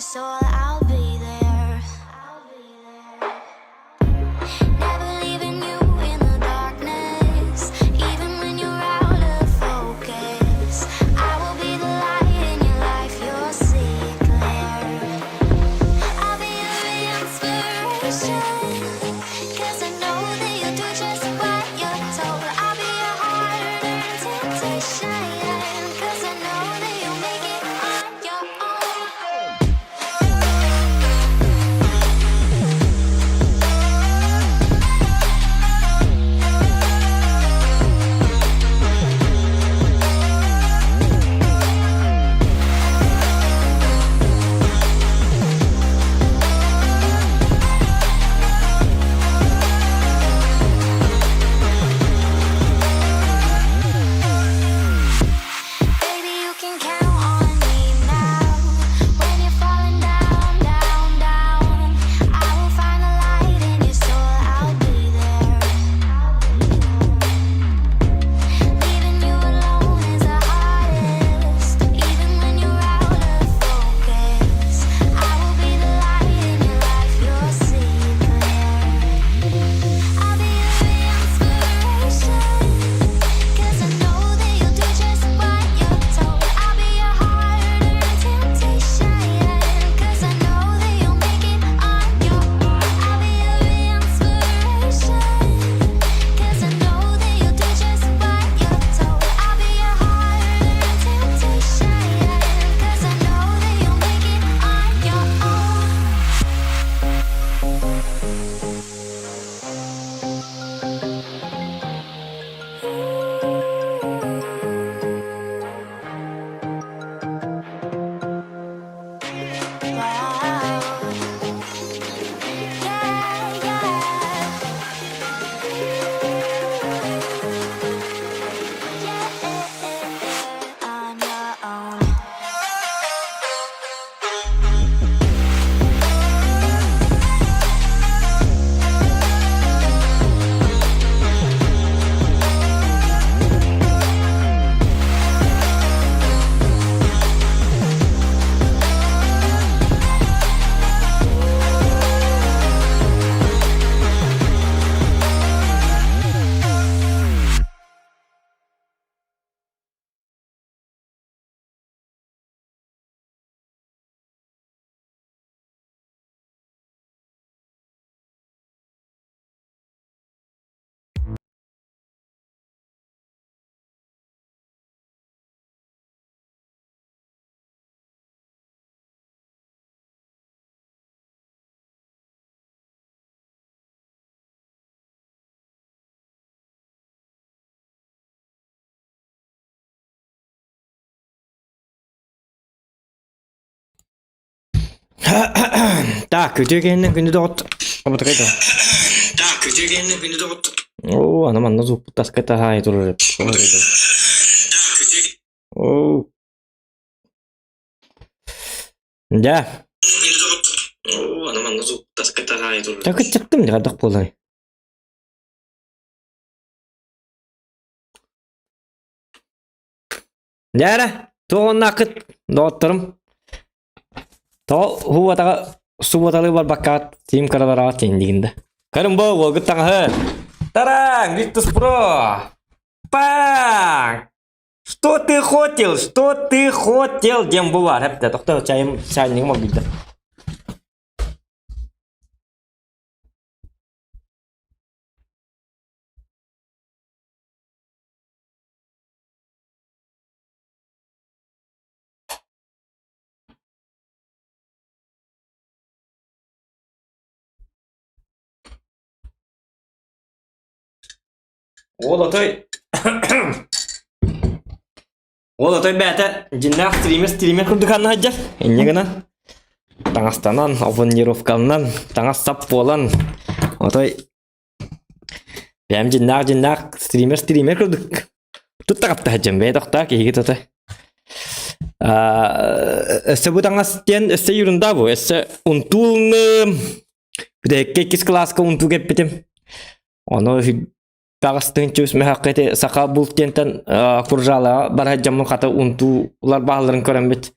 soul, I'll be there. Never leaving you in the darkness, even when you're out of focus. I will be the light in your life, you'll see it clear. I'll be your inspiration, 'cause I know that you'll do just what you're told. I'll be your heart and temptation, 'cause I know that you'll make it on your own. Baby, you can count on me now. When you're falling down, down, down, I will find the light in your soul, I'll be there. Leaving you alone is the hardest, even when you're out of focus. I will be the light in your life, you'll see it clear. I'll be your inspiration, 'cause I know that you'll do just what you're told. I'll be your heart and temptation, 'cause I know that you'll make it on your own. I'll be your inspiration, 'cause I know that you'll do just what you're told. I'll be your heart and temptation, 'cause I know that you'll make it on your own. Wow. Yeah, yeah. On your own. Так, күжегеннің күні де от. Қамытық еді. Так, күжегеннің күні де от. О, анам анна звук таскайта хай тұрыр. Так, күжегеннің О. Да. күні де от. О, анам анна звук таскайта хай тұрыр. Так чыктым жадық болай. Дәрі, тоғын нақыт доғыттырым. Тоғыл хуатаға субаталы бар баққат тим карабара тендігінде. Карым бұл олғыт таңғы. Таран, Витус Про. Паң! Что ты хотел? Что ты хотел? Дем бұлар. Әпті, тоқта чайнығым ол білді. Ол отой бәті жинақ стример күрдіғанна хаджар. Енегінен таңастанан, абонировканнан, таңас сап болан. Отой бәм жинақ стример күрдік. Тұтта қапты хаджам бәй тоқта кейгі тоты. Өсі бұ таңас тен өсі юрында бұ. Өсі ұнтуылны бүдәкке кес класқа ұнту кеп бітім. Оны Пағыстың чөз мәхаққеті сақа бұл тентен құржала бар хаджамын қата ұнтулар бағыларын көрін бет.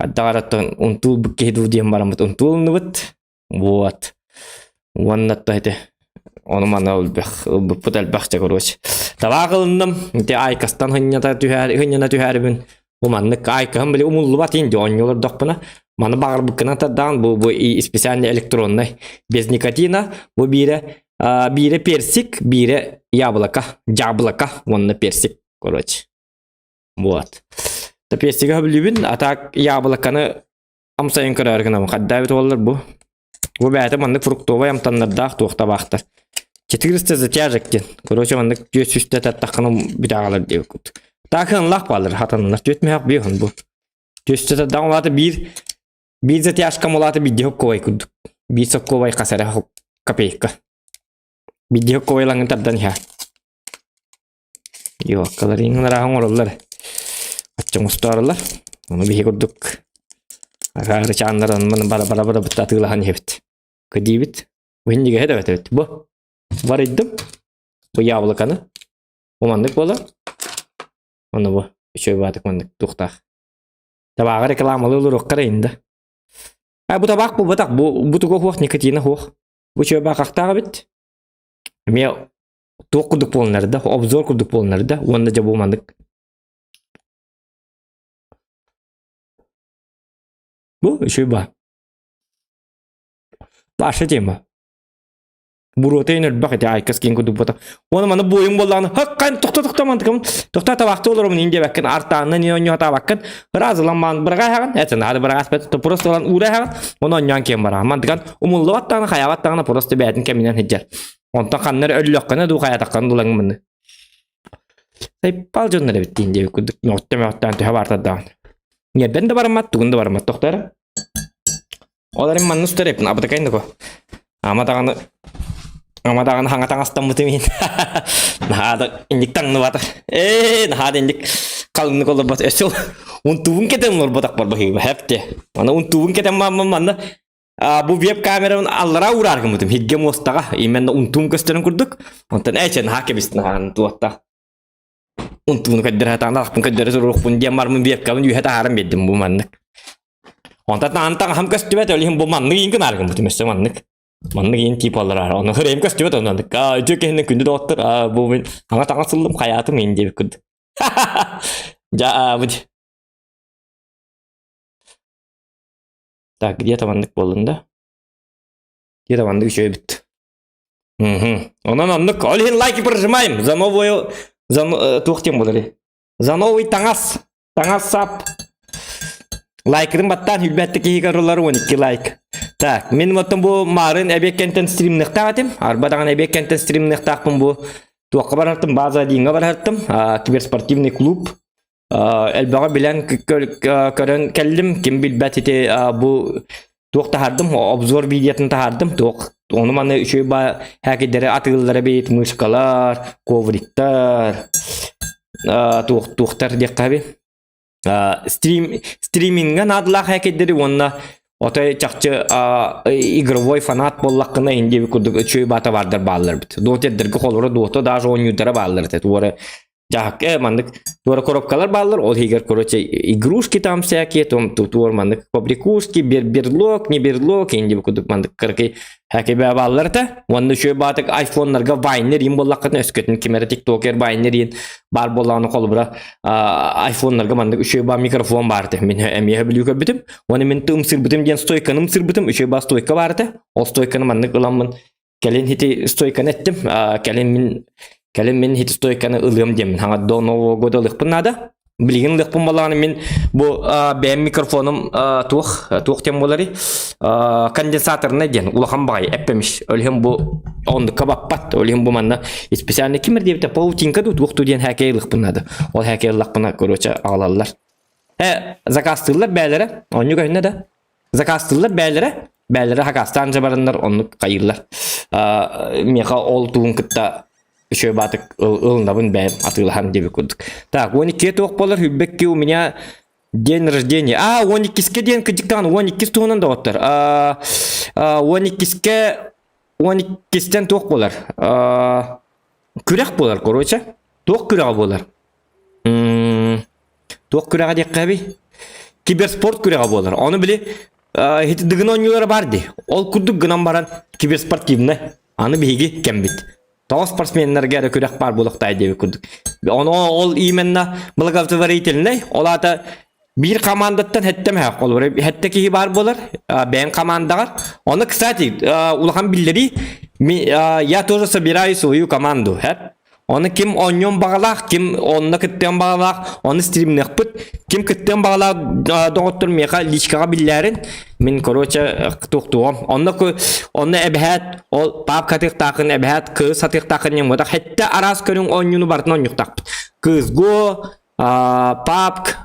Каддагараттан унтул буккеду дием барамыт унтулны бит. Вот. Ваннатта эте. Оны мана улбах путал бахча короче. Табагылным те айкастан хыннята түһәрбин. Уманнык айкам биле умуллу бат инде оньолор докпына. Мана багыр буккана тадан бу специальный электронный без никотина. Бу бире персик, бире яблоко, вон персик, короче. Вот. Та персига билибин, а так яблоканы амсайын көрәргенам. Хаддабит олар бу. Бу бәйті мандык фруктовый амтаннардақ тоқта бақтыр. 400 затяжектен. Короче, мандык 400 таттаққының бидағалар деп күт. Тақын лақ балыр хатанлар. Төтмей-ақ бейхін бу. 400 таттақын олаты bir затяжкам олаты бидде хокковай күддік. Bir сокковай қасары копейка. Бидде хокковай лаңын тардан я. Yok, каларин нарағын оралар. Атчың ұстарылар. Оны бейі күддік. Агар чандаран мен бара бутатылахан хепт. Кадибит. Вендиге хедебет. Бу. Бар иддим. Бу яблоканы. Умандык бола. Оны бу. Üçөй батык мандык туктак. Табагы рекламалы улурук карайында. Бу табак бу батак бу туго хох никотина хох. Бу чөй бакактагы бит. Ме токудук болнарда, обзор кудук болнарда. Онда жабу мандык. Bu şey var. Başka tema. Bu rotayner bakıt ay kaskin kudu bota. Onu mana boyun bollan. Hakkan tokta mantıkım. Tokta tabakta olur mu ince bakın artağından ne oynuyor tabakın. Razılanman bırakay hakan. Etsen hadi bırak aspet. Prosto olan uğray hakan. Onu oynayan kim var. Mantıkan umullu vattağına hayavattağına prosto beytin keminden hiccer. Ondan kanlar ölü hakkına du hayatakkan dulan bunu. Saypal jonları bitti ince kudu. Nokta tühe vardı da. Nereden de varmat, tuğun da varmat doktor. Oların manus terep, apa tekain tuh? Amat tangan hangat astam mutemin. Nah ada injek tang nuat. Nah ada injek kalung nukolor bas esol. Untuun ketem lor batak barbahi, hepte. Mana untuun ketem mana? Bu web kamera allara urar kemudian hidge mostaga. Imen untuun kesten kurduk. Onten echen hake bis nahan tuatta. Untuun kedera tanah pun kedera suruh pun dia marmun web kamera juga haram bedem bu manak. Ondan tantang ham kestimet olihim bu manlık in kenar kemudian mesela manlık in tip alır. Onu hırem kestimet ondan. Çünkü henüz günde doktor bu ben hangi tangan sıldım hayatım ince bir kod. Ja bu. Tak dia temanlık bolunda. Dia temanlık şöyle bitti. Ondan anlık olihim like perjemaim. Zanovoy tuğtim bolari. Zanovoy tangas sap. Like'ın battan hübbetteki hikaruları 12 like. Tak, men motom bu marın ebekenten stream nıqtağatım. Arbadağın ebekenten stream nıqtağım bu. Tuğqa barartım, bazı dinga barartım. Kibersportivni klub. Elbağa bilen körün kellim. Kim bilbetiti bu tuğ tahardım. Obzor videotunu tahardım. Tuğ. Onu manı şöyle ba hakedere atıllara beyit muşkalar, kovriktar. Tuğtar diyekabi. Стриминга надлах хакедери онна отай чакчы игровой фанат боллакына инде кудук чөй бата бардыр баллар бит. Дотедерге холору дото даже онюдара баллар тет. Ора жак мандык тора коробкалар баллар. Ол хигер короче игрушки там всякие, том тур мандык побрякушки, берлок, не берлок инде кудук мандык кыркы хакебе баллар та. Онда чөй батык айфонларга вайнер им боллакына өскөтүн кемере тиктокер вайнер ин бар боланы колбура айфонларга мандык үшөй ба микрофон барды. Мен эмие билүүгө бүтүм. Оны мен тымсыр бүтүм ден стойканым сыр бүтүм. Үшөй ба стойка барды. Ол стойканы мандык ыламмын. Келен хити стойканы еттим. Келен мен хити стойканы ылым дем. Хаңа до нового года лыкпын нада. Билген лыкпын баланы мен бу бем микрофоным тух тем болары. Конденсаторына ден улахан багай эппемиш. Өлем бу онды кабаппат. Өлем бу манна специальный кимер депте паутинка дут тух ден хакей лыкпын нада. Ол хакей лыкпына короче алалар. Закастылар бәләре. Оны гөнне да. Закастылар бәләре. Бәләре хакастан жабарындар оны кайырлар. Меха ол туун кытта шөй батык ылындабын бәйім атылхан деп көрдік. Так, 12 тоқ болар хүббекке у меня день рождения. 12-ке ден кыдықтан 12 туғынан да оттар. 12-тен тоқ болар. Күрек болар, короче. Тоқ күрек болар. Тоқ күрек дек қаби. киберспорт күрәгә булар. Аны биле хит дигин ойнуулар барды. Ол курдук гынан баран киберспортивны. Аны биги кембит. Тоо спортсменнерге күрәк бар булыктай дип курдук. Аны ол именно благотворительный. Олата bir командаттан хеттем хак olur. Хеттеки бар булар. Ben командагар. Оны, кстати, улахан биллери я тоже собираю свою команду. Оны ким оньон багалак, ким онна кыттен багалак, оны стримнек пыт, ким кыттен багалак доктор меха личкага биллерин, мен короче туктуам. Онна эбхат, ол пап катык такын эбхат, кыз сатык такын немода, хетте арас көрүн оньюну бартын оньюк такпыт. Кызго, папк,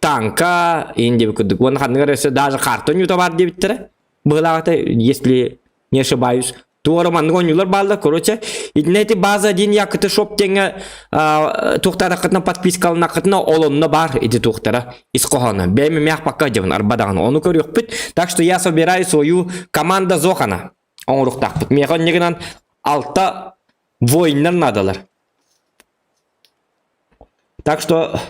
танка, инде бикудук. Оны ханныгар даже картон юта бар дебиттер. Былагата, если не ошибаюсь. Туара мангонюлар балда, короче, иднети база один якыты шоп теңе тухтара кытна подпискалына кытна олонна бар иди тухтара искохана. Бейми мях пока деван арбадаган. Ону көрөк бит. Так что я собираю свою команда зохана. Он рухтак бит. Механ негенан алта воиннар надалар. Так что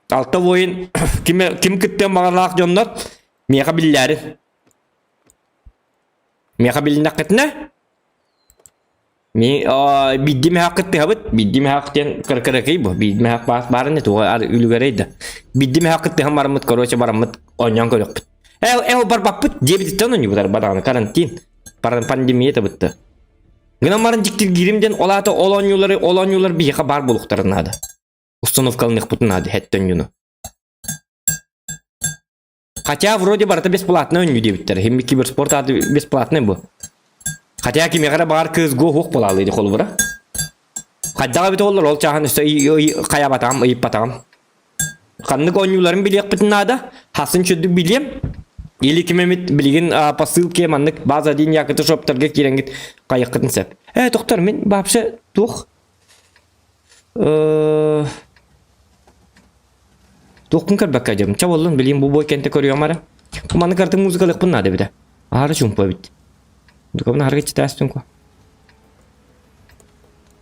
алта воин ким кыттен багалак жоннор меха биллери. Меха билин акытна. Биддим хакытты хабыт. Биддим хактен кыркыракый бу. Биддим хак барын не туга үлгәрейди. Биддим хакытты хамармыт короче барамыт оньян көрөкпүт. Бар баппыт дебиттен онью будар баданы карантин. Пандемия табытты. Гына марын жиктир гиримден олаты олоньюлар бийха бар булуктарынады. Установкалынык бутунады хеттен юну. Хотя вроде барта бесплатно онью дебиттер. Хемми киберспорт ады бесплатный бу. Хотя кимегара бар кызго хук болалы ди холбура. Хаддага бит олар ол чахан үстө кая батам, ыйып батам. Ханнык оньюларын билек битинада. Хасын чөдүк билем. Или кимемит билген посылке маннык база дин якыты шоптарга киренгит кайыкытын сеп. Доктор, мен вообще тух. Тухкун карбакка жам. Чаволлун билим бу бой кенте көрүyorum ара. Маны карты музыкалык бунна дебиде. Ары чумпа бит. Дукабын арга читастын ко.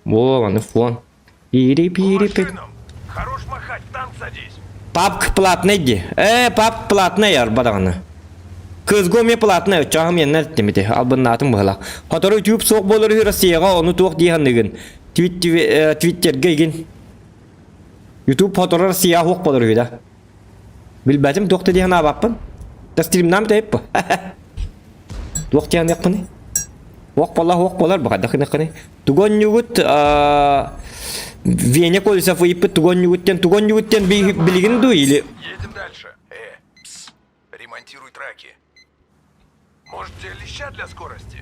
Во, маны фон. Пири. Хорош махать, в танк садись. Папк платный ди. Пап платный яр бадаганы. Кызго ме платный, чагым еннер демите. Албыннатын была. Хатары YouTube сок болор Россияга оны тук дигендиген. Twitterге ген. YouTube fotoğrafı siyah hok bolur da. Bilbatim doktor diye ne yapapın? Da stream'dan mı deyip bu? Doktor diye ne yapını? Hok bolar bak dakine kene. Tugon yugut Веня колеса фуипы туgon yugutten bilgin du или? Едем дальше. Ремонтируй траки. Может, тебе леща для скорости?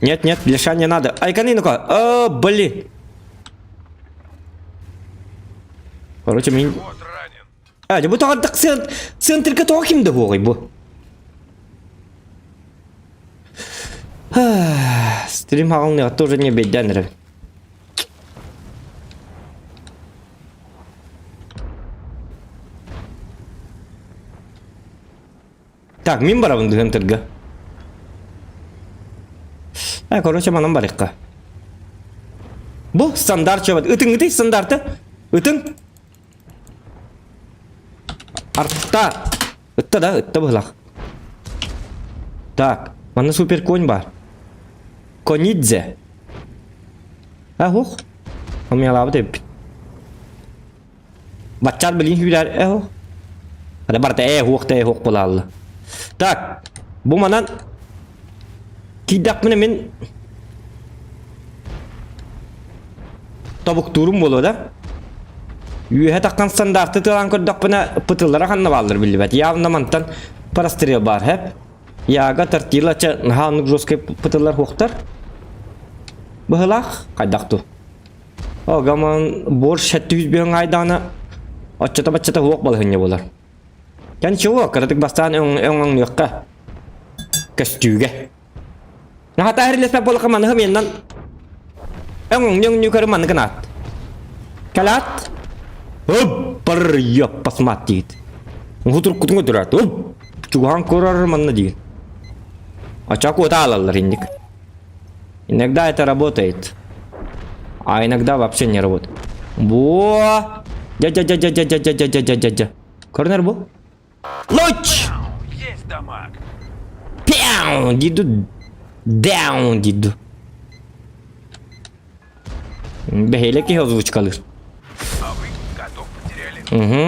Нет, леша не надо. Айканы ну-ка. Блин. Короче, мен... Вот ранен. Bu tağırdık sentrika toğa kimde hoğay bu? Stream hağılını тоже не бедянер. Так, мен барабын деген тырга. Короче, манам барыққа. Bu стандарт чабады. Ütün стандарты. Ütün. Артта. Ытта былак. Так, мана супер конь бар. Конидзе. Хух. Омялабы деп. Бачар билин хүләр. Хух. Ада барта хух болалы. Так, бу манан кидак мен табук турум болу да. Үйе таккан стандарты тылан көрдік бұна пытылара қанна балдыр білібәт. Явна мантан парастрел бар хәп. Яға тартила ча наханық жоске пытылар хоқтар. Бұғылақ қайдақту. Оғаман бор шәтті үзбең айданы отчата-бачата хоқ балғынне болар. Кән чуы қырдық бастан өңің өққа. Көстүйге. Нахата әрілеспәк болыққа манығы меннен өңің нүкәрі манығы нат. Кәлат. Бар я посмотреть. Хутур кутунга турат. Чуган корар манна деген. Чаку алалар индик. Иногда это работает, а иногда вообще не работает. Ja. Көрінер бұл? Луч! Есть дамаг. Пяу! Дейді. Даун дейді. Бәхейлі озвучкалыр. А вы каток потеряли. Угу.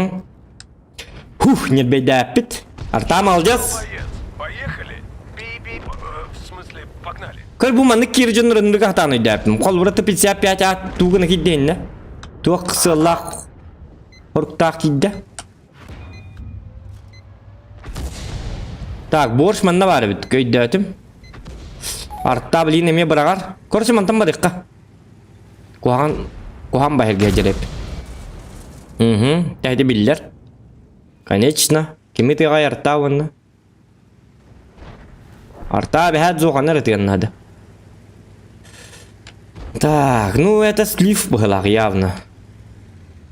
Фух, нет бейді әппет. Артам алжас. Боец, поехали. Би-би. В смысле, погнали. Көр бұл манны киржін рынды қақтан өйді әппім. Қол бұраты 55 ат туғыны киддейінні. Туақ қысылақ. Ұрықтақ кидді. Так, борш манна бары біт. Көйді өтім. Артта білейін еме бірағар. Көрші мантан бадыққа. Куған бәйірге жереп. Тәйді білдер. Конечно. Кемі тыға артта онны. Артта бәхәт зоғаны рытыған надо. Так, ну это слив бұғылақ явно.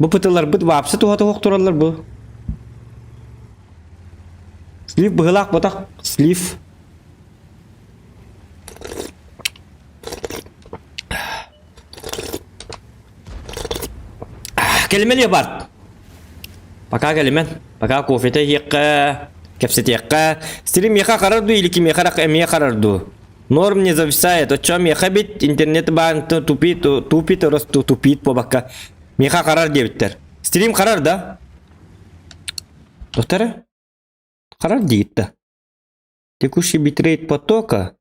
Бұл пытылар бұд вапсы туғаты оқтыралар бұл. Слив бұғылақ бұтақ слив. Келемел ебард. Пока келемен. Пока кофеті еққа. Кепсет еққа. Стрим еқа қарарду или кем еқарақ әме қарарду. Норм не зависает. От чем еқа бит интернеті бағын тупит орыс тупит по баққа. Меха қарар дебіттер. Стрим қарар да? Доктары? Қарар дейітті. Текущий битрейт потока.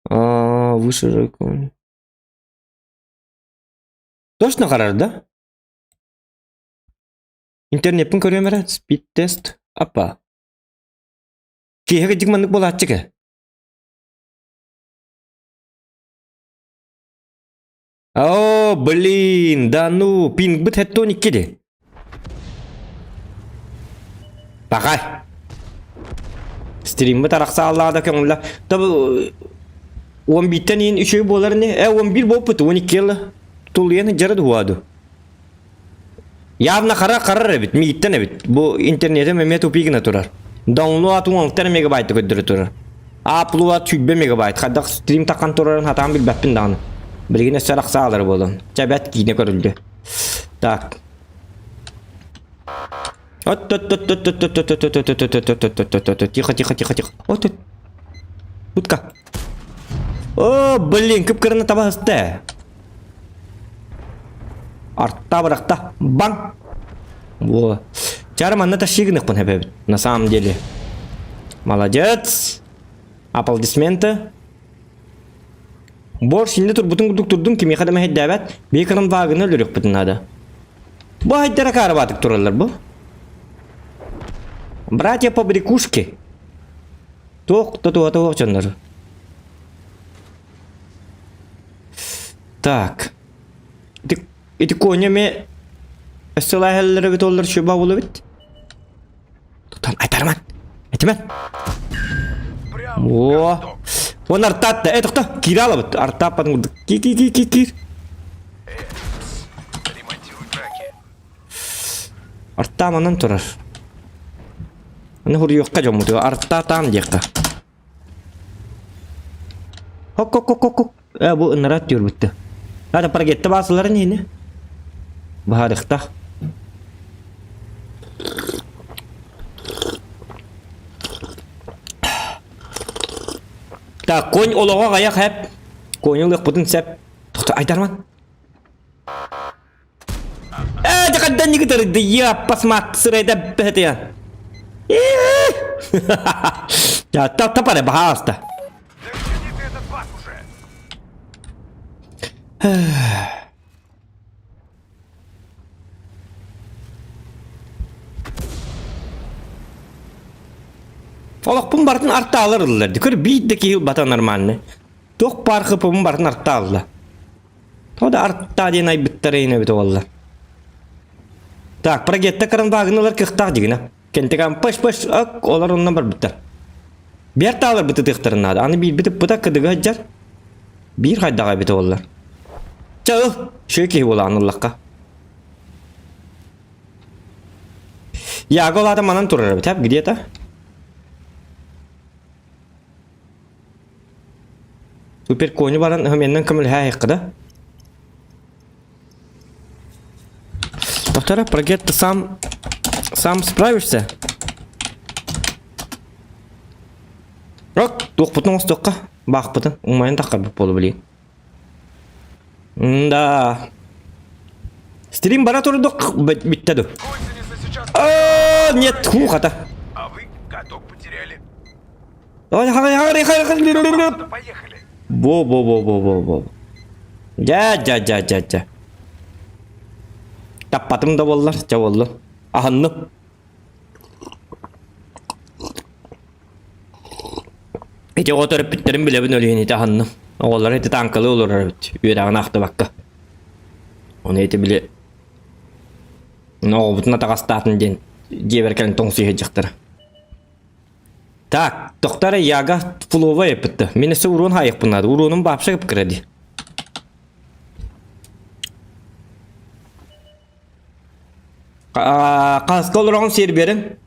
Выше рекомендую. Точно қарар да? Интернетпін көремері. Спид тест. Апа. Кейхеге дигмандық бол атчыға. О, блин, да ну, пинг бит хеттоник кеде. Бақай. Стрим бит арақса Аллахда көңілі. Табы 11-тен ең үшеу болар не? 11 болып біті, 12 елі. Тұл ені жарады хуаду. Явна қарар әбіт, мейттен әбіт. Бұл интернеті мәмет ұпигіна тұрар. Даунлоад 10 мегабайты көддірі тұрар. Аплуад 20 мегабайт. Қадақ стрим таққан тұрарын хатам біл бәппін дағыны. Біргіне сарақ сағалар болын. Жабәт кейіне көрілді. Так. Тихо. От. Утка. О, блин, күп-кіріні таба ұсты. Артта бірақта. Бан. Во. Жарым анна ташигінік бұн әбәбіт. На самом деле. Молодец. Аплодисменты. Бор şimdi turдum ki mekademe heddabat bekanın vagını ölürük bütün ada. Bu haydara karabatık turallar bu. Братья по брякушке. Тох чандар. Так. Эти конями эсселахеллері бит олар шөба болу бит. Тутан айтарман. Айтыман. О. Он артатта. Тоқта. Кир алабыт. Арта падың. Кир. Ремонтируй траки. Арта манан тұрар. Аны хур юққа жомуды. Арта таам дейққа. Хок. Бұл ынарат дүйір бітті. Ада парагетті басылары нейні? Бағадықта. Так, конь олоға қаяқ әп. Конь олық бұтын сәп. Тоқта, айдарман. Қаддан неге тұрды? Посмат сұрайда бәді я. Тапары баға аста. Зачини ты этот баг уже. Олық бұн бартын артта алырылар. Көр бейді кейіл бата нормальны. Тоқ парқы бұн бартын артта алды. Тода артта дейін ай біттар eyni біті олар. Так, прогетті қырын бағынылар кіқтақ дегіна. Кентіган пыш, олар оннан бар біттар. Берті алыр біті тіқтірін ады. Аны бейді бітіп бұта кыдығы жар. Bir қайдаға біті олар. Чағыл, шөй кейі ола аныллаққа. Яғы олады манан тұрар біті, әп, где-то? Супер кони баран менен көмүл хай кыда. Доктора, прогет, ты сам справишься? Рок, дух потом устокка. Бах потом, умайын таққар бұл болу білейін. Да. Стрим бара тұрдық, биттеді. Гусеницы сейчас... Нет, хата. А вы каток потеряли. Поехали. Бо. Ja. Tappatım da bollar, çavollu. Ahanlı. Ece oturup bitlerim bile bin ölüyün eti ahanlı. Oğullar eti tankalı olur evet. Yüreğin aktı bakka. Onu eti bile... No, butuna taqastatın den. Jeberken toңsu yiyecektir. Так, доктора яга фулова yapıttı. Menisi urun hayık bunlar. Urunun babşa yapıp kredi. Kaskı olurağın serberim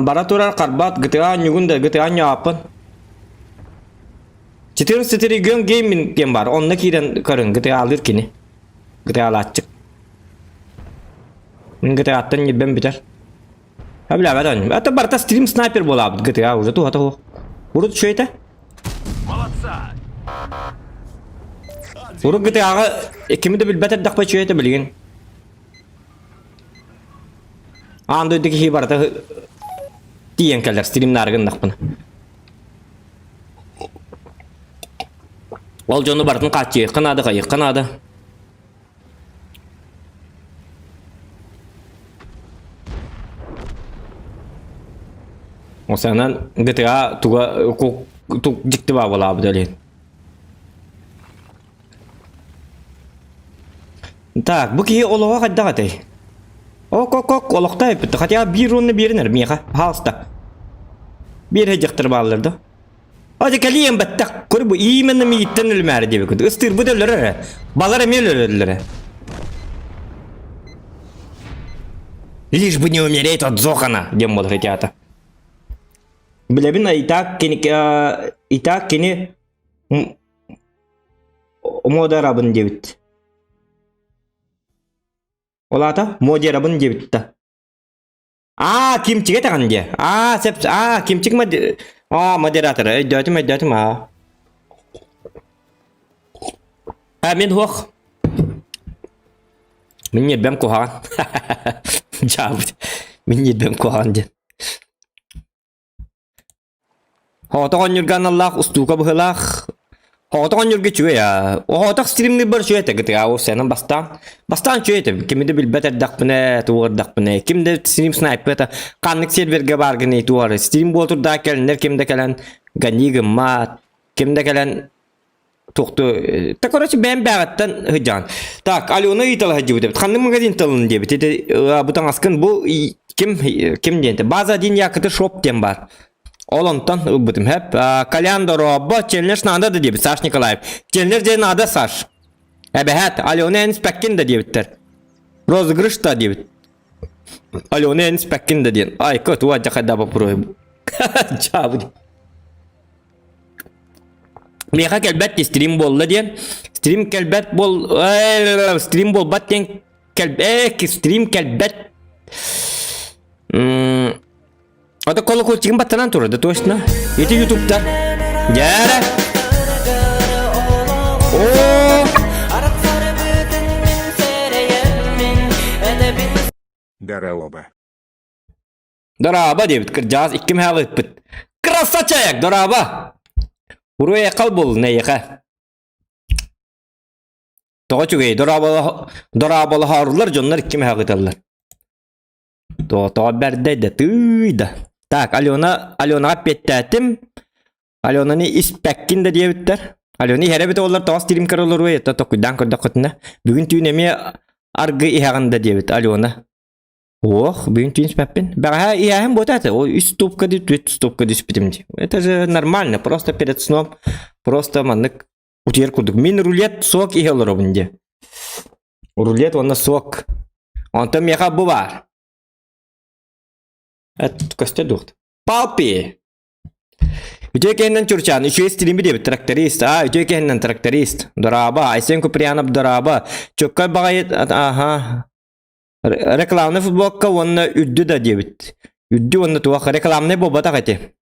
bara turar karbat GTA nyugunda GTA nyapın 14 gün gaming game var onunla kiren karın GTA alır kini GTA açık GTA attın ben biter ha bile ben hatta barta stream sniper bolab GTA уже tu hata ho vurdu şöyle Молодца. vurdu GTA kimi de bilbeter dakpa şöyle bilgin anda ödeki şey barta diyen keller stream nargın dakpını ol jonu bartın kaçı kınadı o senden GTA tuga dikti var abi deli. Tak bu ki olağa kadar atay. Ok olakta yaptı. Hatta bir rununu biriner miha hasta. Bir hecektir bağlardı. Hadi kaliyem battak. Kuru bu iyi men mi itten ölmer diye bakıyordu. Istir bu derler. Balara mi ölürler. Лишь бы не умереть от зохана, дем бол хотята. Bilebin itak kini modarabın debit. Olata modarabın debit ta. Kimçike takan diye. Sep kimçik moderator. Eddatim ha. Men hoq. Min yedbem kohan. Cavut. Min yedbem kohan diye. Hotoğun yurgan Allah ustuka bıhılaq. Hotoğun yurga çüve ya. O hotoq streamli bir çüve tegit ya. O senin bastan çüve tegit. Kimde bilbeter daqbine, tuğur daqbine. Kimde stream sniper ta. Kanlık serverge bargını tuğur. Stream boltur da kelenler. Kimde kelen ganigim mat. Kimde kelen toqtu. Ta koracı ben bağıttan hıcan. Tak, Alyona ital hıcı bu. Kanlı magazin talın diye. Butan askın bu kim diyente. Baza din yakıtı shop dem var. Olontan ıbbıtım hep. Kalyan roba çelner nanda da diye Saş Nikolayev. Çelner de nada Saş. Evet, Alyona en spekkin de diye bitter. Rozgırış da diye bit. Alyona en spekkin de diye. Ay kötü vacca kadar bu. Çabuk. Meka kelbet stream bolla diye. Stream kelbet bol. Stream bol bat diye. Stream kelbet. Ada kol chicken batanan turda точно. Это YouTube'da. Yara. Daraba diye bitkircağız ikkim halı bit. Krasa çayak daraba. Buraya kal bol ne yaka. Toğuçuğu darabalı harular jonlar ikkim halı tallar. To berde de tıyda. Tak Alyona pettetim. Alyona ni ispekkin de diye bitter. Alyona here bit ollar toğaz stream karolur ve ta tokudan kodakotna. Bugün tüynemi argı ihaganda diye bit Alyona. Bugün tüyn speppin. Baga ihagam botate. O stopka disputim. Это же нормально. Просто перед сном просто маннык утер курдук. Min рулет сок ihалар обынде. Рулет онна сок. Онта меха bu var. Это костя духт. Палпи! Ütüekenden çurçan, üçü estilimi de traktorist. Ütüekenden traktorist. Doraba, Aysen Kupriyanov doraba. Çökkal bagayet, aha. Reklamlı futbolka onunla üddü da debit. Üddü onunla tuğak reklamlı bobata kati.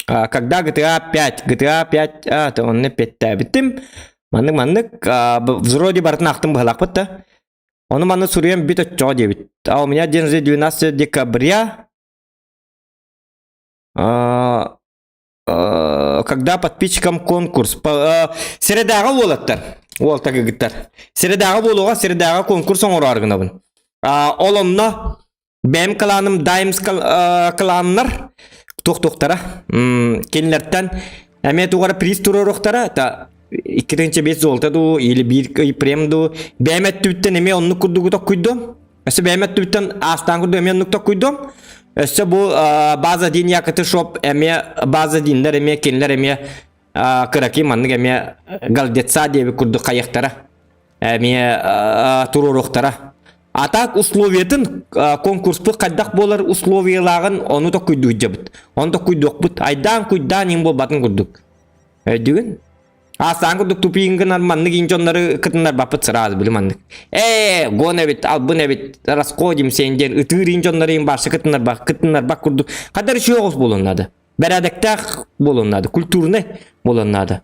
Когда GTA 5, GTA 5, то он не 5 битим. Маннык, вроде бартын ақтым бахалақ бітті. Оны маны сүрген бит өтчоға дебит. А у меня день рождения 12 декабря. Когда подписчикам конкурс. Середаға болаттар. Ол тағы гіттар. Середаға болуға, середаға конкурс оңыр арғынабын. Олымна бәйім кыланым, дайымыз кыланынар. Тоқтара. Кенлерттен. Әме туғара приз тұры роқтара. 2-5 золотаду или 1 премду. Бәйім әтті біттен әме онны күрдігі тоқ күйдім. Әсі бәйім әтті біттен астан күрді әме онны тоқ күйдім. Әсі бұл база дин якыты шоп әме база динлер әме кенлер әме кыраки маннык әме галдетса дебі күрді қайықтара. Әме тұры роқтара. Атак условиятын конкурспы қайдақ болар условиялағын оны тоқ күйді жабыт. Оны тоқ күйді оқпыт. Айдан күйдан ең бол батын күрдік. Әйдігін? Астан күрдік тупиңгін арманнык инжонлары кытынлар бапыт сыraz білім аннык. Гон әбет, албын әбет, расходим сенден, үтір инжонлары ең баршы кытынлар бақ күрдік. Қадар үші оғыз болынады. Бәрәдіктәқ болынады. Культурны болынады.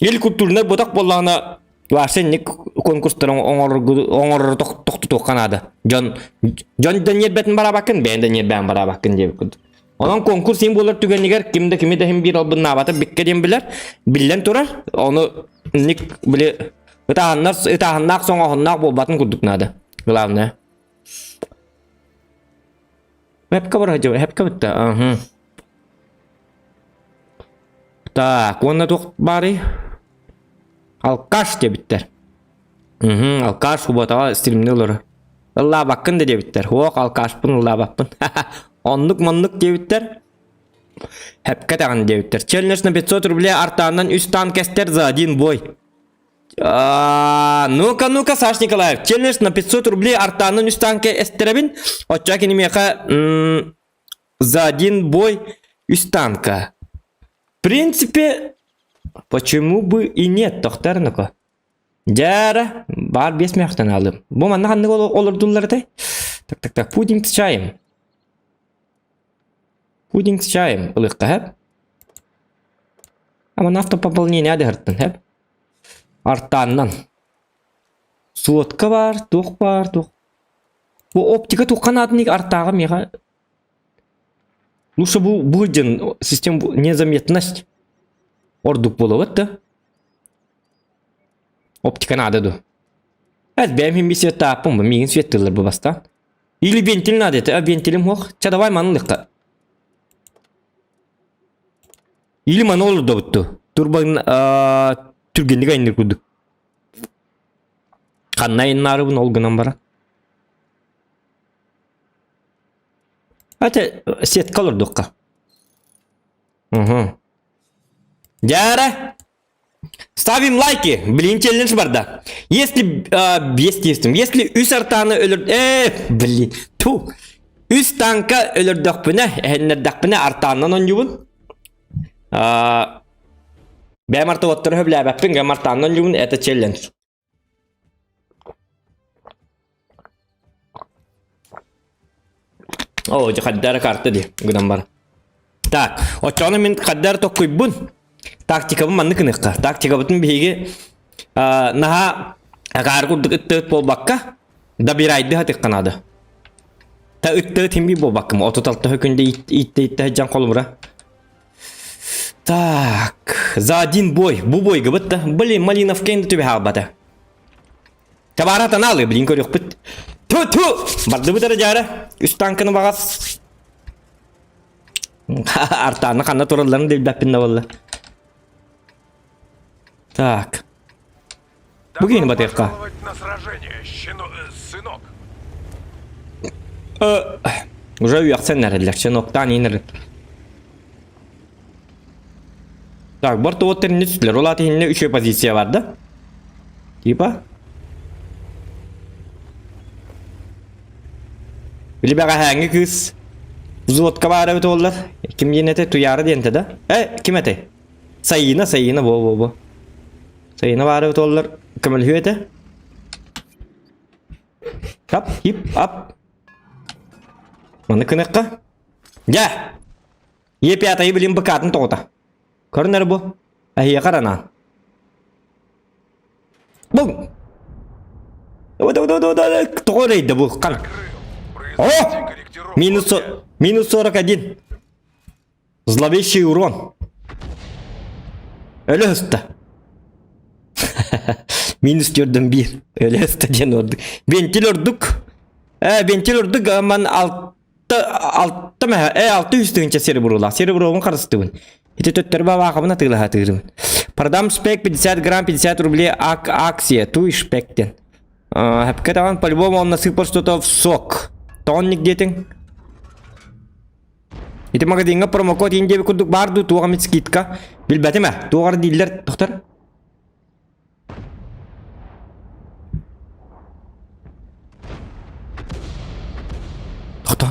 Ел культурны бұдақ болағына Варсенник конкурстарын оңорыр тоқты тоққанады. Жон дәнер бәтін бара бақын, бән дәнер бән бара бақын деп күрді. Онан конкурс ең болар түгенігер, кімді кімді хем бір албын набаты беккеден білер, білден тұрар. Оны ник біле ұтағыннақ соң оғыннақ болбатын күрдік нады. Главное. Әпка бар ғажау, әпка бітті. Так, онына тоқ бары. Алкаш дебиттер. Алкаш хуботаға стилімді олары. Алла баққын да дебиттер. Оқ алкашпын, алла бақпын. Онлық-монлық дебиттер. Хәпке тағын дебиттер. Челнешна 500 рублей артағынан үст танкестер за один бой. Ну-ка, Саш Николаев. Челнешна 500 рублей артағынан үст танкестеребін. Отча кенемеға за один бой үст танка. В принципе... Почему бы и нет, тоқтарныко? Жара, бар 5 мияқтан алдым. Бұл манна қанды олырдуларды? Так, пудингті чайым. Пудингті чайым, ұлыққа әп. Аман автопополнение ады ғырттын әп. Арттаннан. Суотқа бар, тоқ бар, тоқ. Бұл оптика тоққан адынек арттағы меға. Лучше бұл жын систем незаметность. Ордук болуыт да. Оптика надо. Әз бәйім бір свет таппын ба, меген светтілер бұл бастан. Или вентиль надо, вентилім хоқ. Чадавай манылыққа. Или маны олыр да бұтты. Турбағын түргендігі айныр күрдік. Қанна айнары бұн олғынан бара. Әті сет қалырдыққа. Жара, ставим лайки, блин, челлендж бар да. Если үс артаны өлір, блин, үс танка өлір дақпыны, әнер дақпыны артанынан онжуын. Бәм арты оттыры өбілі әбәппін, ғам артанынан онжуын, это челлендж. О, жа қаддары карты де, ғыдан бар. Так, очаны мен қаддары тоқ көйбін. Тактика бұл манны кыныққа. Тактика бұтын бейге наға ағар күрдік үттіғіт бол баққа да бір айды ғатық қанады. Та үттіғіт хембей бол баққым. 36 хүнде итті жан қолымыра. Так, за один бой. Бұл бойғы бұтты. Блин, Малинов кенді түбе хағы бата. Табаратан алы, блин, көрек бұт. Ту! Барды бұтары жары. Үст танкыны бағас. Артаны қанна тұраларын деп бәппінді болды. Так. Бugün батырка. Уже уяқсан нәрелер. Шыноқтан енер. Так, борты оттеріне түстілер. Ол атығында 3 позиция бар да. Типа. Білі бәға әңгі күз. Взводка бары бит олар. Ким денете туяры денте да? Ким эте? Sayına bu. Sayına bары bit олар. Кимил хүйете? Hip up. Маны кыныкка? Я! Е5 билим быкатын тоғыта. Көрінер бұл? Әйе қарана. Бум! Тоғырайды бұл. Қана. О! Минус 41. Зловещий урон. Ölü hısta. Minus gördüm bir. Ölü hısta den orduk. Ventil orduk. Ventil orduk aman altta mı? Altı üstünce cerebrola. Cerebro'nun karıştığın. İti tötleri bakımına tığla hatırım. Продам спек 50 грамм 50 рублей акция. Ту шпектен. Когда он по-любому он насыпал что-то в сок. Тонник детен. İti magazinga promokod ince bir kurduk bardu tuğa mit skidka. Bilbeti mi? Tuğar diller doktor. Doktor.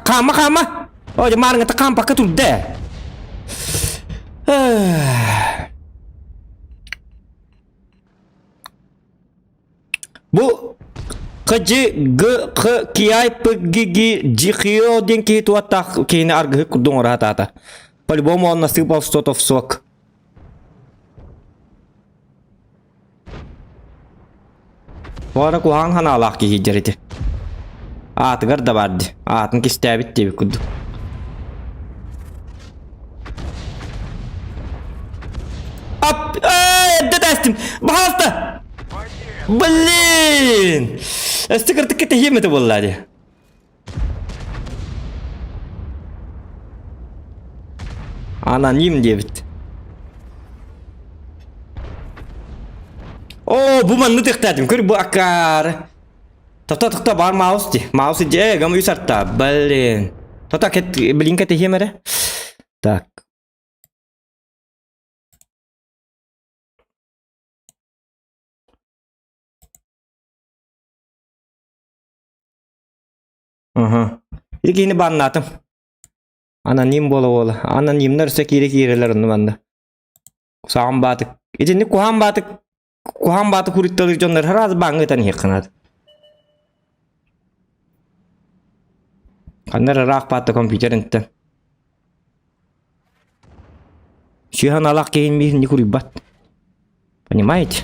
Kama. Oh, jemaah ngata kampa ketul deh. Bu kıcı g k kiyay pgigi jikhio den ki tuatak kini argı kudung rata. По-любому он насыпал что-то в сок. Вара кухан ханалах ки хиджерити. Атыгар да барды. Атын кистебит деби куду. Ап! Детестим! Бахалта! Блин! Стикер таки тахимete vallahi. Anonim David. Bu manı tıkladım. Kır bu akar. Tıkta var mouse di. Mouse di. Gam yusarta. Блин. Tıkta ket blink tahimere. Так. İlkini banlattım. Anonim bola. Anonimler ise kireler onu bende. Sağım batık. İçinde kuhan batık kuritleri canlar her az bangıtan yakınadı. Kanlar rak battı kompüterinde. Şihan alak keyin bir ne kuribat. Понимаете?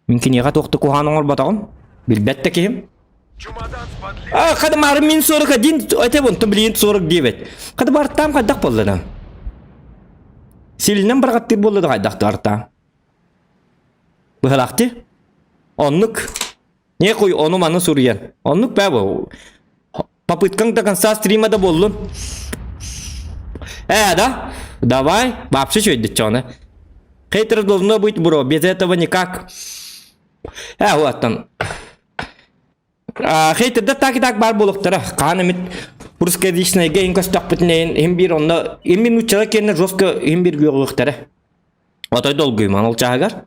Mümkün yağa toxtu kuhan oğul batağım. Bilbette kim? Чемодан с подлецом. Kadı marım min sorak adin öte bunu tabliyin sorak diyevet. Kadı bartam kaddak bolladan. Silinen bırakattir bolladı kaddak dartam. Bu halaktı? Onluk. Ne koy onu manı soruyan. Onluk be bu. Попыткаң да конца стрима да болдун. Да? Давай. Вообще что это чё, Хейтер должно быть, бро. Без этого никак. Вот там. Хейтер да так бар болуктара. Канымит русскоязычныйга инкас тақпытнен им бир онда им минутчала кенне жестко им бир гөөгөктөрө. Отой долгуйман ол чагар.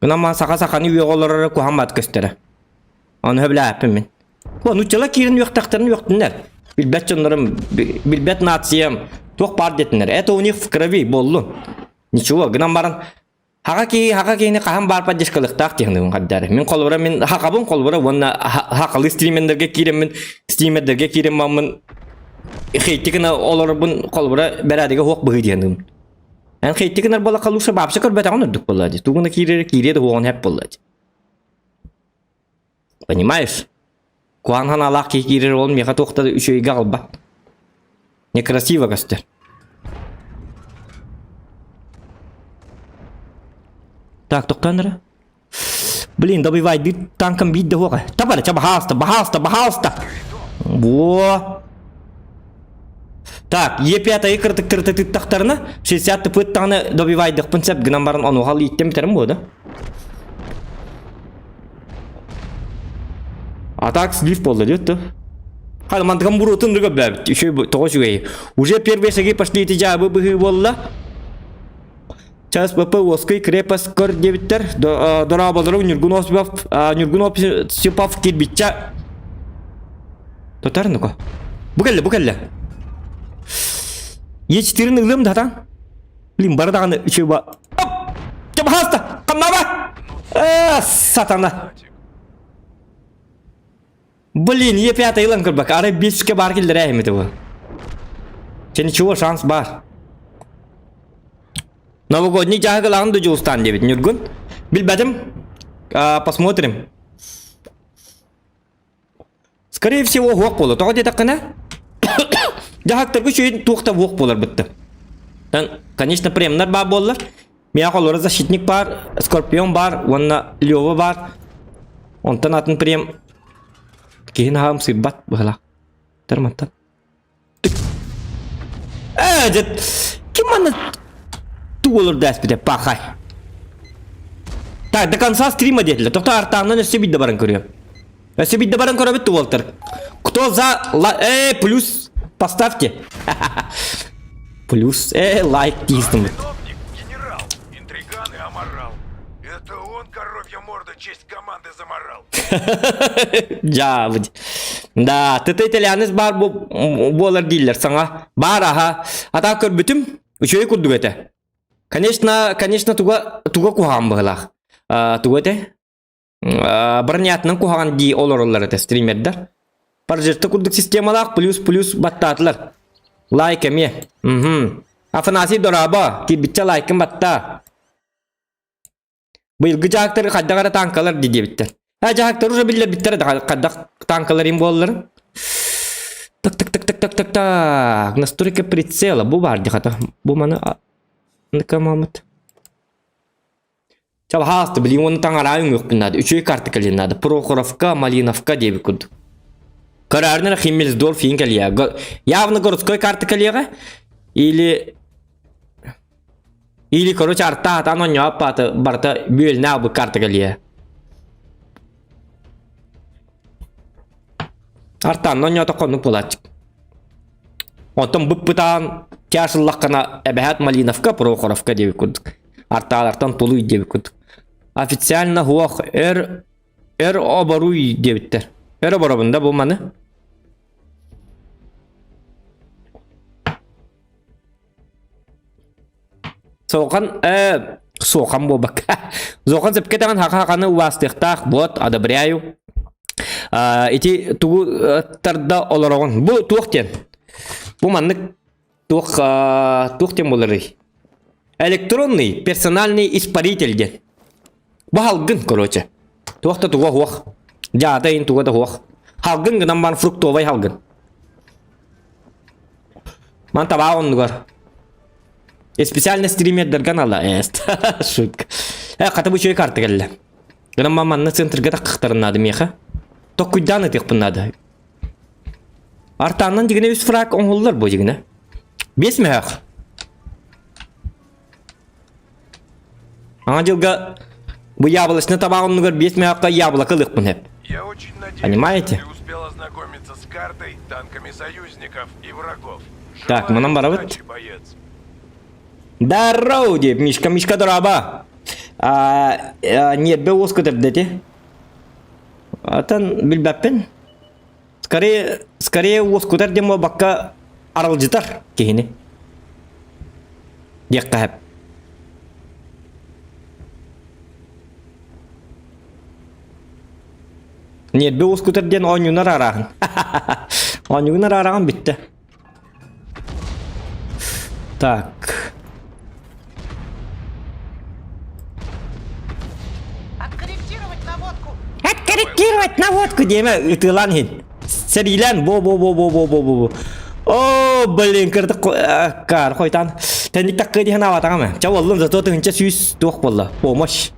Гынама сака-саканы үйөгөлөрө кухамат көстөрө. Аны хөбләппин мен. Нучала кирин yoktaqtарын yoktундар. Билбет чондарым, билбет нациям тоқ бар детинер. Это у них в крови болду. Ничего, гынан баран хака-кейни қахан бар паддешкалықтақ технігін қаддары. Мен қолбыра, мен хақабын қолбыра, онна хақалы стримендерге кирен, мен стримендерге кирен мамын хейттікіні оларыбын қолбыра бәрәдіге хоқ бұғы дейінігін. Ән хейттікінер бола қалуша бапшы көрбет ағын үрдік болады. Туғыны киреді оған әп болады. Понимаешь? Куанхан алақ кекерер олым меға тоқтады үшөйге алба. Некрасиво көстер. Так, тоқтандыра. Блин, добивай, бит танком бит да хоға. Табары, бахалста. Во. Так, Е5 кыртык тақтарына 60 пыт тағыны добивайдық пынсап гынан барын оны оғалы еттен бітерім болды. Атак слив болды дейді. Мантыкам бурутун дырга бәбит. Еще тоғыз жүгей. Уже первые шаги пошли эти жабы бығы болла. Час БП Оской крепость кор дебиттер. Дора балыру Нюргунов Сипав кирбитча. Тотар ну-ка. Букалля. Е4 ылым датан. Блин, бардағаны үшеу ба. Чаба хаста! Қамнаба! Сатана. Блин, Е5 ылым кірбак. Ары 5-ке бар келдір әйметі бұл. Сен чего шанс бар? Новогодний жағы до Джоустан дебит. Нюргун. Билбәдім. Посмотрим. Скорее всего, хуақ болы. Тоға деді қына? Жағақтарға шүйін туақта хуақ болар бітті. Конечно, премнар бар болар. Мия қолары защитник бар, скорпион бар, онна лёва бар. Онтан атын прем. Кейін ағам сыйбат бұғыла. Тарматтан. Жет. Кем аны туғылыр дәс біде, пақай. Так, до конца стрима детілі. Тоқта артағынан өсі бидді барын көрем. Өсі бидді барын көрі бітті болтыр. Кто за... плюс поставьте. Плюс, лайк тиснем. Виновник, генерал, интриган и аморал. Это он, коровья морда, честь команды заморал. Жабыд. Да, ты итальянец бар болар дилер саңа. Бар аха. Ата көр бүтім, үшөй күрдік еті. Конечно, туға куған бұғылақ. Туға еті. Бұрниятының куған ди олар еті стримердер. Паржетті күрдік системалақ плюс баттатылар. Лайк әме. Афанасий дораба. Ки бітча лайкын батта. Бұйылғы жақтары қаддағара танкалар деді біттер. Жақтары уже білдер біттер қаддақ танкалар им болылар. Так. Настройка прицела. Бұл бар дехата. Бұл маны... Накамамыт. Чаба хаасты білейм, оны таңарайын өкпін нады. Үшөй карты кәлен нады. Прохоровка, Малиновка дебі күрді. Карарнер Химмельсдорф ең кәлия. Явно городской карты кәлияға? Или, короче, арта атан он аппаты барта бөліне абы карты кәлия. Артан он ята қоны полатчик. Онтан бұппытан тяшыллаққана әбәхат Малиновка, Прохоровка дебі күрдік. Арталартан толуй дебі күрдік. Официально хуақ обаруй дебіттер. Обарабында бұл маны. Соқан болбак. Соқан зепкетаған хақа-хақаны уастықтақ бот, адабряю. Ити туғы тарда оларағын. Бұл туқтен. Бұл манны туқтен болары. Электронный персональный испарительден. Бұл халгын, короче. Туақта туға хуақ. Жадайын туға да хуақ. Халгын гынан бан фруктовай халгын. Ман таба ондығар. Специально стримердерген ала. Шутка. Қаты бұл шөй карты кәлі. Гынан манны центрге да қықтарынады меха. Тоқ күдданы тек бұнады. Артаннан дегіне үз фраг оңғылдар бұл дегіне. Бес мех. Аңа жылға бұл яблочны таба ондығар бес мехаққа яблоқы лықпын хеп. Я очень надеюсь, Понимаете? ты успел ознакомиться с картой, танками союзников и врагов. Так, Желаю мы нам барабат. удачи, боец. Дарроу деп, Мишка дораба. Нет, бе оскутер дети. Атан билбәппен. Скорее оскутер демо бакка аралжитар кейіне. Декка хеп. Нет, бе оскутер ден ойнюнар арағын. Ойнюнар арағын бітті. Так. Откорректировать наводку, деме, ытылан хин. Сәрилән, бо. О, блин, кірді қар, қойтан. Тәндік таққы дейін аватағамы. Чауалым, зато түгінші сүйіс тоқ болла. Помощь.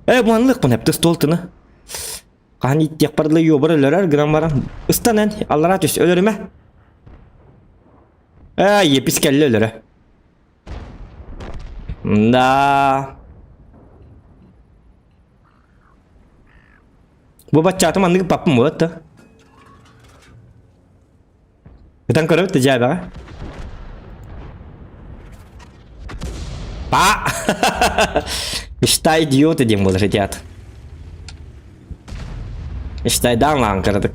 Бұнлық бұн әпті столтыны. Қан иттек барлы йобыр өлірер, грам баран. Ыстанен, аллара түс, өліріме. Епіс кәлі өлірі. Да. Бұл батчатым андығы папым өтті. Gıtan körüp de caybağa. Ba! İşte idiot edeyim olur idiot. İşte damlan kırdık.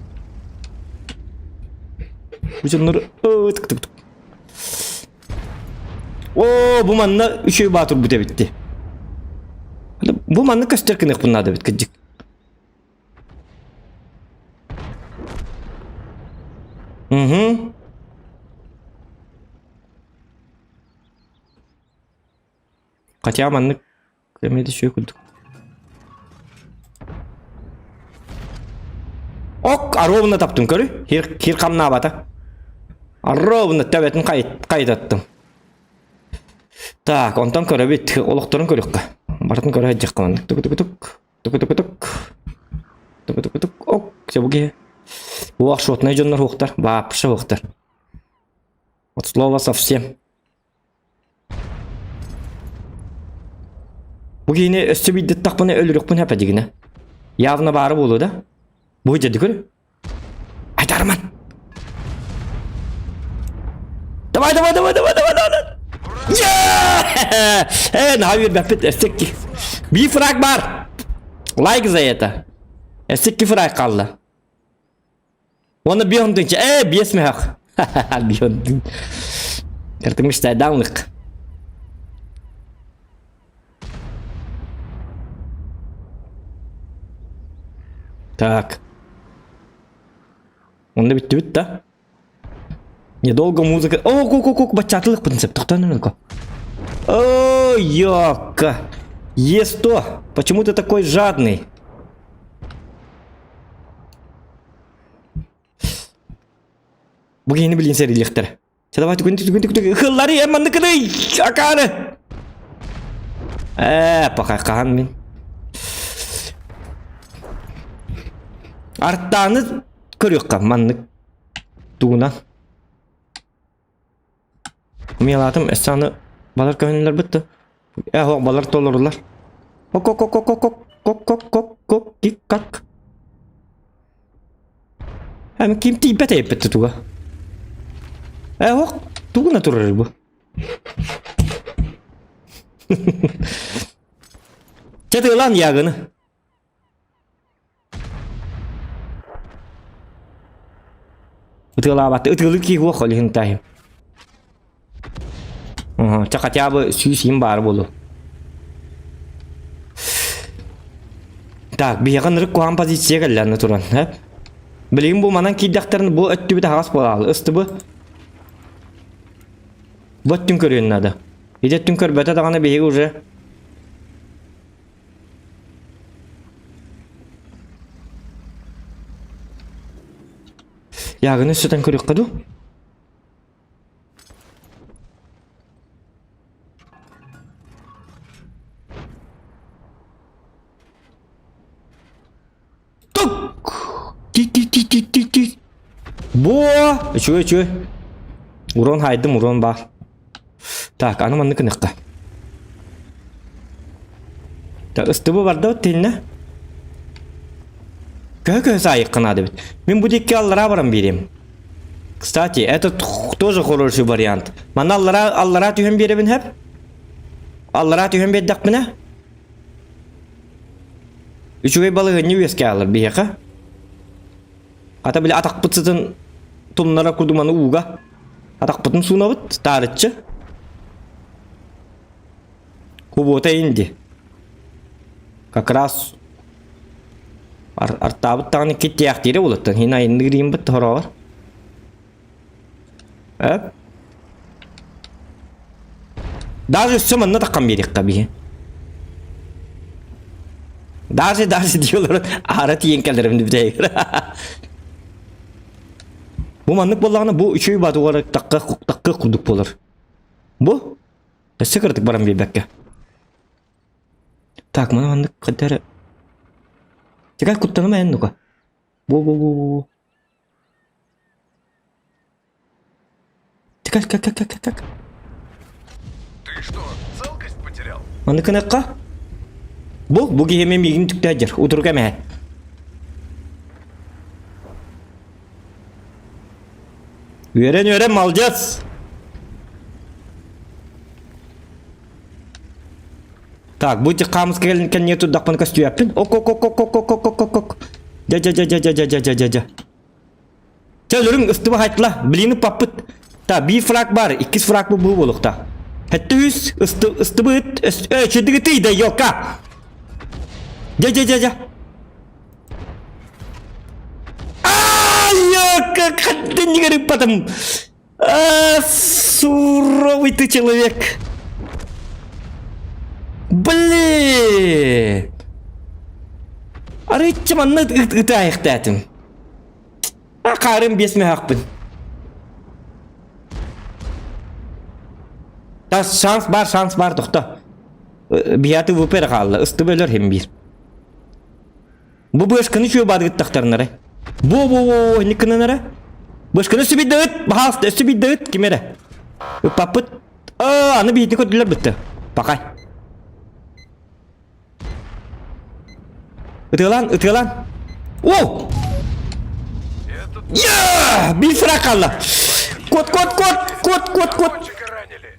Ucunları tık tık tık. Oo bu manna üçü batır bu da bitti. Bu manna kaç terkinek bunlar da bitkicik. Hı. Kaçya manna kemedi şey kurduk. Ok arabını taptım körü. Hir kamna bata. Arabını tabetin kayıt attım. Так, ondan körü bit. Olukturun körük. Bartın körü hacık kamandık. Tuk tuk tuk. Tuk tuk tuk. Tuk tuk tuk. Ok. Çabuki. Bu akşotna jonlar hoqtar. Bapşı hoqtar. От слова совсем. Bu yine üstü bir dittak bunu ölürük bunu hep digine. Yavna barı bolu da. Bu jadi gör. Aydarman. Давай. Yeah! Навер бәпет әстек ки. Bir frag var. Like за это. Әстек ки frag kaldı. Onu bir ondunca bir esme hak. Bir ondun. Kırtmış da damlık. Так. Он бит да? Недолго музыка. О, бачатлык принцип. Тоқтаныменко. О, ёка. Есть то. Почему ты такой жадный? Bugün bilin serilikler. Çada bak tükün. Hılları emandı kıdı. Akanı. Pakay kahan min. Arttanı körüyor kamanlık. Tuğunan. Miyalatım esnanı balar köhünler bitti. Balar dolurlar. Kok kik. Hem kim tipe tepeti tuğa. Tuğuna durur bu. Çatı lan yağını. Utila battı. Utilı ki huwa kholi hintayım. Çakat ya bu süyüsüyüm bari bolu. Tak bir yakınırık kuhan pozisiye gellerine turan. Bileyim bu manan kiddaktarını bu öttü bir de hagas bolalı. Istı bu. Bu öttün körüyün adı. İdettün kör bete dağına beyi уже. Yağını sütten körük kadı. Tik. Bu. Çöy. Uron haydım uron var. Tak anam anlık nıkka. Ta ıstıbı var da teline. Köy sayık kınadı bit. Ben bu dikki allara varım biriyim. Kстати, это тоже хороший вариант. Mana allara tühen biribin hep. Allara tühen beddak mine. Üçüge balığı nüveske alır bir yaka. Ata bile atak bıtsızın tumlara kurdumanı uğga. Atak bıtın suuna bıt, tarıtçı. Kubota indi. Как раз артабыт тағыны кетті яқтері болыттын. Хина енді кірейін бітті қора бар. Даже сымынны таққан берек қабиге. Даже диyorlar. Ары тиен кәлдірімді бітейгір. Bu manlık bollağına bu üçüyü batı olarak dakika kurduk bolur. Bu? Sıkırdık baran bir bekke. Так, mana manlık kadar. Cekal kuttanı mı ennuka? Bu. Cekal. Ты что, целкость потерял? Manlık nekka? Bu gihemem ilgini tükte hacer. Uturuk emehe. Öğren alacağız. Так, будете камус келинкен не тут дакпан костю yapın. Ok. Ja. Çalırın üstüme haytla. Bilinip papıt. Ta bir frak var. 2 frak bu bolukta. Hatta üstüme çödüğü de yok ha. Ja. Yok, kadın garip adam. Суровый ты человек. Блин. Arayacağım anla ıtayık dedim. Akarım besme hakkın. Da şans var dokta. Biyatı bu pere kaldı. Üstü bölür hem bir. Bu başkanı şu badık taktarınları. Bu nikınınları. Başkanı sübid dağıt. Bahasta sübid dağıt kimere. Papıt. Anı bir hitnik ödüller bitti. Bakay. Itılan. Oh! Ya! Bir frak kaldı. Kod. Мальчика ранили.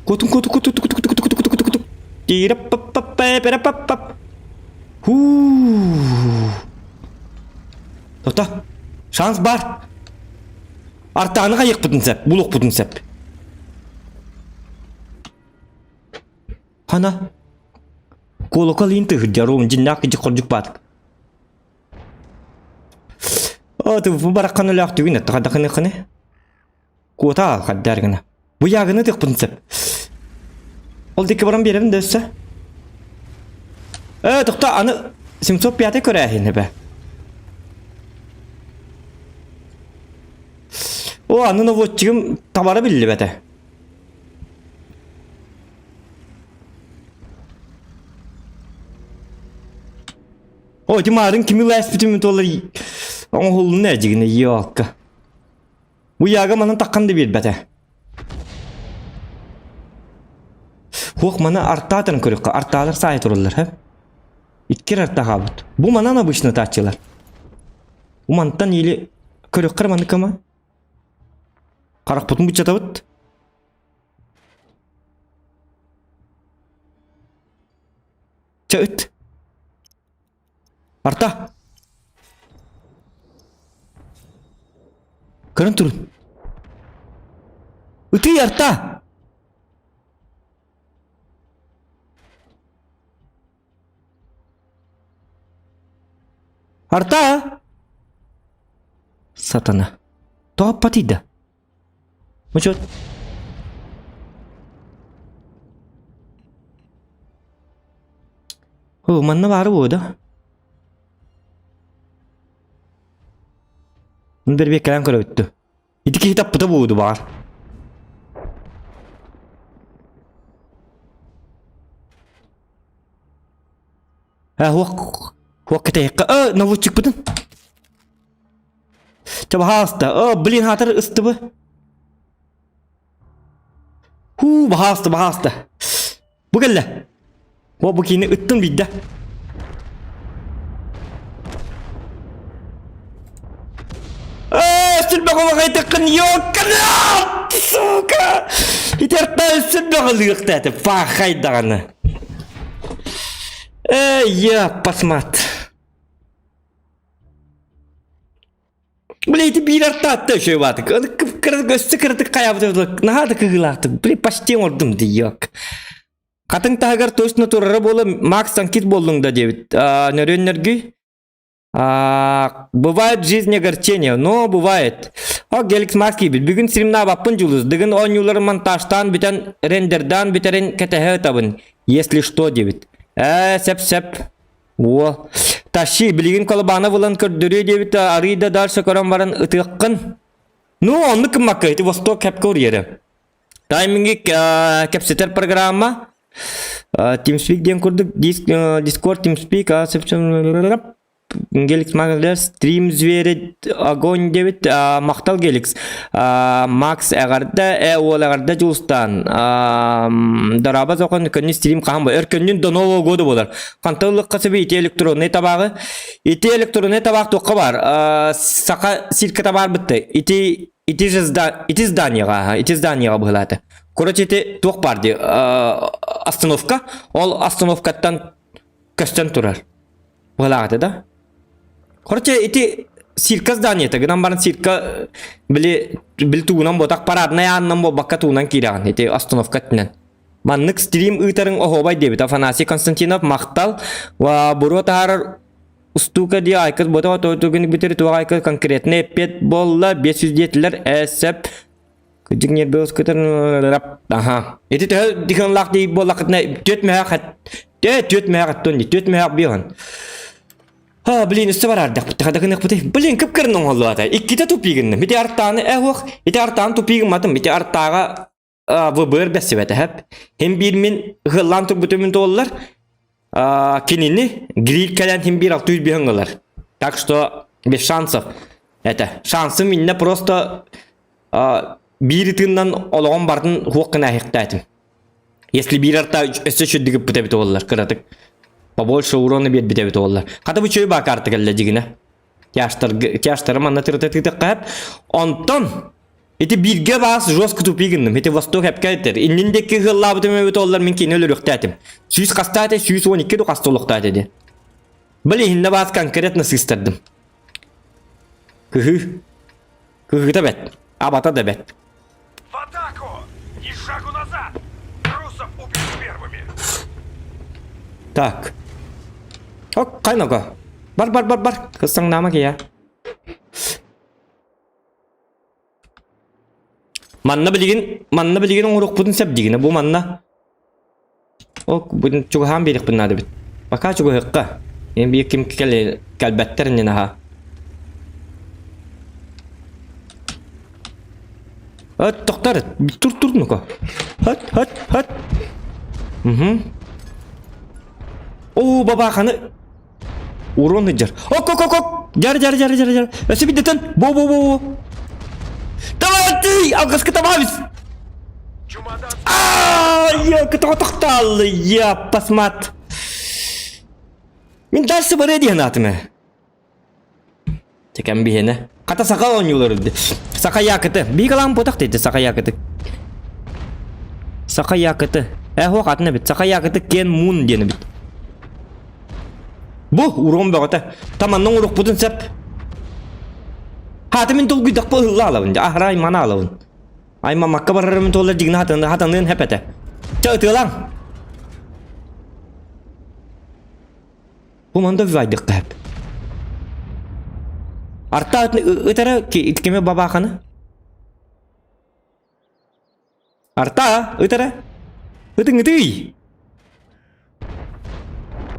Kod. Dirapapapapapapapap. Dokta. Şans var. Artağını kayık budun sep. Buluk budun sep. Hana. Kolokal inti hıcarum cinnak gıcı korcuk batık. Bu barakan öyle aktı güne. Takadakını kını. Kota kaddar gına. Bu yağını tık budun sep. Oldaki baran bir evin dösse. Dokta anı. Simsop piyate körehin be. O anın o votçığım tabara billi bete. O cimarın kimi vespitimi dolar. Ama hulun nercigine yok. Bu yaga manın takkandı bir bete. Hok mana artağıtın körük. Artağılar sahip olurlar he. İkkir artağı kabut. Bu mana na bışını taççılar. Bu mantan iyili körük kırmanı kama. Karak putun bıçı tabut. Çağıt. Arta. Kırın turun. Ütü arta. Arta. Satana. Tuhaf patida. Mucut. Mana baru boda. Bir kalan kara öttü. İdiki hitap pıta boğdu var. Huwag kita navucuk pıtın. Coba hasta. Belin hatar ıstıbı. Bahasta. Bu gelle. Bu kini ıttın bidde. Sülbe kova kaytakın yok kanal. Suka. İterta sülbe kalık tete. Fakay dağını. Ya pasmat. Блядь, bir artta şey vardı. Göstü kırdık kayabıdık. Nahadı kıgılaktı. Блядь, почти oldum diyor. Katın tahagar toşna turara bola Max Sankit boldun da David. Нерённерги. Бывает в жизни огорчения, но бывает. Геликс Макс gibi. Bugün streamna bapın juluz. Digin 10 yılları montajdan biten renderdan biterin ketehe tabın. Если что, David. Sep. O. Taşı bilgin kolbana bulan kördürüyor David. Arıyda darsa koran varan ıtıkkın. No, onu kımmakka. Iti Vostok Capcore yeri. Timingi capsitor programa. TeamSpeak diyen kurduk. Discord TeamSpeak. Gelix magalar stream звери огонь debit maqtal gelix max agarda ol agarda justan daraba zokon könni stream qahan bo erkönün do novo godu bolar qantılık qasıbı ite elektronne tabağı ite elektronne tabaq toqqa var saqa sirka tabar bitti ite zdaniyaga bıhlata короче ite toq bardi остановка ol остановкаттан kaçtan turar bıhlata da короче ити сирка зданиета гынан барын сирка били туунан ботак парадна яннан бо бакка туунан кираган ити остановка тинен маннык стрим ытарын охобай дебит Афанасий Константинов мактал ва буро таар устука ди айкыз бота тотугын битер туга айкыз конкретно пет болла 500 детилер эсеп кыжыгнер бөөс көтөр ага ити тэ дихан лак ди боллакытна 4 мегахат 4 мегахат тонни 4 мегах бихан Блин, üstü var artık. Блин, kıpkırın oldu ata. İkide tupigin. Bir artağını ehok, bir artağını tupigin madım. Bir artağa vıbır besibete hep. Hem bir min hıllan tubutumun dollar. Kinini grill kalen hem bir 600 bir hıngalar. Так что без шансов. Это шансым инне просто bir tından olağan bardın hukkına hektatim. Если bir artağı üstü şüddügüp bütebit olurlar. Kıratık. Побольше урона бит битебит оллар. Ката бу чөй бак артык эле жигине. Тяштарым анна тыртык кап. Онтон эти бирге бас жестко тупигиндим. Эти восток хеп кайтер. Инниндеки гыллабытым бит оллар мен кине өлөрөктәтим. 100 кастаты 112 ду кастолуктат эди. Били хинне бас конкретно систердим. Кыхы да бет. Абата да бет. В атаку! Ни шагу назад! Русов убить первыми! Так. Hop kaynağı. Bar. Kızsan nama ki ya. Manna biligin oruk budun sep digine bu manna. O budun çok ham birik bunlar bit. Baka çok hıkka. En bir kim kalbetter ne ha. Hat doktor tur nuka. Hat. Oo baba kanı Urun hıcar. Ok. Jar. Öse bir deten. Bo. Tamam ti. Algas kita habis. Чемодан! Ya kita taktal. Ya pasmat. Min ders bare diye natme. Çeken bir hene. Kata sakal oynuyorlar dedi. Saka yakıtı. Bir kalan potak dedi saka yakıtı. Saka yakıtı. Ho katne bit. Saka yakıtı ken mun diye bit. Bu uğrum bağıta. Tamandan uğruk budun sep. Hatimin tol güdak bu hılla alavın. Ahray mana alavın. Ayma makka bararımın tollar digna hatanlığın hepete. Çağıtı lan. Bu manda bir vaydık hep. Arta ıtara ki itkeme babakanı. Arta ıtara. Itın.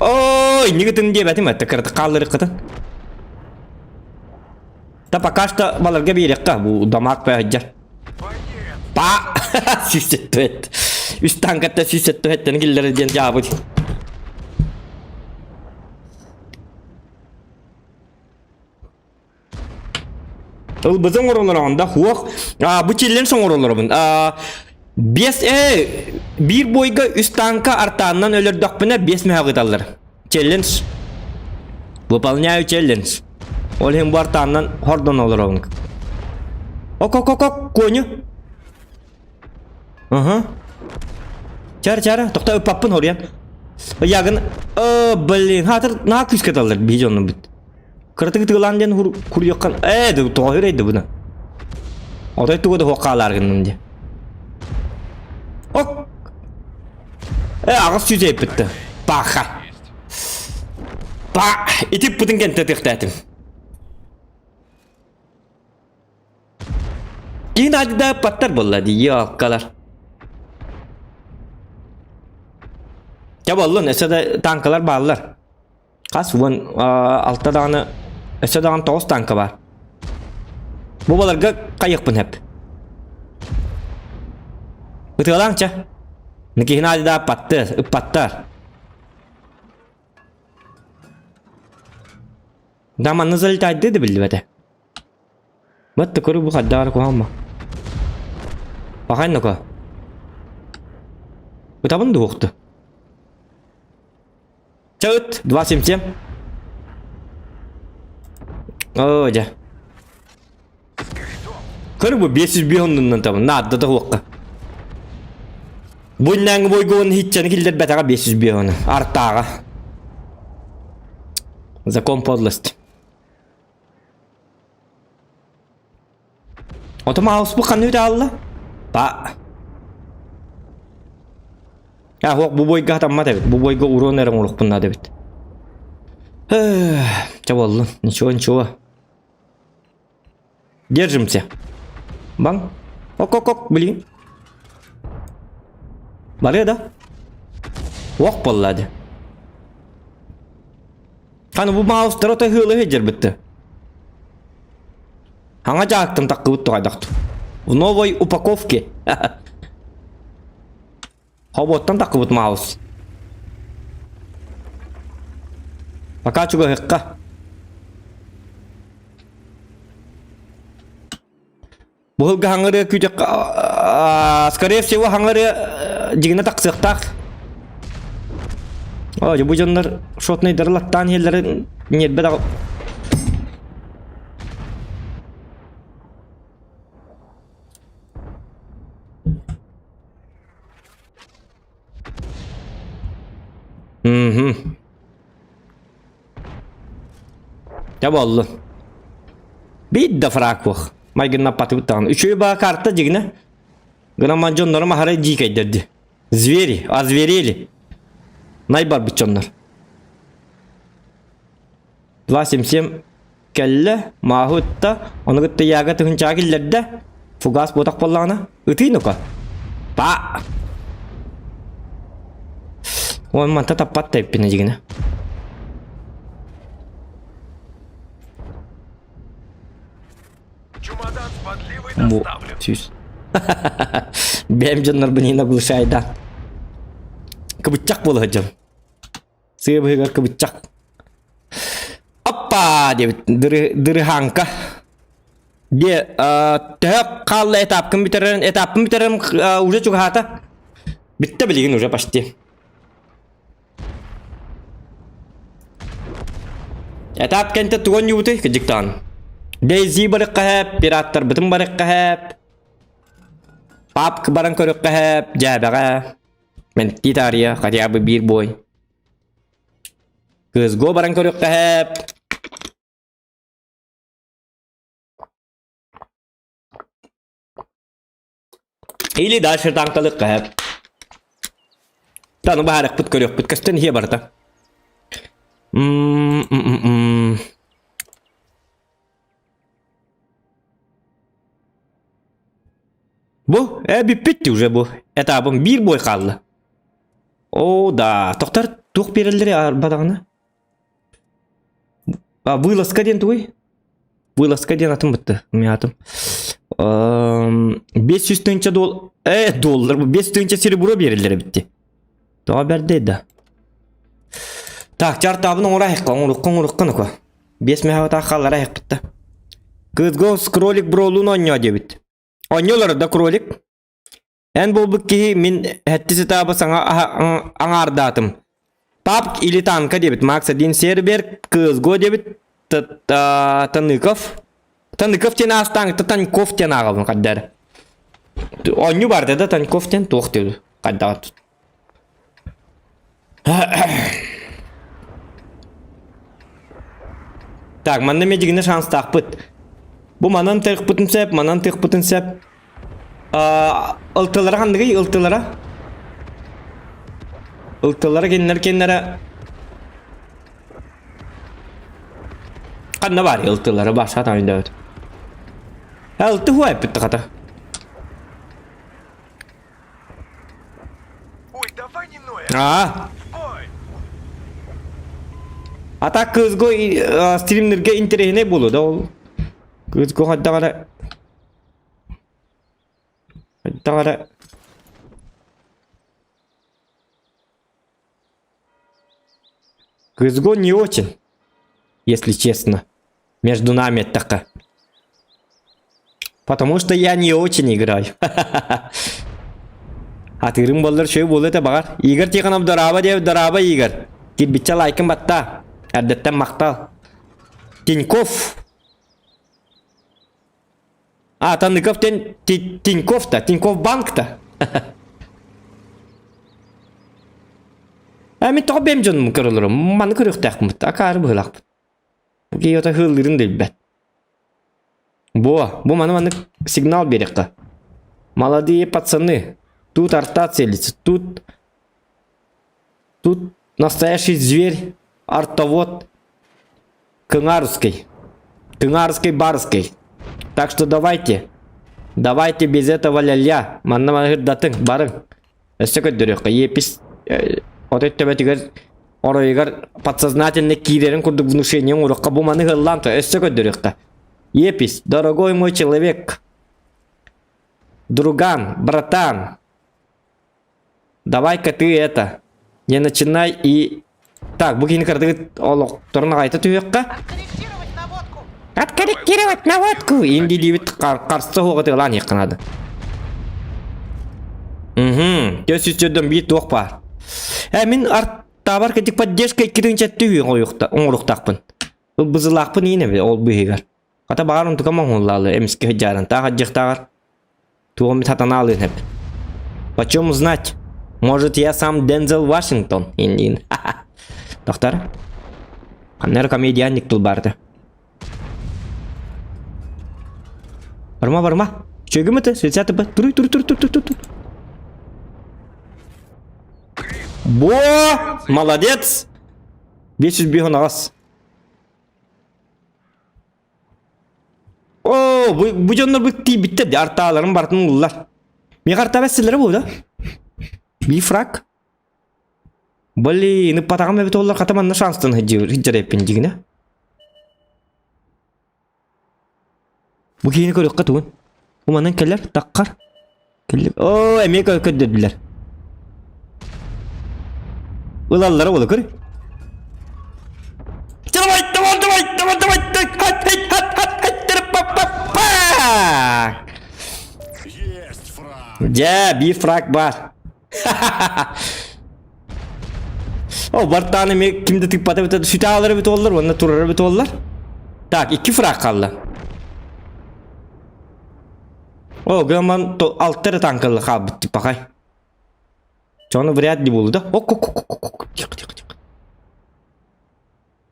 Ой, не гытын деп атым атты кырды калдыры кытын. Та пока что баларга берекка бу дамак бажар. Воен! Па, süssettöet. Üstten katta süssettöetten gilleri diyen cevabı. Ol bizim oralarında huok. Bu çillerin son oralarımın. Bir boyga üst tanka artağından ölür dokbine 5 mehagıt alır. Challenge. Выполняю challenge. Ol hem bu artağından hordan olur onun. Ok, koyunu. Aha. Çara. Tokta öpapın oraya. Yagın. Blin. Hatır na küsket alır. Biz onu bit. Kırtık tıgılan den kur yokkan. De tohir eddi buna. Oday tuğda hoqalar gınınca. Ok. Ağız yüzey bitti. Baka. İtip budun kente tıktadım. Yine hadi daha patlar bolladı. Yok kalar. Ya bollun esada tankalar bağlılar. Kas vun altta dağını esada dağın toz tanka var. Bu balarga kayıkpın hep. Itıgalança. Nikihin hadi daha patlar. Damanını залетать dedi bildi bede. Battı koru bu kadar koyma. Bakayım ne ko. Bu taban da yoktu. Çağıt 277. Oja. Koru bu 500 bir ondan taban. Nadda da hokka. Bundan boygun hiççanı kilder betaga 500 bir onu. Artaga. Закон подлости. Ото маус bu kanı Allah. Ba. Ya hok bu boyga tamma debit. Bu boyga uron eren olup bunda debit. Çaballı. Ничего. Держимся. Bang. Ok, блин. Var da. Ok bolladı. Kanı bu mouse tarota hılı hecer bitti. Hanga jaktım takı bitti kaydaktı. В новой упаковке. Hobottан takı bitti mouse. Пока чуга hıkka. Bu hılgı hangırı küçük скорее всего hangırı jigine taksıqtaq. Oja bu canlar şotnay darlattan yerleri niyetbe da Jaballı. Bir de frak bu. Maygınna patı bitan. Üçüyü bağ kartta jigine. Gınaman canları mahara jik ederdi. Звери, озверели. Найбар бичоннар. 277 kelle mahutta onu gitti yaga tühün çakillerde fugas botak pollana ıtıyın oka. Pa. O manta tapat tepine jigine. Чемодан с подливой Bu доставлен. tüs. Benim canlar beni yine buluşaydan. Kebıçak bolu hacım. Sığ bıhıgar kebıçak. Apa diye dırı hanka. Diye tehak kallı etapkın bitirelim uca çok hata. Bitti bilgin uca başti. Etap kente tuğun yubutu keciktan. Daisy barık kahep, piratlar bütün barık kahep. Pap kebarang körük kahep, jabaga. Men gitarya kaya bir boy. Kız go barang körük kahep. İli dar şırtan kalık kahep. Tanı baharak put körük put kasten hiye barta. Bu bitti уже bu. Etapım bir boy kaldı. O da doktor tuh verilleri arbadağına. Вылазка ден туй. Вылазка ден atım bitti. Miyatım. 500 tınca dolar bu 500 tınca seribro verilleri bitti. Daha berdeydi. Tak çartabını oraya konurukkan ko. 5 mehavat akhallara yakıttı. Kızgo scrollik brolun oynuyor diye bitti. Oynuyorlar da krolik. En bol bükki min hettisi tabi sana anardatım. Pap ili tanka debit. Maksadin serber kızgo debit. Tanıkov. Tanıkov tena astang. Tankov tena ağabın kaddar. Oynu barda da Tankov ten toh dedi. Kaddar. Tak manda mecigine şans takpıt. Bu manan tekpıtın sep. Manan tekpıtın sep. Iltılara kandıgı iltılara. Iltılara kendileri Kanda var iltılara başka tane de. Iltı huwa bitti kata. Ой, давай не ной. Ой. Ata kızgo streamlerge interehine bulu da ol. Kızgo hatta Кызго не очень. если честно. Между нами так. Потому что я не очень играю. Атырым болдар шөй болы да бағар. Игер теканам дораба деп дораба игер. Кирбитча лайкын батта. Әддеттен мақтал. Тиньков. Тандыков Тиньков-та. Тиньков банк-та. Мен тоғы бем жоным көрілірім. Маны көріқтәк мұтта. Акары бұғылақ бұд. Кейота хылдырын деп бәт. Бұ маны сигнал береққа. Молодые пацаны. Тут арта целится. Тут настоящий зверь. Артовод. Кынарский. Барский. Так что давайте без этого ля-ля. Манна датын барын. Өсі көддіріққа. Епіс. Отет төбетігер. Оройгар подсознательно кирерин курдук внушением урокка. Бұ маны ғылланты. Өсі көддіріққа. Епіс. Дорогой мой человек. Друган. Братан. Давай-ка ты это. Не начинай и... Так, бұл кейін кірдігі олық. Тұрына қайты түйекқа. Откорректировать наводку. Инди левит қарсы хоғыты ғылан еқынады. Төс үстерден бейт оқ бар. Мен артта бар кәдік поддержка кірінчәтті оңырықтақпын. Бұзылақпын ені ол бұйығар. Қата бағарын тұқаман олалы. Әміске жарын. Тағы жықтағар. Туғымет хатана алын әп. Почем знать? Может, я сам Дензел Вашингтон? Инди. Доктор? Қаннар комедианник тұл барды. Барма. Чөгі мұты? Сөйтсәті ба? Тұр. Бо! Молодец! 500 бейхін ағас. О, бұ жонлар бұқти бітті. Артағаларын бартын ұлылар. Мен қарта бәсілері бұл да? Бифрак? Блин, патағам әбет олар қатаманна шанстын хиджар әппен дегіне. Бұ кейіні көрік қатуын. Бұманан кәлер, таққар. О, әме көддірділер. Ұлалары олы көрі. Жа, бифрак бар. О, бартаны мен кімді тықпаты бітеді? Süte алары біті олар, онына тұрары біті олар. Так, 2 фраг қалды. О, гаман алтыры танкылы қал бітті бақай. Жоны вряд ли болды. Ок. Тихо.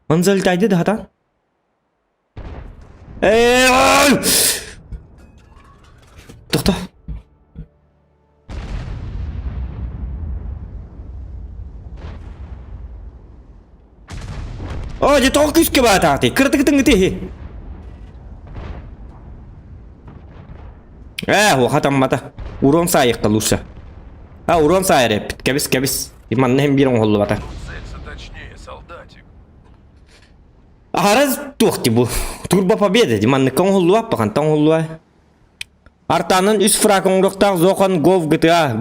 Он залетайды да хатан. Тоқта. О, же тоқ күшке ба тағды. Кіртігітіңі тейі. О, хатам мата. Урон сайық қылушы. Урон сайыр еп. Кәбіс. Иманны hem бірін қолы бата. Целься точнее, солдатик. Араз тоқты бұл. Турба победа. Иманны көн қолы бап баған. Тан қолы бай. Артанын 3 фраг оңырықтақ зоқан гов GTA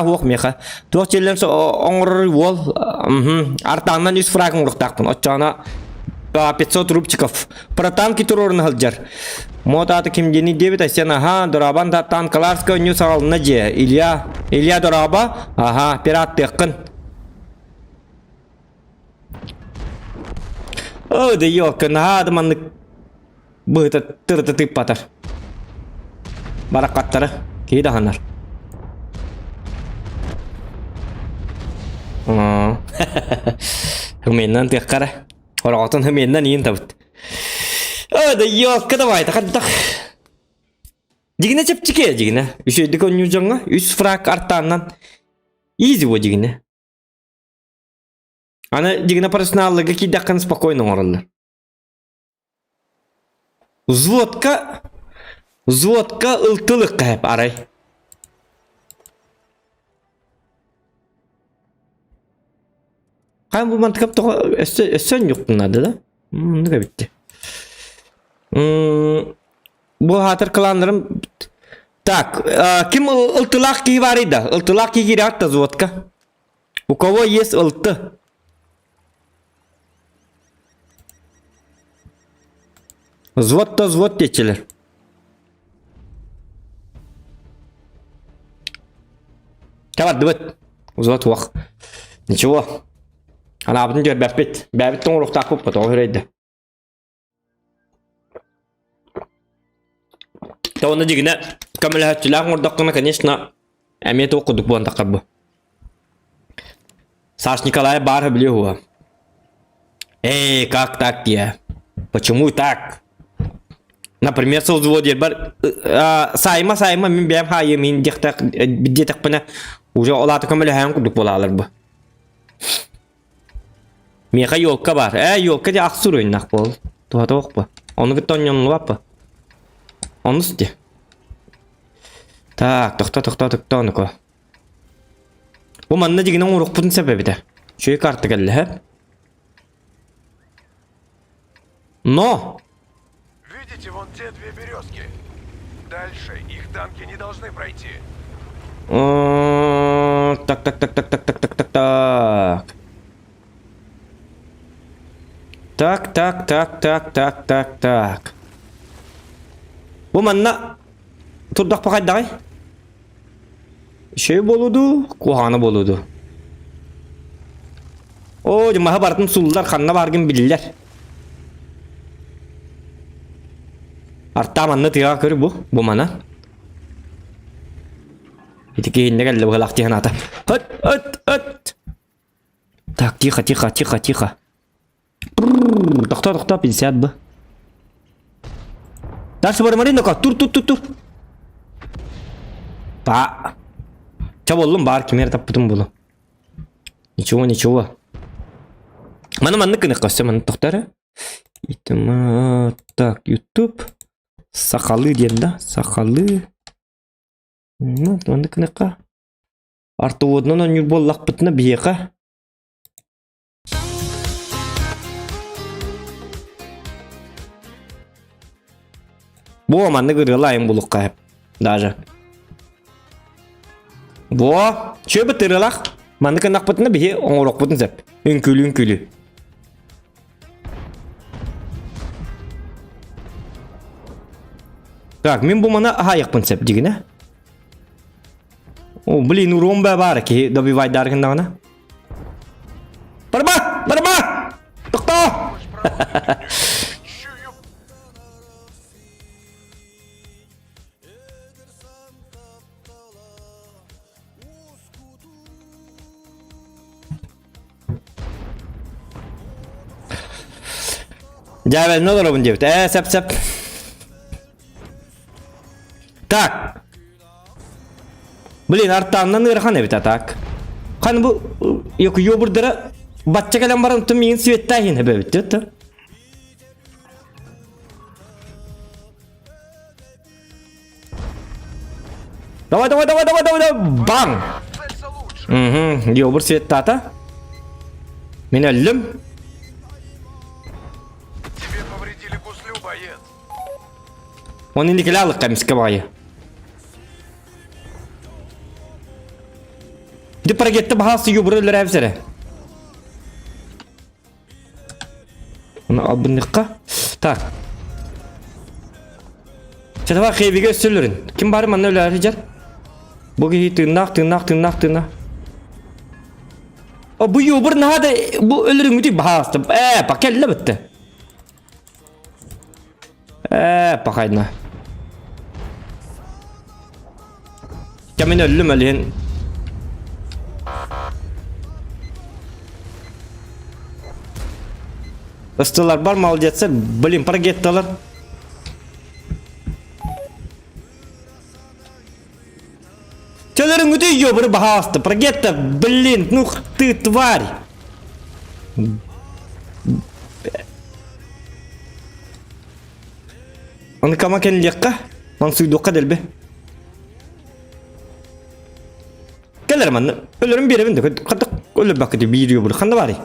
оқ меқа. Тоқ челлен оңыры ол. Артанын 3 фраг оңырықтақпын. Отчана 500 рубчиков. Про танки турорын ғылжар. Мотаты кемдені дебет асен, дұрабан да танкаларска үню сағалына же. Илья дұраба, пират текін. Оды йоқын, адыманны бұғыты тұрды тып батар. Барақаттары, кейді ғанар. Хүменнен текқары. Орағатын хүменнен ең табыт. Оды йоқы давай, тақаддақ. Дегіне чепчеке, дегіне. Үшейді көню жаңа, 3 фраг артаннан. Изи во, дегіне. Ана дегіне профессионаллыға кейдаққан спокойно орылыр. Взводка ылтылық қайып арай. Қайын бұл мантықап тұға өссен жоқтың ады да? Нүге бітті. Бұл хатыр қыландырым. Так, кім ылтылақ кей бар еді? Ылтылақ кей кері атты взводка. У кого есть ылты? Звод да звод дечелер. Кабар дебет. Звод уақ. Ничего. Ана абдын жер бәппет. Бәппеттің ұрықтақ көп бұт, оғырайды. Та оны дегіне, көмілі әтчіләң ұрдаққына, конечно, әметі оқыдық бұған тақыр бұ. Саш Николай бар біле хуа. Эй, как так, я? Почему так? Например, сол взводе бар сайма мен бәм хайы мен дектақ піне уже олаты көмілі әң құдық болалар бұ. Меға елка бар. Елка де ақсыр ойнақ бол. Туғата оқ бұ. Оны күтті онын бап бұ. Оны сүте. Так, тоқта оны ко. Бұл манна дегенің ұрық бұдың сәбәбі де. Шөй карты кәлі, хә? Но! Видите вон те две березки? Дальше их танки не должны пройти. Так. Так. Бұл манна тұрдақ бақайдағай? Шөй болуду, қуғаны болуду. О, жымаға бардың сұлылар қанна барғын білілер. Артта манна тыға көрі бұл мана. Еті кейінне кәлі бұғылақ тиған ата. Өт! Так, тихо. Тоқта, 50 бұ. Дальше бар марин доқа, тур. Па. Ча болдым бар, кемер тап бұтым болу. Ничего. Мана кінек қасы, мана тоқтары. Итіма, так, YouTube. Сақалы дем да, сақалы. Мана кінек қа. Арты одынан он юр боллақ бұтына бие қа. Бо мана кірілайын бұлық қайып. Даже. Бо, чөй бұтырылақ. Мана кінек бұтына бие оңырық бұтын зәп. Үнкілі. Так, мен бұл мана ағайықпын сәп дегіне. О, блин, урон бә бар ке, добивай дарғындағына. Барма! Тоқта! Жәбәл, не olur bunu девді? Сәп. Так. Блин, арттаннан ырхан эбит атак. Қан бу yok йобурдара батча калам барам тым мен светта хин эбит тет. Давай. Бам. Йобур светта та. Мен өлдім. Тебе повредили гуслю, боец. Он не клял камиска бая. Ди парагетті бағасы юбыры өлір әвзірі. Оны албындыққа. Так. Чатаға қейбеге өсілірін. Кім бары манна өлі әрі жар? Бұғы тыңнақ. О, бұ юбыр нағады, бұ өлірін өте бағасты. Пакелі бітті. Пақайдына. Кәмен өлім өліген. Осталар бар, молодецер. Блин, прогетталар. Телерин өте ёбыры бағасты. Прогетта, блин, ну ты тварь. Оны кама кен лекқа? Ман суйдуққа дәлбе. Келер манны. Өлерін беремін де. Қаттық өлер бақыды бейір ёбыры. Қанда бары?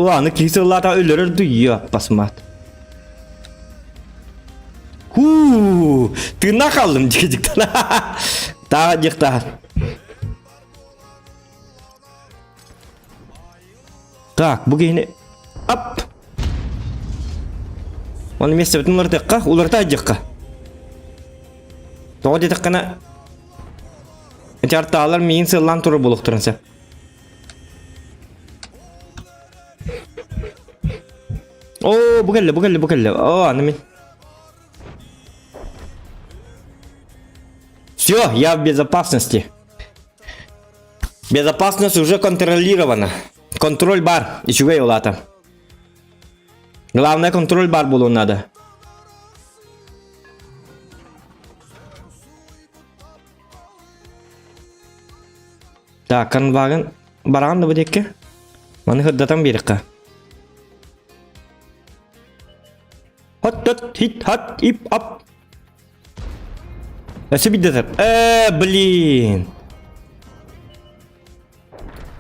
Ulanı kisirlata ölürür duyuyor basmat. Tırnak aldım çıkacıktan. Daha cıktar. Так, bu geyni. Ап. Оны месте бүтін ұлартыққа, ұларта әдіққа. Тоғы дедік қана жартағалар мейін сыллан тұры болуқтырынса. О, bu geldi. О, аны мен. Все, я в безопасности. Безопасность уже контролирована. Контроль бар. И чего я улата? Главное, контроль бар было надо. Так, канваген баран да будеке. Маны хыддатан берекка. Хот, хит, хат, ип, ап. Эсэ биддетер. Блин.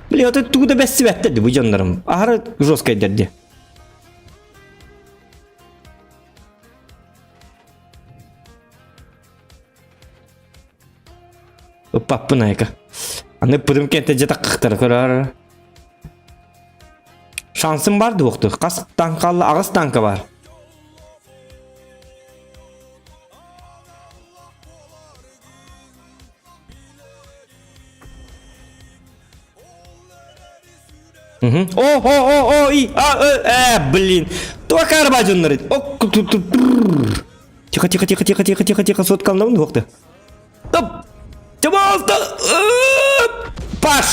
Блин, это туда без света, да, вы жандарм. Ага, жестко дядя. Опа, найка. Аны пырым кенте жата кыктар көрөр. Шансым бар докту. Кас танкалы, агыс танка бар. Блин. Туа карба жоннор. Тихо, соткалдым докту. Топ. Чабалта! Паш!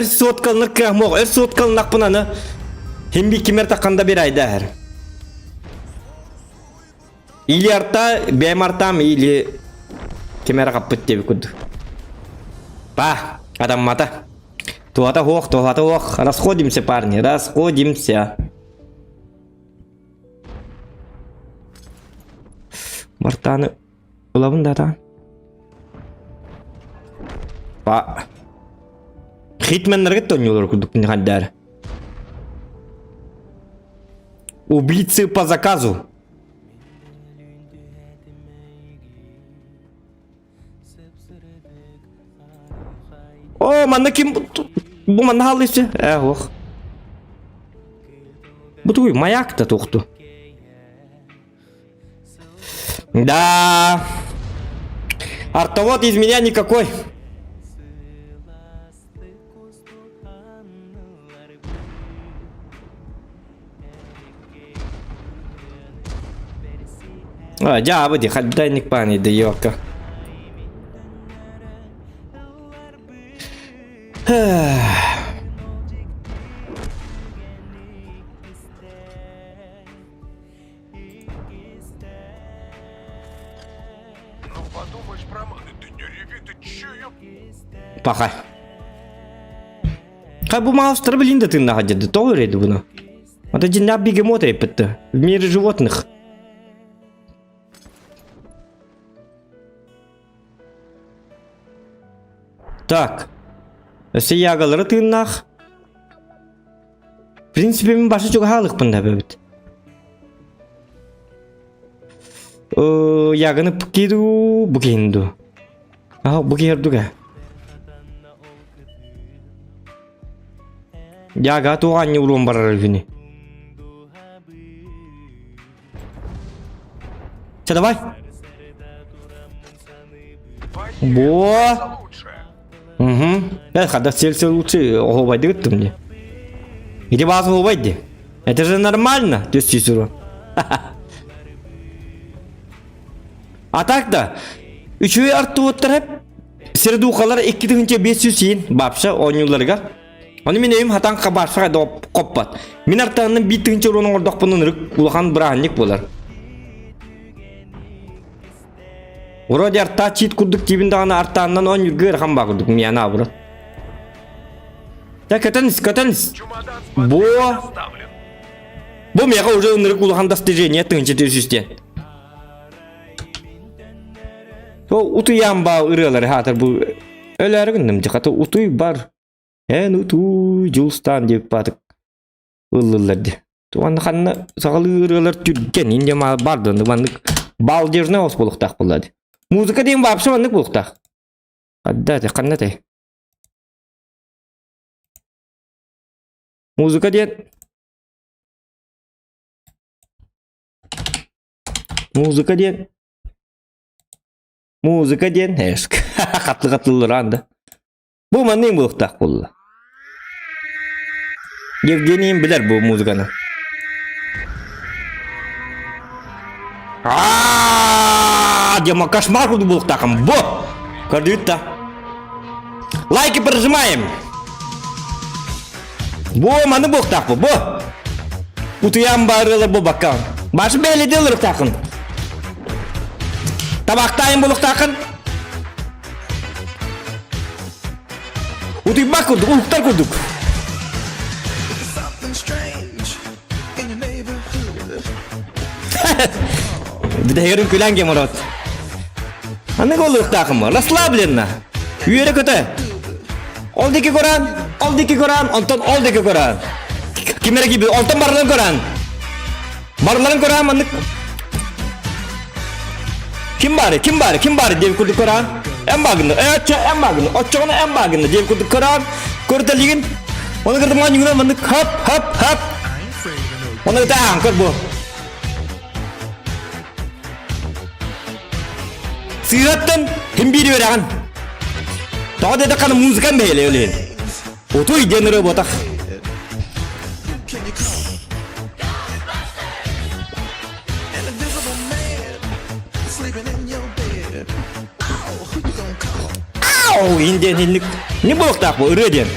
Соткалныр кәмоқ, соткалнақ бұнаны. Хемби кемер таққанда бір айдар. Или арта, бәм артам, или кемер қаппыт деп күді. Па, адам мата. Туата хоқ. Расходимся, парни, расходимся. Мартаны улабын дата. Па. Хитменлерге тонюлар күдіктің қаддар. Убийцы по заказу. О, манна ким? Бұл манна халысы? Оқ. Бұл тұғый маяк та тоқты. Да. Артовод из меня никакой. Ja, aber die hat da nicht Pani, der Joker. Пахай. Хай bu mouse'ları bilin de tırnağı acıdı. Doğruydu bunu. O da cinler bir gemot yapıttı. В мире животных. Так. Öse yağaları tırnağı. В принципе, мен başı çok halik bunda bebet. Yağını pıkidu, bu kendu. Aha, bu kerdu ga. Яга туған не урон барар вини. Все, давай. Бо. Угу. Когда целься лучше, овайды гыттым мне. Где базу овайды? Это же нормально, то есть урон. А так-то, üçüye arttı otlar hep. Sırada ukalar 2.500 yen. Bapşa 10 yıllarga. Onu men evim hatan kabarsa da koppat. Min artağının bir tınçı onun ordak bunun rık ulahan bırahanlık bolar. Orada artağı çiğit kurduk dibinde ana artağından 10 yıl gır kan bakırdık miyana abura. Ya kataniz. Bu mega уже рык ulahan достижение tınçı tüsüsten. O utuyan bağ ırıları hatır bu. Öyle gündüm çıkatı utuy бар. Utuy Julistan деп батык. Ыллыларды. Туғанды қанына сағалы ырылар түрген. Инде ма барды. Бандық бал жеріне ос болықтақ болады. Музыка дейін бапшы бандық болықтақ. Аддады қаннатай. Музыка ден. Музыка ден. Музыка ден. Қатлы ранды. Бұл маннен бұлықтақ болды. Евгенийim білер бұл музыканы. Дема кошмар куды бұлықтақым. Бұ! Көрдіңітті. Лайки прожимаем. Бұ, маны бұлықтақ бұл. Бұ! Утуям барылы бұл баққан. Башы бәлі де ұлықтақын. Табақтайын бұлықтақын. Утуй бақ күрдік, ұлықтар күрдік. Бідайырын күләнге мұрат. Аны қолық тақымы, расслабленно. Үйері көті. Ол декі көран, онтан ол декі көран. Кемері кебі, онтан барларын көран. Барларын көран, маңдық. Кім бары, деп күрдік көран. Әм бағынды, отчоғыны әм бағынды деп күрдік көран. Көртелігін. Оны кірді маңдығына маңдық, хап. Оны кіті ағын көр бұл. Sığattın, hem biri öğren. Daha da kanı müzikan böyle öyle. Oto idenleri botak. Au, indenlik. Ne botak bu öğren.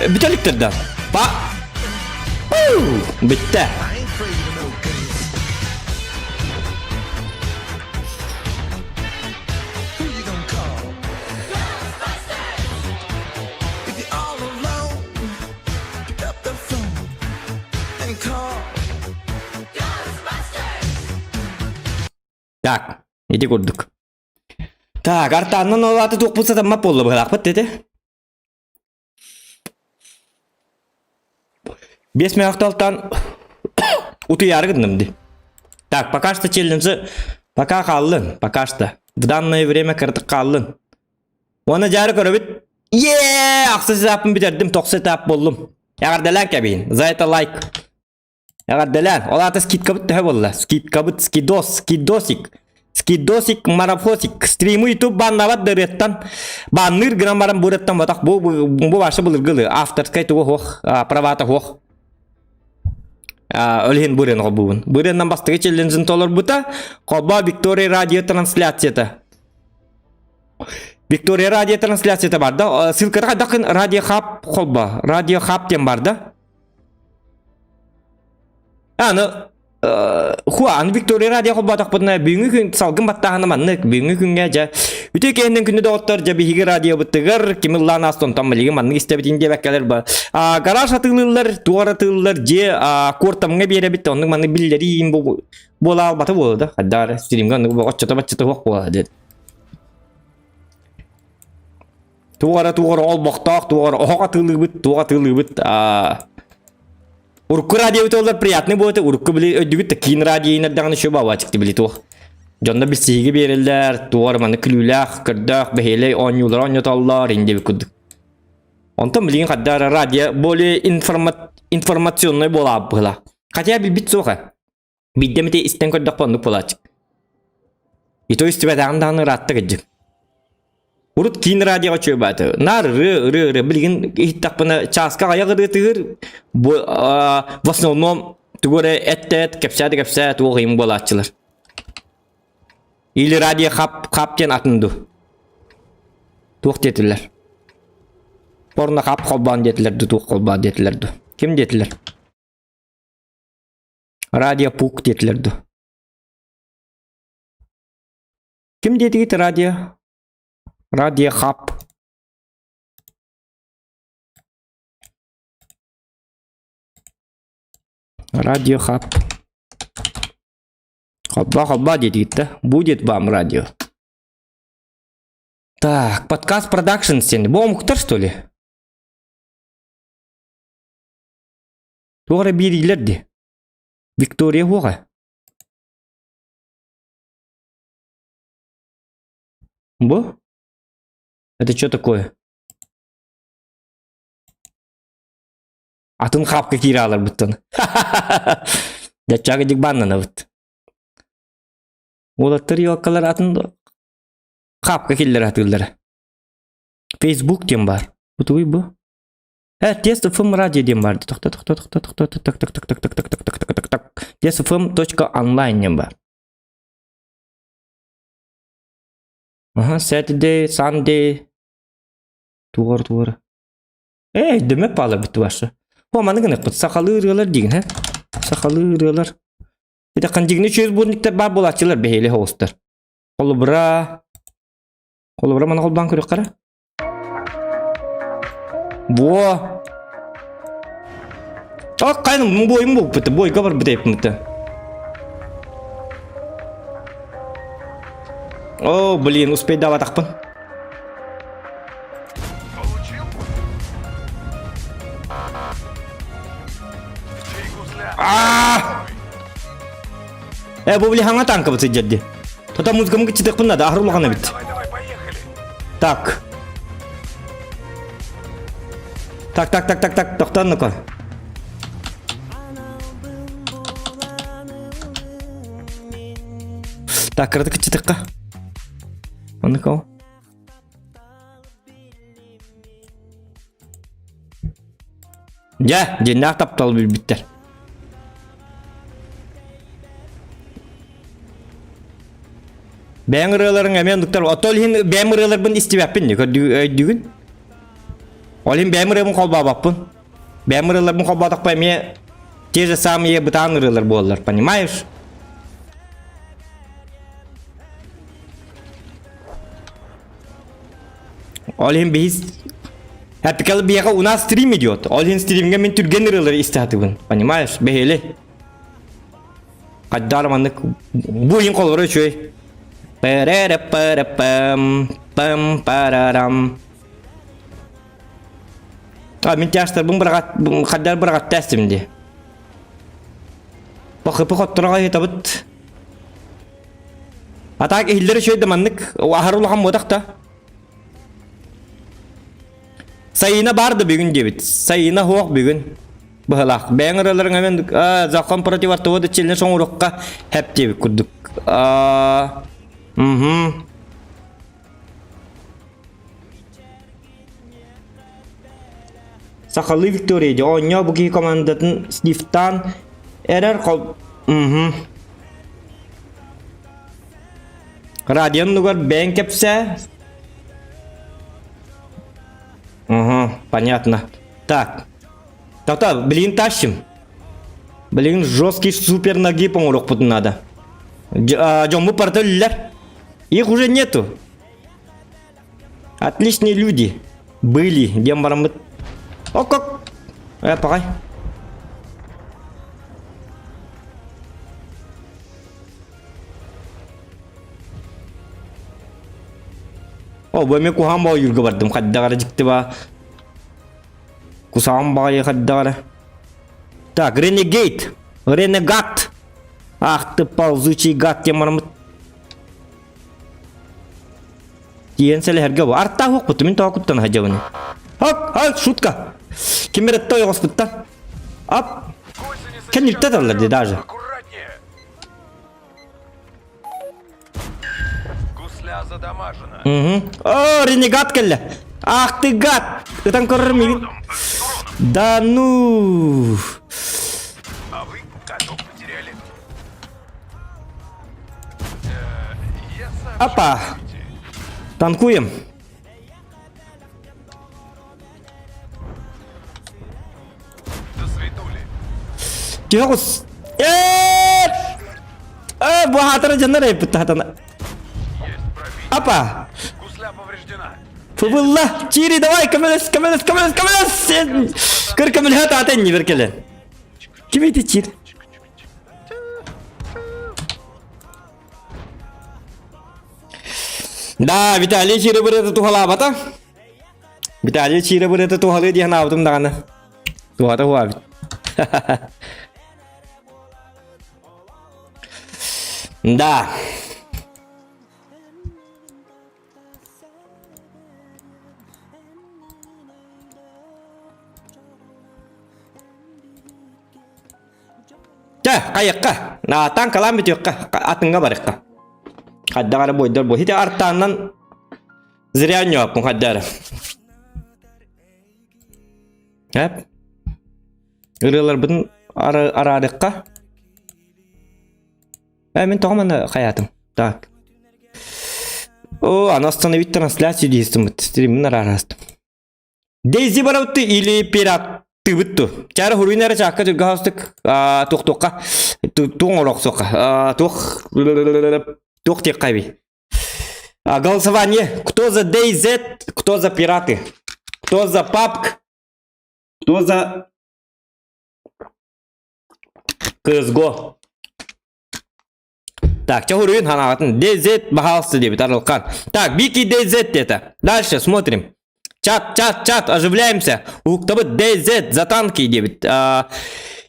Biteliktir da. Bak. Bitti. Tak, ini kurduk. Tak, artanın o atı çok bulsa da map oldu bu kadar dedi. 5 минуттан уты яргындымды. Так, пока что челленджи пока қалын, пока что. В данное время кірдік қалын. Оны жары көрібіт. Ақсы сапын бітердім, 90 тап болдым. Яғарделен кәбейін. За это лайк. Яғарделен. Ол аты скидка бұт түхі болды. Скидка бұт, скидосик. Скидосик, марафосик. Стриму YouTube баннават дыреттан. Банныр граммарын бұреттан батақ. Бұл башы бұлыр ғылы. Авторскай туғы хоқ, правата хоқ. Өлген бүрен қолбуын. Бүреннен бастығы челленджін толыр бұта. Қолба Виктория радио трансляцияты. Виктория радио трансляцияты барды. Сылқырға дақын радио хаб қолба. Радио хаб тем барды. Хуан Виктория радио қолба тақпытына бүйінгі күн салғын баттағаны маннық. Бүйінгі күнге жа. Үті кейінден күнді доғыттар жа бейгі радио бұттығыр. Кеміллан астон білігі маннық істебетінде бәккелер бар. Гараж атылылар, туғар атылылар же кортамға бере бітті. Оның маннық білдері ең бола албаты болды. Қаддар стримге онығы отчата-батчата хоқ болады. Туғар ол боқтақ, туғар оқ атылығы бұт. Урку радио бұты олар приятный болды. Урку білі өдігітті кейін радиоинердағаны шөп аватикті білі туғы. Jonda bir sigi verirler, tuğar manı külülək, kırdak, beheley, onyular, onyotallar, indi bir kudduk. Ondan bilgin kaddara radyo, böyle informasyonlu bolab bıla. Katya bil bit soğa. Biddemite isten kırdak panduk bolacık. İto istibedağından rahatta gıcık. Urut kiin radyo açıyor batı. Nar rı bilgin hittak bana çaska ayağı rıtır. В основном tuğara et, kepsat, tuğayım bolacılar. Или радио хап тен атынды. Туқ детілер. Порно хап қолбан детілерді, туқ қолбан детілерді. Кім детілер? Радио пук детілерді. Кім детігіті радио? Радио хап. Радио хап. Хобба детігітті. Будет вам радио. Так, подкаст продакшн сен. Бұл мұқтар, что ли? Тоғыра берейлерді. Виктория оға. Bu? Это что такое? Атын қапқа кире алар бұттан. Дәтчағы дек баннана бұт. Олаттыр елкалар атын қапқа келдер атылдары. Facebook дем бар. Бұты өй бұ? Тест FM радио дем бар. Testfm.online дем бар. Saturday, Sunday. Туғыр. Дөмеп алар бұты башы. Маны гына кыт сакалы ыргалар деген, ха? Сакалы ыргалар. Биде кандигине чөз бурниктер бар болачылар бейле хостар. Колубра мана колбан көрөк кара. Во. Кайным бойым болуп бите, бойга бар бите мыты. О, блин, успей даватакпын. Получил? Чей гусля? Бу били ханга танка бит жадди. Тота музыкамы кичидек бунда ахырулгана бит. Давай, поехали. Так. Так, тоқтан ну-ка. Так, кірді кічітіққа. Ну-ка. Ja, jendak таптал билбиттер. Бәңірелерің әмендіктер, отол хин бәңірелербін істебәппін, көрдігін? Ол хин бәңірелербін қолба баппын. Бәңірелербін қолба тақпай ме те же самые бытаңырелер болылар, понимаешь? Ол хин бейіз Әпікәлі бияға у нас стрим идет. Ол хин стримге мен түргенерелер істәтігін, понимаешь? Бәйелі. Қаддар мандық бұйын қолыры чөй. Пам-пам-парарам. Мен тәштер бұн қаддар бірағат тәстімде. Бақыпы қоттыраға ета бұд. Атақ ehilleri şöyle manlık. Aharulağım odakta. Sayına bardı bir gün debit. Sayına hoğuk bir gün. Bıhılaq. Ben araların hemen zakon protivartı oda çeline son uğrukka hep debit kurduk. Sakallı Victoria'ydı. Onya bugün komandatın Stiftan erer kol... Radyon lugar ben kepse. Понятно. Так. Так, блин, тащим. Блин, жесткий супер ноги поморок тут надо. Джомбу порталлер. Их уже нету. Отличные люди. Были. Дембарам. О, как? Погай. О, бөме кухам бау юрга бардым. Хаддагара жикти ба. Кусам бау хаддагара. Так, Ренегейт. Ренегат. Ах ты ползучий гад темармыт. Тиен селе херге бу. Арта хук буту. Мен тоа куттан хаджабыны. Хак, шутка. Кем беретто йогос буттан. Ап. Кен ниртеталар де даже. Задамажена. О, ренегат келле. Ах ты гад. Ты там кормил. Да ну. А вы каток потеряли. Опа. Танкуем. До свидули. Тихо. Бухатора жаннара пытатана. Опа! Гусля повреждена. Фубулла! Чири, давай! Камелес! Кыр камелет атен не беркеле. Ким это чир? Да, Виталий чири будет тухала бата. Виталий чири будет тухалы dia на утум дагана. Тухата хуа. Да. Та, кайыкка. Таң калам битюкка. Атынга барыкка. Хаддагара бойдор бо. Хите арттаннан зря нёппун хаддары. Әп. Ырылар бүтін арадыққа. Мен тоғаманда қаятым. Так. Она остановить трансляцию действует. Стримін арастым. Дейзи барауты или пират тыбытту. Чары хуруинары чаққа жүргі хаустық тоқ-тоққа. Тоң орақ соққа. Тоқ тек қайби. Голосование. Кто за DayZ, кто за пираты? Кто за PUBG? Кто за CSGO? Так, что говорю, DayZ бахался дебит, Арлкан. Так, Бики DayZ это. Дальше смотрим. Чат, оживляемся. Кто бы DayZ за танки дебит. 2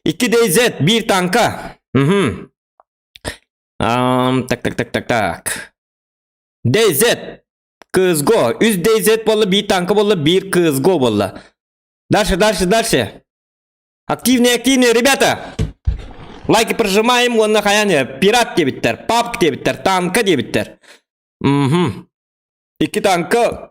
DayZ, 1 танка. Угу. Так. DayZ, CSGO. 3 DayZ болла, 1 танка болла, 1 CSGO болла. Дальше. Активные, ребята. Лайки прожимаем, он на хаяне. Пират дебиттер, PUBG дебиттер, танка дебиттер. Угу. 2 танка.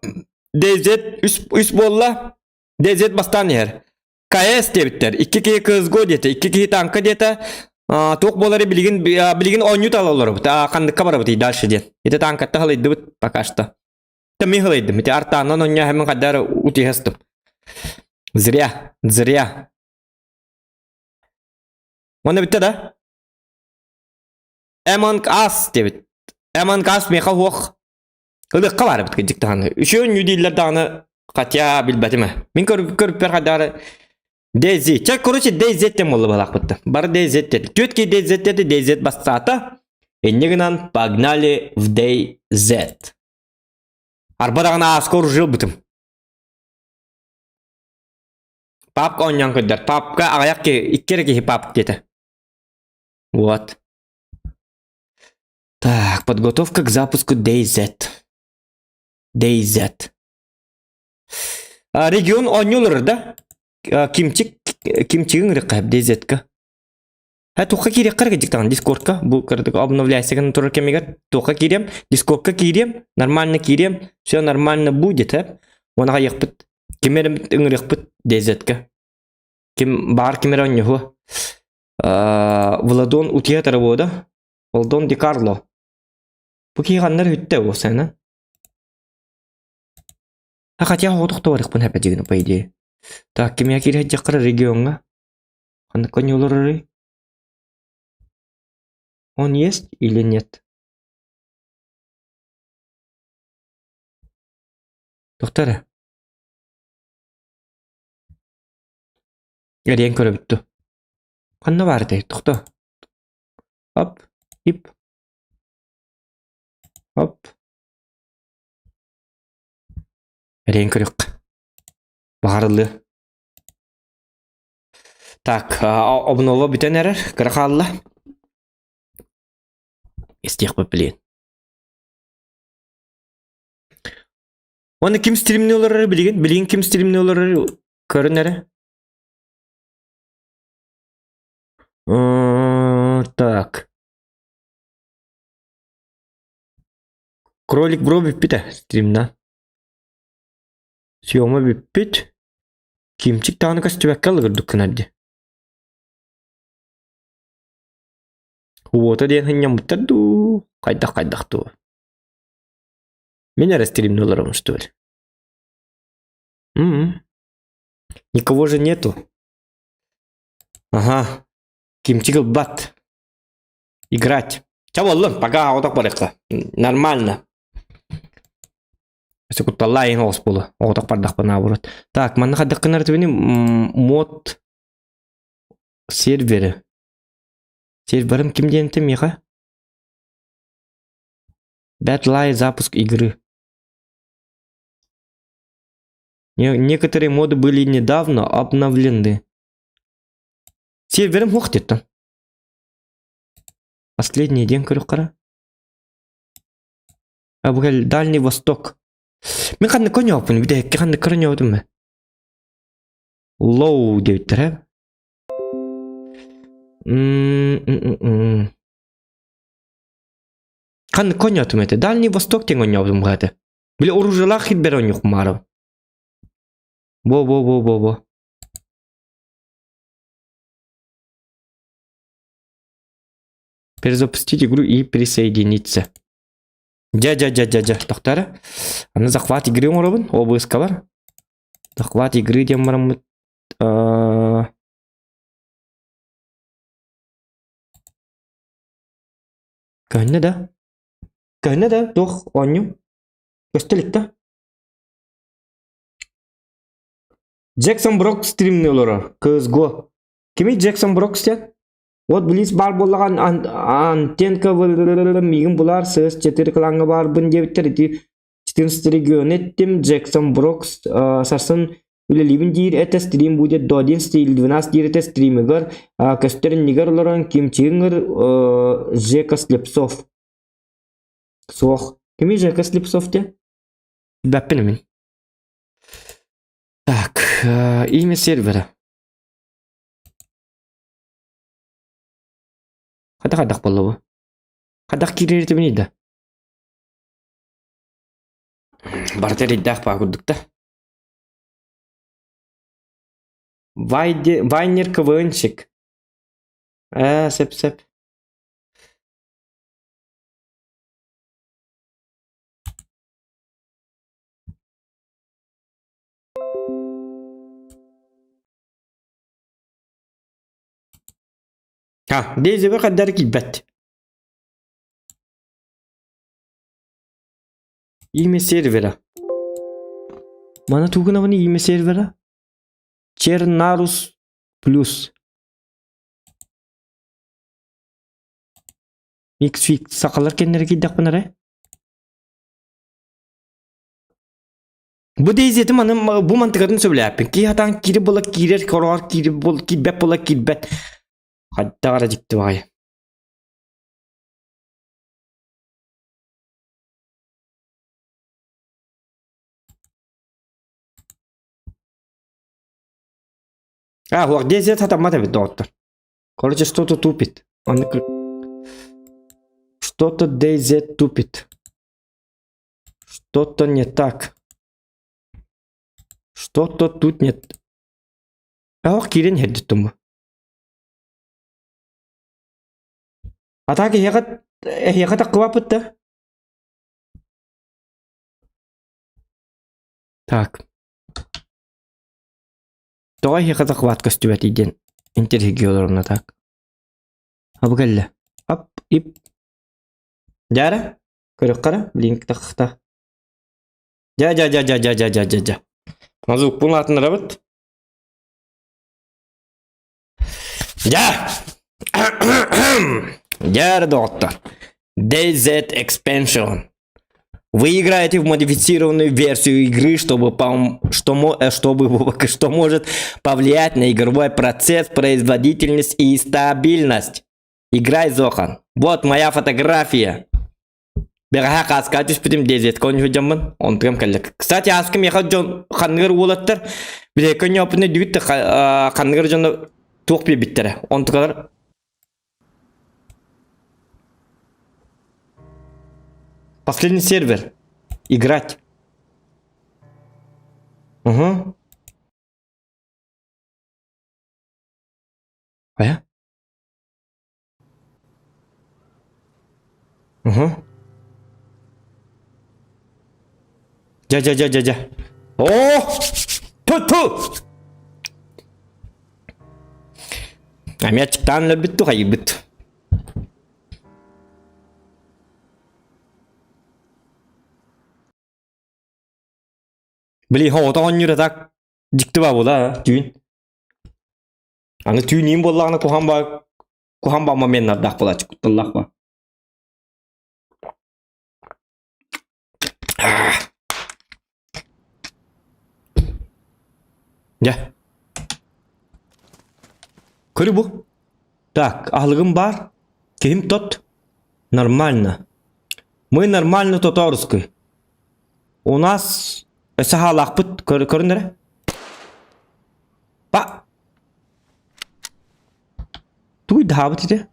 DayZ 3 болла. DayZ бастан ер. КС дебиттер. 2 CSGO дете. 2 танка дете. Тоқ болары билген ойнют алалар. Қандыққа бара бұты дальше ден. Это танкатта халайды бұт пока что. Это мен халайды. Это артанан ойня хәмен қадары ұти хестім. Зря. Оны бітті да? Among Us дебіт. Among Us меха хоқ. Ұлыққа бары біткі диктағаны. Үшеуін үйдейлер дағаны қатя білбәтіме. Мен көріп бер қадары DayZ. Чак, короче, DayZ тем олы балақ бітті. Бары DayZ деді. Тетке DayZ деді, DayZ бастата. Енегінен погнали в DayZ. Арбадағына скоро жыл бітім. PUBG ойнан көддер. PUBG ағаяқ ке, иккері ке PUBG деді. Вот. Так, подготовка к запуску DayZ. Регион ойнулыр да? Кимчигін рекайып DayZ-ка. Тоққа керек қарға диктаған Discord-ка. Бұл кірдік обновляйсагын тұрыр кемегер. Тоққа керем, Discord-ка керем, нормально керем. Все нормально будет. Онаға еқпіт. Кемерім үңірекпіт DayZ-ка. Бар кемер ойнығы. Владон утия тарабода. Владон Ди Карло. Бұл кейғанлар үтті осайна. Қатия хоқтықты барықпын әпі дегені по идее. Так, кем я кире жақыры регионға? Қандыққа не олар? Он есть или нет? Тоқтары. Әрен көрі бітті. Қанна барды? Тоқта. Оп, ип. Оп. Әрен көрік. Бағарылы. Так, обнова бітен әрір. Қырқалла. Істеқ бөпілен. Оны кім стриміне олары білген? Білген кім стриміне олары көрін әрі? Так. Кролик бро біппіті стримна. Съема біппіт. Кимчик тағаны кәстібәкке алығырдық күнәрді. Уота ден хыннан бұттарду. Қайдақ-қайдақ-ду. Мен әрі стримні оларым что ли? Никого же нету. Ага. Кимчик бат. Играть. Чаволлым, пока аудақ барыққа. Нормально. Если куда лайн голос было, вот так пардах по наоборот. Так, man надо канал твини мод серверы. Сервером кем день ты меха? Бэтлай запуск игры. Некоторые моды были недавно обновлены. Сервером хохтет. Последний день корюкара. Абгаль Дальний Восток. Мен қанды көне опын, биде қанды көріне өдім бі? Лоу деуіттір, Kan konyatum ete. Dальний Восток тен онябдым гате. Биле оружиялар хит берон юк маров. Во. Перезапустить игру и присоединиться. Дя. Тоқтары. Аны захват игры оңырабын. ОБС-ка бар. Захват игры дем барамын. Көнне да. Дох, оню. Көстелікті. Джексон Брок стримный олары. Көзго. Кеме Джексон Брок стен? Вот біліс бар болған антенка мигін бұлар сөз 4 қылаңы бар бұн дебіттер 14 регион еттім Джексон Брокс сарсын үлелебін дейір әті стрим будет до 11 или 12 дейір әті стримігер көстерін негер оларын кемчегіңір Жека Слепцов соқ кеме Жека Слепцов де? Бәппіні мен. Так, имя сервера. Қадақ болы бұл. Қадақ керереті мінейді. Бартер еддақ ба күрдікті. Вайнер КВНщик. Сәп. Дейзі бір қаддар килбәт. Имя сервера. Мана туғына бұны имя сервера? Чернарус плюс. Миксфик сақалар кендері кейдақ бұнары? Бұ дейзеті маны бұ мантығатын сөйлі әппен. Кей атан кері бола керер, корар кері бола килбәт бола килбәт. Қаддағара жікті бағай. Вот здесь это матовый доктор. Короче, что-то тупит. Что-то DZ тупит. Что-то не так. Что-то тут нет. Кирен хедді тұмы. Атаки яғат ақыва бұтты. Так. Тоғай яғат ақыват көстібәт еден. Интерегиоларына так. Абғалі. Ап, ип. Жара? Көрік қара? Линк тақықта. Жа. Мазук бұның атын рабыт. Жа! Яра, доктор. DZ Expansion. Вы играете в модифицированную версию игры, что может повлиять на игровой процесс, производительность и стабильность. Играй, Зохан. Вот моя фотография. Бегаха каскатиш путем DZ коню джамман. Он прям калек. Кстати, аскам я хочу хангер улаттар. Бе коню опны дюйт хангер джан тухпи биттере. Он такар. Последний сервер. Играть. Угу. А? Угу. Дя. О! Ту! А мячтан любит ту хайбит. Блин, хоотон юратак диктива бола түйін. Аны түйін ең болағына кухамба момент нардақ бола чықыттылақ ба. Я. Көрі бұл? Так, ағылығым бар. Кем тот? Нормально. Мы нормально тоторской. У нас... Сахалақ бұт, көріндірі? Ба! Туй дабы тебе.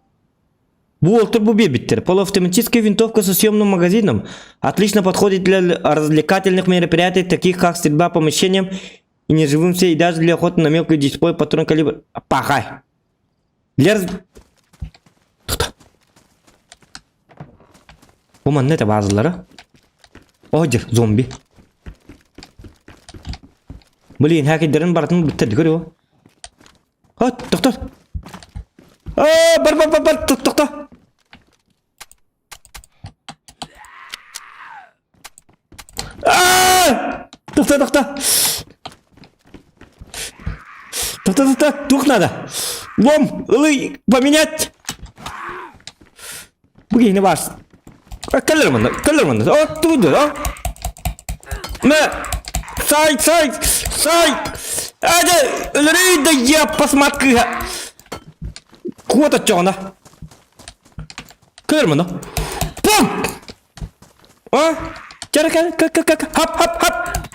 Болтер Бубебиттер. Полуавтоматическая винтовка со съемным магазином отлично подходит для развлекательных мероприятий, таких как стрельба по мишеням и неживым и даже для охоты на мелкий дисплей патрон калибр. Пахай. Для... Кто? Уман не это базлара? Ojir, zombi. Блин, хакердерин бартын біттерді көрі о. Тоқта. Бар, тоқта. Тоқта. Тух надо. Лом, лый, поменять. Бұге не барс. Кәлір мұнда. О, туды, о. Сай. Да я посмотри. Куда чёна? Кәлір мұнда. Пум! О, чара хап.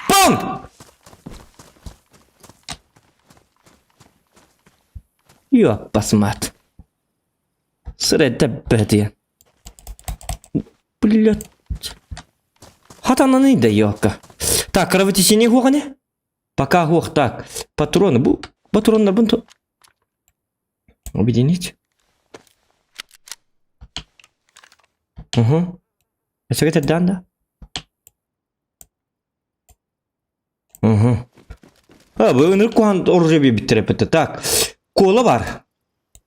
Пум! Посмотри. Средда бәдия. Блядь. Хатана не даёка. Так, кровотечение гугане? Пока гух так. Патроны на бунту. Объединить. Угу. Это где-то данда? Угу. Вы ныркуан оружие биттерепетте. Так. Кола бар.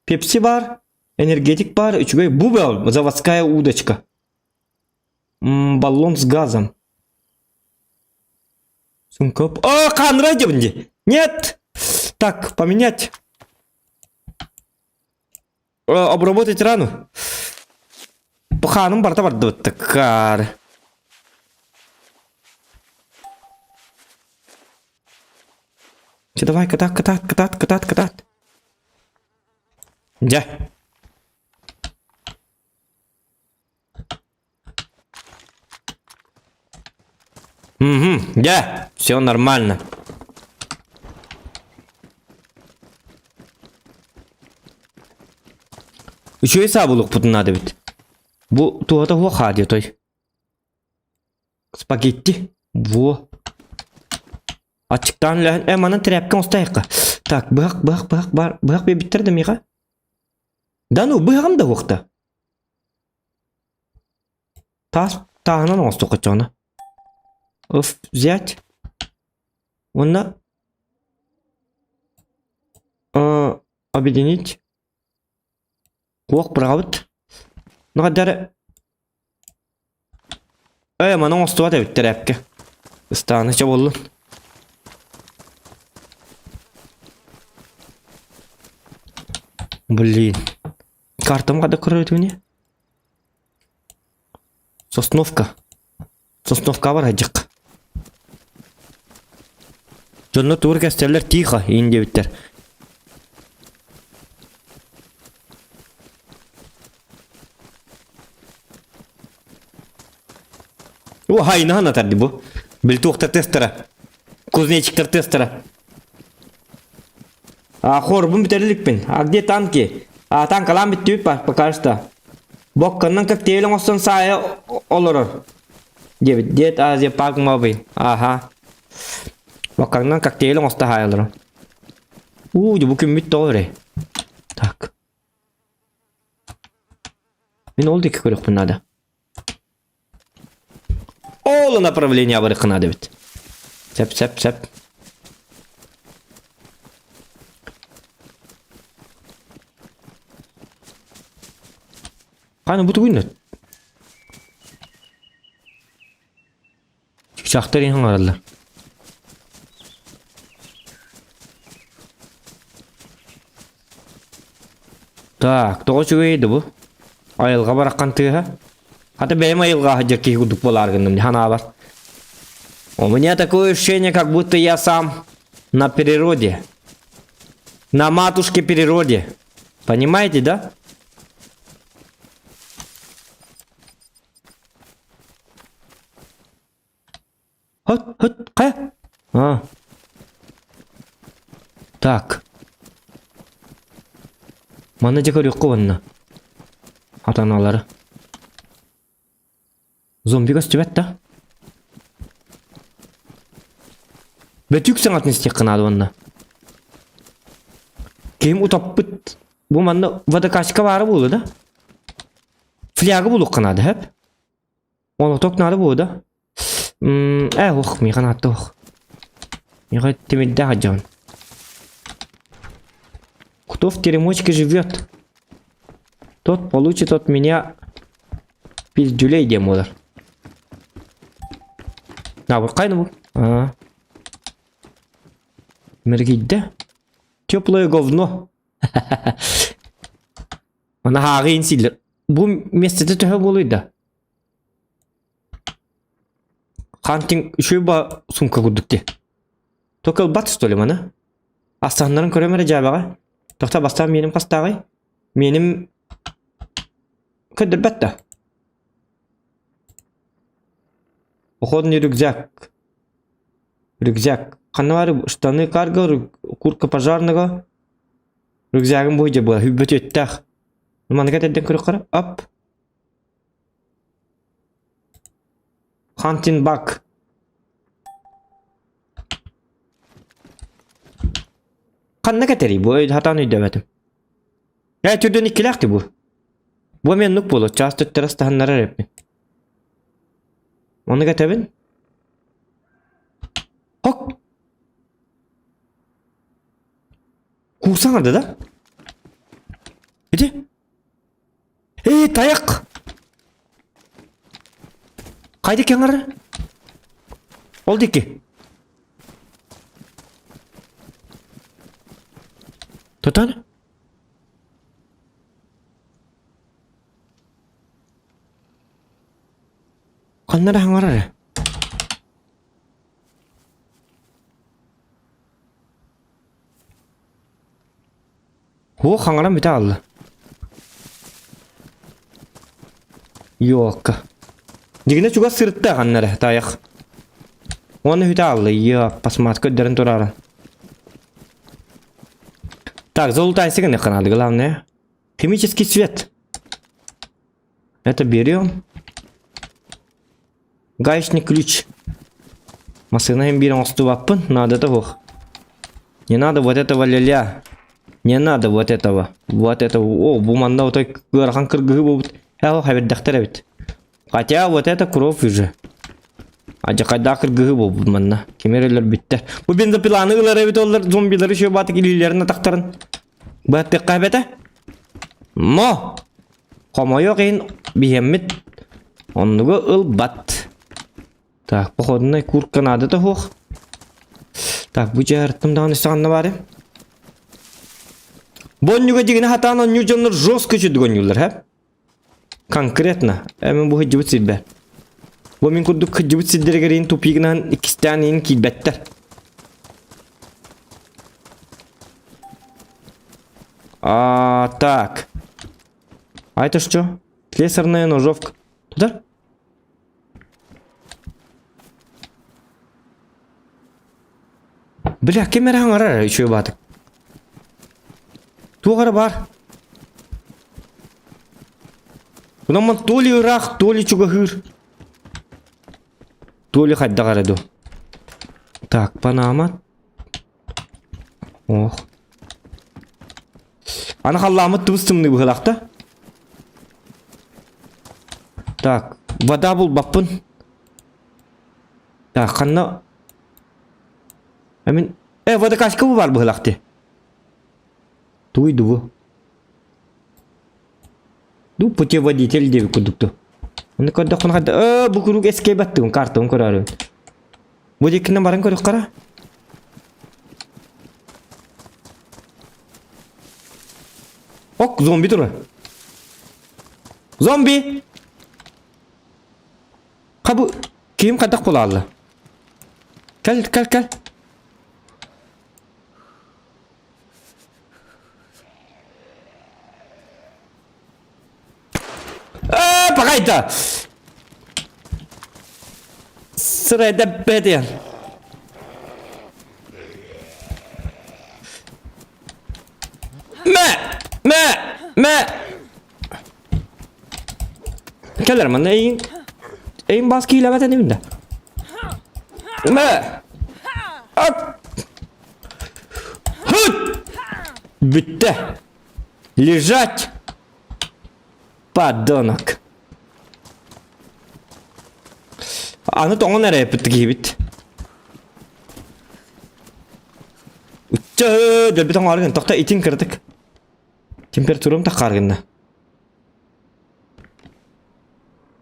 Пепси бар. Энергетик бар. Üçüge bu был заводская удочка. Баллон с газом. Сумка. О, қан радио. Нет. Так, поменять. Обработать рану. Ханым барта барды вот такар. Давай, катат. Да. Угу, да, все нормально. Еще и сабулук тут надо ведь. Бу туата хуахади той. Спагетти. Во. Ачыктан ләһен әманын трәпкә остайка. Так, быгак биттерде мига. Да ну, быгам да вакта. Тағынан осты қычаны. Взять. Онна. Объединить. Уақ бұрғабыт. Нағадары. Маның осты вата бітті рәпке. Станы ча болын. Блин. Картам қада көрі өтуіне? Сосновка бар ажық. Жонны туыр кәстерлер тиха, иінде біттер. О, хайна хана тарди бу. Білтуқтар тестера. Кузнечиктер тестера. Хорбун бітерлікпен. Где танки? Танк алам бітті пока что. Бокканнан коктейлің остан сая олырыр. Дед Азия парк мобиль. Ага. Бокканнан коктейлің оста хайылыр. Бұл күн бітті олыры. Так. Мен ол декі көрік бұн надо. Олы направление барықы надо бит. Сәп. Қаны бұты күнді? Шақтар ең аралар. Так, тоғы жүгі еді бұл. Айылға бараққан тыға. Хата бәйім айылға жеркей күдік боларғындым. Хана бар. У меня такое ощущение, как будто я сам на природе. На матушке природе. Понимаете, да? Қая? Так. Mana jekar yok kovanna. Atanaları. Zombi göstübet da. Betük sanat nistek kanadı vanna. Kim utapıt. Bu manna vada kaşka varı bulu da. Flyagı buluk kanadı hep. Onu toknadı bu da. Ох, mi kanadı oh. Mi temidde haccan. Кто в теремочке живет, тот получит от меня пиздюлей демодар. На bu kaydı bu. Mergidde. Теплое говно. Ona hağı insilir. Bu mescide töhe boluydu. Hunting şu ba sumka kurduk di. Tokal bat stoli mana. Astanların köremere jabaga. Toxta bastan benim qastagı. Benim ködürbette. Походный рюкзак. Рюкзак. Канавары штаны карго, куртка пожарного. Рюкзагым бойда была. Хүббет өттәк. Манга тәддән көрөк кара. Ап. Hunting bag. Kanna keteri bu hatan ödemedim. Ya türden ikilakti bu. Bu menluk bolu. Çastı teras tahanlara repmi. Onu getebin. Hok. Kursan adı da. Gidi. Tayak. Kaydı kenarı. Oldu ki. Tutan. Kanlara hangarare. Ho hangaram bita aldı. Yok. Digine juga sırtta kanlara tayak. Onu hüte aldı. Ya pasmat ködderin turarın. Так, золотая сигарета надо, главное. Химический цвет. Это берем. Гаечный ключ. Машина берем ступапын. Надо того. Не надо вот этого ля-ля. Не надо вот этого. Вот этого. О, буманда вот такой гархан кыргы будет. Хавер дахтаревит. Хотя вот это кровь уже. Acıkayda kırgığı bu bununla. Kemerler bitti. Bu benzopilаны ылар evet onlar zombileri şu batık ililerine taktarın. Batık kaybete. Mo. Komo yok en bihemmit. Onluğu ıl bat. Tak pohoduna kur kanadı da hoq. Tak bu jartımdan isanna var. Bonnuga digine hatanan nüjonlar жестко чүдгөнүлөр hep. Конкретно. Эми bu hıcıbıt silber. Bu min kurduk hıcıbıt sildirgerin tupignan ikistaniyin kilbetter. Так. А это что? Слесарная ножовка. Туда? Бля, камера хангара еще батык. Тугара бар. Bundan то ли ырах, то ли чугахыр. То ли хадда гараду. Так, Панама. Ох. Ана халламы тустымны быхлакта. Так, вода бул баппын. Так, ханна. Амин, вода кашка бар быхлакты. Туйду бу. Ду путеводитель деп кудукту. Оны кодда хонхада, бу курук эске баттым картам көрөрүм. Бу декинен барын көрүк кара. Ок, зомби тура. Зомби. Кабы ким кадак бола алды. Кел. Погайда. Сырайда бедер. Мэ! Me. Keller man en bas kilometre ne binde. Me. Ak. Hıt. Bitti. Лежать. Подонок. Аны тоңон әрі бітті кейбіт. Үтчі дөлбі тоң арғын. Тоқта итін кірдік. Температурам тақ қарғынна.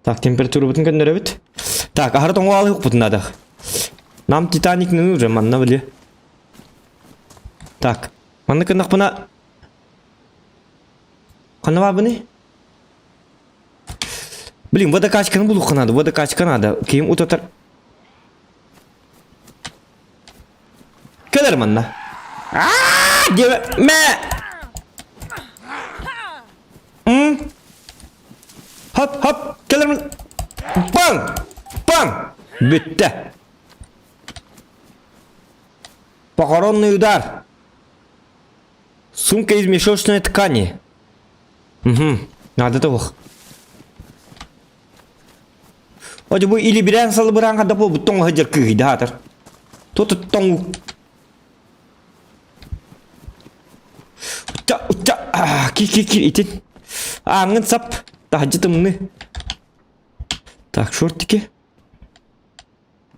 Так, температура бұтын көндері біт. Так, ағыры тоңы алы құқ бұтын адық. Нам Титаник нұны үрі манна біле. Так, манны көндіқ бұна. Қаны ба бұны? Блин, водокачканы бұлыққа надо, водокачка надо. Кейін ұтатар. Кәдір манна. Ааа, деме, мә! Хоп, хоп, кәдір манна. Бан! Бан! Бітті. Похоронный удар. Сумка из мешочной ткани. Угу, надо того. Оже bu ili biren salı bıran kadar bu tong hajar kıy da hatar. Tot tong. Uca ki itin. Angın sap. Tahcıtım ne? Tak short tiki.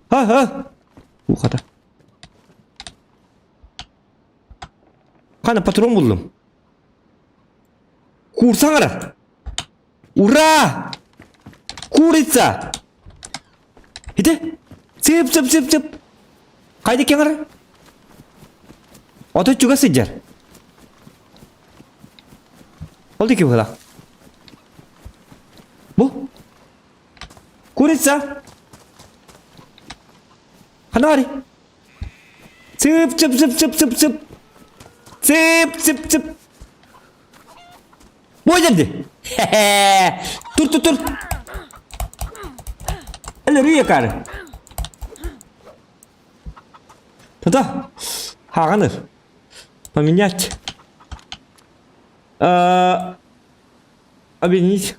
Ha. Bu kadar. Kana patron buldum. Kursana. Ura! Курица! Иди! Цып! Қайда кеңір? Оты чуға сыджар. Олды ке бұғыла? Бұл? Курица! Қана бари? Цып! Bu geldi. Tur. Eller rüya karı. Tata. Haganır. Поменять. Объединить.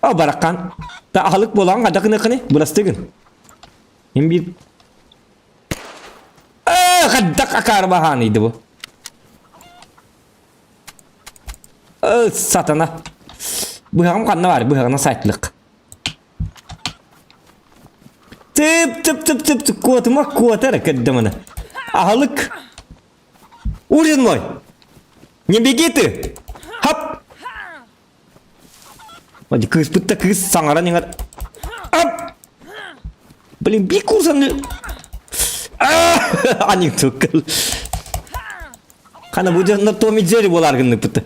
Bırakan. Da ahlık bolan kadakını burası değil. Hem bir kadak akar bahanıydı bu. Satana. Bu hağım kanına var. Bu hağına saytlık. Tıp. Kuatıma kaddamana. Ahlık. Urjun moy. Не беги ты. Hop. Hadi kız pıtta kız sangaran yang Hop. Блин, bir kursan. Anjing tukul. Kana bu janda Tom and Jerry bolar gını pıtta.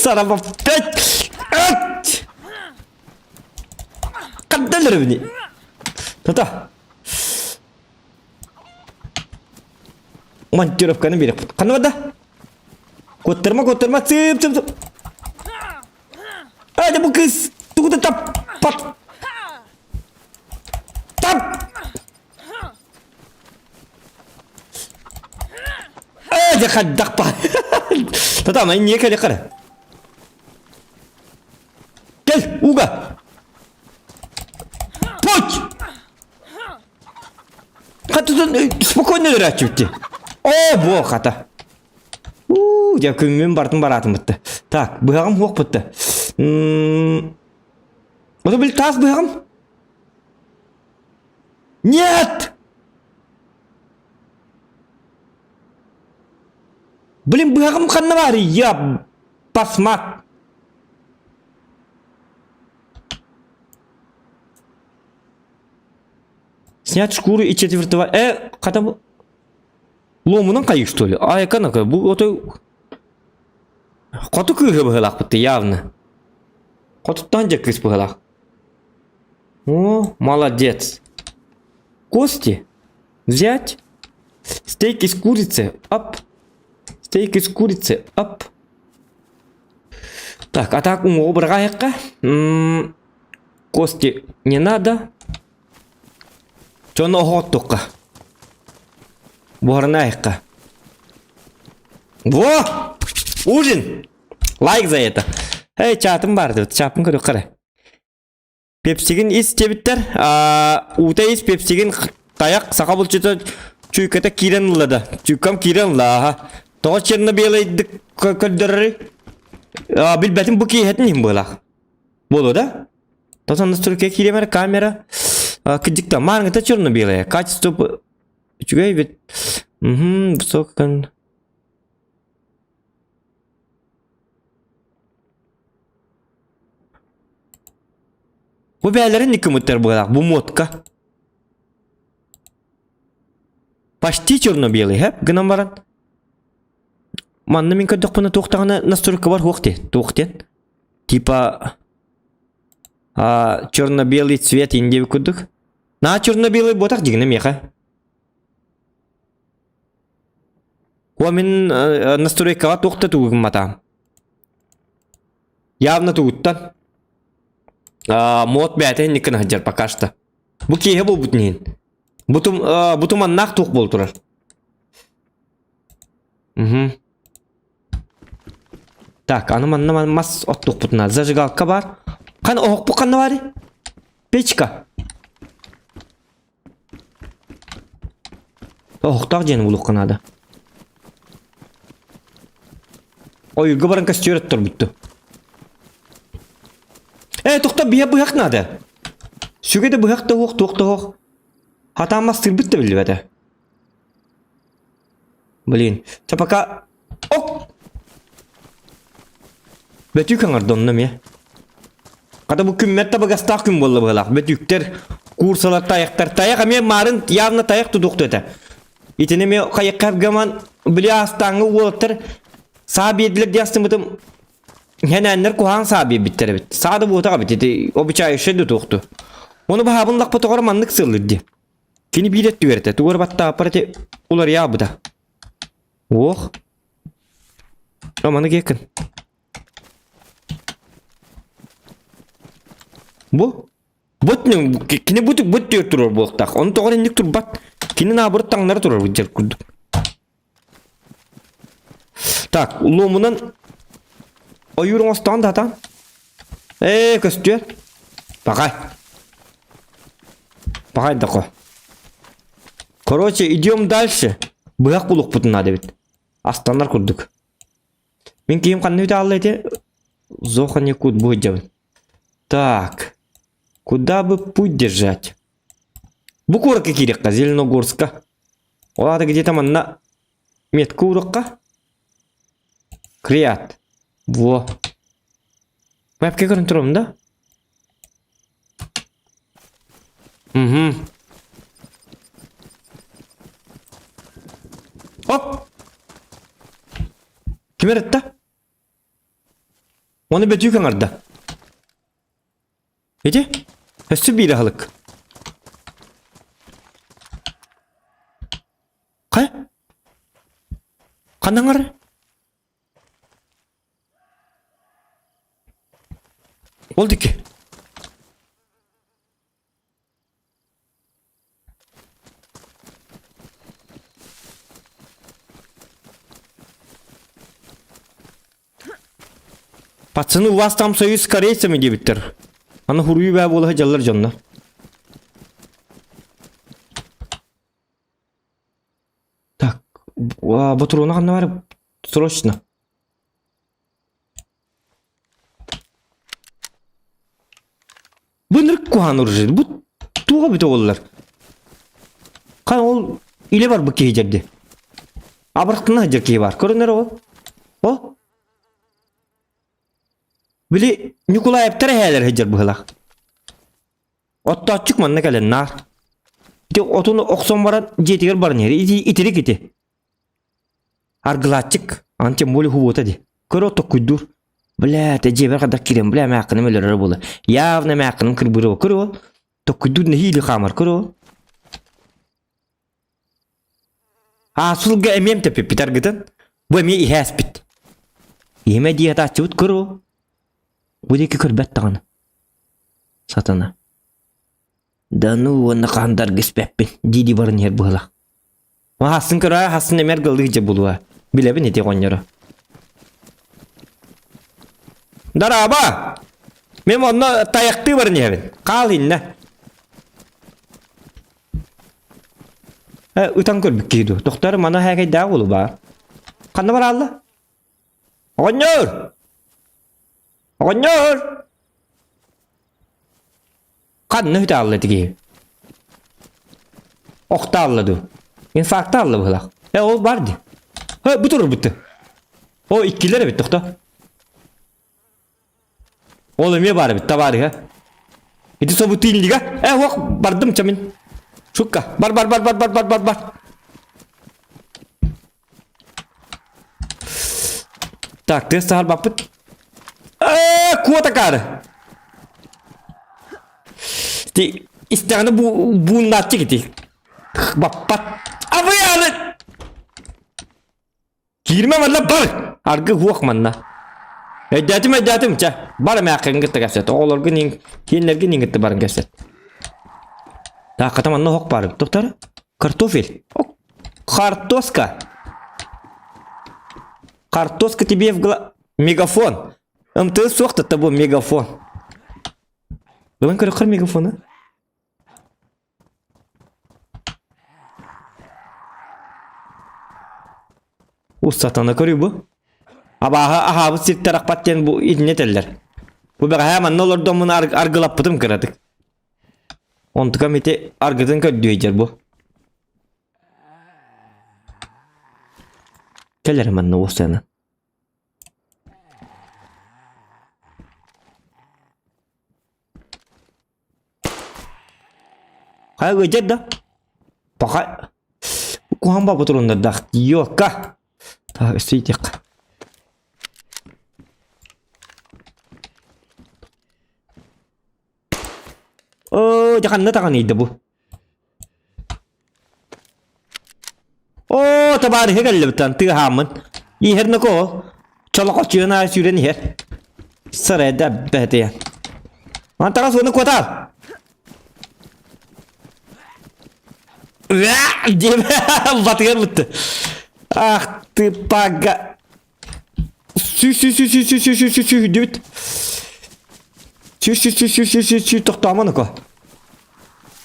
Son of a bitch! Kaddalar beni. Tata. Mancurupkanı biri. Kanı da. Kotarma çıp. Hadi bu kız. Tuğda tap. Pat. Tap. Hadi kaddak pat. Tata ama niye kale kare? Gel Uga. Poç. Katıdan spokojno duraçıpti. Bu kata. Ya kümün baratım bitti. Tak, bıhağım hoq bitti. O da bir tas bıhağım. Нет! Блин, быхағым қанна бар, я пасмак. Снять шкуру и четвертого. Қата бұл? Ломынан қайық, что ли? Айқанақа, бұл отой... Қоты күйгі бұғылақ бітті, явно. Қотыттан жек күйс бұғылақ. О, молодец. Кости. Взять. Стейк из курицы. Оп. Стейк из курицы. Оп. Так, атак ұңғы бірға айыққа. Кости не надо. Чё на охот только. Бугорнайка. Во! Ужин! Лайк за это. Эй, чатым барды. Чапын көрі қары. Пепсигин ис тебіттер. Ута ис пепсигин таяқ сақа бұлчыты чүйкета кирен ұлады. Чүйкам кирен ұлады. Тоғы черні белейді көлдірі. Білбәтім бұ кейхетін ем болақ. Болу да? Тосан настройка киремер камера. Кыдикта марыңыта черні белей. Качество... Чүгей бет. Высокон. Bu beylerin iki mütter bu modka. Почти черно-белый, hep gınam varan. Manna min kadok bana tohtağına настройка var hoqte, toqten. Типа черно-белый цвет инде кудук. На черно-белый ботак дигне меха. O min настройка var toqta tuğum mata. Явно туğuttan. Мод бәтен никін хаджар пока что. Бұ кейе бұл бұтнейін. Бұтыман нақ тоқ бол тұрар. Так, аныман мас от тоқ бұтына. Зажигалка бар. Қан оқ бұ қанна бары? Печка. Оқтақ жені бұл қанады. Ойғы барын костер еттір бұтты. Тоқта бия бұяқ нады. Сүгеді бұяқ та оқ, тоқта оқ. Хатамас сырбыт та білі бәді. Блин, чапака... Оқ! Бәтік аңарды онным, е. Қада бұ күммет та бұғастақ күм болы бұғылақ. Бәтіктер, курсалар, таяқтар. Таяқ әме марын явна таяқ тұдуқты өті. Етіне ме қайық қабгаман білі астаңы олықтыр. Сабы еділер дейастың бұтым. Hənənlər qoğan sabi bitlər bit. Sadı bu otağa bitdi. O bıçağı şöyle tuttu. Onu bahabın laq potoğara manlık sığılırdı. Fini bir et düverdi. Tuğar batta aparatı ular ya bu da. Oh. Amanı yakın. Bu. But ne? Kine but diyor durur bu oktaq. Onu toğar indik dur bat. Kine nabırı tağları durur bıcır kurduk. Tak. Ulumunun Oyurun ostan da tam. Kostür. Bakay. Bakay da ko. Короче, идем дальше. Быяк булук бутун надо бит. Астандар курдук. Мен кийим кандай өтө алды эти? Зоха не куд будет. Так. Куда бы путь держать? Букурка кирекка, Зеленогорска. Олады где-то манна метку урокка. Крият. Во. Вебке көрін тұрым да? Оп! Кім әрітті? Оны бәтүй каңырды. Еде? Өсті бейді халық. Қай? Қандан ары? Oldu ki. Пацаны, у вас там союз с корейцами дебиттер. Аны хуруй бә болы жаллар жанна. Так, bu turuna kanna var срочно. Bu nırk kuhan urjedi. Bu tuğa bit oğullar. Kan ol ile var bu kehicerde. Abartına hacer kehi var. Körünler o. O. Bili Nikolayev tere heler hacer bu hılak. Otta açık manna gelen nar. De otunu okson varan jetiger barın yeri. İtirik iti. Argılatçık. Ançem boli huvota di. Kör otok kuydur. Бля, ты джебер кадар кирем, бля, мяканым эле рыбулы. Явно мяканым кырбыры, көрө. Токку дудны хили хамар, көрө. Сулга эмем тепе питар гытын. Бу эме ихәс бит. Еме дия та чут көрө. Бу деки көрбәт таганы. Satana. Danu onu kandar gespepin. Didi barın yer buhala. Ma hasın kıra hasın emer gıldıgıca buluğa. Bilebi neti gonyara. Daraba. Mem onu tayaktı barın yerin. Kal inne. Utan körbük giydu. Doktor mana hege daha olu ba. Kanna var Allah. Gonyar. Gonyar. Kanna hüte alladı ki. Okta alladı. İnfarkta alladı bırak. O vardı. Bu durur bitti. O ikilere bitti doktor. Oğlum ya bari bitti bari ha. Itu sobutin liga. Wak bardım çamin. Şukka. Bar. Tak, test hal bapet. Kuat akar. Di istana bu natçı gitti. Bapat. Apa ya lan? Girme valla bar. Argı huak manna. Edatim ça. Bar me akın gitti gaset. Oğlar ginin gitti barın gaset. Ta kata manna hok bar. Doktor. Kartofel. Kartoska. Картошка тебе в голову. Мегафон. Ты сохта тобой мегафон. Давай короче мегафона. Satana görüyor bu. Aha bu sirk tarak patlayan bu ne derler. Bu bak hemen ne olur domunu argılap bıdım kıradık. Ontuka mete argıdan kördüğücer bu. Keller hemen ne olsana. Hayır gıcet da. Bakay. Bu hamba betul da yok ka. Ta isteyecek. Jangan natakan itu bu. Tabar hegal betan tı hamın. Yiher nako. Çolak açığına süren yer. Sarayda behte. Antara sonu kotar. Batıyor bitti. Ah tı paga. Sü düt. Sü toktama nako.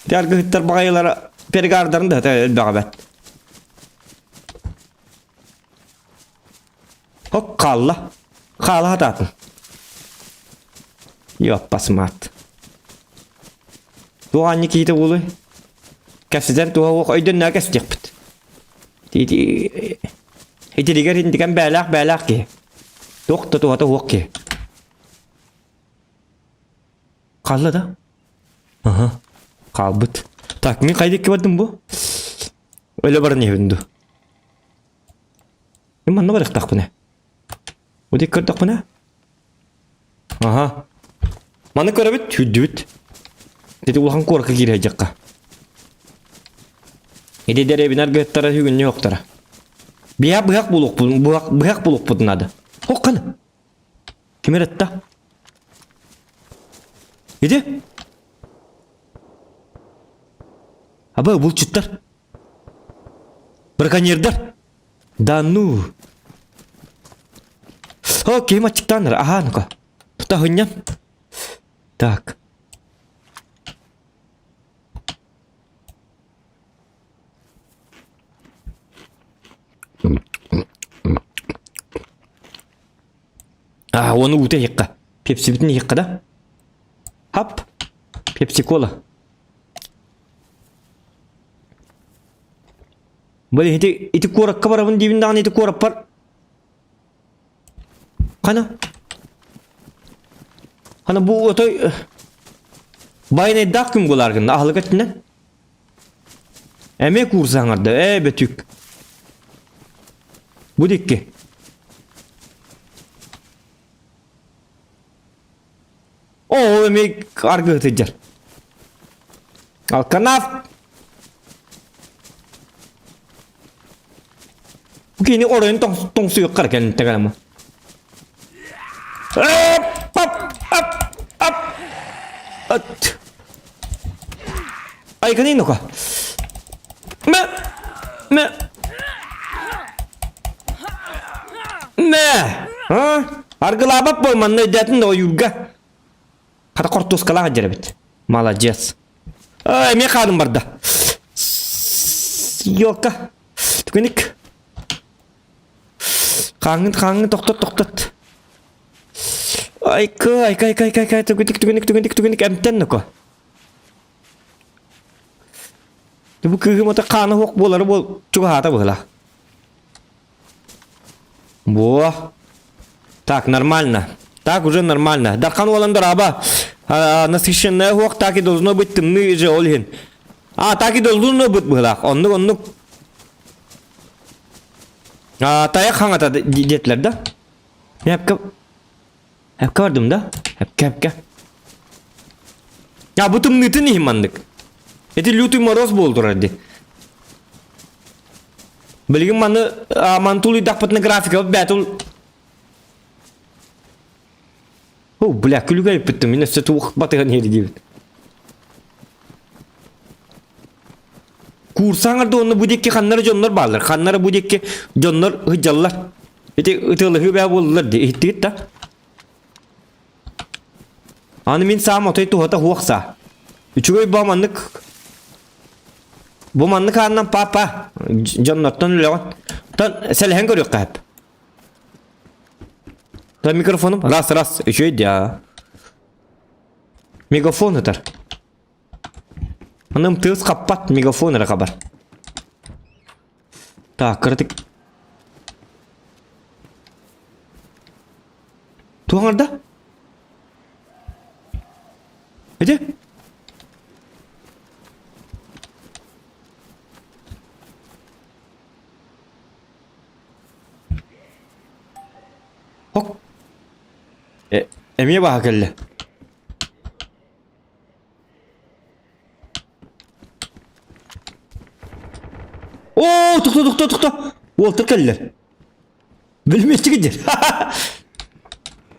Diğer gıhıtlar bagaylara perigardarın da beraber. Hok kalla. Kalla hatatın. Yok basmat. Doğanlı kiydi ulu. Kapsizler doğa ok öydün ne kapsizlik bit. Dedi. Hidiliger indigen belak ki. Dokta doğa da ok ki. Kalla da. Aha. Kalbıt. Takmin kaydık ki vardım bu. Öyle barın evinde. Iman ne var tak bu ne? Bu dikkat tak bu ne? Aha. Mana körabit hüddüt. Dedi ulan korku girecek ka. Ede dere biner gıttara hügün yok tara. Bıyak buluk budun adı. Hokkan. Kim etta? Ede? Aba bulçutlar. Brakanyerler. Danu. Oke, maciktan aha nuka. Tahunnya. Tak. Onu ute yıkka. Pepsi bitini yıkka da. Hap. Pepsi cola. Böyle iti korak kabarabın dibinden iti korak var. Kana bu otoy bayne dakım golargın ahlık ettinden. Emek kursanardı betük. Bu dikki. O emek argı tıccar. Al kanaf. Begini orang tong suyu karkan tegalama. At. Ay kanino ka? Me. Ha? Argılabap bolmanı ödetin de o yurga. Hadi kortus kala hacere bit. Молодец. Ay me kaldım barda. Yoka. Tükenik. Kangen toktat. Ay tükenik emten ne ko. Bu kıyı mata kanı hok boları bol çok hata böyle. Во. Так, нормально. Так уже нормально. Дархан Оландар аба. Насыщенная хок так и должно быть темный же Ольгин. Так и должно быть было. Он. Таяк хангата детler да? Hep vardım da. Hep. Ya bu temniti ne himandık? Eti lütü moroz boldur hadi. Belki mana mantuli dapat grafika betul. Oh, bля, külüge yapıttım. Yine sütü vakit batıgan yeri değil. Kursanlar da onu bu dekke kanları jonlar bağlar. Kanları bu dekke jonlar hıcallar. Eti ıtılı be bollar de. Ihtit da. Anı min sağ motoy tuhata huaksa. Üçüge bu manlık. Bu manlık andan papa. Jonlardan levan. Tan selhen görüyor hep. Tan mikrofonum ras şöyle ya. Mikrofon atar. Anam tığız kapat mikrofonlara kabar. Tak kritik. Tuğan orada. Hadi. Hok. Emiye bak kelle. Oo, tukta. Walter keller. Bilmesi gider.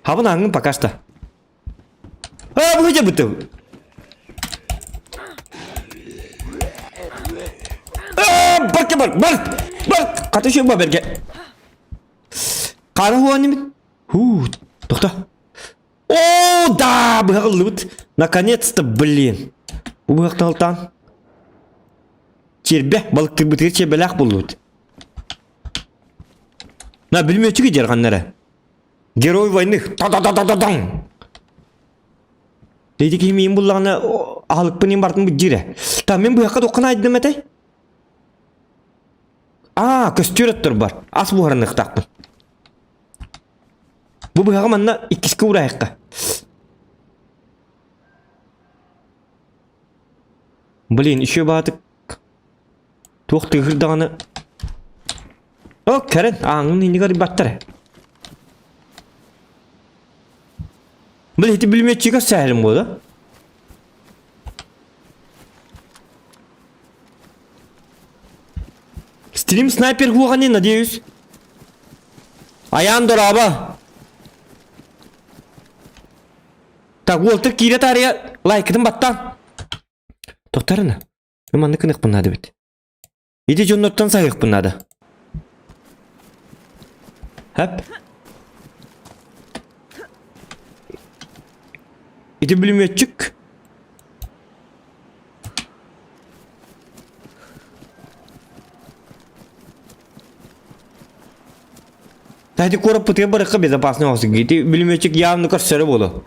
Habın angın pakasta. Bu gece bitti. Bak. Katışıyor mu belki? Kanı huanı mı? Tukta. Да, быгалут. Наконец-то, блин. Bu bıhtалtan. Çirbe balık bıtır çebelak bulut. Na bilmiyor ki jarganlara. Герой войны. Та-та-та-та-та. Dedi ki min bullağına alıp benim bartın bu jire. Tamam bu hakka dokuna aydım etay. Köstürettir var. As bu harını taktım. Bu bıhağı manna ikiski uğrayakka. Блин, еще batık. Tuğ tıgırdağını. Karen, ağın hindi garip battara. Блин, hiti bilmeye çıkar səhrim bu da. Стрим снайпер хугани, надеюсь. Аян дораба. Так, Уолтер кирет ария лайкыдым баттан. Тоқтарына. Өманны кынық бұнады бет. Иде жонноттан сайық бұнады. Хәп. Иде білметчік. Тәді көріп бұтыға біріққа безопасны олсын. Иде білметчік явны көрсері болу.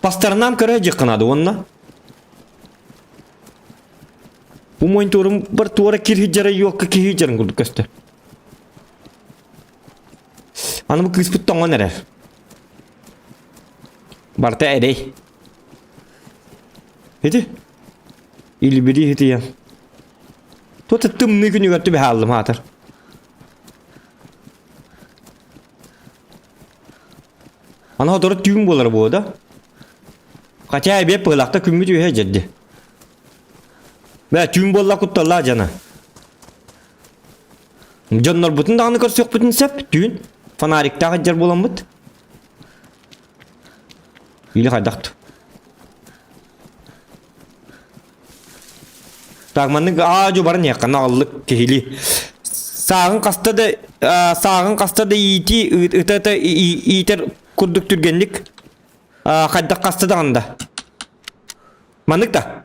По сторонам короче канаду онна. Bu monitörüm bir tuara kirhicere yok ki kirhiceren kudu köster. Anı bu kıspıt tonga nerer. Barta edey. Hedi. İli biri hedi ya. Tuata tımnı günü götü bir halım hatar. Anı hodorut düğüm bolar bu da. Kaçay bir pılakta kümmü tüye heceddi. Ve tüm bolla kuttallar cana. Canlar bütün dağını karşı yok bütün sep düğün. Fanarikta haccar bulan bıt. Или хайдахту. Так, маннык аажу барын яққан ағылық кейлі. Сағын қастады ити, ұтаты итер күрдік түргенлік. Хайдақ қастады ағында. Маннык та.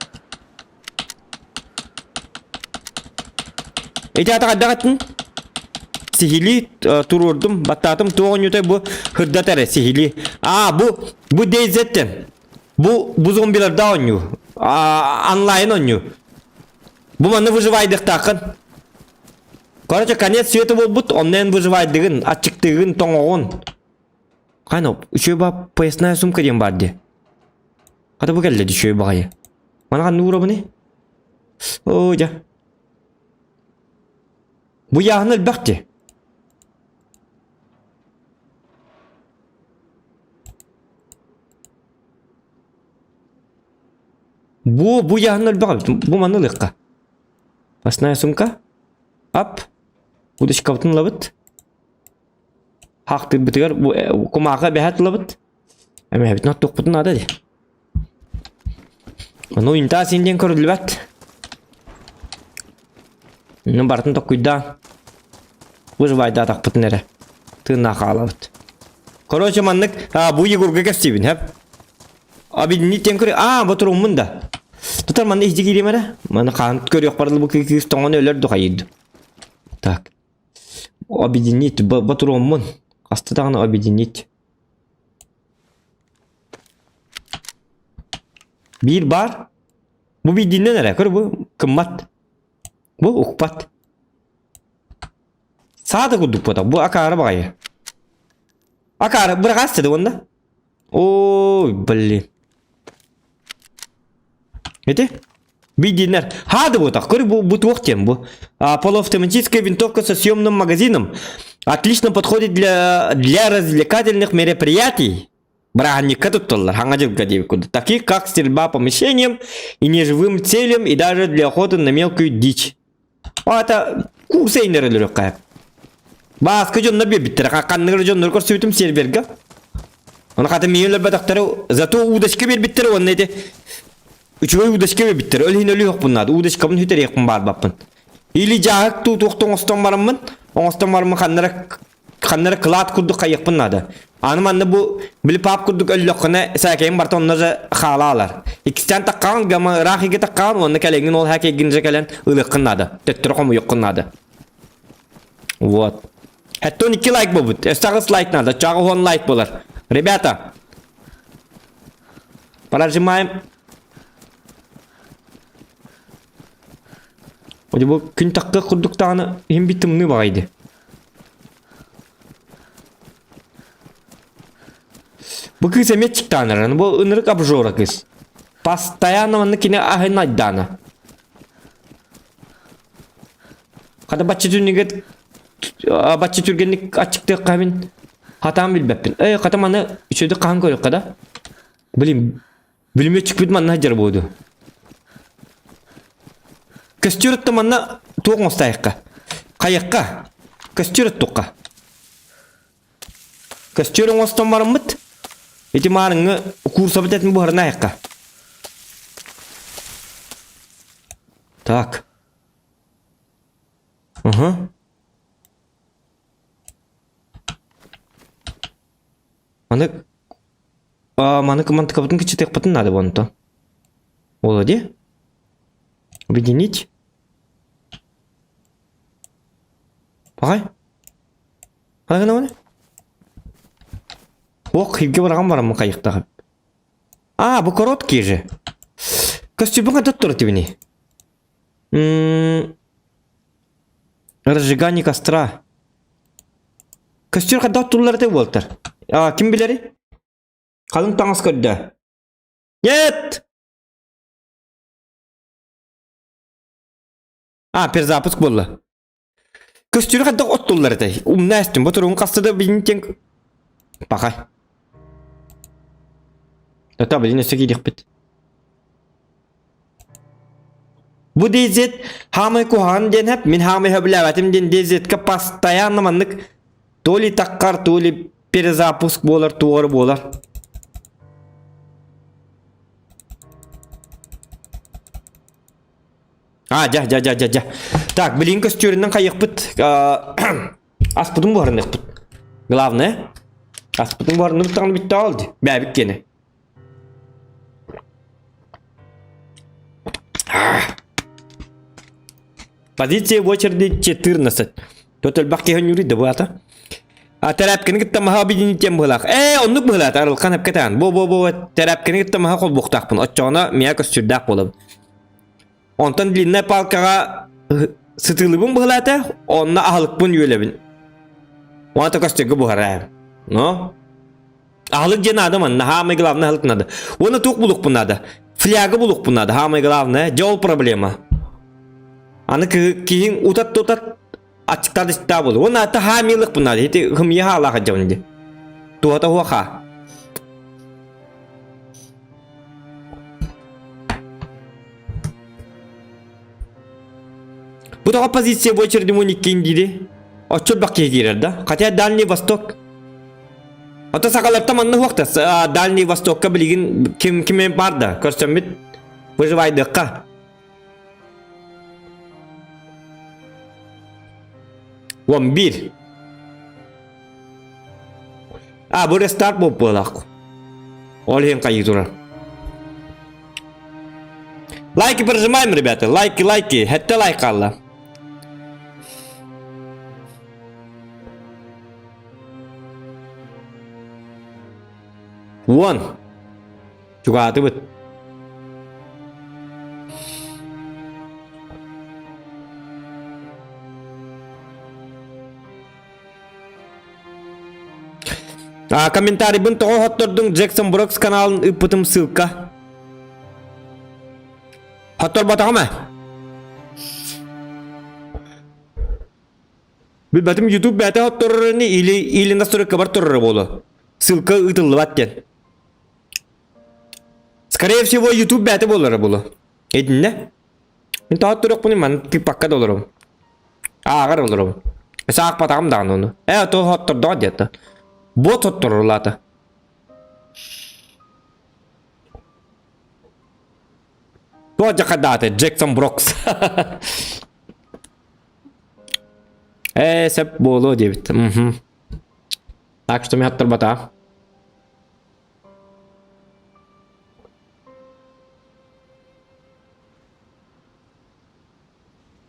Эти ата хайдақ атын. Сихили турурдум, баттатым туғын ютай бұ хырдатары сихили. Бұ дейзеттен. Бұ зомбиларда оню. Онлайн оню. Бұ маны выживайдық тақын. Короче, конец света бол бұд, оннен выживайдығын, атчықтығын, тоңоғын. Қайнап, үшөй ба поясная сумка ден барды. Қата бұ кәлді үшөй бағайы. Манаған нұра бұны? О, жа. Бұ яғын әлбәқті. Бұ яғын әлбәқті. Бұ маны лыққа. Поясная сумка. Ап. Удочка бұтын лабыт. Хақты бұтығар. Құмаға бәхәт лабыт. Әмі әбітін аттық бұтын ада де. Оны ұйымта сенден көрілі бәт. Оның бартын тоқ күйда. Выживайды атақ бұтын әрі. Тығына қалабыт. Короче, маннық бұ егорға кәстебін, әп. Абидін неттен көрі. Бұтыр ұмын да. Тұтар маны ехде келем әрі. Маны қант көрі өқпарлы бұ кекес тоңаны өлер дұға еді. Так. Объединить. Батуромон. Астатағаны объединить. Bir бар. Бұ бейдінен әрі. Көр бұ кыммат. Бұ ұқпат. Сады күрдік бұта. Бұ акары бағайы. Акары. Бұрақ астады онда. Ой, блин. Эти? Бейдинер. Хады вот так. Кори bu тем. Полуавтоматическая винтовка со съемным магазином. Отлично подходит для развлекательных мероприятий. Браганника тут толлар. Таких как стрельба по мишеням и неживым целям, и даже для охоты на мелкую дичь. Это курсейнер или рукая. Баска жон на бебиттер. Қаннығыр жон нұрқыр сөйтім серверға. Оны қаты мейінлер бәдақтары. Зато удочка бербиттер оны еді. Üçüge udışka ve bitter. Ölhin ölü yok bunlar. Udışkabın hüter yakın bar bapın. İli jahık tuğuqtun ostan varımın. Ostan varımın kanlara kılaat kurduk kayak bunlar. Anım anı bu bilip ap kurduk ölü lokuna sakayin barta onları xalalar. İkisten taqqan gama rahige taqqan onu kelengin ol hake gince kelen ılıqınladı. Töttürü qomu yoqqınladı. Вот. Hatta 12 like bu bud. Estağız like nada. Çağı 10 like bular. Ребята. Прожимаем. Оди бұл күн таққы құрдықтағаны ең бітімні бағайды. Бұл кыз әмет шықтанырын. Бұл ұнырық абжора кыз. Постоянно мұны кене ағын айданы. Қада бачы түргенлік ачықты қамын хатам білбәппін. Қата маны үшөді қаған көрік қада. Біліме чүкпеді маңна жар болды. Костюр манна туғын остайыққа. Қайыққа. Костюр тұққа. Костюрың остан барым мұт? Эти марыңы курса бітетін бұғырына айыққа. Так. Маны команды кабытын кічетек бұтын нады бұны-то. Олады? Объединить. Бағай? Қалай ғана оны? Қиіпке бараған барам мұн қайықтағы. Бұл короткий же. Костюмың адат тұры тебіне. Разжигание костра. Костюр қадат тұрылар деп болтыр. Кім білері? Қалың таңыз көрді. Нет! Перезапуск болды. Костюрі қадда от доллар әй. Умна әстім. Бұтыруын қастыда білін тен... Бақай. Дата білін өсі кейдек біт. Бұ дейзет хамай кухан ден әп. Мен хамай хөбіләвәтім ден дейзетке постоянно мандық. То ли таққар, то ли перезапуск болар, туғыр болар. Ha, ja. Так, блин, костюринен кайыкпыт. Аспытын барын ыкпыт. Главное. Аспытын барын ныктан битте алды. Бәбик кені. Позиция в очереди 14. Тотал бак кехан юриді bu ата. Терапкені кітті маға объединитен бұлақ. Онлық бұлақ арылқан әп кетен. Бо, терапкені кітті маға қол бұқтақпын. Отчағына мия көстүрдақ болып. Онтан длинная палкаға сытылыбын бұлаты, онна ағылықпын үйелебін. Онта көстүргі бұғарайым. No? Ағылық жен адымын, хамай главный ағылық нады. Оны туқ бұлық бұнады. Флягы бұлық бұнады, хамай главный. Жол проблема. Аны кейін утат açıkta dışta bulu. Ona ata hamilik bunlar. Hiti hımya halaqa javndi. Tuata huaqa. Bu da позиция в очереди Моник индиди. Очот бакке гирер да. Хотя Дальний Восток. Ата сакаларта манны хуақта. Дальний Востокка билигин кимен бар да. Көрсем бит. Выживайдыққа. 11. Bu restart bu bulak. Олем кайдура. Лайки прожимаем, ребята. Лайки. Хетте лайк алла. Вон. Чуга ты вот. Комментарий бун того хоттордун Джексон Брокс каналын ыппытым ссылка. Хоттор батагама. Билбатым YouTube бәте хотторны или настройка бар торры болу. Ссылка ытылы баттен. Скорее всего YouTube бәте болары болу. Эдинне? Мен тахоттор окпуним, мен пакка доларым. Ағар боларым. Саақ батагам дағын оны. То хоттор да деді. Бот отторулата. Тоже кадаты, Джексон Брокс. Сеп болу дебит. Так что ми хаттыр бата.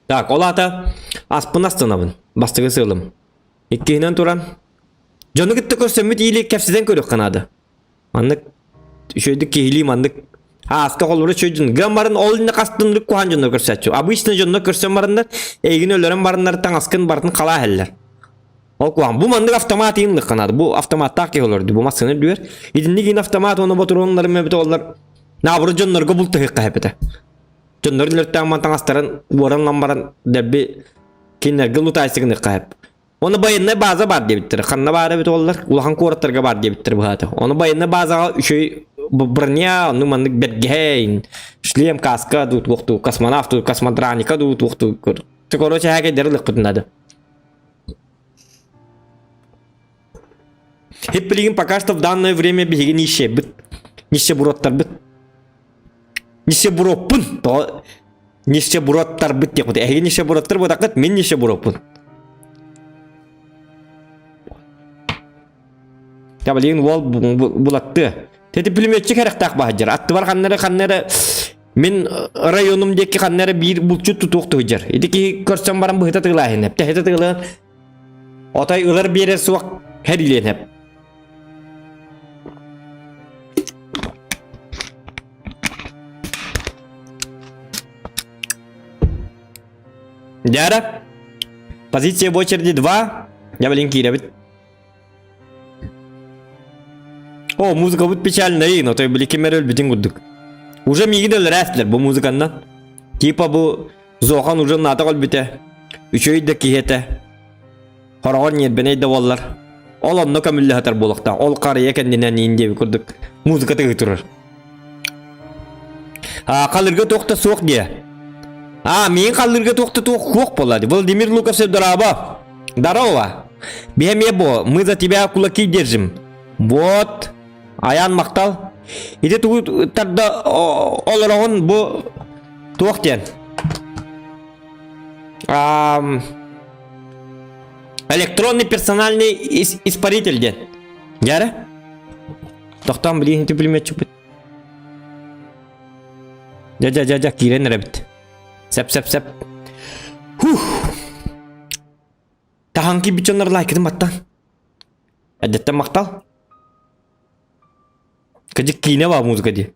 Так, олата аспын астанабын. Бастығы сылым. Иккейінен туран. Жonu gitti körsömüt iyili kepsiden körük kanadı. Anlık şöydük kehiliyim anlık. Aska kolları çöydün. Gambarın oğlunu kastınlık kuhan jonu körsötçü. Abışını jonu körsöm barınlar. Egin ölerim barınlar tan askın barın kala heller. O kuhan. Bu mandık avtomat yinlik kanadı. Bu avtomat tak olurdu. Bu masını diyor. İdinlik in avtomat onu botur onları mebete ollar. Naburu jonları gobultu hıqqa hepete. Jonları lörtten mantan astarın. Boran lambaran derbi. Kinler gılutaysıgın hıqqa hep. Onu bayınna baza bar diye bittir. Kanna bara bit ollar. Ulahan koratlarga bar diye bittir bu hata. Onu bayınna baza şey brnya, onu mandık betgeyn. Шлем kaska dut vaqtu, kosmonavtu, kosmodranika dut vaqtu. Короче, hake derlik bitnadı. Hep bilgin пока что в данное время беги нище бит. Нище буроттар бит. Нище буроппун. То нище буроттар бит деп. Эге нище буроттар bu dakit men нище буроппун. Tabalin wol bulattı. Tedi pulmetçi kerektak bahjar. Attı var kanları men rayonumdaki kanları bir bulçut tutuktu hıjar. Ediki körsem baran bu hita tıglahin hep. Hita tıglahin. Otay ılar bir yere suak her ilen hep. Jara. Позиция в очереди 2. Я блин киребит. О, музыка будет печальная, но то были кемерөл битин гуддук. Уже мигидел рәстлер bu музыкандан. Типа bu Zohan уже ната кол бите. Üçöy de kihete. Haragан yerbeney de bollar. Ol onno kamille hatar bolakta. Ol qarıya kendinden indi kurduk. Muzika tıgı turur. Qalırga toqta soq diye. Men qalırga toqta toq болады. Владимир Лукасев Дараба. Здорово. Бемье бо, мы за тебя кулаки держим. Вот. Аян мақтал. Иде тугу тарда оларагын бу тоқтен. Электронный персональный испаритель ден. Яры? Тоқтан білейін те пулемет чүпіт. Ja, кирен рәбіт. Сәп. Таханки бичонлар лайкедім аттан. Әдеттен мақтал. Кадик кине ва музыка де.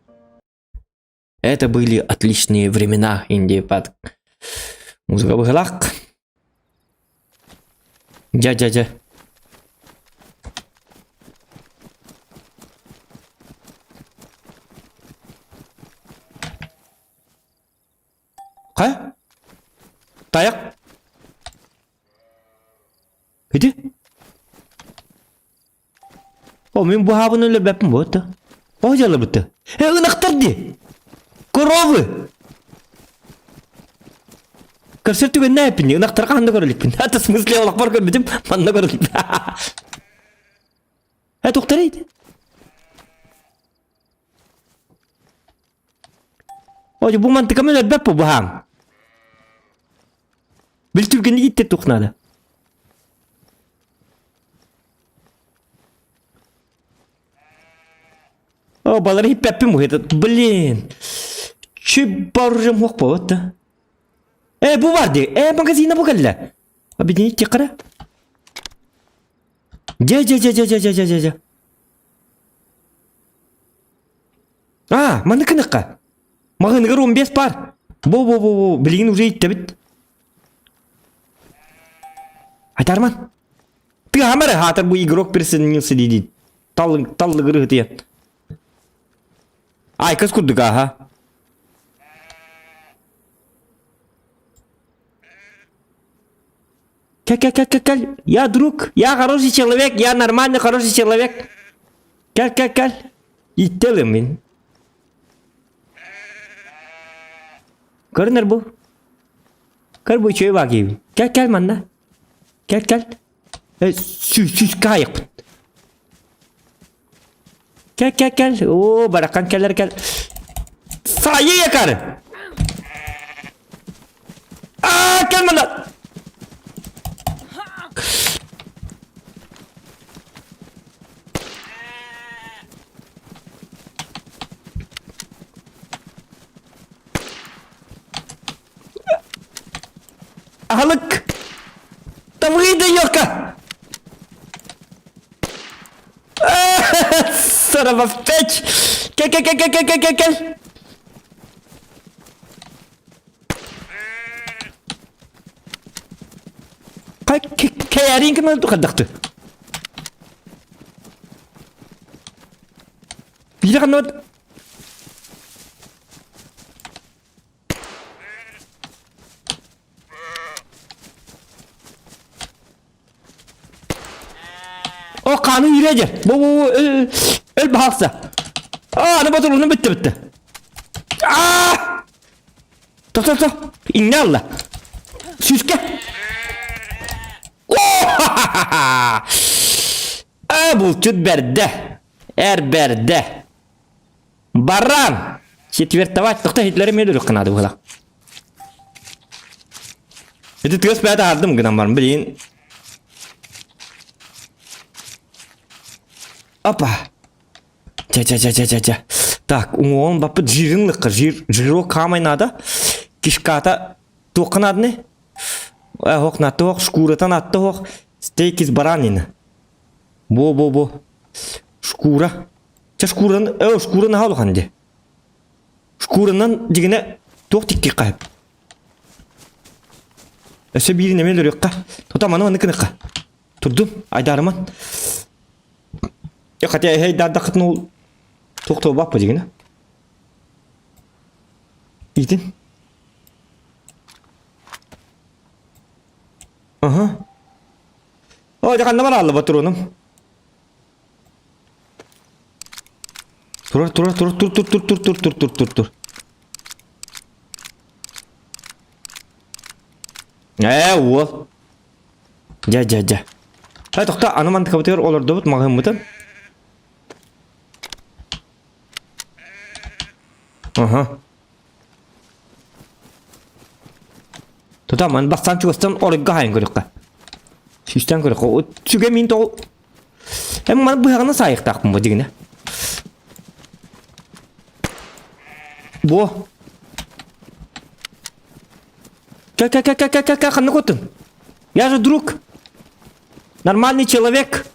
Это были отличные времена, Инди пад. Музыка быгалак. Ja. Kaya? Tayak? Hadi? O men bu habını öyle bepim bu da. O jalı bitti. Inaktar di. Korovı. Karşır tüge ne yapın? Inaktar kandı görülüpün. Hatta smıslı olak var görmedim. Manna görülüp. Ha doktoraydı. Oca bu mantıka mı öyle bepim bu ham? Bil Türkiye'ni gitti tuknadı. О, балары пеппим bu это. Блин. Че баржым хоқ бауытты. Bu vardı. Магазина bu geldi. Объединить текара. Ja. Маны кыныққа. Мағынығыр 15 бар. Бу. Білігін уже итті біт. Айтарман. Ты хамары хатыр bu игрок присоединился дейді. Таллы гыры тия. Ай, кыз курдук, ага. Кел. Я друг, я хороший человек, я нормальный хороший человек. Кел. Иттелім мен. Көрінер бұл. Көр бұл чөй бағи. Кел, манна. Кел. Süs kayık. Gel. Oo, barakan keller gel. Sayı yakarı. Gelme lan. Ahalık. Tavıyı da yok ha. Son of a bitch! Gel! Kayarin kan oldu kaddaktı. Bir kan oldu. O kanı yürüyecek. Bu öl bahalsa. Ne batırılığını bitti. Dur. İnne Allah. Süske. Bulçut berde. Berde. Baran. Четвертовать. Hitler'e meylir kınadı bu kadar. Hadi tıgız beyde hardım gıdan var mı bilin. Опа. Ja. Так, он бапы жирынлыққа, жирок камай надо. Кишката тоқын адны. Хоқ наты хоқ, шкуратан атты хоқ. Стейк из баранины. Бо. Шкура. Шкураны хал ханде. Шкуранан дегене тоқ тикке қайып. Өсі біріне мел үрекқа. Тотаманы ныкыныққа. Тұрдым, айдарыман. Хотя я да хотнул тоқтау баппа дегені. Идін. Ага. Жақанда бар алды батыр оным. Тұр. Ол. Ja. Тоқта, аныманды кабытығыр оларды бұд мағым бұтын. Ага. Dur. Tamam bassan çıkastan oraya gayın görüyoruz. Şişten görüyoruz. Çünkü min to. Hem bana bu yana sayık takım bu digine. Bu. Как, ну вот он. Я же друг. Нормальный человек.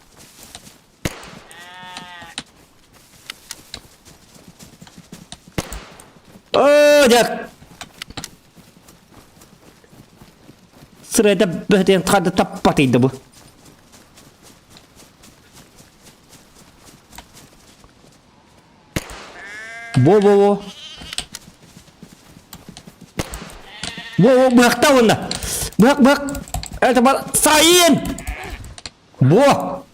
О, дяк. Sırada böden tadı tapatıydı bu. Bo. Bo, bırak da onu. Bırak. Это бар sayın. Bo.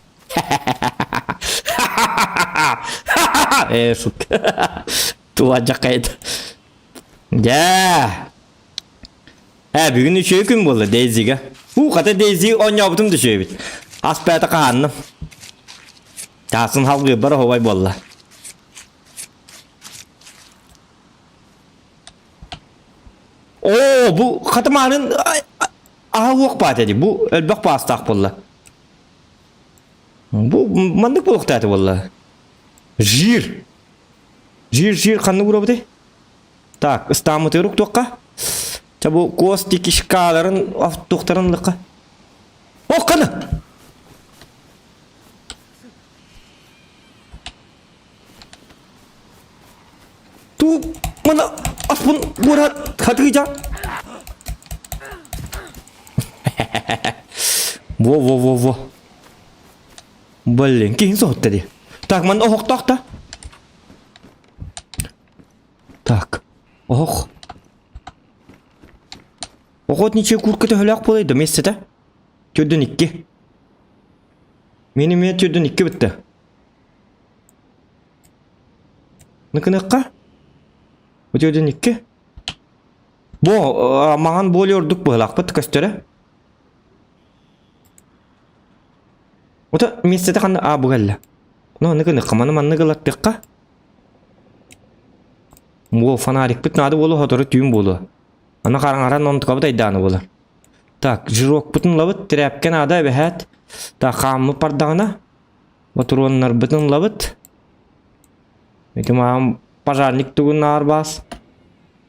Şut. Tuacak kaydı. Ya. Bugün üçüncü gün oldu Daisy'ga. Bu kadar Daisy oynayabıdım düşüyor bit. Aspeta kanım. Tasın halkı bara havay bolla. Oo bu katmanın ahuk patedi. Bu elbak pastak bolla. Bu mandık buluk tati bolla. Jir kanı vurabıdı. Tak, İstanbul'da yok dokka. Çabu kost şikaların doktorun lıkı. Oh kanı. Tu mana aspun burat hatırlayacağım. Во. Блин, кинь зот dedi. Так, man oh takta. Так. Oh. Охотничий куркыты хөләк болайды месседе. Төдөн 2. Менің төдөн 2 бітті. Ныкыныққа? Төдөн 2. Бо, маған болердік болақ бұт көстері. Ота месседе қанды бұғалла. Ныкыныққа, маны ныкылаттыққа. Бо, фонарик бұт нады болу, хоторы түйін болу. Ана қараңаран оны тұқабыт айданы болар. Так, жирок бұтын лабыт, тірәпкен ада бәхәт. Так, қамы пардағына. Батуронлар бұтын лабыт. Өте маған пожарник түгін арбас.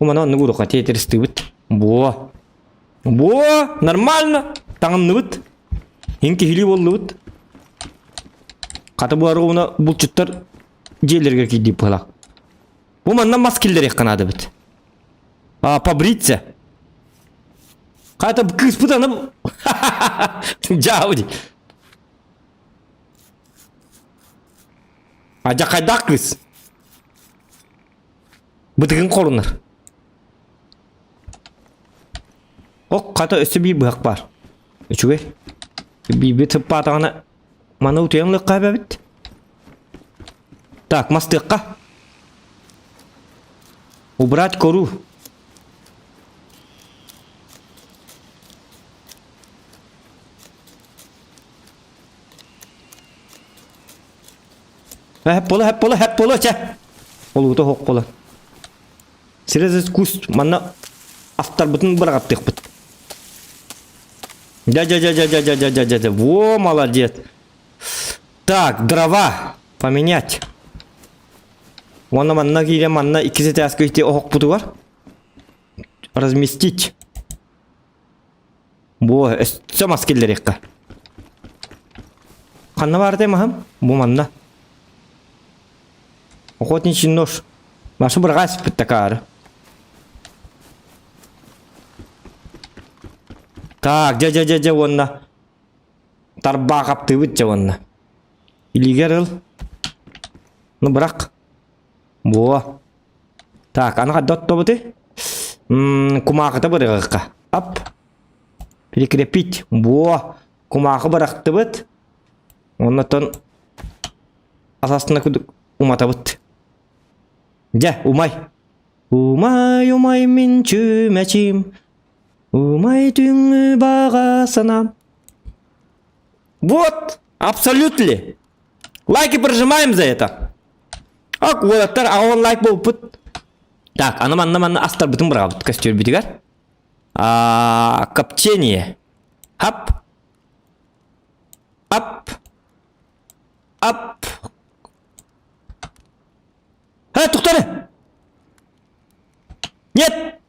Умана оны құдыға тетерісті бұт. Бо, нормально. Таңын бұт. Енке хили болы бұт. Қаты бұлары оны бұлчыттар жерлерге кейді бұлақ. Уманнан маскелдер еққан ады бұт. Побриться. Как-то испытано. Джауди. Кайдак кыз. Бытыгын корунар. Ок, ката өсі бей бұғақ бар. Өчуге. Бей бітіп батағына. Мана ұтуянлық қайба біт. Так, мастыққа. Убрать кору. Hep bola çe. Oluğuda hoq bola. Сирезес куст, манна автор бүтін бұрағаттық бүт. Да. Во, молодец. Так, дрова поменять. Вона манна кейде манна икізеті әскөйте оқ бұты бар. Разместить. Во, өсті маскелдер еққа. Қанна барды мағым? Во манна. Охотничий нож. Машу бұрғас бітті кары. Так, жа, онна. Тарба қапты бітті онна. Илигер ыл. Ну, бірақ. Во. Так, анаға дотто бұты. Кумақыты бұрғыққа. Ап. Перекрепить. Во. Кумақы бұрақты бұт. Оннатон асасына күдік умата бұт. Ja, умай. Умай, мен чүмәчим. Умай түңі бағасына. Вот, абсолютно. Лайки прожимаем за это. Ак, вот, он лайк был пут. Так, анна астар бүтін бұрға бұт костер бітігер. Копчение. Ап. Ап. Ап. Тоқтары. Нет.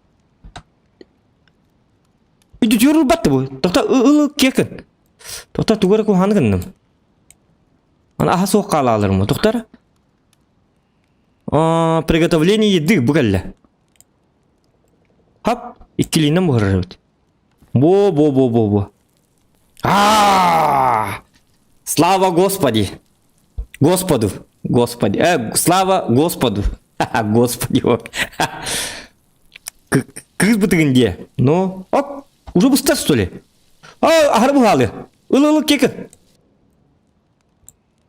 Үйді жүріп батты бұл. Тоқта, кекін. Тоқта, түгері көңаны кіндім. Ана аға соққа алаларым. Тоқтары. Приготовление еды бұғалла. Хап. Иккилинен бұғырыр өт. Бо. Слава Господи. Господу. Слава Господу. Господи. Кыз бытыгынде. Ну, уже быстар, что ли? Ахар бұғалы. Ыл, кекі.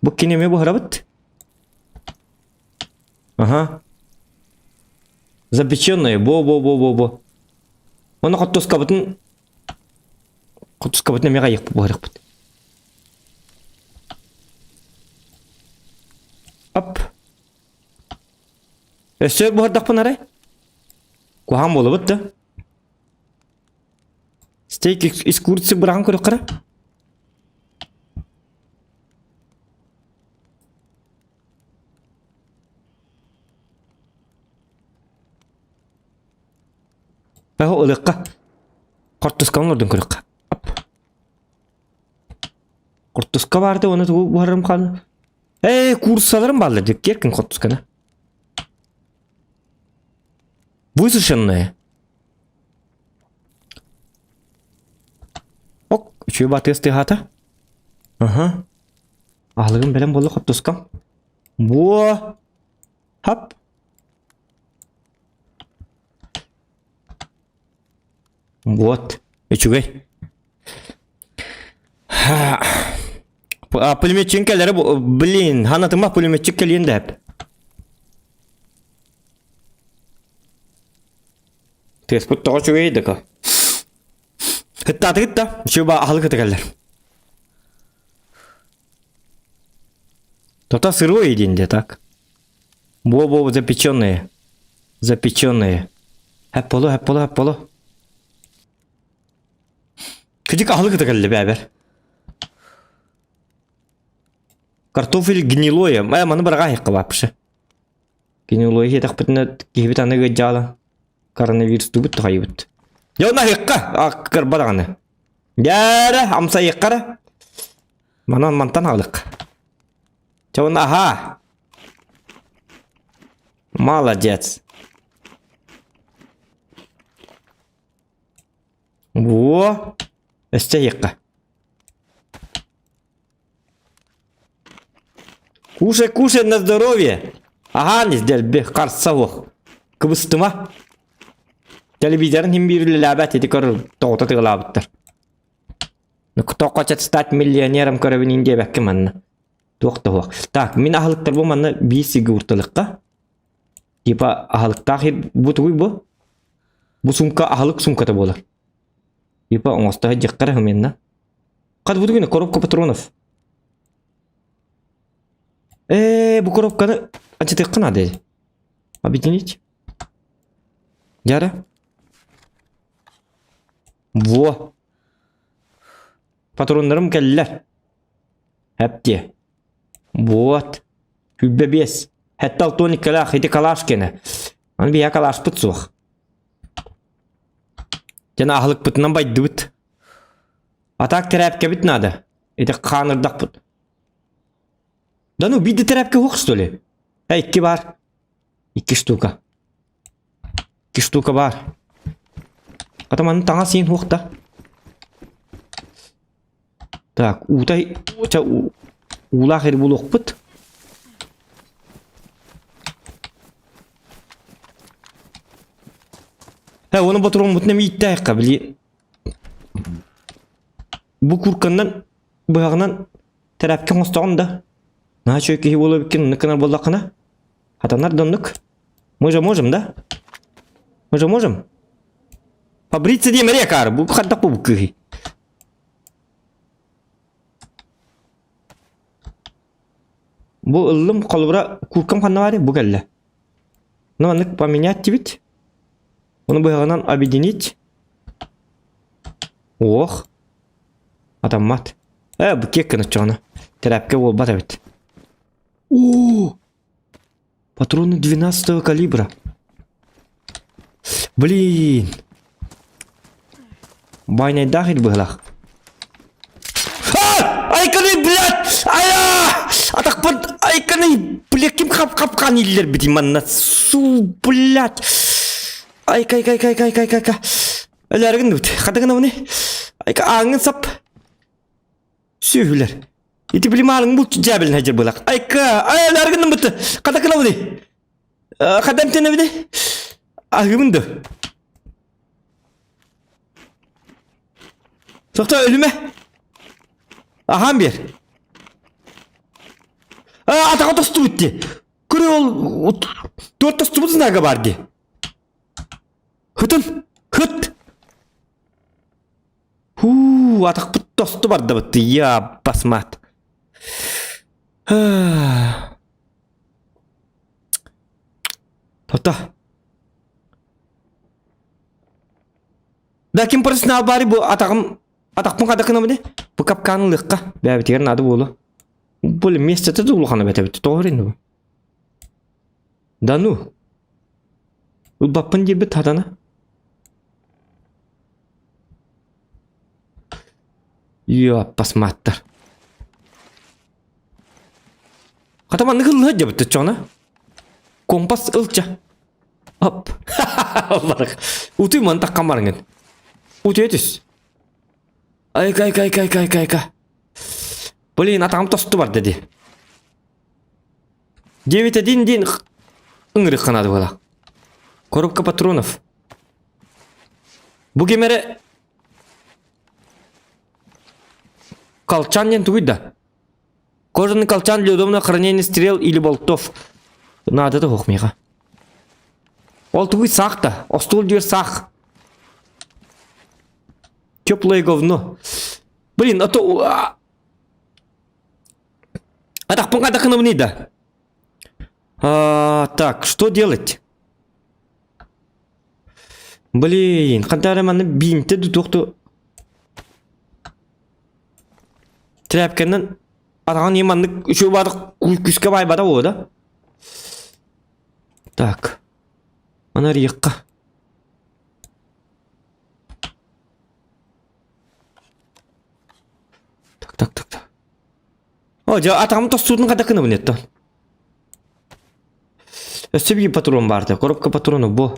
Бұл кенеме бұғыра бұт? Ага. Запеченное. Бо. Оны құттысқа бұтын. Құттысқа бұтын меға еқ бұғырық бұт. Ап. Өсі бұғырдақ бұн арай? Куған болы бұтты. Стейк из курицы бұраған көрік қара? Бағы олыққа. Құрттысқан ордың көрік. Құрттысқа барды, оны тұғы бұғырым қалды. Курсаларым балды деп керкін құрттысқаны. Высушенное. Үші баты ыстығата. Ага. Ағылығын бәлем болды құрттысқам. Бо. Хап. Вот. Üçügey. Pulmetçin kelleri bilin. Hanatıma pulmetçik kelyen de hep. Tesput tağı üçügeydi ka. Hitta. Şu ba ahlı kıtı keller. Тота сырое единде, так? Бо запеченные. Hep bolu. Küçük ahlı kıtı kelli beraber. Картофель гнилое. Маны барға айқы бапшы. Гнилое хетақ бітіні кейбіт аны ғаджалы. Коронавирус түбіт тұғай бүт. Яуна айқы. Аққыр барағаны. Яры, амса айққары. Манан мантан ағылық. Жауна аха. Молодец. Во. Өсте айқы. Кушай на здоровье. Ага, не сделал бы карсавох. Кыбыстыма. Телевизорын хим бирли лабат еди көрір. Тоғыта тығылабыттыр. Кто хочет стать миллионером көрібін де бәккі манна. Тоқты. Так, мен ахылықтар бұл манна бейсігі ұртылыққа. Типа ахылықта ахир бұтығый бұл. Бұл сумка ахылық сумкаты болар. Типа оңыстағы жыққары хыменна. Қад бұтығыны коробка патронов. Bu коробканы açıtık kına dedi. Объединить. Яра. Во. Патронlarım geldiler. Hep diye. Вот. Hübbe bes. Hatta altonik kalak hedi kalaş gene. Hani bir yakalaş pıt soğuk. Jana ahlık pıtından baydı bıt. Atak terapke bitnadı. Edi kanırdak pıt. Да ну, биди тряпки хух, что ли? Ики бар. Ики штука. Бар. Потом она тanga син хух да. Так, утай, улахир булух пыт. Оны батырон бұтынам итті айққа біле. Бұл күркандан, бұғағынан тряпки қостағын да. На что их было выкинуть на канал Балакана? Хатанар доннук. Мы же можем, да? Побриться дем рекар, бухата пубки. Бу ылым колбра куркам ханавари бугалла. Но нык поменять ведь. Он бы ганан объединить. Ох. Адаммат. Бұл кеккіні чоғына. Терапке ол бата бет. О! Патроны 12-го калибра. Блин. Байнайдақ еді бұғылақ. Айканы, блядь! Ая! Атақпын, айканы, блядь, кем қапқан елдер бітей манна. Су, блядь. Айка. Әләргін өт. Қадығына бұны. Айка, аңын сап. Сүйілер. Еті білім алың бұл жәбілін әжір бұлақ. Айка, әләргін бұты. Қадақына бұны. Қадамтені бұны. Ағымынды. Соқта өліме. Ағам бер. Атаға тосты бұтты. Көрі ол 4 тосты бұтын ағы барды. Хүтін. Хүт. Атақ бұт тосты барды бұтты. Я басмат. Тота. Да кем парасына ал бары бұл атақпын қадақына бұны? Бұл капқанын лыққа. Бәбітерін ады болу. Бұл местеті дұлғаны бәтәбітті. Тоғыр енді бұл. Да ну. Бұл баппын дебі тадана. Я посматтар. Қатаманны қылығы дебітті чоғына. Компас ылча. Оп. Барық. Ұты ман таққан барыңын. Ұты етіс. Айка. Блин, атағым тосты бар деді. 9-1 дейін ұңырық қанады бола. Коробка патронов. Бұл кемері колчан ден тугыйда. Кожаный колчан для удобного хранения стрел или болтов. Надо да оқмейға. Ол тугый сақта. Остол дер сақ. Теплое говно. Блин, а то... Атақпын қадақыны бұнейді. Так, что делать? Блин, қантарыманы бейінті дүтоқты. Трәпкеннен атаған еманды үші бадық күске бай бада о да? Так. Ана риыққа. Так. О, жа атағым тостудың қадақыны бұнетті. Өстебеге патрон барды. Коробка патроны бұл.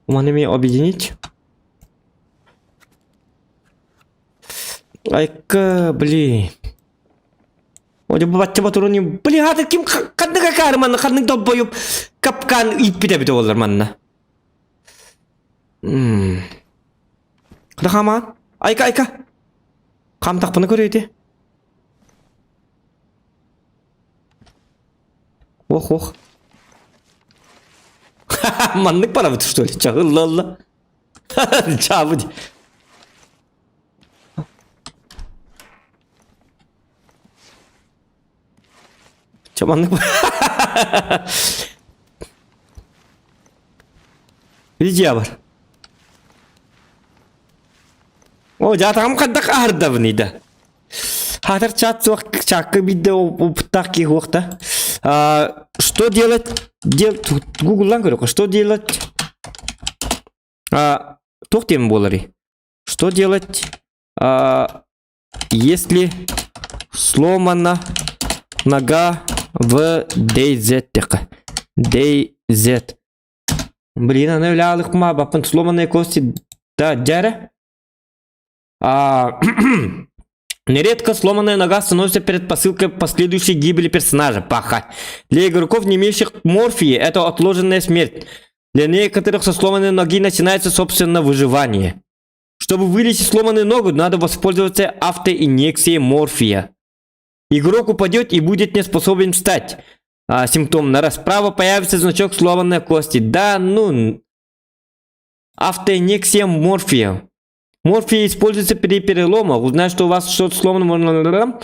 Уманеме объединить. Айка, блин. Оде бұл батча патроны. Блин, аты кім қадныға кәрі манна. Қадның топ бойып капкан иппеде біте олар манна. Қадыға маған? Айка. Қам тақпыны көрейді. Ох. Маннык пара бұты, что ли? Чағыллалла. Чабыды. Чаманнык пара. Видео бар. О, жатағым қандақ арды бұнейді. Хатыр чат соқ чакы бидді опыттақ кей оқта. Что делать? Гуглдан көрі. Что делать? Тоқтем болары. Что делать, если сломана нога в DZ? DZ. Блин, она влялых ма, бапын сломанные кости. Да, дяра. Нередко сломанная нога становится предпосылкой последующей гибели персонажа. Паха. Для игроков, не имеющих морфии, это отложенная смерть. Для некоторых со сломанной ноги начинается собственно выживание. Чтобы вылечить сломанную ногу, надо воспользоваться автоинъекцией морфия. Игрок упадет и будет не способен встать. Симптом на расправу появится значок сломанной кости. Да, ну... Автоинъекция морфия. Морфия используется при переломах. Узнать, что у вас что-то сломано,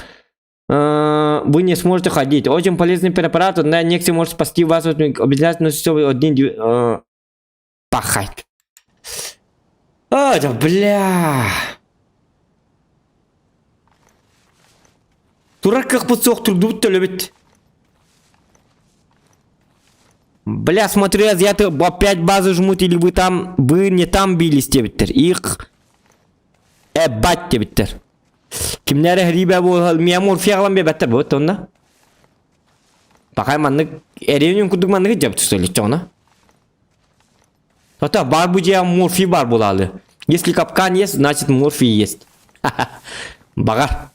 вы не сможете ходить. Очень полезный препарат. Одна инъекция может спасти вас от обязательно все один... Пахать. А, да бля. Турак как под соқтырды бұтты өлебет. Бля, смотрю, азиаты опять базы жмут, или вы не там бились, тебеттер. Их бать тебеттер. Кимнәре хрибә бұл, мен морфия қалам бебеттер бұл, онда. Бақай манны, әревнен күдік манны жап түсөлі, чоғына. Тота, бар бұл жия морфия бар болалы. Если капкан есть, значит морфия есть. Бағар.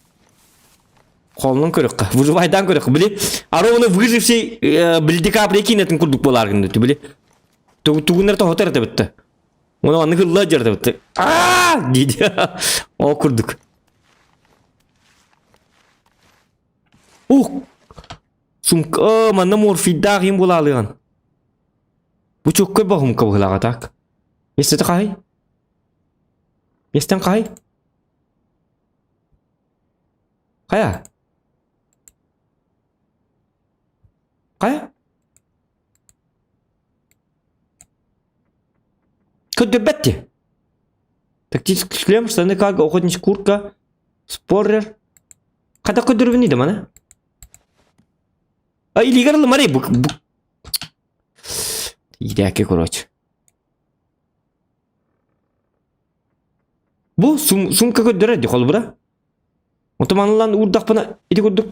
Қолының көріққа, выживайдан көріққа, біле. Ары оны выживший білді капрей кейнетін күрдік боларғын өті, біле. Туғынлар тоғытар өті бітті. Оны анны күрді жарды бітті. Ааа! Дейді. О, күрдік. Ух! Сумка, манна морфида қиын бола алыған. Бұл чөк көр бағым қабығылаға так. Естеті қай? Естен қай? Қая? Қая? Көдір бәтте. Тактический шлем, штаны как, охотничья куртка, споррер. Қада көдір бінейді мана? А, илигарылы марай, бұк. Идәке, короче. Бұл сумка көдір әді қол бұра. Отаманылан ұрдақ бұна, еті көдір.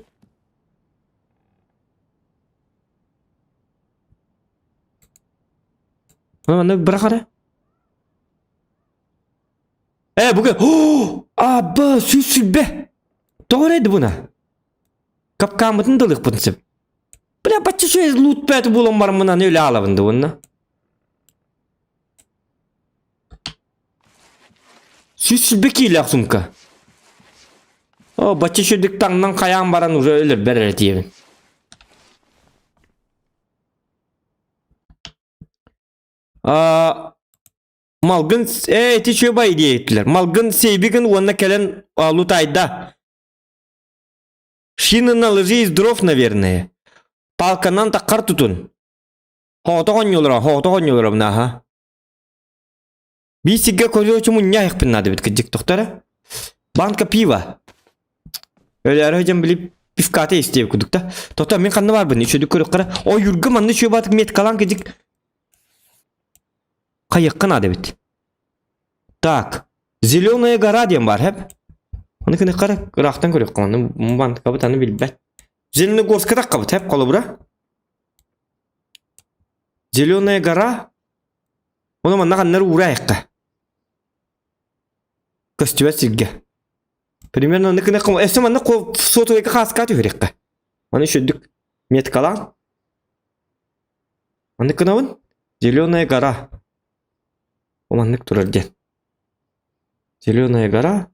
Мана бір қара. Бұға. Аба, сүлбе. Тоғыр еді бұна. Капкамытын дылық бұнсып. Бля, бачы шөй лут бәті болын бар мұнан өлі алабынды онына. Сүлбе кейлі ақ сумка. О, бачы шөйдік таңнан қаян баран уже өлір бәрі тиебін. Малгын, ти шөй бай дейттілер. Малгын сейбігін онына кәлін лут айда. Шины на лыжи из дров, наверное. Палканан таққар тұтын. Хоғытығын елірім, наға. Бейсіге көрі мұн не айықпын нады біткі дик тоқтары. Банка пива. Өлі әрі өден біліп пивкаты істеп күдікті. Тоқта, мен қанны бар бұны, үшеді көрік қара. О, юргі манны шөй батық мет қалан кедік. Қайыққын ады біт. Так, зеленая гора дем бар, хәп. Оны кені қара рақтан көрек қаманды. Мұбанды қабыт аны біліп бәт. Зеленый горска так қабыт, хәп, қолы бұра. Зеленая гора. Оны манна қаннары ұра айыққа. Көстюбәт сілге. Примерно оны кені қамы. Әсі манна сотуайқа қасқа түйірекқа. Оны шөддік мет қалан. Оны кені ауын. Зеленая гора. Оманнык турарден. Зеленая гора.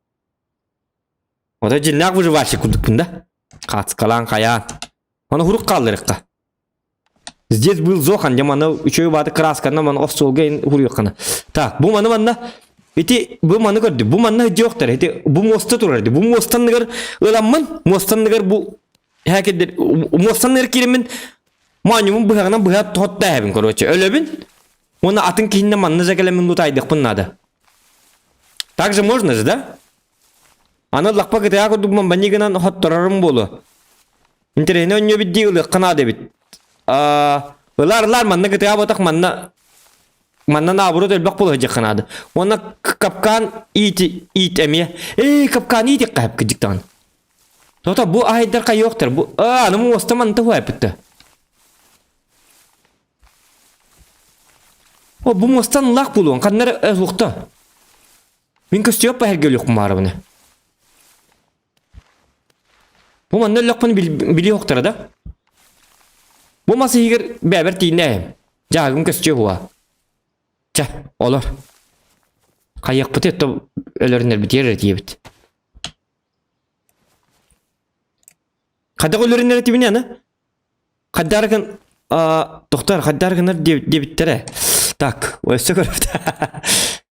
Ода жиннақ выживальщик күрдік бұнда. Қats қалан қаян. Оны хурук қалдырыққа. Здесь был зохан, где мана үшөй бады красканы, мана офсолға хуруққаны. Так, бұл мана манна. Эти бұл мана көрді. Бұл манна жоқтар. Эти бұл моста турарды. Бұл мостан нығыр ыламын. Мостан нығыр бұл хәкедер. Мостан нығыр керемін. Манюмын бұғағынан бұға тұхатта әбін көрөчі. Өлөбін. Оны атын кейінне манна зәкелемін лутайдық бұннады. Так же можно же, да? Аны лақпа кітая көрдігмін бәнегінен хоттырарым болу. Интерені өнне бітді ұлық қынады біт. Ұлар манна кітая ботақ манна набыру төлбақ болу жек қынады. Оны капкан ит әме. Капкан ит қайып кедіктан. Тота бұл айдар қай yoqтыр. Анымы оста манты хуай бітті. О, бұл мостан лақ болуын, қаннары ұлықты. Мен көсті өп бәхерге өліқ бұмары бұны. Бұл манны өліқ бұны білі оқтыры да. Бұл масы егер бәбір дейін әйім. Жағым көсті өп Жа, олар. Қайық бұты етті өлерінер бітер әті ебіт. Қадақ өлерінер әті біне, ана? Қаддарғын, тоқтар, қаддарғынар дебіттері. Так, ой, все короче.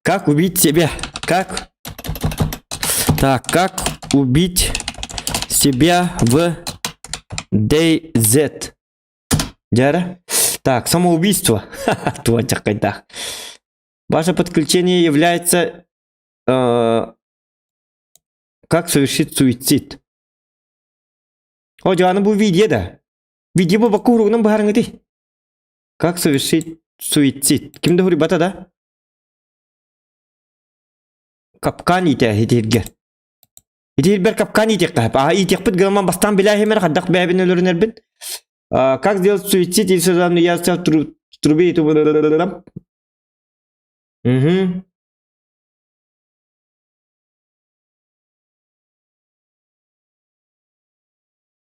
Как убить себя? Как? Так, как убить себя в DayZ? Дяра? Так, самоубийство. Ваше подключение является Как совершить суицид? О, canım bu videoda. Video bu bakku hurugunun baharın di. Как совершить суицид? Kimde huri bata da? Kapkan ite hitirger. Hitirber kapkan itek kahp. Itek put gılman bastan bilahi hemen kaddak bebin ölürün erbin. Как сделать суицид, если сам я стал трубе и тубы. Угу.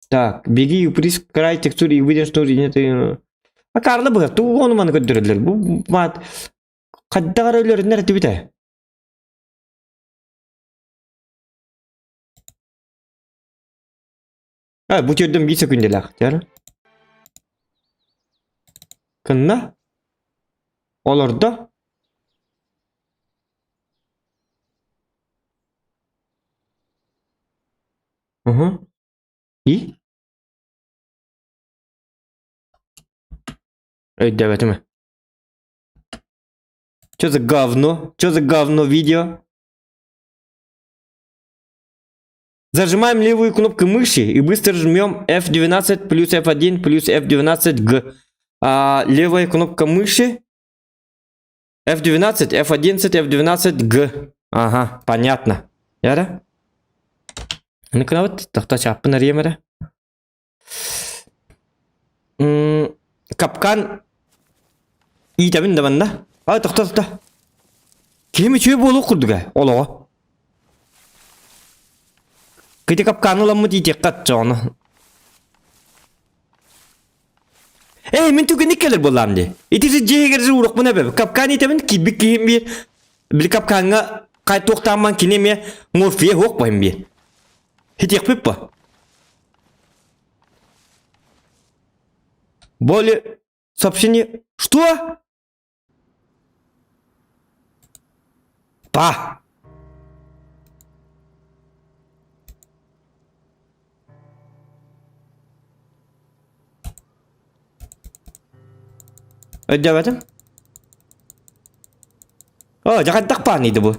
Так, беги и упрись к краю текстуры и выйдешь, что нет. А Карла бы, то он ман көндүрөлөр. Бу мат каддагар өлөр нерде бите. Bu çördüm bir sekündelik. Yani. Kınna? Olur da. Hı hı. İyi. Evet mi? Что за говно? Что за говно видео? Зажимаем левую кнопку мыши и быстро жмем F12 плюс F1 плюс F12G. Левая кнопка мыши F12, F11, F12G. Ага, понятно. Яра? Ну-ка вот, так-то чаппын ариемере. Капкан iyi tabii de bende. Hadi tak. Kimi çöy bolu kurdu ga? Ola. Kiti kapkanı lan mı diyecek katça onu. Min tüke ne kadar bolam di. İtisi cehigerisi uğrak bu ne be? Kapkanı tabii ki bir kapkanı kay toktanman kine mi morfiye hok bayım bir. Hiç yapıp ba. Более сообщение. Что? Па. Ödemedim. Jangan tak pan itu bu.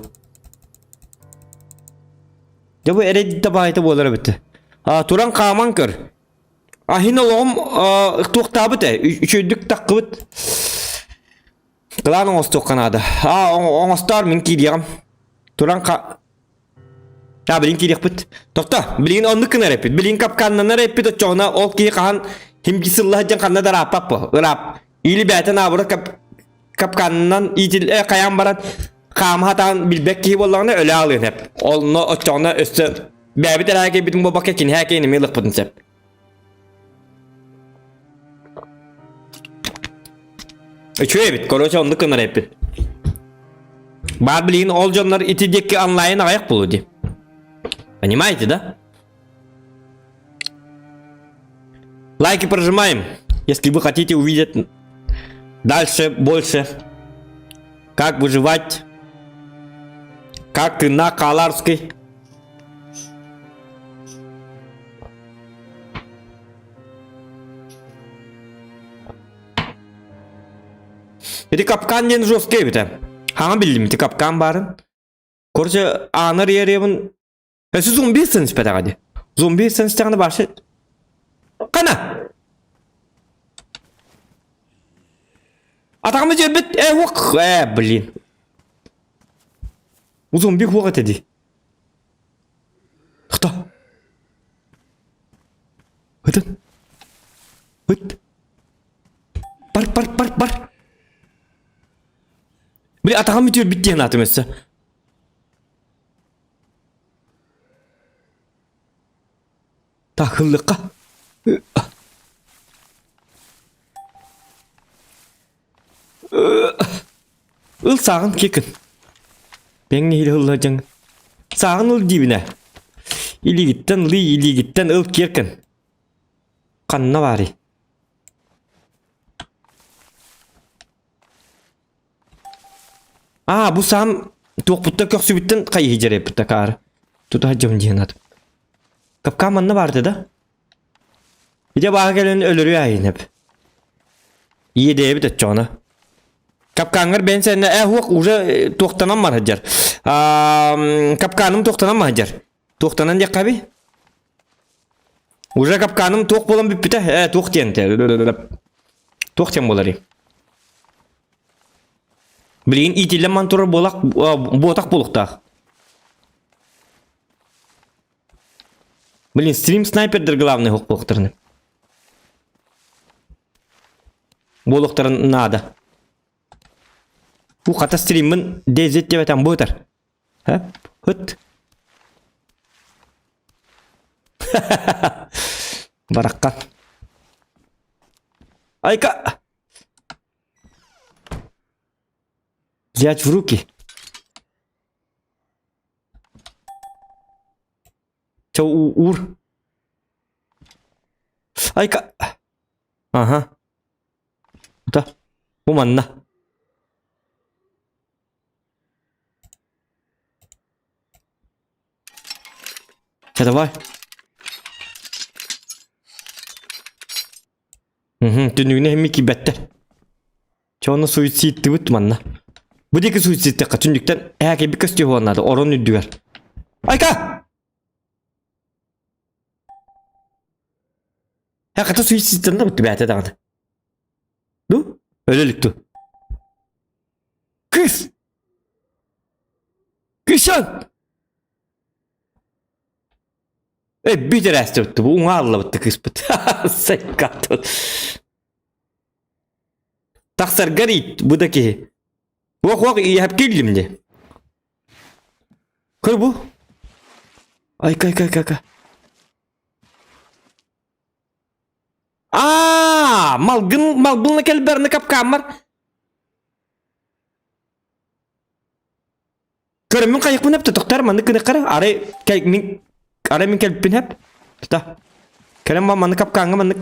Coba edit tabah itu boleh bitte. Turang kaman kır. Ahin oğlum tuğtabı da. Üçüydük takıbıt. Kılan oğuz tuğkanadı. Oğuzlar minki diyem. Turang ka... Ya bilin ki diyekbit. Tokta. Bilin onu kınar epit. Bilin kapkanlanar epit o çoğuna. Ol ki kahan. Himkisıllah can kanna da rapap bu. Rap. İli beyten abura kapkanından itil kayan baran. Kam hatan bilbek ki bollağına öyle alın hep. Onu o çoğuna üstü. Bebit herkese bitin bu bakyakin herkese inimi lıkpıdın sep. Şöyle bit, koruyucu onu kınar hep. Barbilin olcanlar itideki anlayın ayak buludu. Понимаете, да? Лайки прожимаем, если вы хотите увидеть дальше, больше. Как выживать. Как на Каларской. Bir kapkan den jostke bite. Hangi bildim ti kapkan barın. Korça anar yeremin. Siz zombi sens peta hadi. Zombi sens tane başı. Kana. Atağımı cebet. Vok. Blin. Bu zombi hukat edi. Hıta. Hıtın. Hıt. Bar. Bir atağım bitiyor bitti yani atımızsa. Takıllıkka. Il sağın kekin. Ben ne hile hıllacağım. Sağın ıl dibine. İli gitten ıl kekin. Kanına bari. Bu sam tuğ putta köksü bitten kayı hicere putta kar. Tutu hacım cihanat. Kapkan manna vardı da. Bir de bağa gelen ölürü ayın hep. İyi de bir de çoğuna. Kapkanlar ben sen huok уже toxtanan mar hajar. Kapkanım toxtanan mı hajar? Toxtanan diye kabi. Уже kapkanım toq bolan bipite. Toxtiyen te. Toxtiyen bolari. Bilin itille mantur bolak botak bolukta. Блин, стрим снайпердер главный хук болуктарын. Болуктарын надо. Bu kata stream'in DZ diye beten bu öter. Hep. Hıt. Barakkan. Ayka. Взять в руки. Çav uğur. Ayka. Aha. Bu da. Bu manna. Давай. Dünüğüne hem iki better. Çoğuna suiciddi bitmanla. Bu deki suiciddi kaçıncıktan herkese bir köstü hoğanladı. Oron üddüger. Ayka! Hakikaten suicidden de bitti beyate dağıdı. Du? Öylelikti. Kız! Kışan! Bir de resti bitti. Bu unarla bitti kız bitti. Sen kattın. Taksar garit budaki. Vok iyi hep geldim. Kır bu. Ay kay. Malgınla kelberine kapkamar. Kırımın kayık mı nepti doktor manı kını kara. Ara min kelpin hep. Ta. Kerem var manı kapkanga manı.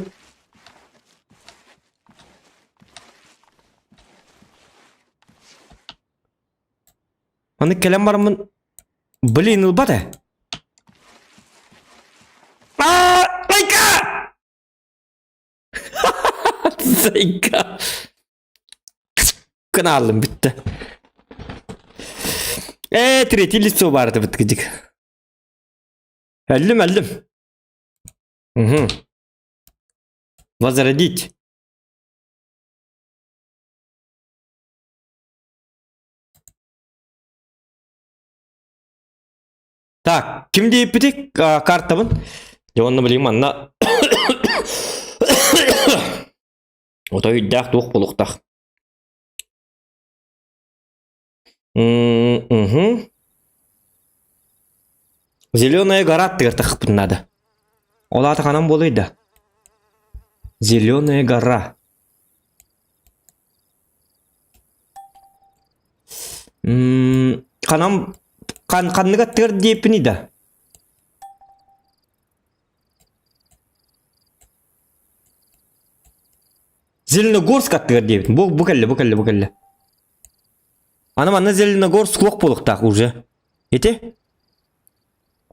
Manı kelem var mı? Bilin ilbate. Ayka! Sayka. Kanalım bitti. Tretий лицо vardı bitkicik. Eldim. Возродить. Так, kim deyip bitik kartabın? Ya onu bileyim anla. O da yüddək doğ buluqdaq. Зеленая гора тыртық бұнады. Ол аты қанам болыйды. Зеленая гора. Қанам қанныға тыр дейпініді. Зеленогорск аттығыр дейпін. Бұл кәлі. Аны Зеленогорск оқ болықтақ уже. Еті?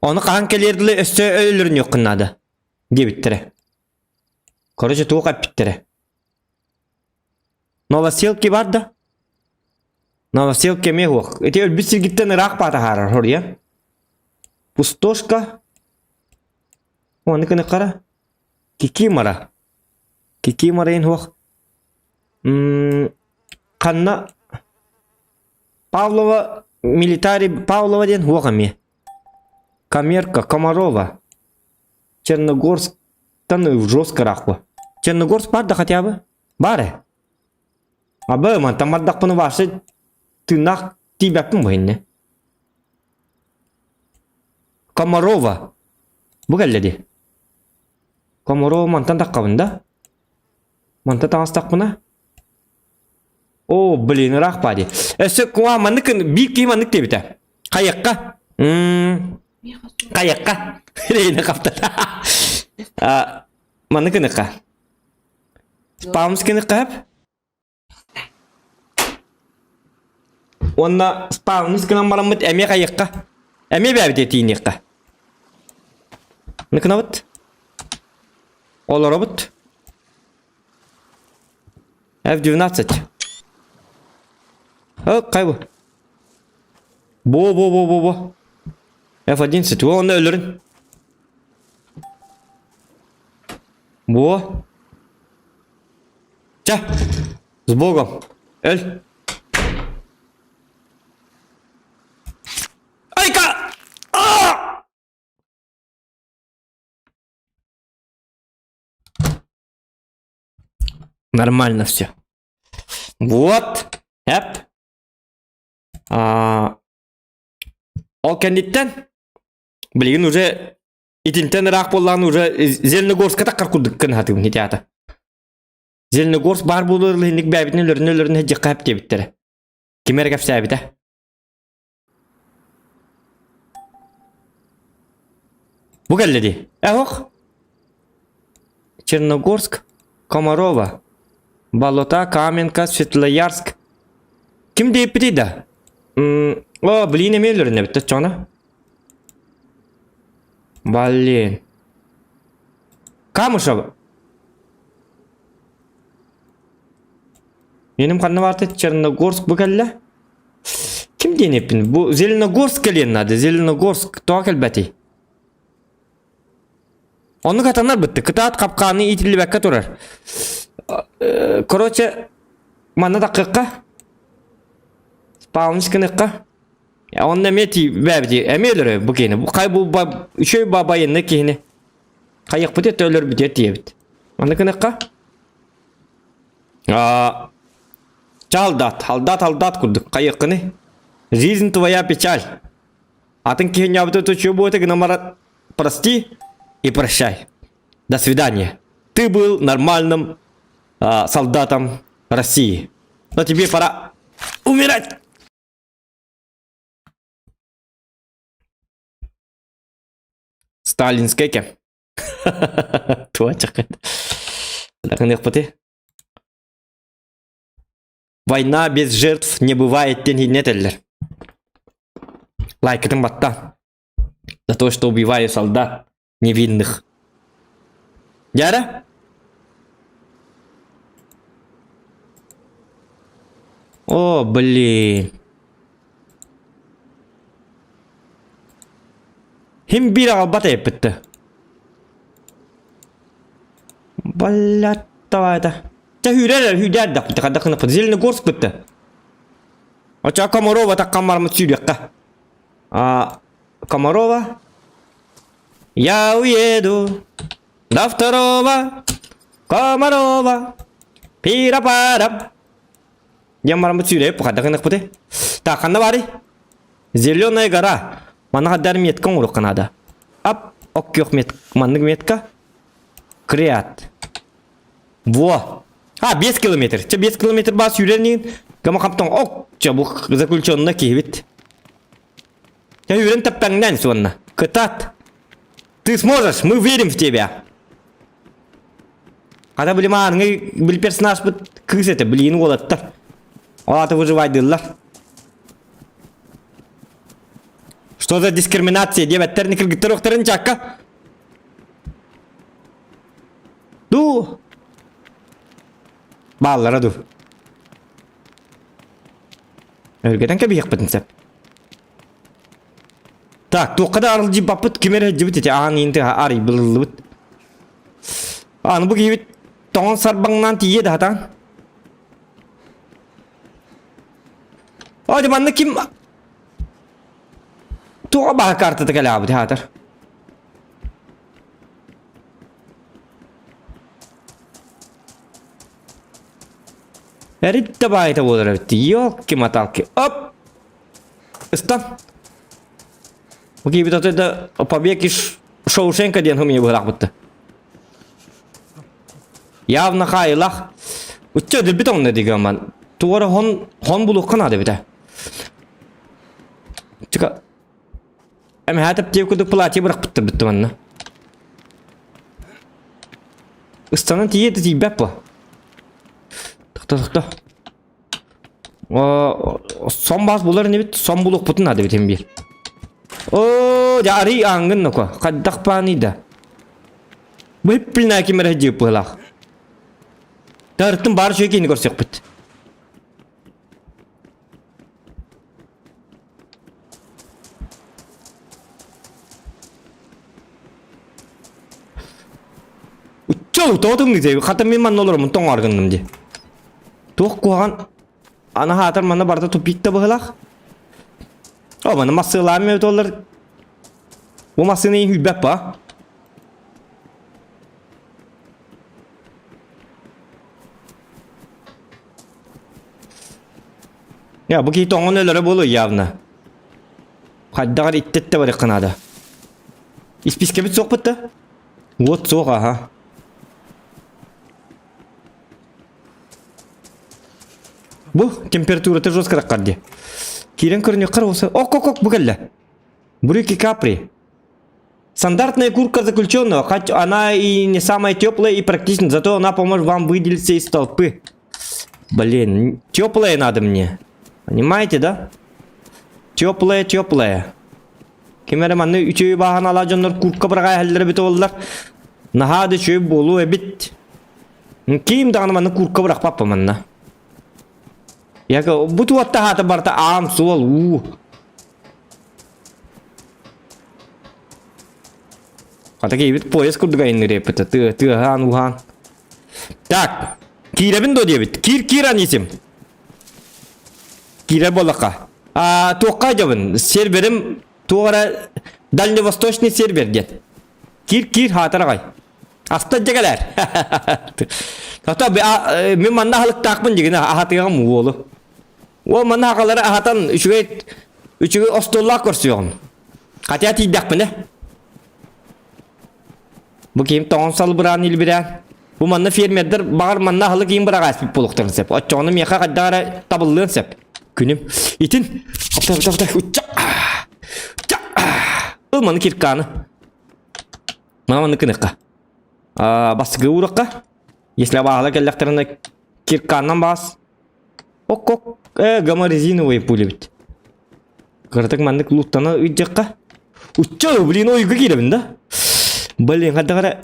Onu qan kelerdili össe ölürün yoqunnadı. Debittire. Короче, туқ аппиттire. Новоселки бар да? Новоселки ме хоқ. Эти өлбісір гиттен рақ бата харар хор я. Пустошка. Оны кіні қара. Кикимара ен хоқ. Қанна Павлова милитари Павлова ден хоқ аме. Камерка, Комарова. Черногорск. Там жестко рахва. Черногорск бар да хотя бы? Бар. Абы, ман там ардақ бұны башы тынақ тибәппін бұйынне. Комарова. Бұл әлледі. Комарова мантан таққабында. Манта таңыстақ бұна. О, блин, рақ бады. Өсі куа мандықын, бір кей мандық дебіті. Қайыққа? Қайыққа? Рейні қаптады. Маны кініққа? Спаумыз кініққа әп? Онна спаумыз кінім барамыд әме қайыққа? Әме бәбіде тейінеққа? Нықына бұд? Олары бұд? F-12. Kaybu. Bo. F11 onu öldürün. Bo. Ça. С Богом. Öl. Айка! Нормально все. Вот. Hep. Ол кәндеттен білген уже итинтен рақ болған уже Зеленогорск'a таққар күрдік кін хатығын хетеаты. Зеленогорск бар болуырлы хендік бәбітін өлерін хеджек қап дебіттері. Кемер кәпсі әбіті. Бұл кәлі де? Оқ? Черногорск, Комарова, Болота, Каменка, Светлоярск. Кім дейіп бітейді? Блин, емейлеріне бітті, чоны. Блин. Камышев. Менің қанны барды Черногорск бұл кәлі? Кім дейіп бін? Бұл Зеленогорск кәлен ады, Зеленогорск. Туа кәлбәті. Оны қатанар бітті. Кытаат қапқаны итілі бәкке тұрар. Короче, мана дақиққа. Спаунышкыныққа. Онда мети бәбді әмелері бұл кейіні. Бұл қай бұл үшөй бабайынны кейіні. Қайық бұтет өлір бүтет дейбіт. Оны кыныққа. Алдат күрдік қайыққыны. Жизнь твоя печаль. Атын кейін ябыты тұчу бұты гынамара прости и прощай. До свидания. Ты был нормальным солдатом России. Но тебе пора умирать. Сталинская ке. Туачак. Война без жертв не бывает, тенетеллер. Лайк этим батта. За то, что убиваю солдат невинных. Яра? О, блин. Хим бира албата епітті. Блядь, давай да. Та хүйдер да бітті, қадда қынық бітті. Зеленогорск бітті. Оча Комарова таққан мармы сүйрекқа. Комарова. Я уеду до второго Комарова. Пира-пара. Я мармы сүйрек, қадда қынық бітті. Так, қанда бары? Зеленая гора. Мана дар метка уруккан ада. Ап, окёк мет, маннык метка. Креат. Во. 5 километр. 5 километр бас юренин. Гама қаптан ок, бұл заключенна кейбет. Юрен таптаңнан сонна. Кытат. Ты сможешь, мы верим в тебя. Ада білім аңы, біл персонаж бұд кыз еті, білейін олаттар. Олаты выживайдылар. Что за дискриминация, деветтер никіл гіттероқтарын чакка? Ду. Баллара ду. Өргеден кәбейек бітін сәп. Так, тоққада арыл жи бапыт кемері жібіт ете. Ағын енті арый білілі біт. Аны бұл кейбет тоғын сарбаңнан тиеді хатан. Оди манны кім... Туға баға картыды кәлі абыды хатыр. Әрітті байыта болыр әбітті. Йолки маталки. Оп! Истан. Бұкей біт отыды побег из Шоушенка ден хумия бұғылақ бұтты. Явна қайылақ. Үтчі өділ біт оңны деген ман. Туғары хон бұлық қанады біті. Чыка... Әмі әтіп тев күдік платье бұрақ бұтты бітті манна. Үстанын тиеді тейбәп бұ. Тұқты. Сон бас бұлар не біт? Сон бұлық бұтын ады бітен бір. О, жары аңғын nøко. Қаддақ панида. Бұл білін әкемер әдеп бұлақ. Тарыттың бары шөйкені көрсек біт. Uççalı toğdum diye. Hatta men man olurum ton argındım diye. Toq kuğan ana hatar mana barda topik de bıhlaq. O mana masılar mevt olur. O masını hübbep ba. Ya bu ki toğun ölere bolu yavna. Haddağır ittet de var kanada. İspiske bit soq bitti. Вот soq aha. Bu температураты жесткорак карды. Кирен көріне қыр осы. Ок, bu кәлі. Брюки капри. Стандартная куртка заключенного, хоть она и не самая теплая и практичная, зато она поможет вам выделиться из толпы. Блин, теплая надо мне. Понимаете, да? Теплая. Кемереманны üçüyü bahan alacanlar kurtka bırakay halleri bit oldular. Nahadı çöy bolu ebit. Kim dağınamanı kurtka bırak papamanna. Ya bu tuvatta hata barta am sual. Kata ki bit poyas kurduga inni repete. Tı han uhan. Так. Kirebin do diye bit. Kiran isim. Kire bolaka. Toqqa jabın. Serverim Tuğra Дальневосточный сервер gel. Kir hatıragay. Asta jegeler. Kata men manna halık takpın jegine ahatıga mu oğlu. O manna hakaları ahatan üçüge ostolla kursuyon. Katya tidak mı ne? Bu kim tonsal buran ilbiren. Bu manna fermerdir bağır manna halık in bırak aspip bulukturun sep. Açağını meka kaddara tabıllığın sep. Günüm. İtin. Hafta. Uçak. Manı kirkanı. Manı kınıkka. Baskı uğrakka. Если bağla kelleklerine kirkandan bas. Ok. Gama резиновые пули bit. Kırtık mandık luttana ıcakka. Uçağı bilin oygu girebin da. Bilin kaddagara.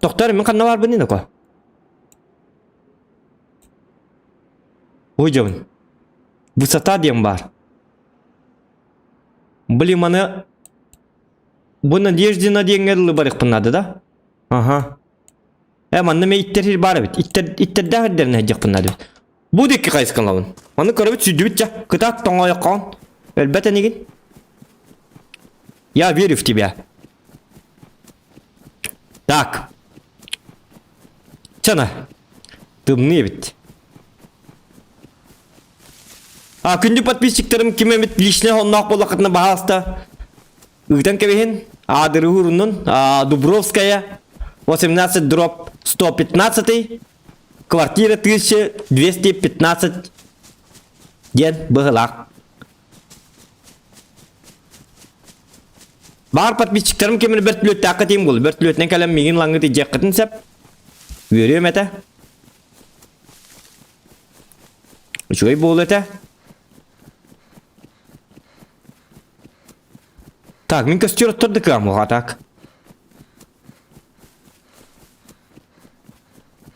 Doktor men kanna var benin ko. Hocam. Высота diyem var. Блин, mana bu надеждена деңгерлі барық пынады да? Ага. Манна ме иттер бар бит. Иттер дәғірдерін әджек пынады бит. Bu deki kayıskan lavın. Manu körübüt sürdü bit ya. Kıtat toңа yakkan. Elbette negin. Я верю в тебя. Так. Çana. Тымны бит. Күнді подписчиктерім кемемет лишне оннақ болақытына бағалыста. Үйтен кебейін. Адыры ұрынын. Дубровская. 18/115. Квартира 1215. Ден бұғылақ. Бағар подписчиктерім кемені бір түлетті ақы дейм бұл. Бір түлетінен кәлем меген лаңғыды жеққытын сәп. Өрем әті. Үшігай бол әті. Так, мен костер тұрды кәмуға так.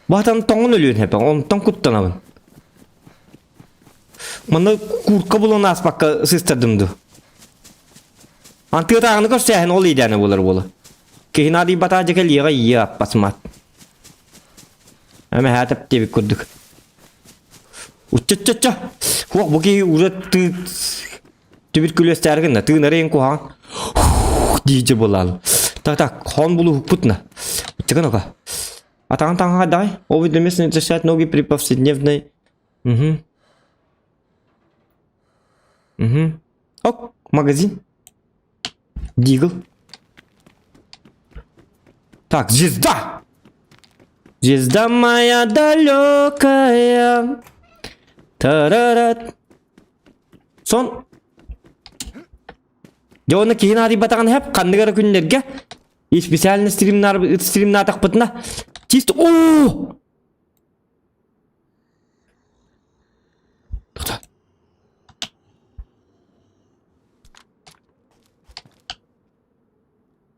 Батан тоңын өліен әпен, оны тоң күттанабын. Мұны куртқа бұлын аспаққа сыстырдымды. Антығы тағыны көрсәйін ол едәні болар болы. Кейін ады бата жекел еға ие аппасымат. Әмі әтіп дебік көрдік. Ұтча. Хуақ бұл кей ұжы туберкулезтәргін, тығынары ең қоған. Дийже болалы. Так, хон булу хукпутна. Чекан ока. А таңға дай. Уведомление защищать ноги при повседневной. Ок, магазин. Дигл. Так, звезда. Звезда моя далекая. Тарарат. Сон. Жоны кейін ады батаған әп қандығары күнлерге специальный стримна атақ бұтына чисто ооо тоқта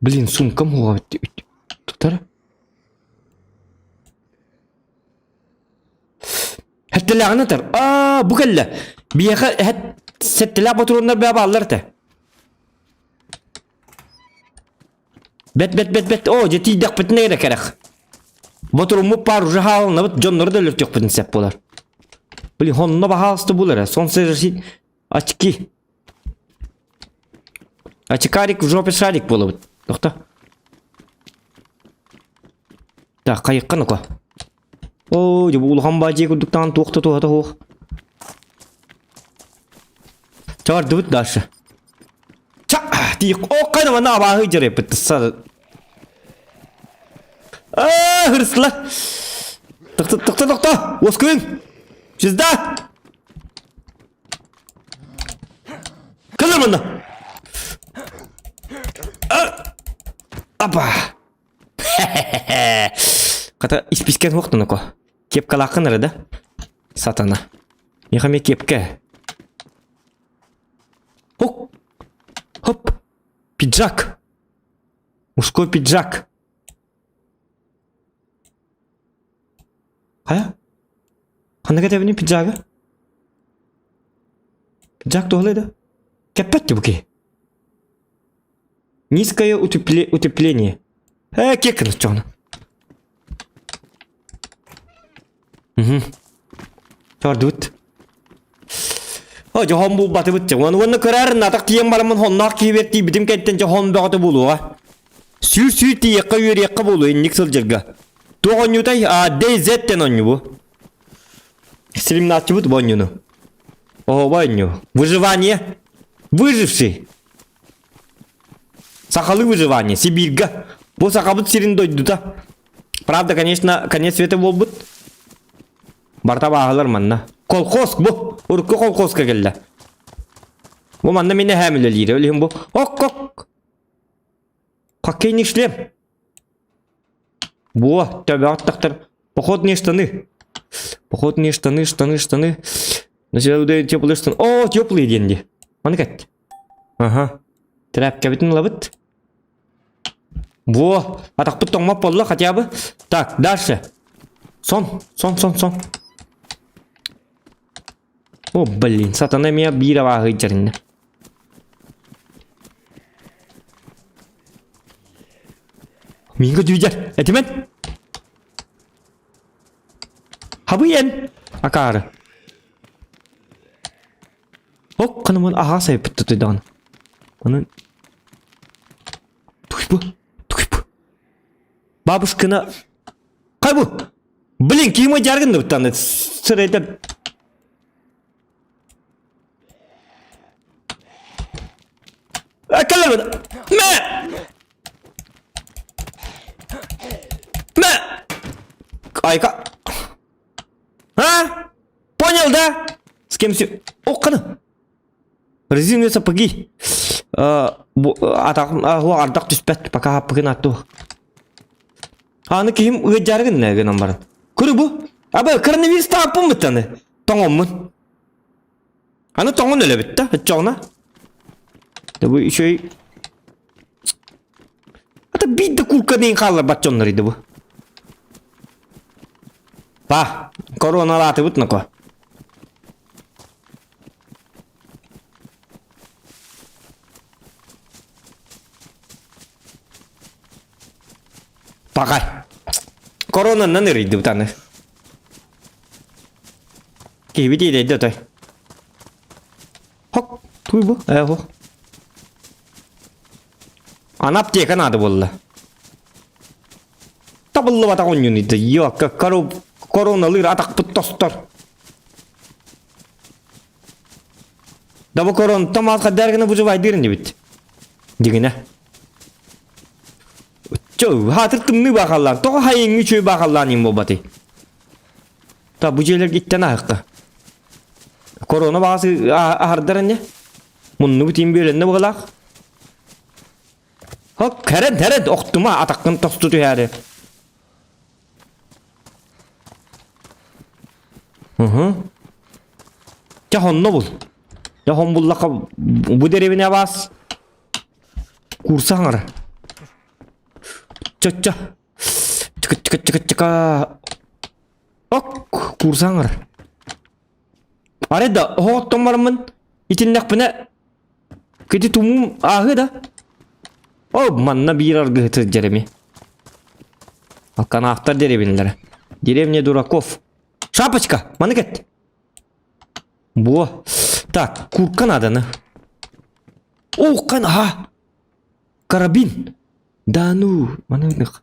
блин сумкам оға тоқтары әттіліғаны тұр бұл кәлі бияқы сәттілі батыронлар бәбі алырды Bet. O jeti dak bitne gerek gerek. Boturumu par jahalna bit jonları da lörtük bitin sep bolar. Bili honna bahastı bular. Son sezersi açki. Açıkarik jope şarik bolu. Dokta. Da kayıkkın ko. O bu ulhan baje kuduktan toqta toqta ho. Çağır dıvıt daşı. Çak diye o kanıma ne abahı jere bitti. Hırslar. Tıktı. Oskun. Sizde. Kılır bunda. Apa. Kata ispişken hoqtun ko. Kepka laqın arada. Satana. Yıkame kepka. Hop. Pidžak. Мужской пиджак. Kaya? Kanda evinin pidžağı? Pidžak doğruydu. Kepet bu ki. Низкое утепление. Кекін çoğunu. Çördüt. O hon bu batı bitecek. Onu kırar natak tiyem balamın honnak kibetti bitim kentten hon batı buluğa. Sür tiyekka yüriyekka bulu innik sılcırga. Doğan yutay DZ'den onu bu. Стримнатчы вот баню. О, баню. Выживание. Выживший. Сахалы выживание. Сибирьга. Bu sakabut sirin doydu da. Правда, конечно, конец света был бы. Барта bağlar manna. Kolkos bu. Urku kolkoska geldi. Bu manna meni hamileliydi. Öyleyim bu. Ok. Какие не шлем. Во, тебя доктор. Походные штаны. Походные штаны. Начали удалить теплые штаны. О, теплые деньги. Он как? Ага. Тряпка битин лабыт. Во, а так потом мапалла хотя бы. Так, дальше. Сон. О, блин, сатана меня бирова гычарин. Минго дюйдер. Этимен? Habıyen. Akar. Hok kanımın aha sayıp tutudan. Onun. Tuy bu. Babuşkına. Kay bu. Blin kime jargın da bir tane. Sırayda. Akalar. Ayka. Понял, да? С кем все? О, кана. Резиновые сапоги. Ардақ түспәт, пока хаппығын атту. Аны кейім ұйджарғын нәген амбарын. Көрі бұ? Абы, коронавирус тағаппын бұттаны. Тоңымын. Аны тоңын өлі бітті, үтчоғына. Да бұ үшөй. Ата бидді кулка дейін қалар батчонлар еді бұ. Па, коронаваты бұтны ко. Pakay. Koronanın nereydi bu tane? Gibi değil de tay. Hop, tuy bu. Ho. Anap diye kanadı bolla. Tabullu bata onyunuydu. Yok, koronalı atak put tostor. Da bu koron tam az kadarını bu cevay dirin bit. Digine. Çoğu hatırtım ne bakallar. Toğa hayın üçü bakallar nim bobati. Ta bu şeyler gitti ne hakkı. Korona bazı ahardarın ne? Bunu bitim böyle ne bakalak? Ha keren oktuma atakın tostutu yani. Cahon ne bul? Cahon bullaka bu derevine bas. Kursan ara. Çaça. Çıka. Ok, kursan ara. Arada o tomarımın içinde bana kedi tumum ahı da. O manna bir argıtı Jeremy. Alkan ahtar derebinlere. Деревня дураков. Шапочка, маны кет. Во. Так, курка надо, на. О, кан, ага. Карабин. Да ну, маны нық.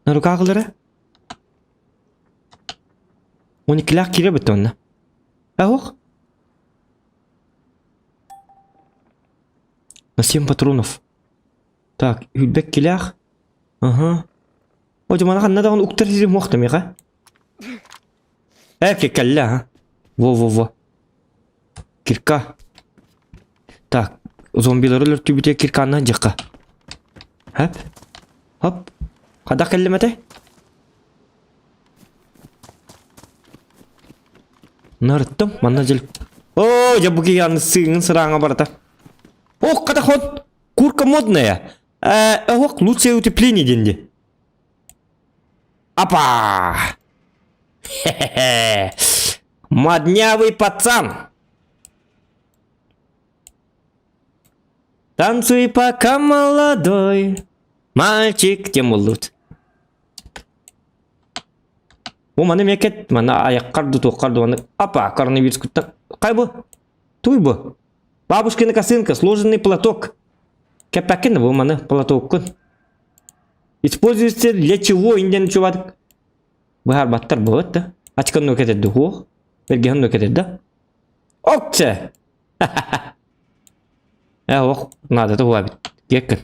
На рука қылдыры? 12 кире бітті онна. Оқ. На 7 патронов. Так, үлбек келях. Ага. O zaman kanna da onu uktar sizi muhtem ya. Erkek kella ha. Во. Kirka. Так, zombiler ölürtü bir de kirkandan çıkka. Hop. Kada kellemete. Narıttım, manna jel. Oo, ya bu ki yalnız sığın sırağına barata. Oh, kada hon. Kurka modная. Ох, лучшее утепление деньги. Опа! Хе-хе-хе! Моднявый пацан! Танцуй пока молодой, мальчик Темулут. Bu mana meket, mana ayakkabı tokardı onu. Опа, коронавирус kutan. Кай bu? Туй bu. Бабушкина косынка, сложенный платок. Кепакин bu mana платок. Используется для чего инден чувак? Бахар баттар будет, да? Ачкан нөкет эдді хоқ. Бергехан нөкет эдді. Окче! Оқ, надо это хуабит. Геккен.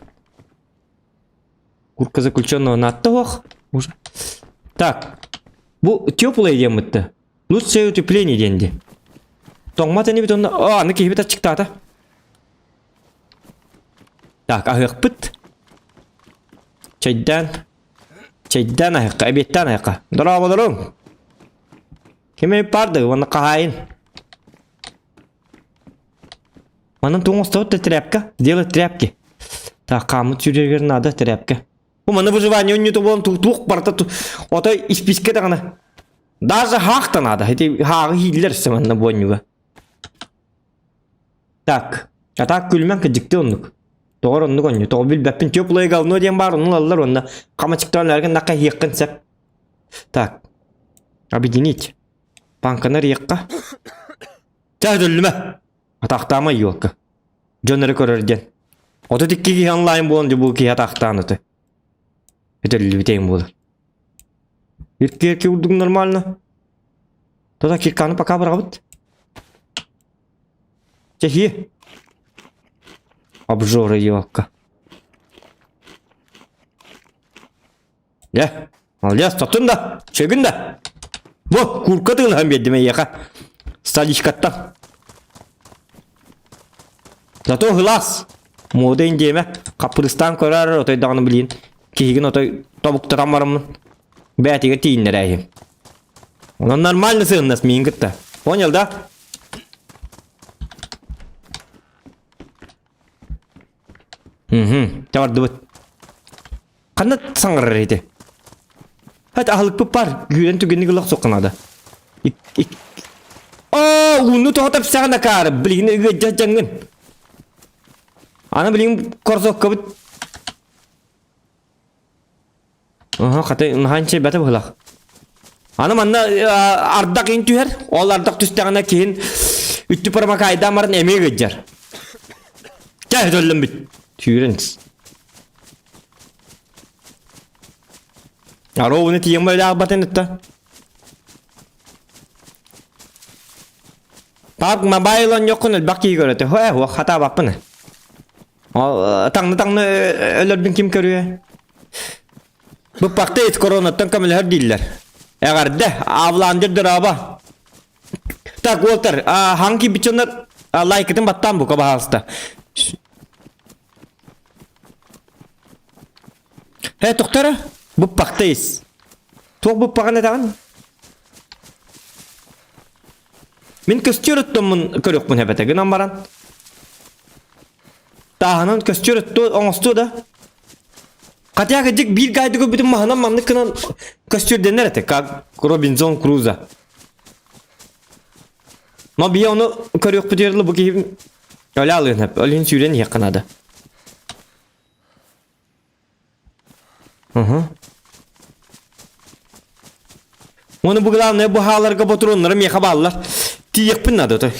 Курка заключенного надо хоқ. Уже. Так. Bu теплое демытты. Лучшее утепление денди. Тоңмат әне бит онда. А, аны кейбет ачықта ата. Так, ағық бит. Çaydan ayakka, ebetten ayakka. Durama durun. Kime yapardı? Bana kahayın. Bana туңыстау тряпка. Сделай тряпки. Так, камыт жүрегер надо тряпка. Bu bana выживание он не то болон тух барта ту. Ото исписке тагана. Даже хахта надо. Эти хагы хиллер семанна бонюга. Так. Атак күлмен кыжыкты оннук. Doğru onu konuyor. Doğru bir beppin teplaya kalın diyen var onu alırlar onda. Kamaçıktan erken dakika yakın sep. Tak. Abi dinit. Bankanar yakka. Çağdırılma. Ataktama yok. Jonları korurken. O da dikki ki online bulunca bu ki ataktanıdı. Ödüllü biteyim bu. Erki vurduk normalna. Toda kirkanı paka bırakıp. Çehi. Обжора елка. Молодец, тотын да, чегін да. Во, курка тығын хам беддіме еқа. Сталишкаттан. Зато ғылас. Мода индеме. Қапырыстан көрар, отой дағыны білейін. Кейгін отой тобуқтарам барымын. Бәтіге тейіндер әйім. Онан нормально сығыннас мейін күтті. Понял да? Таварды бұд. Қанат саңғырыр еді. Хәт ағылық бұп бар. Гүйрен түгенні ғылық соққынады. Ұны тоғытап сағына қары. Білігіні үгі жа-жаңын. Аны білігін корсоққа бұд. Қатай ұнғанчай бәті бұғылақ. Аны манна ардақ ең түйер. Ол ардақ түстіғына кейін үтті пармақ айдамарын әмей өджер. Жай өлім бүт. Түйренс. Аровыны тием böyle ağbatın etta. Bak mobile'ın yokun el bakıyı görüntü. O hata bakını. Tanglı ölürdün kim görüyor? Bu bakta hiç koronadan kamilher değiller. Eğer de avlandırdır aba. Tak Walter, hangi biçimler like edin battan bu kabahasta. Hey doktora, bu baktayız. Çok bu pakane dağın. Min köstür ettiğimin körük bunu hepete günan baran. Dağının köstür ettiği oğustu da. Katya gecik bir gaydı bütün mahanan mamlık kınan köstür denir ete. Kak Robinson Crusoe. No bir onu körük bu diyorlu bu ki öyle alıyorsun hep. Öyle süren yakın adı. Hı. Onu bu главное bu halarga boturonları meha ballar. Tiyek pinnadı da.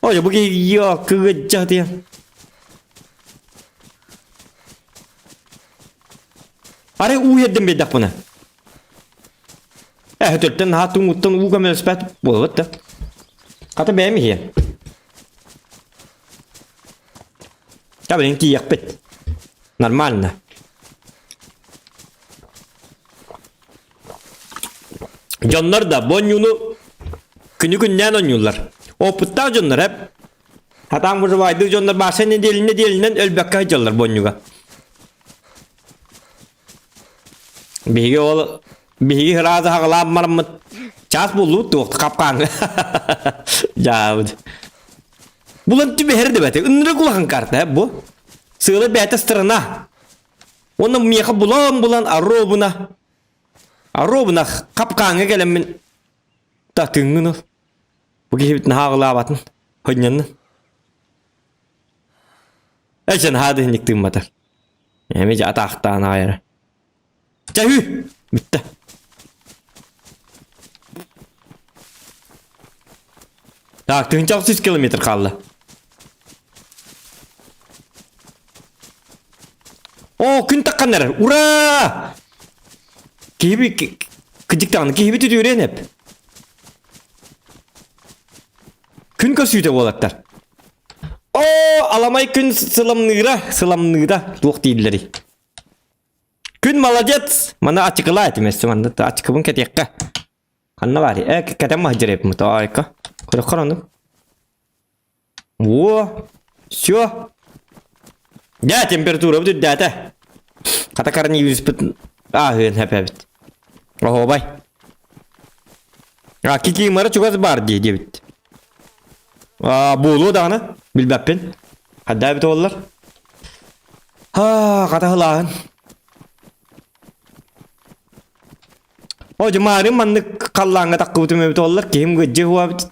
Oya bu yok kıgıcah diye. Are u yedim bedak buna. Tötten hatun uttan u kamel spet bolat da. Kata beğenmi hiyen. Ya benim tiyek pit. Normalna. Canlar da bonyunu günü günden oynuyorlar. O putta canlar hep. Hatam bu vaydı canlar başa ne delinden ölbekka hıcalar bonyuga. Bihi hırazı hağlab marmıt. Ças bulu tuğuk kapkan. Jawd. Bulan tübe herdi bete. Inrı kulağın kartı hep bu. Sığılı bete stırına. Onu miyağı bulan arrobuna. Arrobuna kapkanı gelemin. Ta tüngünü. Bu gihibitini hağlabatın. Hınyanın. Eşen hadi hinik tığmadır. Emice ataqtan ayrı. Cahü. Bitti. Tak tığın 600 kilometre kaldı. O gün takkanlar. Ura! Kihibi kıcıktan kihibi tüdüyor hep. Gün kasıydı olatlar. O alamay gün sılamnıra tuğuk değilleri. Gün молодец. Mana açıkla etmez manda da açıkın ketekka. Kanna var ya kadem mahcır hep mutaayka. Karanlık. Wo. Şu. Ya temperatura bu data. Kata karni 100 pit. Hep evet. Oh bay. Ya kiki mara çok az var diye bit. Bulu da ana bilbapin. Hadda bit ollar. Kata hılan. O cumarım mandı kallanga takkutum bit ollar ki hem gıcı huwa bit.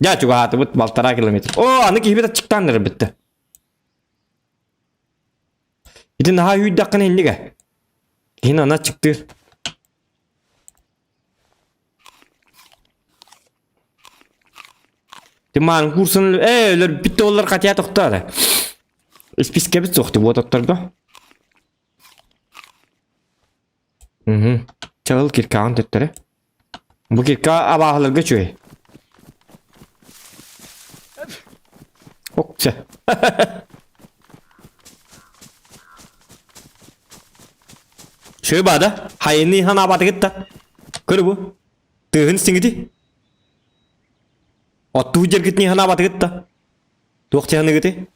Ya juga hatı bit baltara kilometre. O anı ki bit çıktandır bitti. İdin ha hüy dakkan hendige. Yine ana çıktı. Timan kursun öyle bitti onlar katya toktar. İspiske bit soktu bu doktorda. Çağıl kirkan tettere. Bu kirka abahlarga çöy. Okça. Şöyle bada hayni hana batı gitti. Kır bu. Tığın singidi. Ottu hücer gitni hana batı gitti. Dokça hana gitti.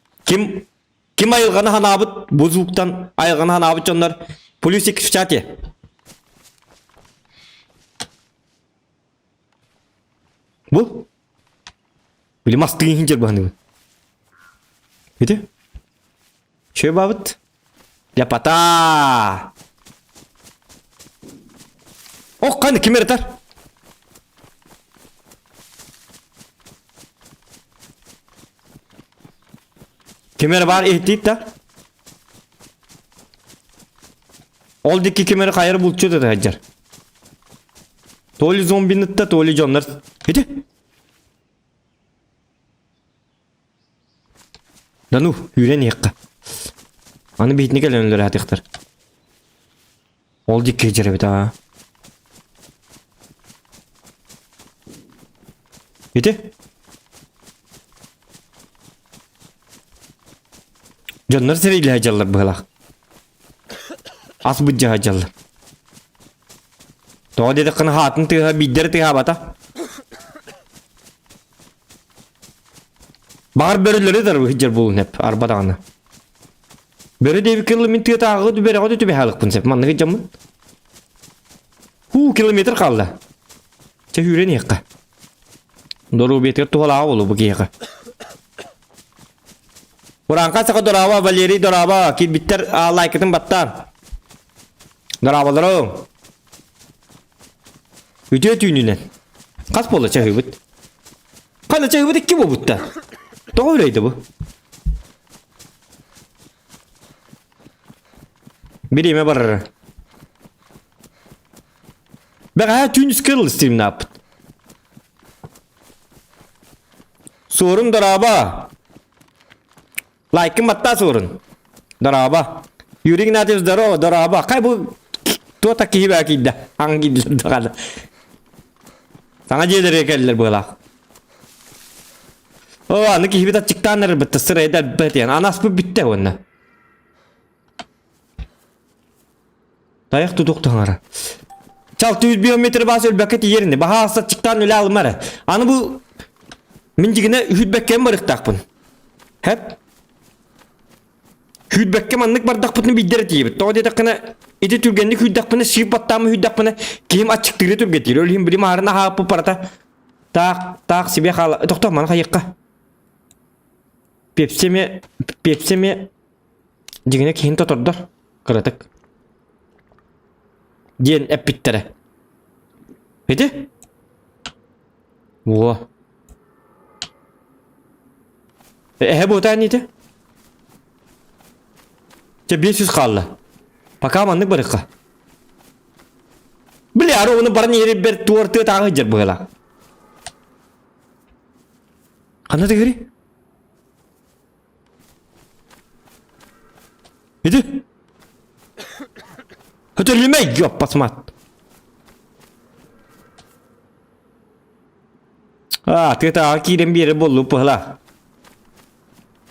Kim ayılgana hana abıt bozuluktan ayılgana hana abıt onlar polis ekip çatı. Bu. Bilmez tığın hincer bahanı. Gitti. Şöyle babıt. Yapata. Oh kan kim yeter? Kemer var ihtit da. Oldaki kemeri kayır bulçu da hacer. Toli zombi nıtta toli canlar. Hadi. Danu yüren yakka. Anı bitni gelenler hatıktır. Oldaki gecere bir daha. Hadi. Canlar seriyle hacarlar böyle. As bıcca hacarlar. Doğru dedi kına hatın tıha bidder tıha bata. Bağır börüleri de hıcar bulun hep arbadağını. Börü de bir kilometre tağı dübere o da tübe halık bunu sep. Manlı hıcamın. Kilometre kaldı. Çe hüren yakka. Doğru beter tuhala olu bu kiyaka. Kurangka saka dorawa Valeri dorawa kit bitter like itin battar. Dorawalarım. Video tününen. Kas bola çahıbıt. Kana çayı bu dikki bu butta. Doğruydu bu. Birime barara. Ben ha tün skill istedim ne yaptı? Sorun daraba. Like'ım hatta sorun. Daraba. Yürüyün ateş daraba. Kay bu tuğa takıyı belki de. Hangi dilde kaldı. Sana gelir'e geldiler böyle. O anı ki hibita çıktanlar bitti sıraya da bitti yani. Anas bu bitti onunla. Dayak tutuk tanara. Çal 100 biyometre bas ölbeket yerinde. Baha asa çıktan öyle almara. Anı bu mincigine hüdbekken barıktak bunu. Hep hüdbekken anlık bardak bunu bildirir diye bitti. O dedi kına eti türgenlik hüddak bunu şif battamı hüddak bunu kim açıktırı türgetir. Öleyim bilim ağrına hapı parata. Tak sibe kala. Doktor bana kayıkka. Pepsi mi jigine kihin totordur. Kırıtık. Diyen ep bittere. Hadi. Wow. Bu da neydi? 500 kaldı. Bakalım anlık barıkka. Bile arı onu barın yeri bir tuvartığı tağı cer böyle. Anladın gari? Hadi. Hatırlamayı yok basmat. Teta kirim bir yere bolu pala.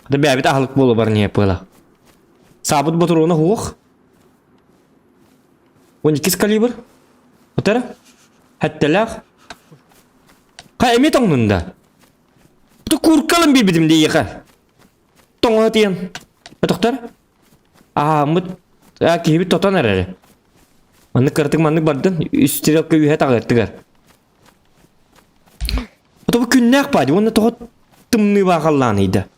Hadi bir ahlık bolu barın ya pala. Sabut botur ona hoğuk. 12 kaliber. Otur. Hatta Kay emet onunda. Bu kurkalım bir bidim diye yıka. Tonga atiyan. Doktor. Mut. Ki bir totan herhalde. Manlık kırtık manlık bardın. Üstüne köyü het ağırttıgar. O da bu gün ne yapaydı? Onu da tımlı bakallanıydı.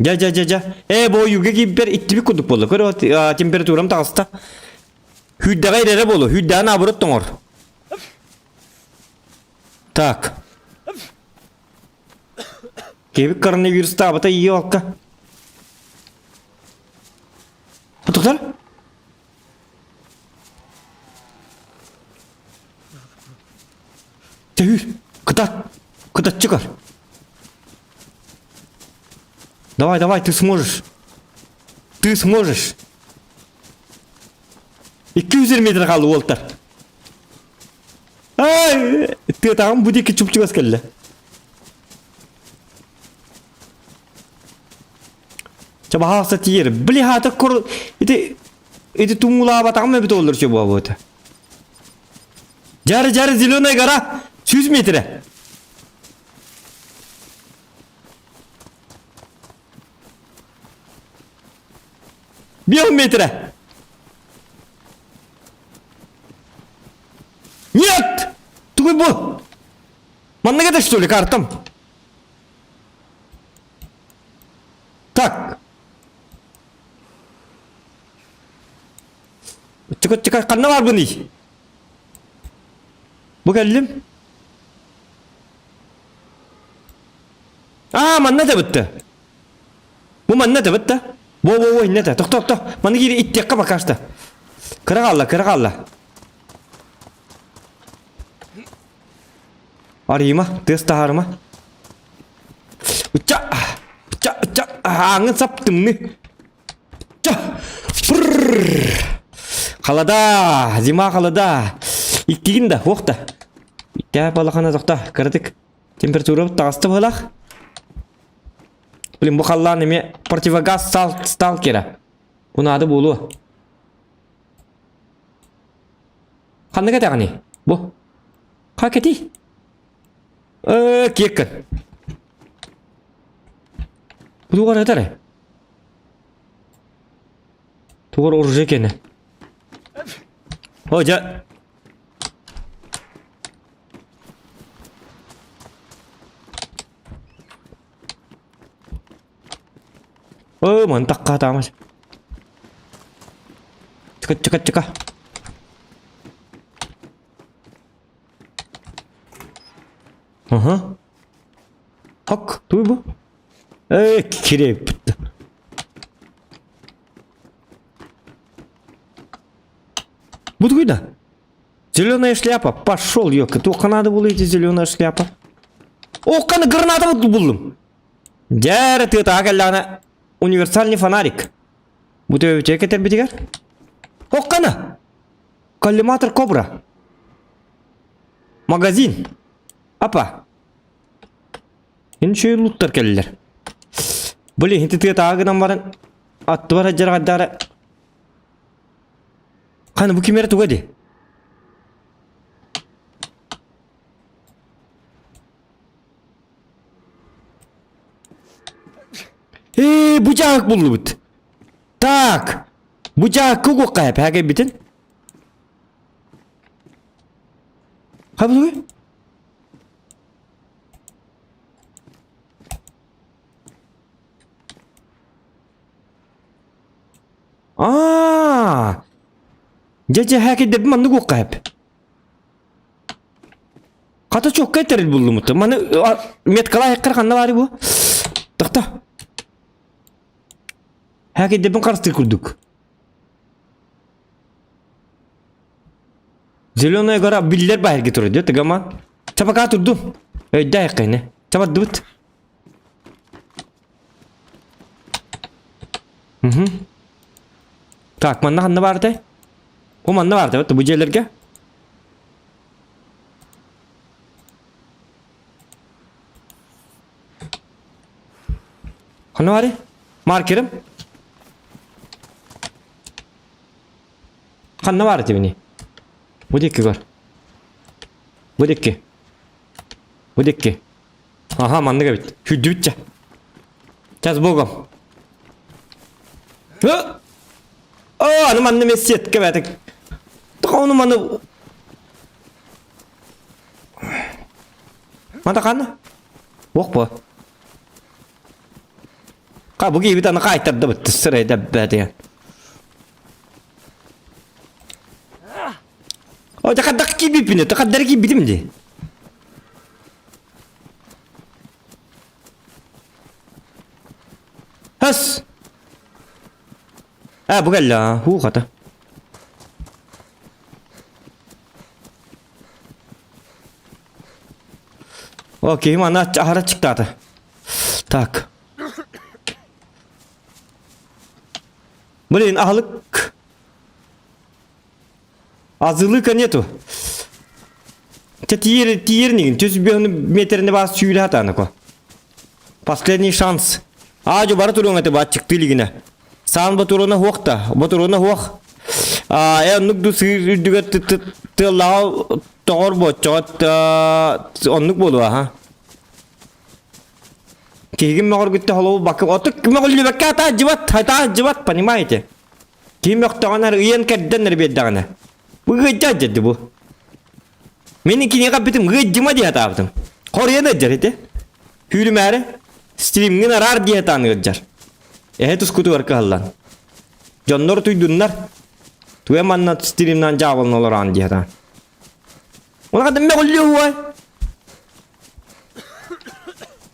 Ja. Bu yuga gibi bir ittibik kuduk bolu. Kır temperaturam tağısta. Hüddaga irere bolu. Hüddaga naburut tonor. Tak. Kebik koronavirüs tabata iyi olka. Doktor? Tehir. Кыtat çıkar. Давай, ты сможешь. Ты сможешь. 220 metre kaldı Walter. Ay, tamam bu diki çupçuk askerle. Coba hasta tiyer. Beli hata kor itu tumula batang mı bit olur şu bu abota. Jar zilona gara 100 metre. Bir metre. Нет! Tuh bu. Mana kita что ли картам? Так. Çıkar kanna var bu ne? Bu geldim. Mana da bitti. Bu mana da bitti. Bu ne de? Tok. Mana geri ittiğe bakarsın. Kırık. Arayma, test harma. Uça. Angin saptım ne? Kalada, zima kalada. İktigin de, hoqta. İktiğe balakana dokta, kırdık. Temperaturu tağıstı balak. Bilin bu kallan nemi противогаз stalkera. Bunun adı bulu. Kandı kata kani? Bu. Kaketi. Kiyekkan. Bu duvar atar. Duvar orucu kene. Hoca. Mantap kata mas. Cekak. Aha. Hak, duy bu. Kireyip bitti. Bu duy da. Зеленая шляпа. Пошел, ёка. Только надо было идти зеленая шляпа. Окана граната buldum. Diğer tığıta akellana универсальный фонарик. Bu tövbe çeketer bitiger. Okana. Коллиматор кобра. Magazin. Apa. Şimdi şöyle lootlar gelirler. Böyle hinti tığıta akıdan varın. Attı var haccara kaddara. Kanı bu kimere tuğadi. Bıçak buldu bit. Tak. Bıçak kukuk kayıp. Hake bitin. Ha bu duy. Aaa. Cece hake dedim anı kukuk kayıp. Kata çok kayıtlarıl buldu mutu. Manı metkala hekkar kanna bari bu. Tıkta. Hake dedim karıştır kurduk. Zeleona'ya göre biller bahir getiriyor diyor. Tıgama. Çabuk atırdım. Öyle yakayını. Çabuk dıvıt. Tak manna kanna vardı. O manna vardı. Bu celerge. Kanna var ya. Markerim. Kanna var tibini. Bu dikki gör. Bu dikki. Bu dikki. Aha mandı gabit. Hüddü bitçe. Çaz boğum. Hı? Anı mandı mesiyet gabetik. Onu mandı. Manda kanna. Bok bu. Ka bu gibi tane kayıtlar da bitti. Sırayı da bediyen. O takaddak gibi bini, takaddak gibi bitim di. Has. Bu gel hu kata. Okey, mana ahara çıktı ata. Tak. Блин, ahlık. Azılık nету. Тирнигин, төс бёны метріне бас сүйілі хатаны ко. Последний шанс. Ажо бары турун это батчык тилигине. Сан батуруна хуакта, батуруна хуак. Нук ду сүйдүгө тылау тоғыр бочот оннук болу аха. Кегим мағыр күтті холу бакып отук мағылы бәкка та жыбат, понимаете? Кем yoқтағанар үйен кәрденер беддағаны. Bu gıccacadı bu. Meninkini kapitim gıccıma diye taptım. Koruya da jarete. Hülü mere. Stream'in arar diye tanı gıccar. Tus kutu var kallan. Jonnor tuydunlar. Tuya manna stream'dan cavabın olur an diye tan. Ona kadar me oluyor huwa.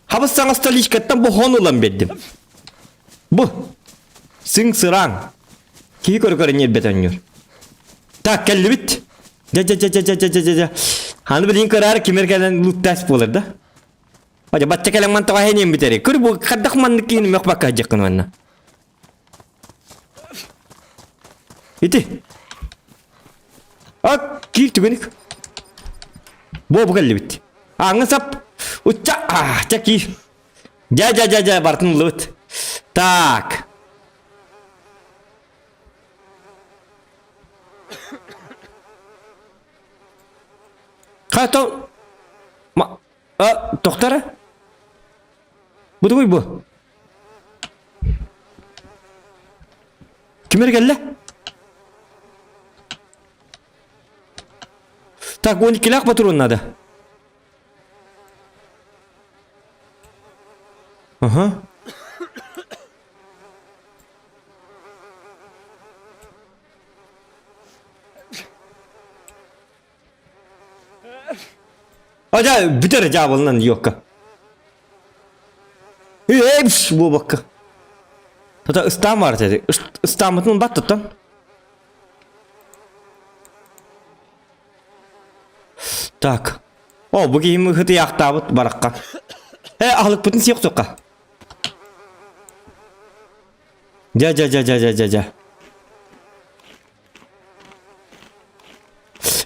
Habis sana stalişkattan bu hon ulan beddim. Bu. Sing sıran. Ki kör niyet betanıyor. Tak geldi bit. Ja. Hani bilin karar kimerkeden luttas bolar da. Aja bacca kelang mantau ahe biteri. Kur bu kaddak mannik ini mek bakajak kan manna. Iti. Ki tugenik. Bu geldi bit. Ngesap. Ucak caki. Ja bartın lut. Tak. Kato, doktor? Bu da bu. Kimler geldi? Tak 12 lak patron nada. Aha. Aja bitir cevabından yok. Hepş bu bakka. Tata İslam var dedi. İslam'ın bat tutan. Tak. O bu giyim hıtı yaktabıt barakka. Ahlık bütün siyok soka. Ja.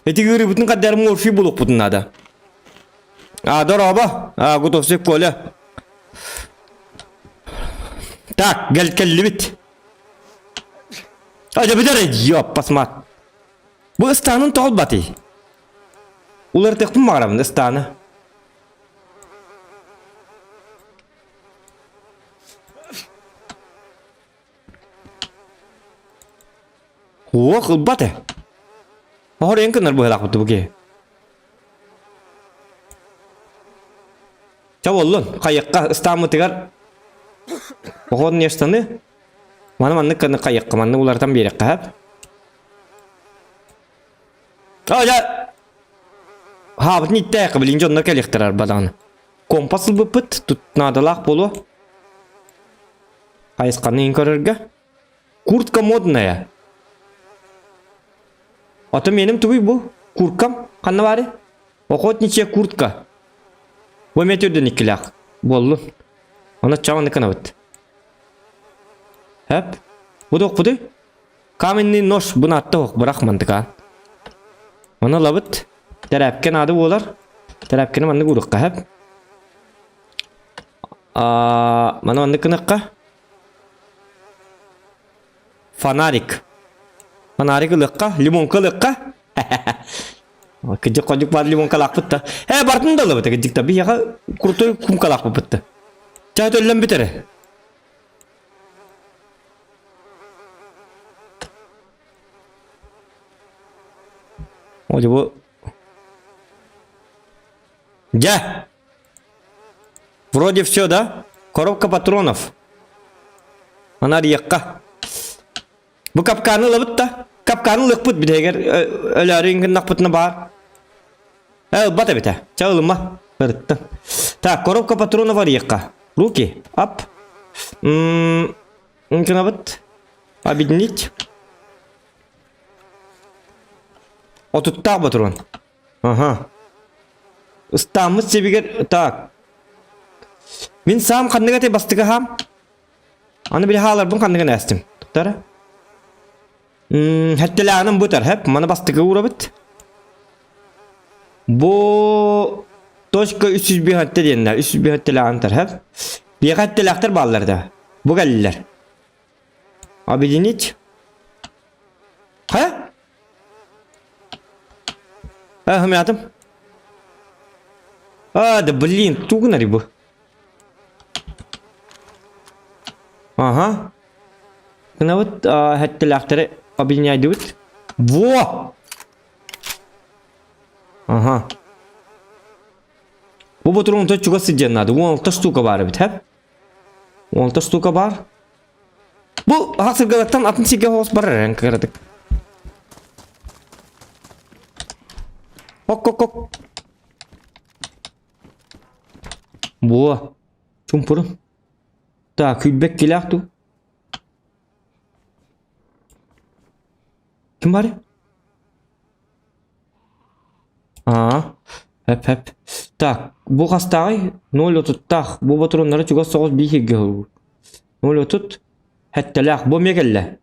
Eti gürü bütün kadar morfi bulup bütün ada. Dur aba. Gutosep kole. Tak gel bit. Aja bitir yok pasmat. Bu İstan'ın tolbati. Ular tekpun mağaramın İstan'ı. Wah, kılbat ya. Mahor yang kenar bu helak betul bagi. Cawalun, kayakka İstanbul tegar. Pohon nyestanı. Mana kena kayak mana ulardan biri kahap. Aja. Ha, bu nitte kabilin jonlar kelektirar badan. Kompasıl bu pıt tutnadalak bolu. Kayıskanı inkarırga. Kurtka modnaya. Atım benim tabi bu. Kurtkam. Kanna bari. Охотничья куртка. Bu metodun ikilak. Bollun. Ona çavan ne kanavut. Hep. Bu da okudu. Kamenli noş bunu attı ok. Bırak mantıka. Ona labıt. Terapken adı olar. Terapkeni mandı kurukka hep. Mana mandı kınakka. Fanarik. Fanarik lıkka. Limonka lıkka. Kecik kocuk var limonka lakpıt da. Bartın da labıt. Kecik tabi ya kurtu kumka lakpıt da. Çayet öllem bitere. Bu Ja. Вроде все, да? Коробка патронов. Она рекка. Bu kapkanı lıbıt da. Kapkanı lıkpıt bir de eğer öyle ringin nakpıtına bağır. Bata bita. Çağılma. Fırttın. Tak, коробка патронов var рекка. Руки. Ап. Кнабыт. Объединить. Отуттак патрон. Ага. İstanbul sebiger tak. Min sam kandıga te bastıga ham. Anı bir halar bun kandıga nestim. Tuttara. Hatta lağının bu tar hep mana bastıga uğrabıt. Bu Toşka 300 bir hatta diyenler. 300 bir hatta lağın tar hep. Bir hatta lağıtır ballarda. Bu geldiler. Abidinit. Ha? Hımyatım. Да блин, тугнари bu. Ага. Кына вот hatta лахтары объединяют вот. Во! Ага. Bu boturun da çok sıcak nadı. 16 штука var bit hep. 16 штука var. Bu hasıl galaktan 62 hos var renk kırdık. Ok. Bu. Çumpurun. Tak, kübek kilak tu. Kim var? Hep. Tak, bu hastayı ne oluyor tut tak. Bu patronları çok soğuz bir higge olur. Ne oluyor tut? Hatta lak bu megelle.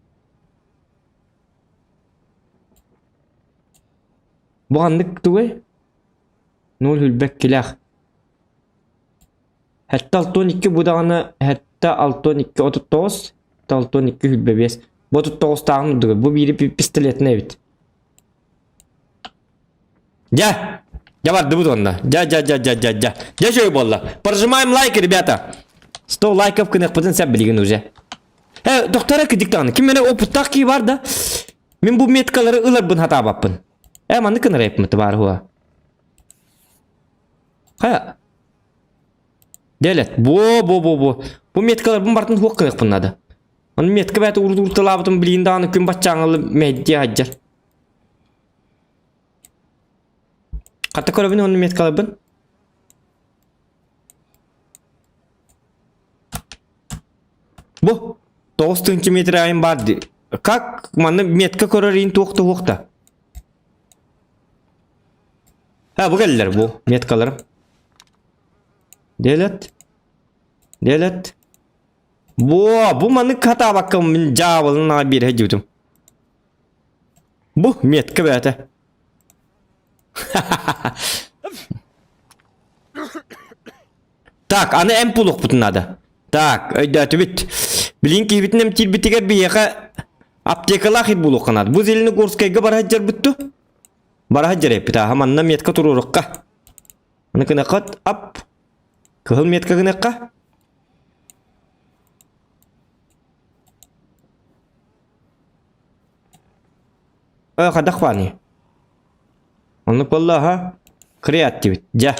Bu andık tu ve. Ne oluyor bek kilak. Hatta 612 bu dağını hatta 612 39 hatta 612 hübbebes. Bu 39 dağını duruyor. Bu biri bir pistolet ne evet. Ja vardı bu da onda. Ja şöyle bolla. Прожимаем лайк, ребята. 100 лайков кынық бітін сәп білген уже. Доктора кедіктағаны. Кім мені опыттақ ки var da. Мен bu metkалары ылар бұн хата баппын. Маны кыныр епміті бар хуа. Хая. Devlet. Bu. Bu metkalar bu bartın huak kınık bunladı. Onun metka bәті urdu-urtalabıtın biliyinde anı gün batçağınlı medya haccar. Katta korabın onun metkalar bun? Bu 9 metre ayın bardı. Как manna metka korarin toqta. Ha bu geldiler bu metkalarım. Delet. Bu manı kata bakalım min cavabını bir hecudum. Bu metka bete. Tak, ana en puluk butun adı. Tak, öyle bit. Bilin ki bitnem til bitige bir yaka aptekalar hit buluk kanat. Bu zilini kurskayga barahaccar bittu. Barahaccar hep ta hamanna metka tururukka. Ana kena kat ap. Kehul metka kena ka. Kadak vani. Onu vallaha kreatif. Ja.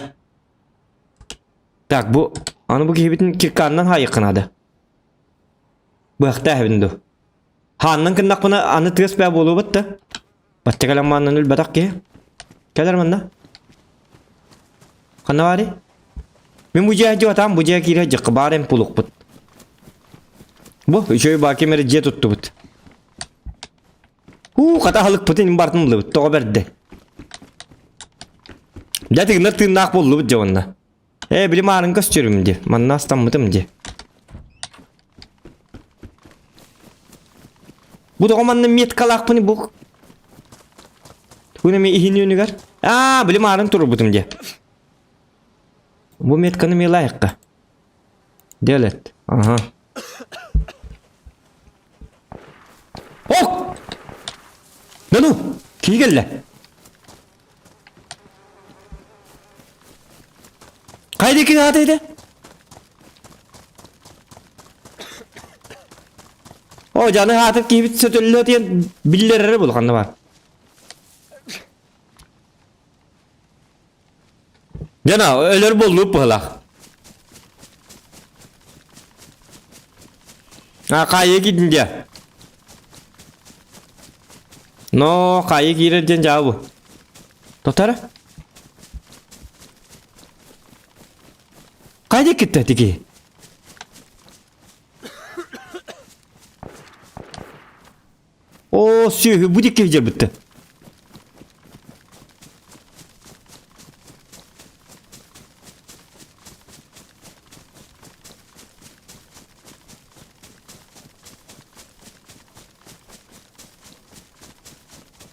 Tak bu anı bu gibitin kirkandan hayıkınadı. Bu hafta evindu. Hannan kındak bana anı tırs be bolu battı. Battı kalamanın ül batak ki. Keler manda. Kana vari? Ben bujaya jawatan bujaya kira jakbarem puluk but. Bu şöyle baki mere jet tuttu but. Kata halık putin bartın lı but. Toğa berdi. Jadi kena tırnak bolu but jawanna. Bilim arın gösteriyorum diye. Man nastan mıdım diye. Bu da omanın metkalak bunu bu. Bu ne mi ihini yönüger? Bilim arın turu butum diye. Bu metkanı mi layıkka? Devlet. Aha. Oh! Nanu? Ki geldi? Kaydaki rahatıydı. O canı hatıp gibi sötüllü diye bilirleri bulkandı var. Cana ölür bulup bıhlak. Kayı gidince. No kayı girince cevabı. Doktora? Kaydı gitti tiki. O sühü bu dikki hicir bitti.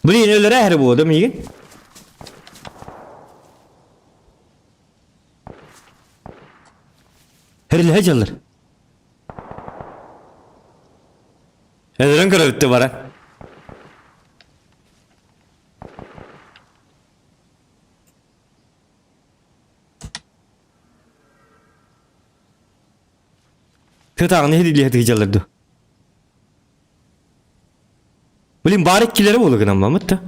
Bu yine öyle her bu adam iyi. Heril hecalar. Neden karabitti bana? Kıtağını hediye hecalardı. Bilin barik kileri olur gına Mahmut da.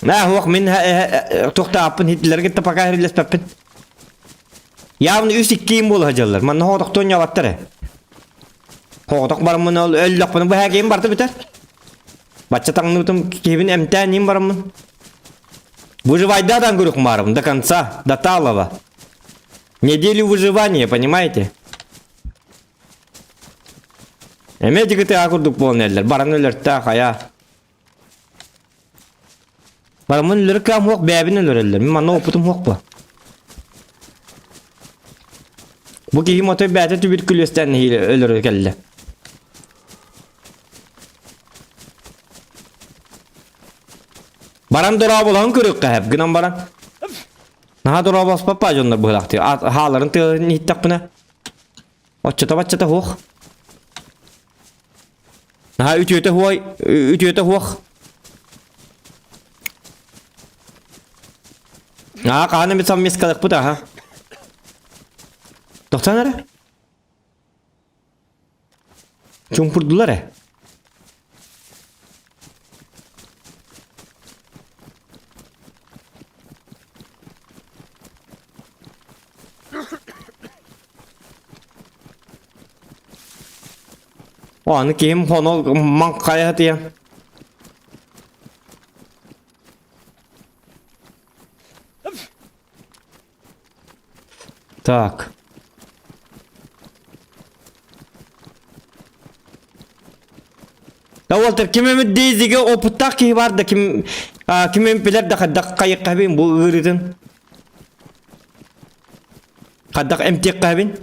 Ne huak min tohta apın hitler gitti pakay heriles pepin. Yavni üsik kim bol hacalar. Man hodak tonya battare. Hodak barımın öldük bunu bu hekeyim bardı biter. Baca tanıdım kevin emtanim barımın. Выживать говорю, Хмаров, до конца, до Талова. Неделю выживания, понимаете? Эмеди GTA kurduk bu neler. Baran öler ta haya. Baramın öler kam hok bebin ölerler. Mimma no putum hok bu. Bu ki himotoy bete tübirkülüsten hile öler kelle. Baran dora bolan körük hep gınan baran. Naha dora bas papa jonlar bu laktı. Haların tı nittak buna. Açata hoq. Naha ütüte hoq. Kahane bir sammis kalık bu da ha. Doktor nere? Çumpurdular ya. O anı kim honol man kaya diye. Так. Да Уолтер кимем дейзиге опуттак ки бар да кимем билер да кадак кайык кабин бу ырытын. Кадак эмтек кабин.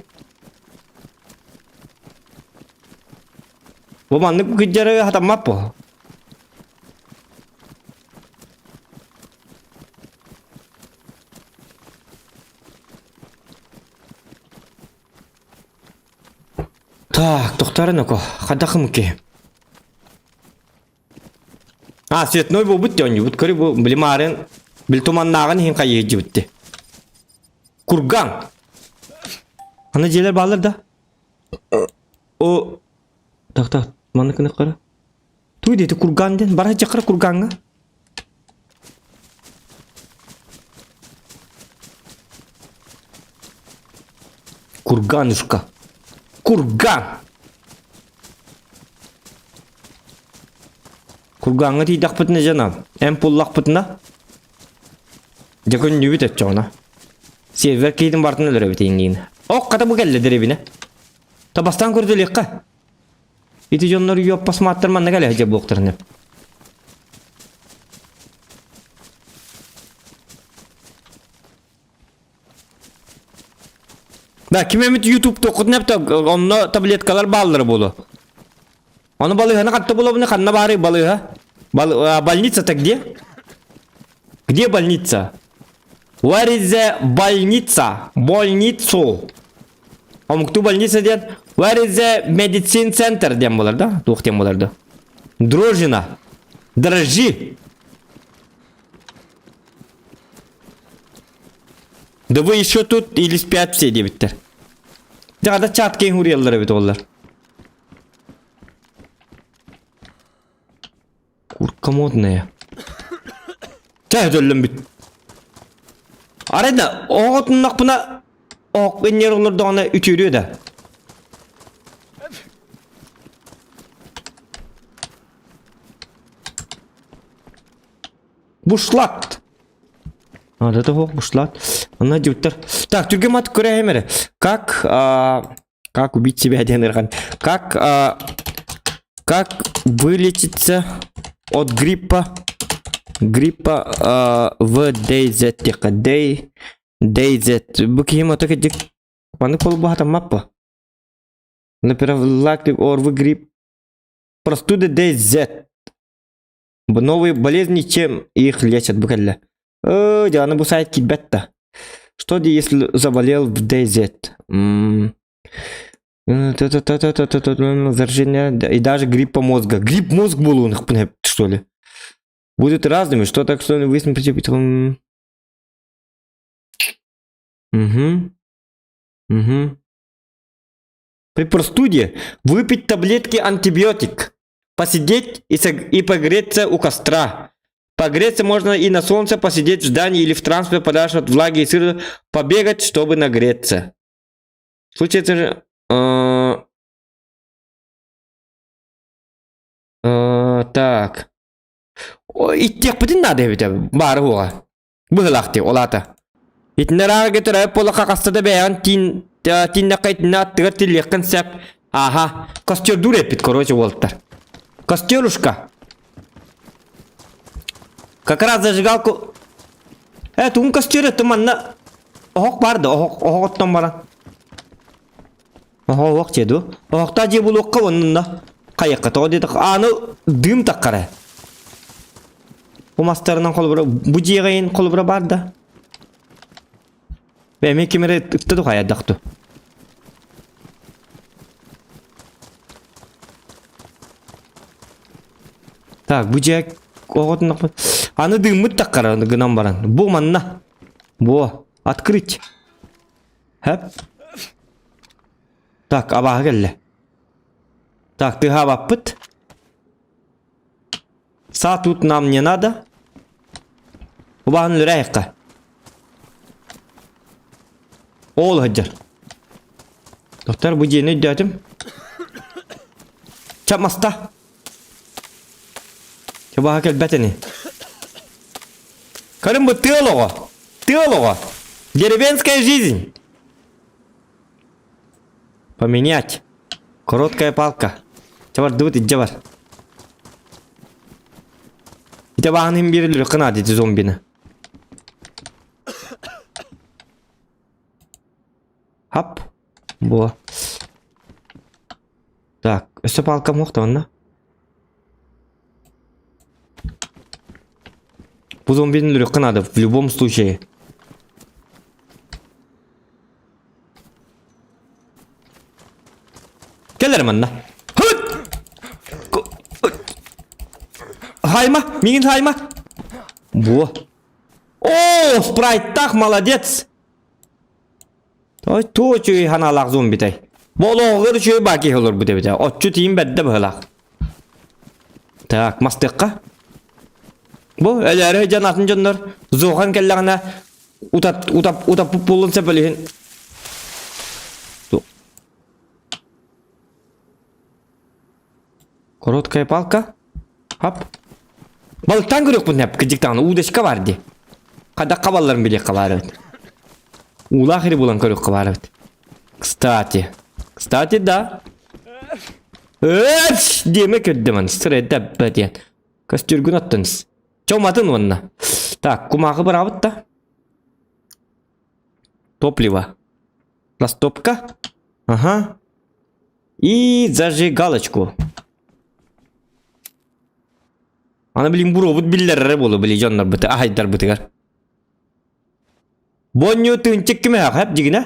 Бу манны күҗәрәгә хатамап бу. Так, тоқтарын око. Кадакым ки. Светной бу бут тёню, бут кори бу билмарын, бил туманнагын хин кайык бутты. Курган. Аны желер балыр да. О. Так, маны кына кара. Туй дейти курганден, бара жакыр курганга. Курганушка. Курган. Курганга тидак бутна жанам. Эм пуллак бутна. Жакын нюбит этчона. Сервер кейдин бартын өлөрө битейин. Ок ката бу келди деребине. Табастан көрдү лекка. Ити жоннор үйөп пасматтырман нагеле же блоктарын. Да, кимемит YouTube токутнепте, онно таблеткалар баллары болу. Оны балыганы катты болу, буны канна бары балыга. Больница-то где? Где больница? Where is the больница? Больницу. Омукту больница ден. Where is the medicine center ден болар, да? Тух ден болар, да. Дрожжина. Дрожжи. Да вы еще тут или спят все дебиттер. Да, да чат кейн хурияллар бит олар. Курка модная. Чай дөллөм бит. Арада оғытыннақ бұна оқ енер оларды ғана үтірі да. Бушлат. Да бушлат. Она дюттер. Так, түргем аты көре әмірі. Как убить себя ден ырған? Как вылечиться от гриппа в DayZ тека. DayZ. Бұл кейім отака дек. Маны қолы бұхата маппа. Профилактик орвы грипп. Простуда DayZ. Новые болезни, чем их лечат буквально. Диана bu сайт китбетта. Что если заболел в DayZ? Заражение и даже гриппа мозга. Грипп мозг был у них, что ли? Будут разными. Что так, что выяснить причем? При простуде выпить таблетки антибиотик. Посидеть и погреться у костра. Погреться можно и на солнце, посидеть в здании или в транспорте подальше от влаги и сыра, побегать, чтобы нагреться. Случается же... Так. И тех путин надо ведь, баруга. Быхлахти, олата. Ведь нарага тырай пола какаста бян тин накайтна тырти лекен сеп. Ага, костер дурепит, короче, Уолтер. Костерушка. Как раз зажигалку. Тун костер, это манна. Ох, барда, ох, там бара. Ох, чеду. Ох, та же булу каванна. Каяққа тоди так. Аны дым таккара. Bu master'dan kolubra bu jegayın kolubra barda. Ve me kemere tıktı hayadaqtu. Так, bu jeg oğutun. Аны дымы таккара гынан баран. Bu манна. Bu открыть. Hep. Так, аба geldi. Так, ты хаваппыт. Тут нам не надо. Убаган лурайка. Ол хаджар. Доктор bu jeni dötüm. Çapmasta. Çaba hakel beteni. Karım bu теолога. Теолога. Деревенская жизнь. Поменять. Короткая палка. Чабар дыбыт иджа бар. Ите бағын берілер қына деді зомбини. Хап. Во. Так, өсі палка моқта онна. Бұл зомбини лүрі қынады в любом случае. Келер манна. Хайма, мигин хайма. Во. О, спрайт так, молодец. Ой, то чөй ханалақ зомбитай. Болоғыр чөй баки олар бұде біде. Отчу тиім бәдді бұғылақ. Так, мастыққа. Бұл, әләрі жанатын жондар. Зоған кәллағына утап бұлын сәпілігін. Короткая палка. Хап. Балықтан көрек бұн әп, кіжіктағын ұудашқа барды. Қадақ қабаларын білек қабары өт. Улахыры бұлан көрек қабары өт. Кстати, да. Өтш, деме көрдімін, сыры дәп бәден. Костюргін аттыңыз. Чауматын онына. Так, кумағы бір абыт та. Топливо. Растопка. Ага. И зажигалочку. Аны білім бұр обыт білдерері болу білі жонлар бұты, ағайдар бұтығар. Бонню түнчік кіме ақ әп дегіне?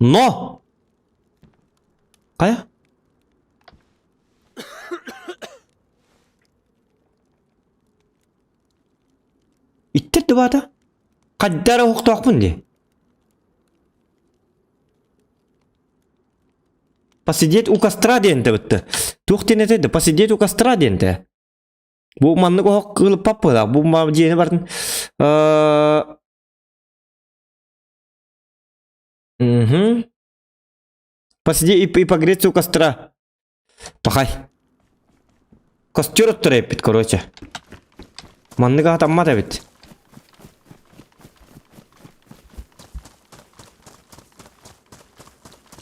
Но! Қая? Иттерді бада? Қаддары оқты ақпын де? Посидеть у костра денді бұтты. Туқтен етеді, посидеть у костра денді. Бұл манны қоқ қылып папы да. Бұл ма жені бардың. Посидеть и погреться у костра. Пахай. Костер оттыры еппет, короче. Манны қаға таммат әбет.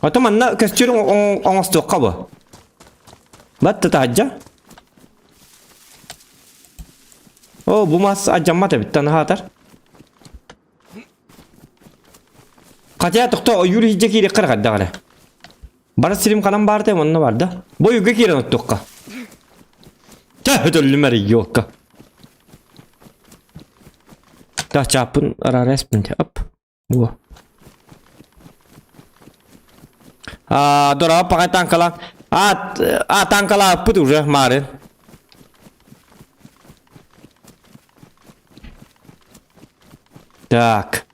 Ата манна костюрің оңасты оққа бұ. Бәтті тағаджа? О, бұл мас аджаммат әбет, таны хатар. Қатия тұқта үйірі хиджа кейрек қырғадда ғалі. Бары сірім қанам барды, мұнна барды. Бұл үйге кейрен өтті оққа. Тәхі төлі мәрі еуққа. Да, чапын арары әспінде. Оп. Бұ. Дора, пағай танкала. Танкала пыт уже, мары. Так.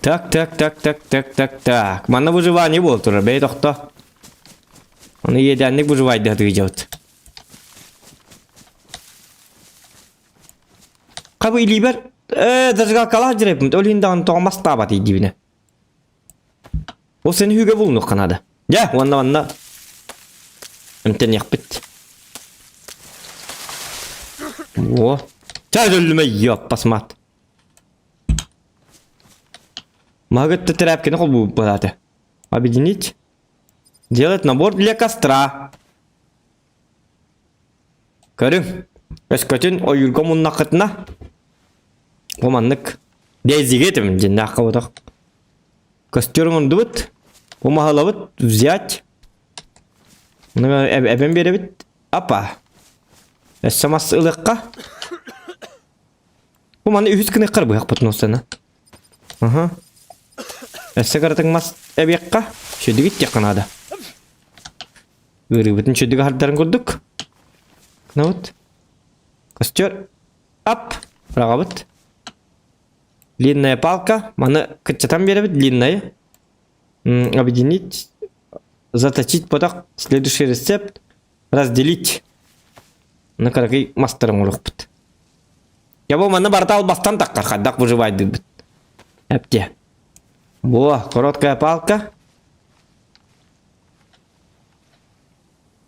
Так. Манна выживание был тура, бей тоқта. Он еденник выживать да движет. Қабы илибер, зажигал кала жүрепім, өліндан тоғамас табат едівіне. Ол сені үйге болын оққанады. Ja, ванна. Үмтен яқпет. О, чай өліме еуап басмат. Магытты тряпкины қол болып болады. Объединить. Делать набор для костра. Көрің. Өскөтін ойырға мұнна қытына. Оманнық. Дейзіге етім. Жинна аққа отақ. Костерің ұнды бұд. Омағала бұд. Взять. Әбен бері бұд. Апа. Өссамас ұлыққа. Оманы үйіз күні қыр бұяқ бұтын осыны. Өссі қаратың мас әбеққа. Шөді бет яқынады. Өрі бұтын шөдігі хардарын көрдік. Күні бұд. Костер. Ап. Бұраға бұд. Длинная палка. Маны кытчатан бері бұд. Длинная. Объединить. Заточить потақ. Следующий рецепт. Разделить. На қарақай мастерың ұлық бұд. Я бұл маны бартал бастан таққар. Қаддақ выживайды бұд. Әпте. Во, короткая палка.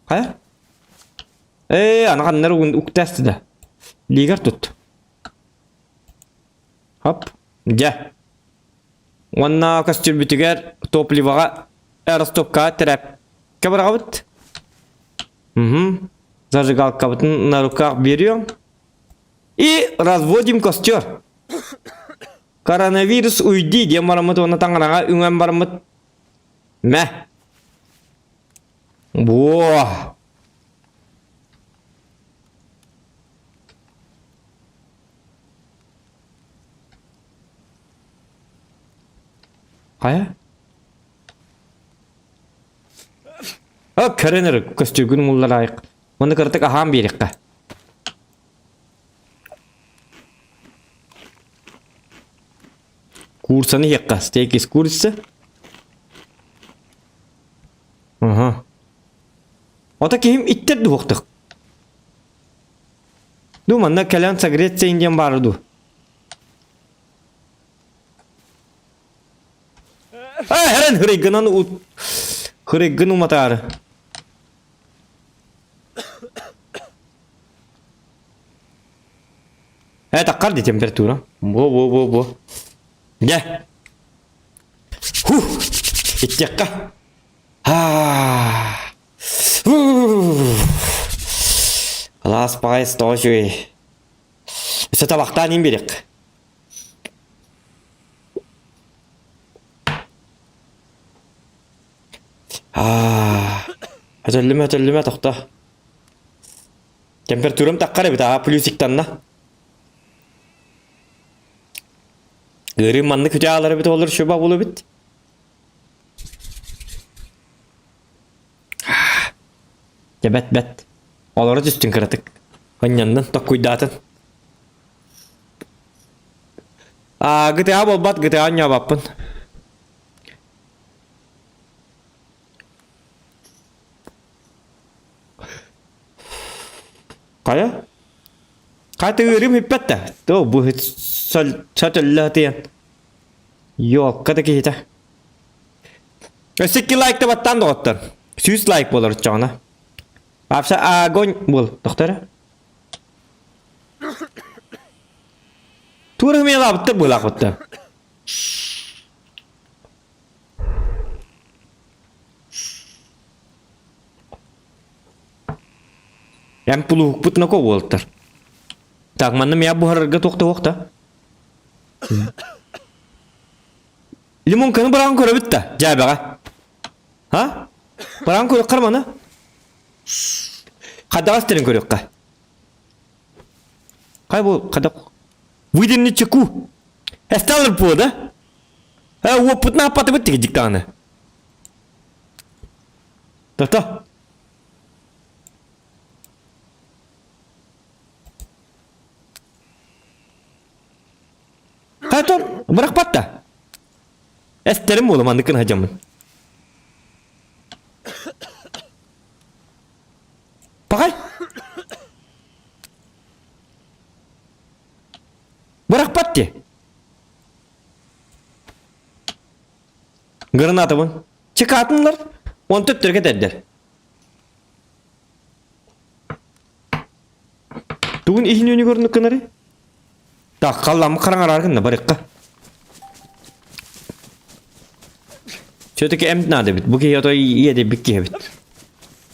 Қая? Ана қаннары үктәсті да. Лигер тұт. Хоп. Ja. Онна костюм бүтігер топливаға әрістопқа тірәп. Кабыраға бұд? Зажигалка бутын на руках берем. И разводим костер. Коронавирус уйди, дем барамыт, оны таңыраға үңен барамыт. Мә. Во. Қая? Кәренер көстігінің ұллар айық. Оны кіртік ағам берекқа. Курсаны еққа. Стейкес курсы. Ота кейім иттерді оқтық. Думанна кәлән сагреция инден барыду. Herren hırıgınan hırıgın umatarı. Takkar di temperatura. Bu. Gel. İttekka. Alas pay stoşuy. İşte tabaktan inberek. Ötellüme toqta. Temperaturam taqqara bita plusикtanna. Gırı manlı küte ağları bit olur şuba bulu bit. Bet. Oları üstün kırıtık. Hanyandan tak kuydatın. Gıtığa bol bat gıtığa anya bappın. Kaya? Kaya tığırım hüppet de. Bu satıllah diyen. Yok kada ki hita. 8 like da battan doktor. 100 like bolur çağına. Apsa agon bol doktora. Turun mi labıttır bu lakıttır. Hem puluh putna ko boltar. Tak manna me bu harga tokta. Limon kanı bırakın kora bitti. Cabağa. Ha? Bırakın kora kırmana. Kada astırın kora ka. Kay bu kada. Vidinni çıku. Estalır bu da. O putna patı bitti gidiktanı. Ta. Kator, bırak patta. Esterim oğlum andıkın hacamın. Bakay. Bırak patta. Granatımın. Çıkartınlar. Onu tüttürget eder. Tuğun ihin yönü görünük kınarı. Tak kallamı karan ararken barıkka. Şöyle emtnade bit. Bu ki yato iyi de bikki bit.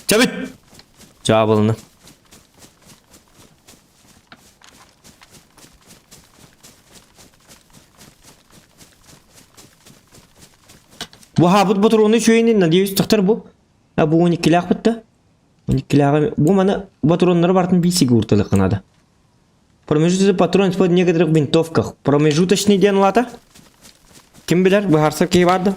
Çabit. Cevabını. Bu habut baturunu şöyinin ne diyor istiqtar bu. Ha bu 12 lak bitti. 12 lak bu mana baturunları bartın bir sigurtalıqına da. Промежуточный патрон под некоторых винтовках. Промежуточный ден лата? Kim bilir? Bu harsa ki vardı.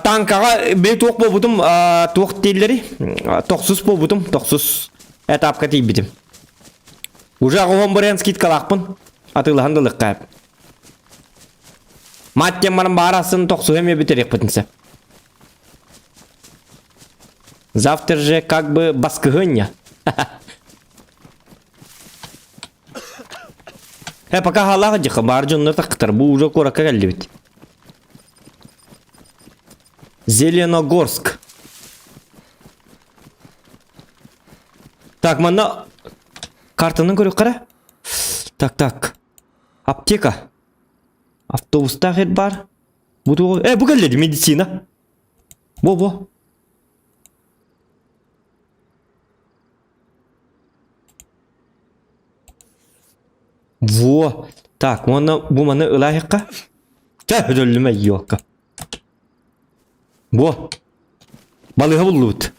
Tankaga bir tok bu butum tok değilleri. Toksuz bu butum toksuz. Etapka değil bitim. Уже ағуан бірен скидкалақпын. Атылығандылық қайып. Маттен марым барасын тоқсу еме бітерек бітінсі. Завтра же как бы баскығыння. Пока халаға жықы бар жонлар тақытар. Бұл уже қораққа кәлді біт. Зеленогорск. Так, мана картаны көріп қара. Так. Аптека. Автобуста хет бар. Бұл келеді медицина. Во. Во. Так, бұл маны ылайыққа. Өлімі йоққа. Во. Балыға бұл ұлыт.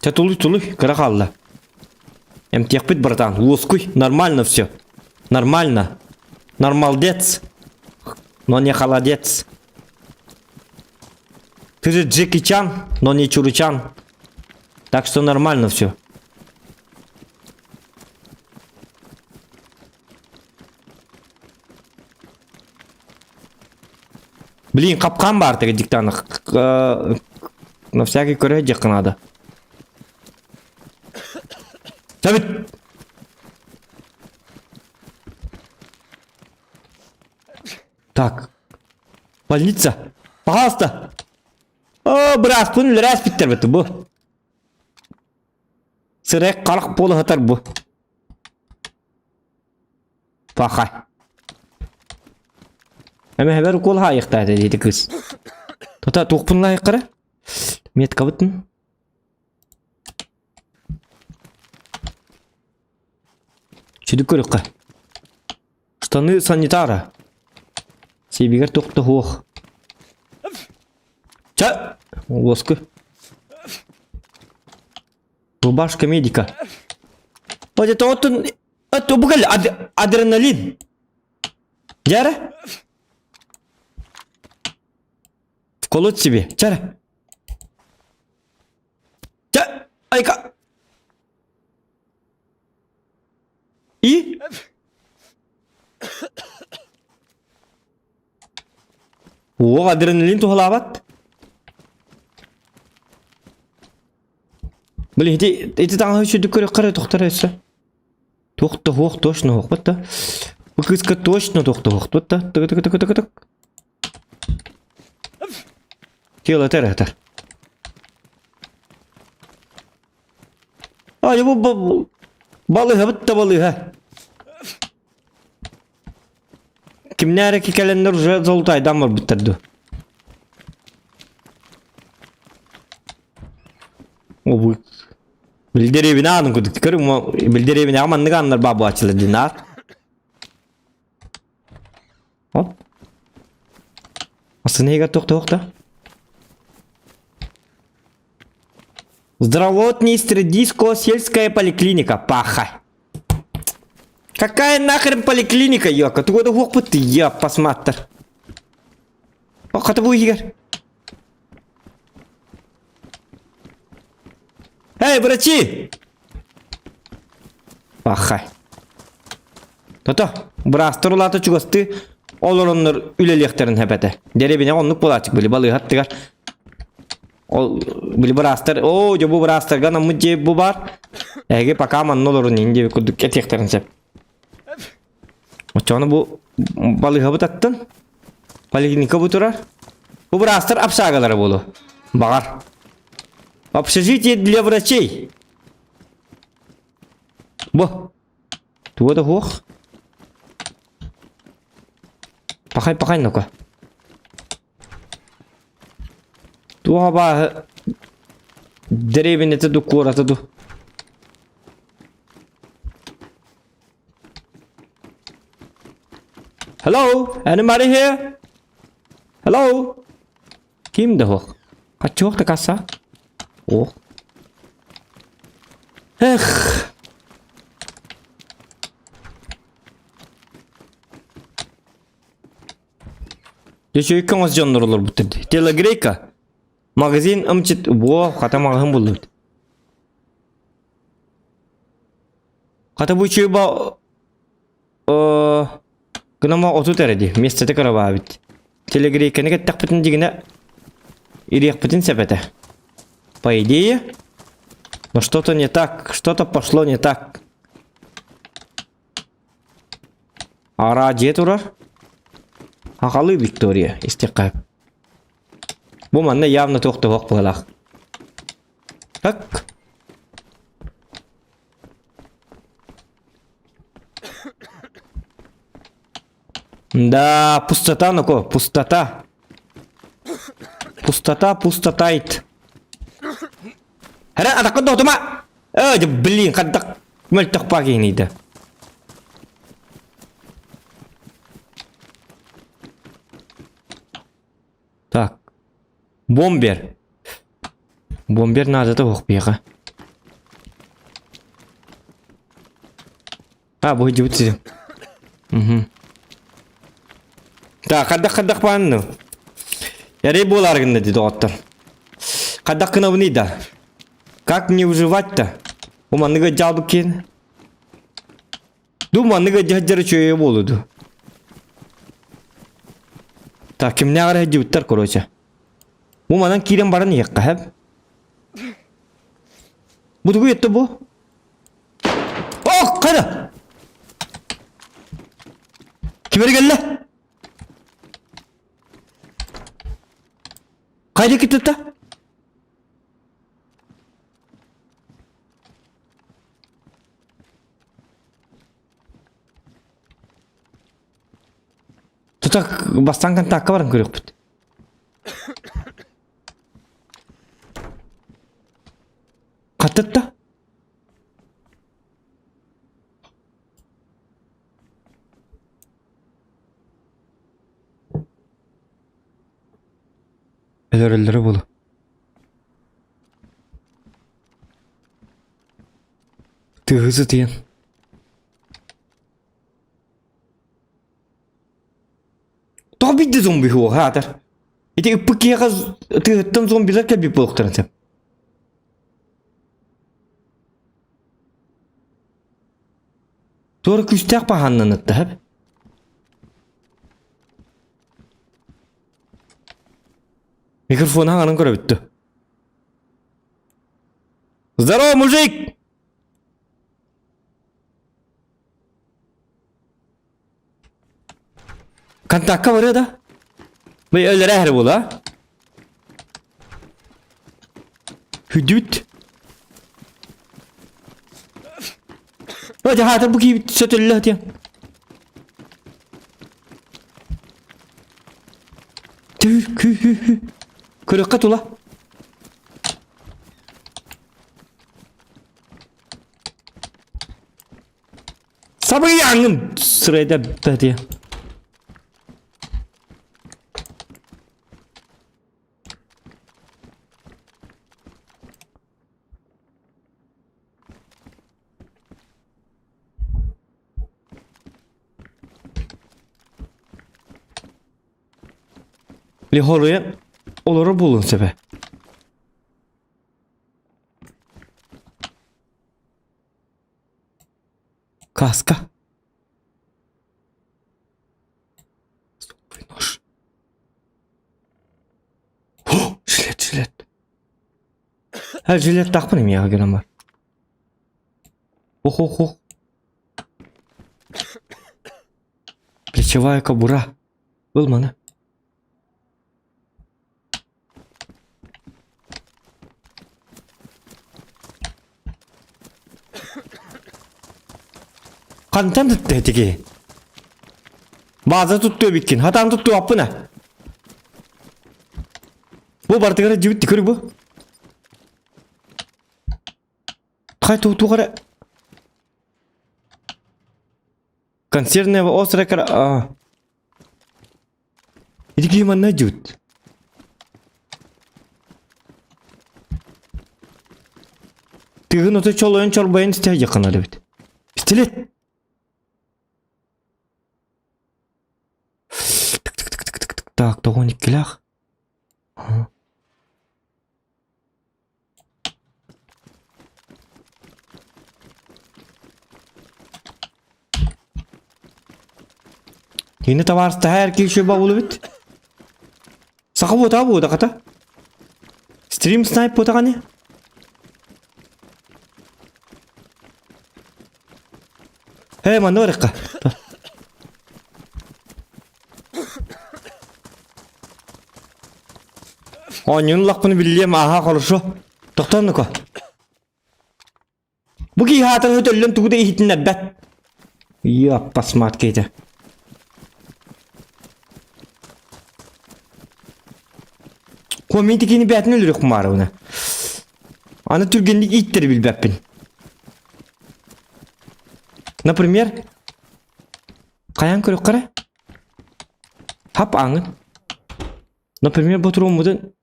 Тулы, карахалла. Тек бит, братан, лоскуй, нормально все. Нормально. Нормалдец. Но не холодец. Ты же Джеки Чан, но не Чуручан. Так что нормально все. Блин, капкан бар теге диктанық. На всякий көре жақын надо. Давид! Так. Больница. Пожалуйста. О, брат, пун лирас биттер бітті бұл. Сырек қалық болы хатар бұл. Пақай. Әмі әбір қол хайықтады дейді кыз. Тота тоқпын лайық қара. Метка бұттын. Чүді көрік қа. Штаны санитара. Себегер тоқты хоқ. Ча! Лоскы. Рубашка медика. Вот это вот он... Это бугал адреналин. Яра? Вколоть себе. Чара. Ча! Айка! И? О, адреналин тухалават. Блин, эти там еще декоры қара тоқтарайсы. Тоқты хоқ, точно хоқ, бітті. Бұл кызға точно тоқты хоқ, бітті. Так. Кел, әтер. Ай, бұл балыға, бітті балыға. Кімнәрі кекелендер уже золотайдан бар бітірді. О, бұл Bildirevine anın kuduk görüm o bildirevine amanlık anlar babu açılır dinar. Hop. Asıl neye тохта. Здравотно-истридийско-сельская поликлиника. Пахай. Какая нахрен поликлиника, ёка? Ты года хок ты, я посмотр. Ох, это был Игорь. Эй, врачи! Пахай. То-то, брастыр улаты чугасты, олороннор үлелектерін хәпәті. Деребіне онлық болатық, білі балы хаттығар. Білі брастыр, о, жо бұл брастырға намы жеп бұл бар. Әге пока манын олорын енді күрдік әтектерін сәп. Очаны бұл балы хабыт аттын. Поликлиника бұл тұрар. Бұл брастыр апсағалары болу. Бағар. Общежитие для врачей. Бо. Ту да хох. Пахай, ну-ка. Ту хаба деревень это ду кора ду. Hello, anybody here? Hello. Kim да хох? Качок та каса? О. Эх. Еще и кому сделан роллер бутырды. Телегрейка. Магазин амчит. Во, хата магазин булды. Хата бучу ба. Гнама оту тереди. Место те карава бит. Телегрейка не так бутын дигне. Ирек бутын сепете. По идее, но что-то не так, что-то пошло не так. Ара жетурар. Hakalı Victoria istikab. Bu manna явно toqta vaq bolaq. Bak. Да, пустота, ну-ка, пустота. Пустотает. Hara ada kau tu mak. Beli kadak meletak pagi ini dah. Так. Бомбер. Бомбер надо то оқпиға. Bu hijau sih. Так, кадак панну. Яри болар гында dedi доктор. Кадак кына буны да. Как мне выживать-то? Уманыга жалбы кен. Думаныга жаджары чөйе болуду. Так, кимне ағар хәджибіттер, короче. Уманан кирен барын еққа, хәп? Бұдығы етті бұ? О, қайда? Кімері келді? Қайда кетті? Tutaq bastangan takka barın көрек бұд. Qattı. Elleri bulu. Tığızı diyen. Tabii de zombi o hader. İşte ıpık yağız tığıttan zombiler kelbi balıklarını sen. Doğru küstek pahandan attı hep. Mikrofonu hanganın göre bitti. Здорово, мужик! Kantakka var ya da. Bey öyle her bul ha. Hüdüt. Hadi hadi bu gibi sötüllü diye. Kırıkkat ula. Sabah yangın sırada diye. Liholuya oları bulun sebe. Kaska. Noż. Jilet. Ha jilet takmayayım ya gelen var. Oh. Плечевая кобура. Был мана. Kantan tuttu etiki. Bazı tuttu bikin. Hatan tuttu apı ne? Bu bartıkara cibit dikiri bu. Kay tuğ kara. Консервная острая кара. Etiki mana cibit. Tığın otu çoluğun çolbayın isteye yakın hadi bit. Pistolet. Так, того не килях. Yine tavarsta her ki şu bavulu bit. Sakı bu da kata. Stream snipe bu da kani. Hey man ne var ka? Oyunun lakını biliyem aha konuşu. Doktor Niko. Bu ki hatın ötölün tuğda ihitinler bet. Yappa smart gece. Komedi betini ölürük kumarı ona. Ana türgenlik ittir bilbepin. Например, kayan körük kara? Hap angın. Например, bu turumudun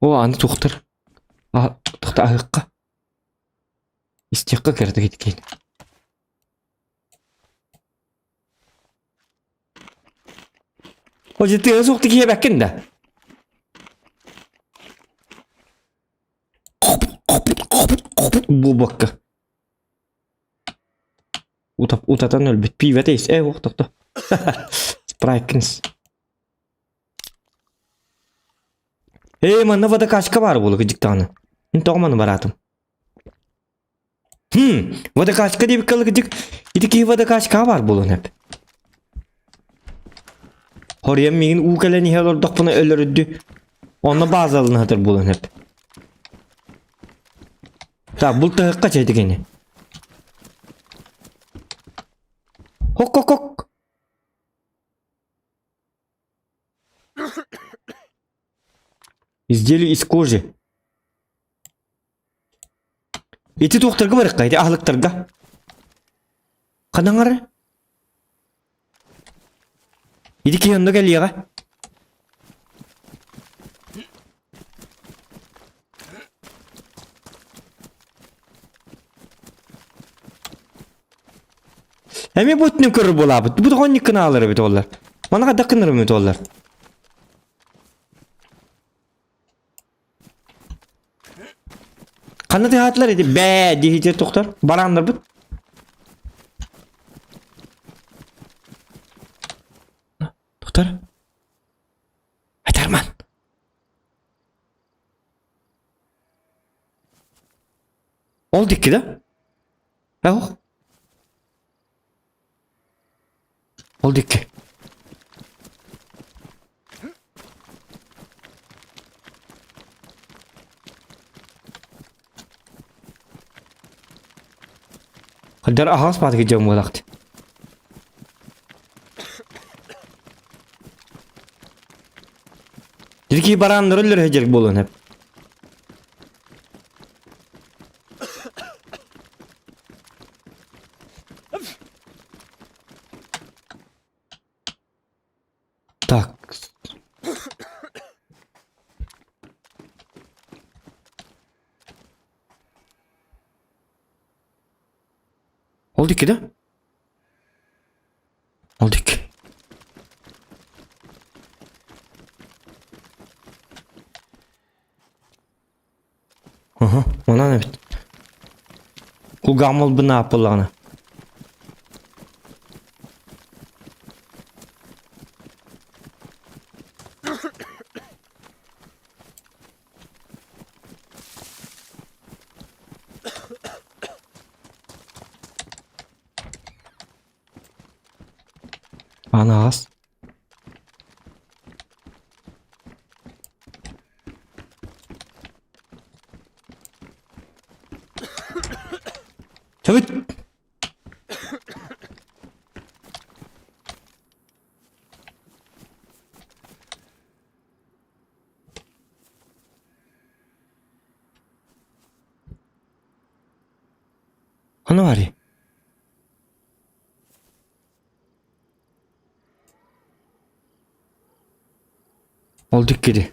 o anı doktor. Doktor ahıkka. İstiyakka kerdi gitkeyin. O ciddi soktu ki bakın da. Bu bakka. Utatan ölbet piveteyiz. Doktor. Sprakins. Man vada kaçka var bu gıcık tane. İntoğmanı baratım. Vada kaçka diye bir kalı gıcık. İdiki vada kaçka var bulun hep. Horiyem migin uğkale nihal ordak buna ölürüdü. Onunla bazı alını hatır bulun hep. Ta bul da kaç edin gene. Hok hok hok. İzleyeli iskoji. Eti doktorga barıkkaydı ahlıktarga. Kanangar. İdiki yanında gel yaga. Hem bu etnim kırır bulabı. Bu da hangi kınaları bit ollar. Bana kadar kınırım bit ollar. Kanat hayatlar edi. Be diyecek doktor. Baranlar bit. Doktor. Haydarman. Oldu ki de. Yok. Oldu ki. Kadar ahas patı gideceğim bu vakti. Dedi ki baranlar ölür hecelik bolun hep. Tak. Oldu ki de. Oldu ki. Aha, ona ne bit? Bu gamıl bu ne yapılağına? Ana az. Çabuk. Ana var ya. Olduk geri.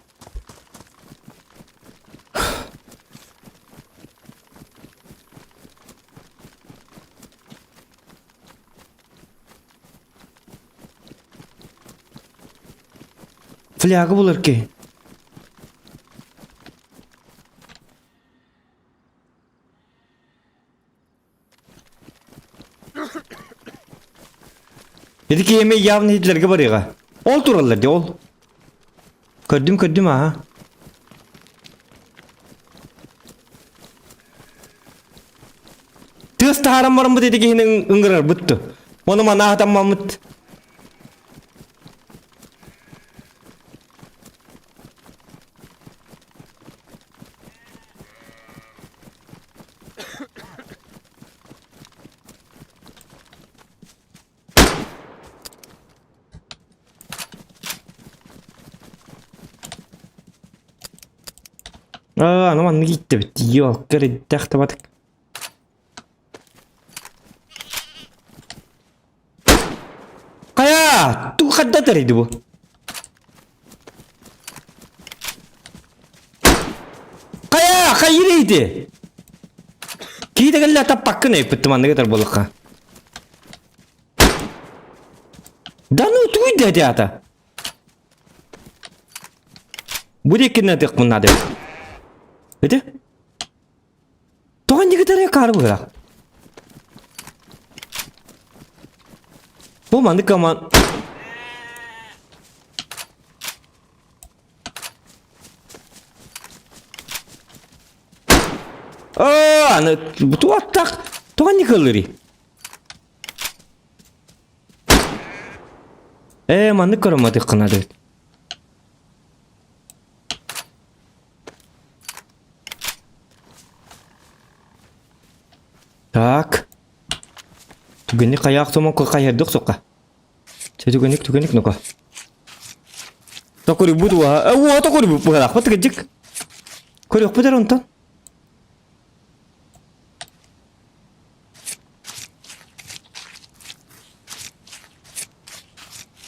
Flagı bulur ki. Dedi ki yemeği yavni hitlerge var ya. Ol durallar de ol. Kördüm ha. Tığız taharam var mı dedi ki yine ıngırar bıttı. Onu mana adam mamut. Aman gitti bitti. Yok geri taktamadık. Kaya! Tu kadda deriydi bu. Kaya! Kayırıydı. Kita galla tapak ne yapıttı man ne kadar balık ha. Danu tuğ dedi ata. Bu dikin tek bunlar da. Öde? Doğan ne kadar yakar bu kadar. Bu mandık aman. Ana bu tu atak. Doğan ne kalır? Mandık karamadık kınadı. Так. Tugenik kayak sama ko kayadok soka. Saya tugenik no ka. Tako ribut wa. Wa tako ribut pala. Pat kejik. Ko yok pedar ontan.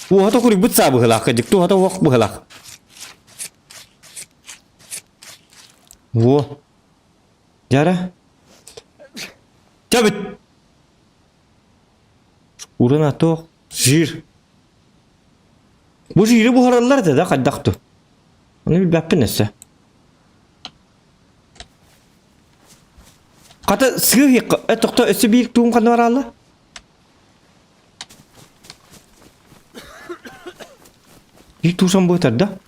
Wa tako ribut sa bala kejik tu atau wak bala. Wa. Jara. Cabut. Uğrun atı jir. Bu jiri bu haralar da kaddaktı. Onu bir bakın neyse. Kata sığ etkta öse bir tuğum kanı var Allah. Bir tuğsam bu etarda.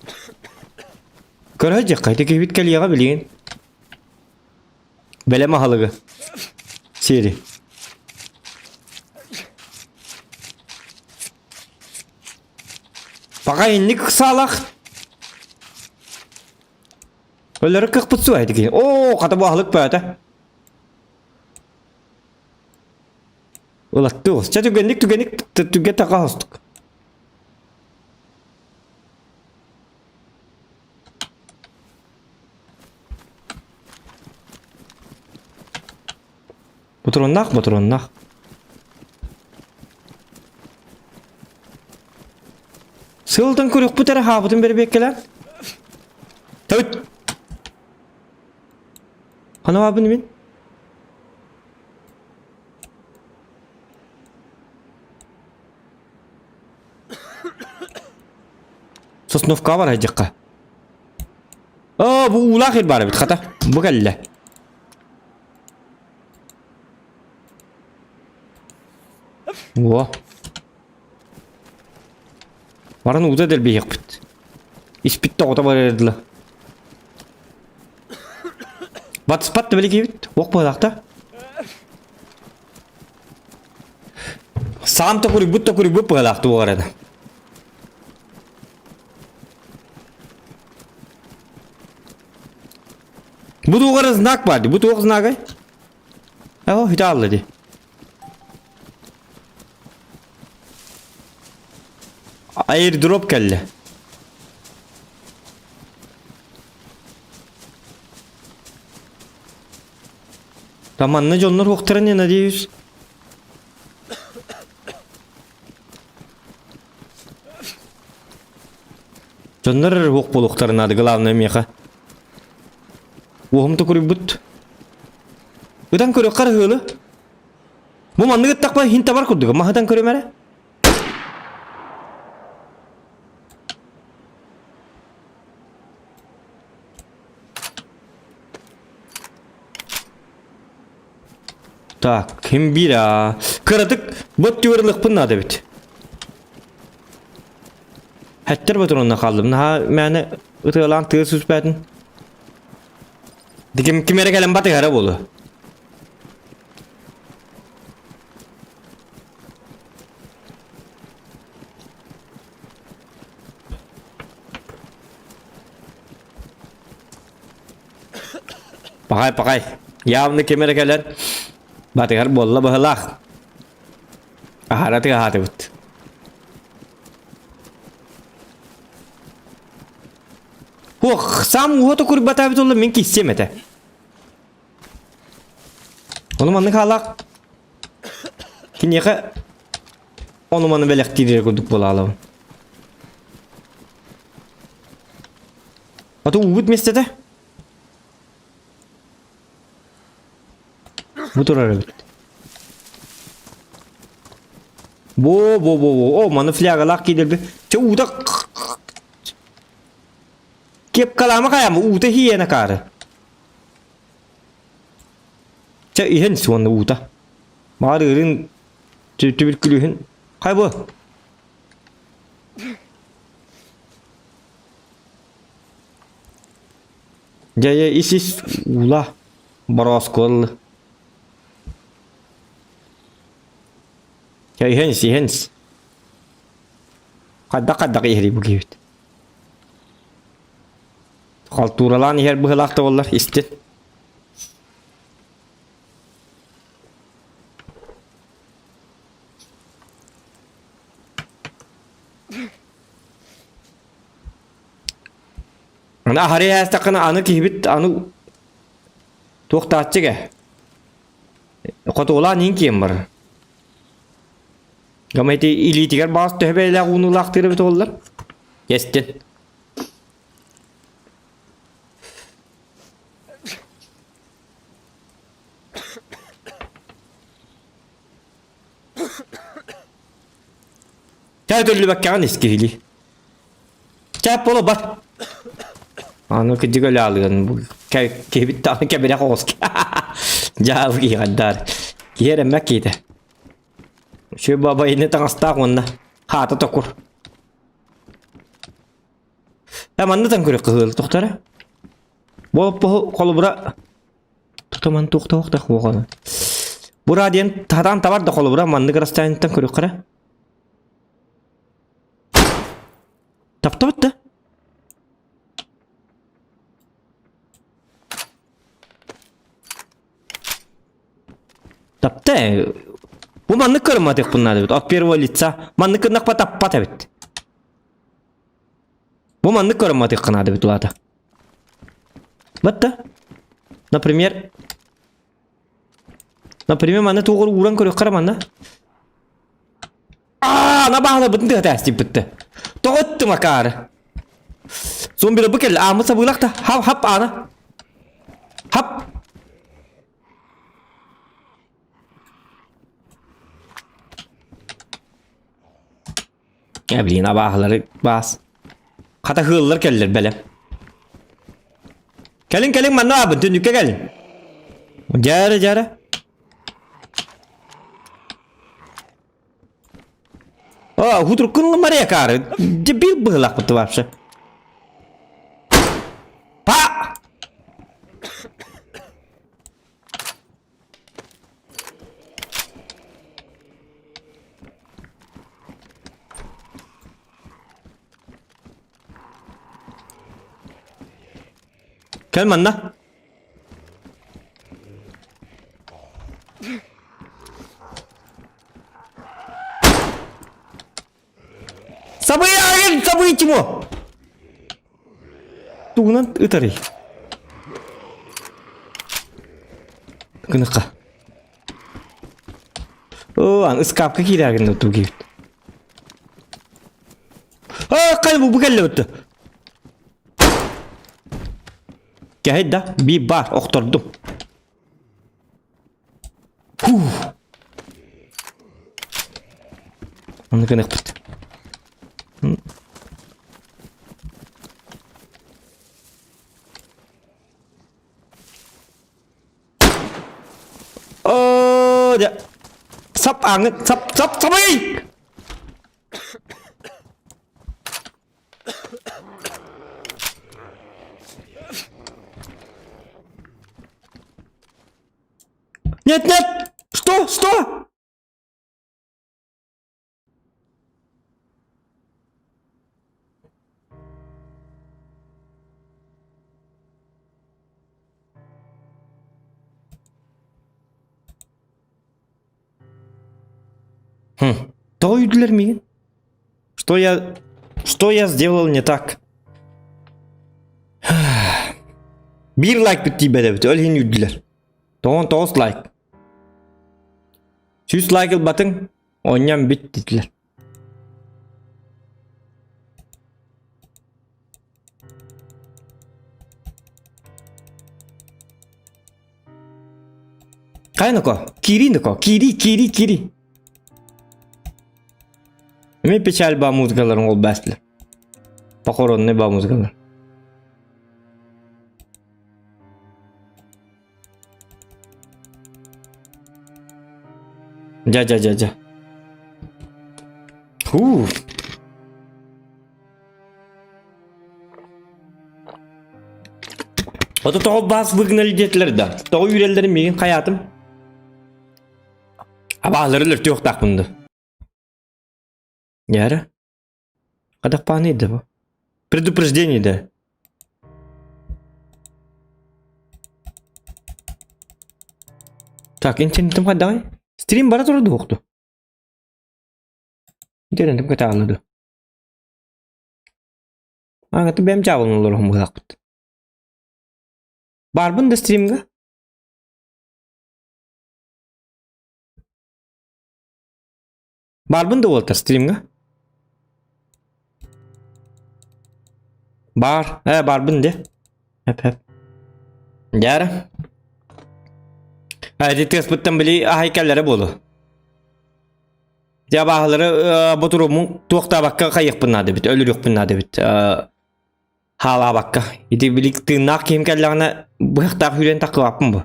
Karayacak kaydı ki bit kaliyaga bilin. Beleme halıgı. Seri. Pakainik salak. Öyle kık pıtsu aydı ki. Oo kata bu ahlık böyle. Ulan tuh. Tugenik tuget takastık. Buturonnak. Sıldan körük bu tara habıtın beri bekleyen. Tavut. Hanım abini min. Sosnovka var hacıkka. Bu ulahir bari bit kata. Bu gelle. Во. Varın uda del beyik bit. İspitte ota var erdiler. Bat spat da böyle gibit. Ok balakta. Sam ta kuri but balakta bu arada. Bu doğru znak vardı. Bu doğru znak ay. Hidalladı. Airdrop kelle. Tamam ne jonlar hoktaran ya diyoruz. Jonlar hok boluktaran adı glavna meka. Wohum to kuribut. Udan kuru kar hulu. Bu mandık takpa hinta var kurdu. Mahadan kuru mere. Tak, kim bira. Kıradık, bot yuvarlık bunlar da bit. Hatta batronuna kaldım. Ha, mene ıtılan tığ süsbedin. Dikim kimere gelen batı harap oldu. Pakay. Yavni kimere gelen batı harap bolla bahalak. Aharatı ahatı bit. Ох, сам уото курбата бит олла мен киссем эте. Onu manı kalak. Kinyeğe onu manı belektirir kurduk bolalım. Atı ubut mestede. Bu durar evet. Bo. O manı flaga lak gider bir. Çe uda. Kep kalama kaya mı? Uda hiyene karı. Çe ihen suanı uda. Mağarırın tübürkülüğün. Hay bu. Ya isis ula. Baros kollu. Ya ihens. Kadda ihri bu gibi. Kalturalan iher bu helakta ollar istin. Ana hari hasta kana anı kibit anı toxtatçı ge. Qotola nin kim var? Gamete ilitiger bas töbeyle unu laktırı bit ollar. Kestin. Tadullu bakkan iskili. Çap ola bak. Anı kıcı göl alıyorsun bu kebit tane kebire koski. Jauh ki kadar. Kiyere mekide. Şu baba yine tanıştık onunla. Hata tokur. Hemen ne tanıkırı kızıl doktora? Bu kolu bura. Tutaman tukta bu. Bura diyen tadan tavar da kolu bura. Mandı kırastan tanıkırı kıra. Tapta bitti. Tapta. Bu manlık kırmadık bunlar evet. От первого лица. Manlık kırnak patappat evet. Bu manlık kırmadık kınadı evet ulada. Bitti. Например, manlık tuğur uğran kırıyor kıra manlık. Na bağla bitti hata bitti. Toğuttu makar. Zombi bu kelle amı sabıylak da hap ana. Hap. Ya bilin abahları bas. Kata hığıllar keller belem. Gelin manna abın tündükke gelin. Jara. Oh, hutur kunlu Maria kar. Bir bıhlak bitti varsa. Pa! Gel manna. Sabay içimo. Tuğunan ıtarı. Kınıka. An ıskapka kilergin otur gibi. Kalbu bu kelle bitti. Gahedda bir bar okturdum. Onu kınık bitti. Ya. Sap angin, sap ay. Нет. Что? То юдилер ми? Что я сделал не так? Bir like bitti bedebit. Ölhin yürdüler. Toğun toğuz like. 100 like batın. Onyan bit dediler. Кайно-ко? Кирино-ко? Кири. Мен печаль ба музыкаларын ол бәстілер. Похоронный ба музыкалар. Ja. Huu. Oto toğu bas vıgnal jetler da. Toğu yürellerim meğin hayatım. Abağları lırtı yok tak bundu. Yara. Kadak panıydı bu. Предупреждение да. Так, интернетім қандай? Стрим бара тұрды оқты. Интернетім қата алады. Аңаты бәм жабылын олар ғымғылақ бұд. Бар бұнда стримға? Бар бұнда олтар стримға? Бар бұнда. Hep. Yara. Hadi tespitten bili heykellere bolu. Sabahları bu durumun tuğda bakka kayık bunladı bit. Ölür yok bunladı bit. Hala bakka. İdi bilik tırnak heykellerine bu hektar hüren takı yapın bu.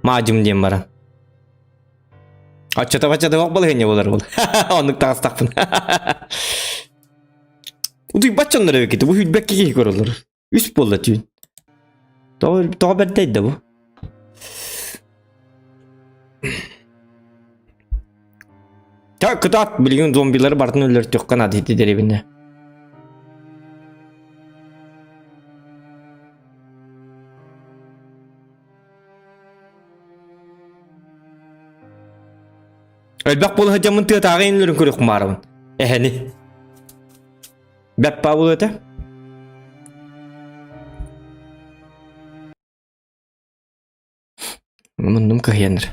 Macım diyeyim baran. Açata bak balı henya olur. Onluk tağız takpın. Uduy başçanlara öketi. Bu hüdbek kekek olur. Üst bolu tüyün. Doğru berdeydi bu. Ya kıtat bilgin zombileri bardan ölür tökkan adeti deribinde. Elbak bol hacamın tığ tağı inlerin körük kumarımın. Eheni. Beppa bu öte. Mundum kıhyanır.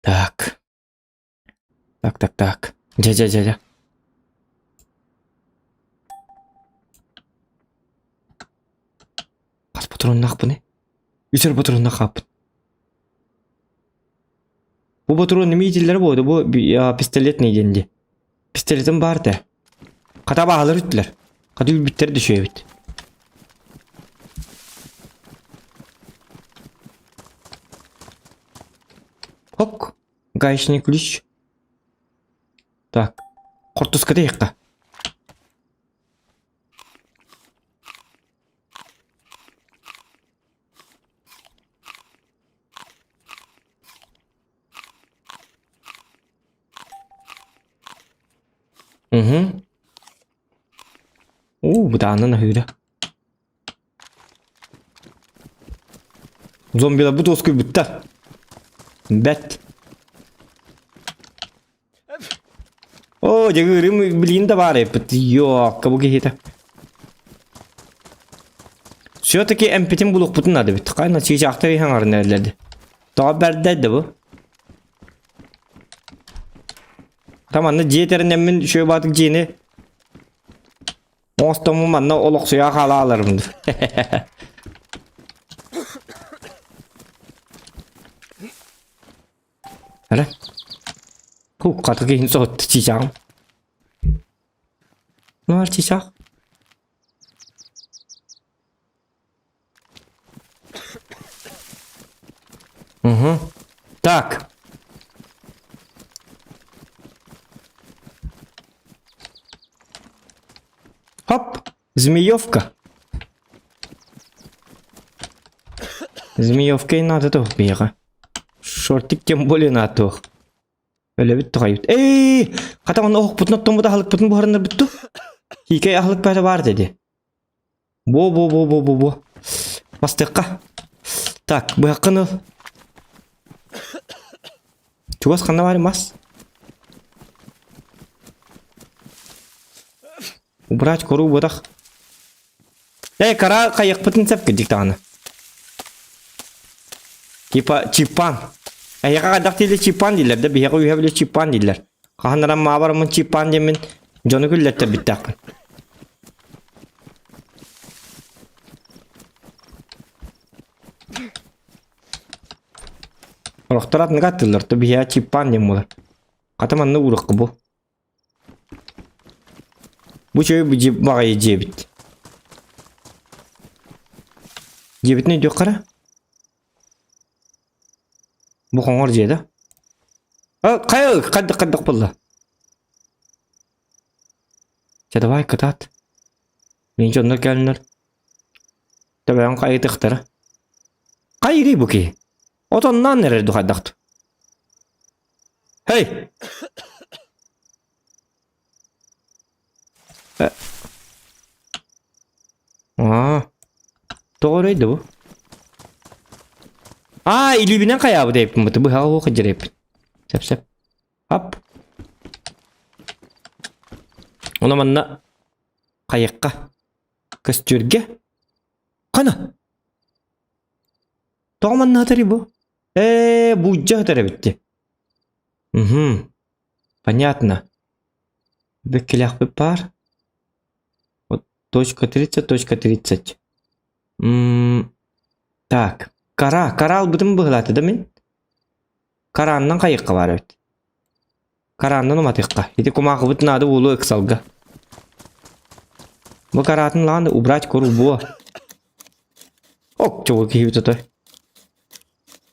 Так. Ja. Kas patron nak bu ne? Üçer patron nak yapın. Bu patron ne miydiler bu? Bu ya pistolet neydi? Pistoletim vardı. Kata bağlar üttiler. Kata bitleri düşüyor bit. Hop. Гаечный ключ. Так. Кортуска дейка. Угу. Bu da anına hüre. Zombiler bu dosku bitti. Bet. Oh, jaga rim beliin de var ya. Yok, kabuk hita. Все-таки MP-тен булук бутун ады бит. Кайна чыжакта хаңар нерлерди. Daha berdeydi bu. Tamam da jeterinden min şöyle batık jeni. Ostomu manna oluk suya hala alırım. Hele. Bu katık hin soğut çiçağım. Ne var çiçak? Угу. Так. Хоп, змеевка. Змеевкой надо то бега. Шортик тем более надо. Öyle bitti kayıt. Hatta onu ok butun attım bu da halık butun buharında bitti. Hikaye halık böyle var dedi. Bu. Bastıkka. Так, bu hakkını. Çuvas kanına var mas. Убрать кору budak. Kara kayak pıtın sep gıcık tane. Tipa çipan. Ya kadar değil çipan diller de bir yere bile çipan diller. Kahanlara mağabaramın çipan demin canı güllette bitti akın. Roktarat ne katılır da bir yere çipan dem olur. Katamanlı uğrak bu. Bu şey bir cip bağıyı cebit. Cebit ne diyor kara? Bu kongar ceda. Kaya kaddık bulla. Ceda vay katat. Ninja onlar gelinler. Tabi ben kayı tıktara. Kayı bu ki. Otondan nerede kaddaktı? Hey! Doğruydu bu. İlübüne kaya bu da yapın bu. Bu hava kacar yapın. Sep. Hop. Ona manna kayakka. Kastürge. Kana. Doğman ne hatari bu? Bu ucca hatari bitti. Понятно. Bekleyak bir par. Точка 30. Так. Kara albıdım bıhlatı değil mi? Karandan kayıkka var evet. Karandan umatıkka. Hidi kumakı bütün adı ulu ıksalga. Bu karatın lan da ubraç koru bu. Ok çoğu ki tutoy.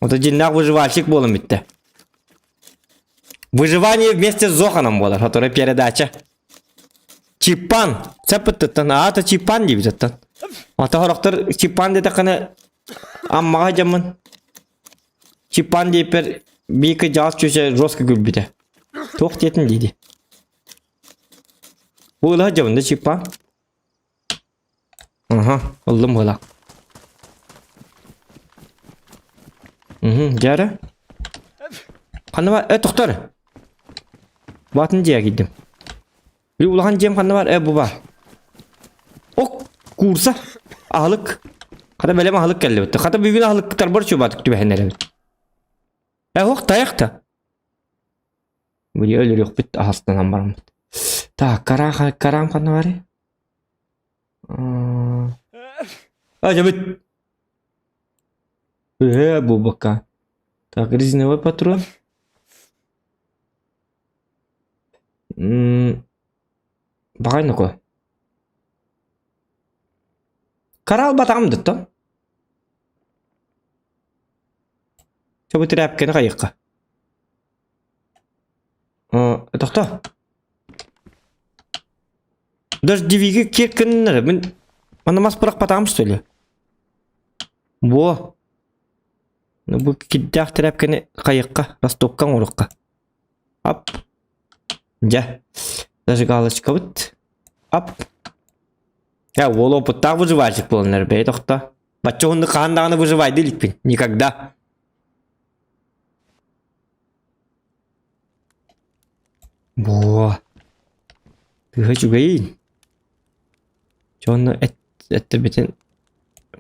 O da cinnak выживальщик болым bitti. Выживание вместе с Зоханом болар. Который передача. Чипан. Сепеттен. Ата чипан deyip zaten. Ata haraktır çipan dedi kanı amma camın çipan deyip bir iki caz köşe roska gülbide. Çok yetin dedi. Bu ılah camında çipan. Aha oldum ılah. Jara. Kanı var doktor. Batıncıya gittim. Bir ulahan cem kanı var bu var. Ok kursa. Ahlık. Kada böyle ahlık geldi bitti. Kada bir gün ahlık tarbar çubatık tübehenlere bitti. Hok dayakta. Böyle ölür yok bitti ahasından ambarım. Ta karam kanı var ya. Acabit. Bu baka. Так, резиновый патрон. Bakayım ne koy. Karal batamdı da. Çabuk trapkeni kayıkka. Doktor. Даже divigi kirkinler. Ben bana mas bırak batamı söylüyor. Bu. Bu kiddak trapkeni kayıkka. Rastokkan urukka. Hop. Ja. Даже галочка вот. Hop. Ya воло так выживальщик полный бей доктор. Бачо он канданы выживать делить никогда. Во. Ты хочу гей. Чёрно это битен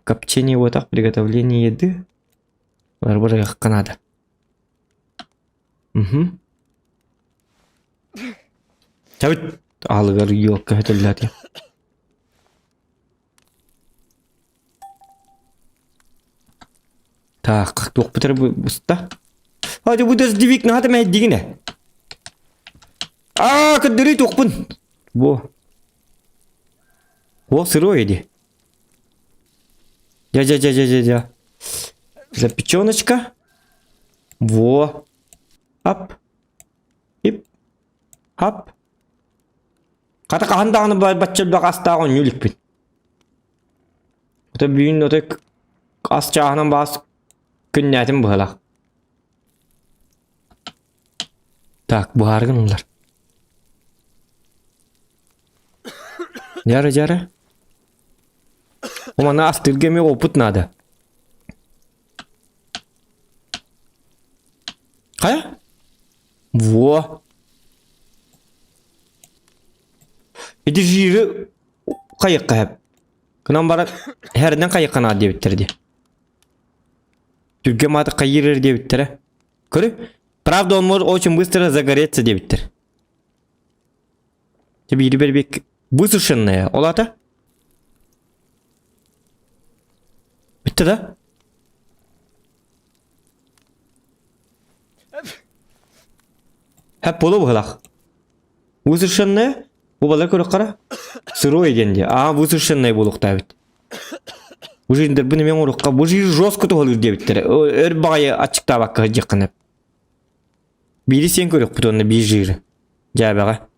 копчение вот так приготовление еды. Барбара как Канада. Çabuk ağlıgar yok kötüler ya. Так, doch bitir bu usta. Hadi bu da divik ne hadi meh digine. Kaderi dokpun. Bu. O сырой. Ja. Запечёночка. Во. Hop. Hip. Hop. Kata kahandağını batçıldak astağın yülük bin. O da büyün o da as çağının bazı günnetin bıhalak. Tak bu hargın onlar. Jara. O mana astırgemi oput nada. Kaya? Во. Это жиры каяққа hep. Kınan bara herden kayıkana diye bitirdi. Türkçe matı kayırır diye bitir. Көрі? Правда, он может очень быстро загореться diye bitir. Тебе бери бек высушенная. Олата? Bitti da. Hep bolu bu hılak. Высушенная? Bu balık körü kara. Сырой egendi. Высушенная boluk da bit. Bu jerindir bunu men urukka. Bu jeri жестко tuğulur diye bitir. Ör bağayı açıkta bakka jıkkın hep. Biri sen körük bu tonda bir jeri. Jabağa.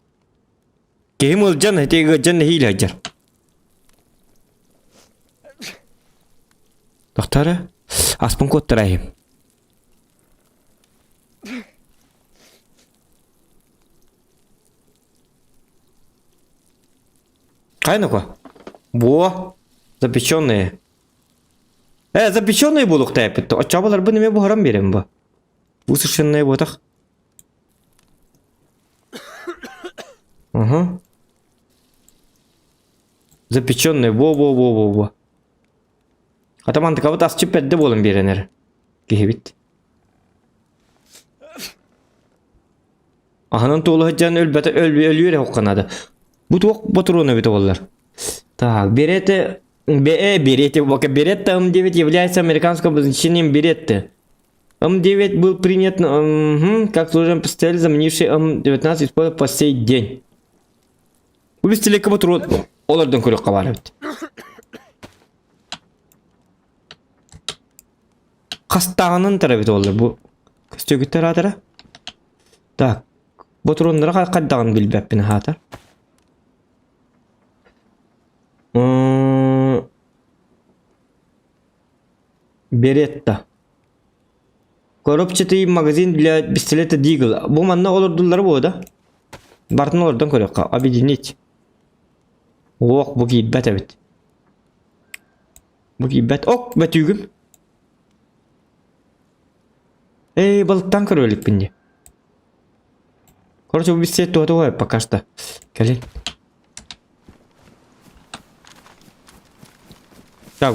Kehim olcan heti can hile hajar. Doktora, aspın kottarayım. Кайна ко? Во, запеченные. Запеченные булук тайпы. А чабалар бы неме бугарам берем ба. Высушенные ботах. Ага. Запеченные. Во. Атаман тыкабы тасчы пәдді болын беренер. Кехебит. Аханын тоğlu hıccan ölüyor hoqqanadı. Bu toq патроны бит олар. Так, береты Беретта М9 является американским обозначением Беретты. М9 был принят как служебный пистолет, заменивший М19 используется по сей день. Bu pistoletke патрон олардан көрөк кабар бит. Кастагынын тарабы бит олар бу. Көстөгүттөр атара. Так, патрондары кайдагын билбеппин хатар. Беретта. Коробчатый магазин для пистолета Дигл. Bu manna olurdular bu da. Bartın oradan koyuyor. Объединить. Ох, bu gibbet evet. Bu gibbet. Ok, betügüm. Balıktan kırıyorlik bindi. Короче, bu bisiklet doğru var пока что. Gelin. Так,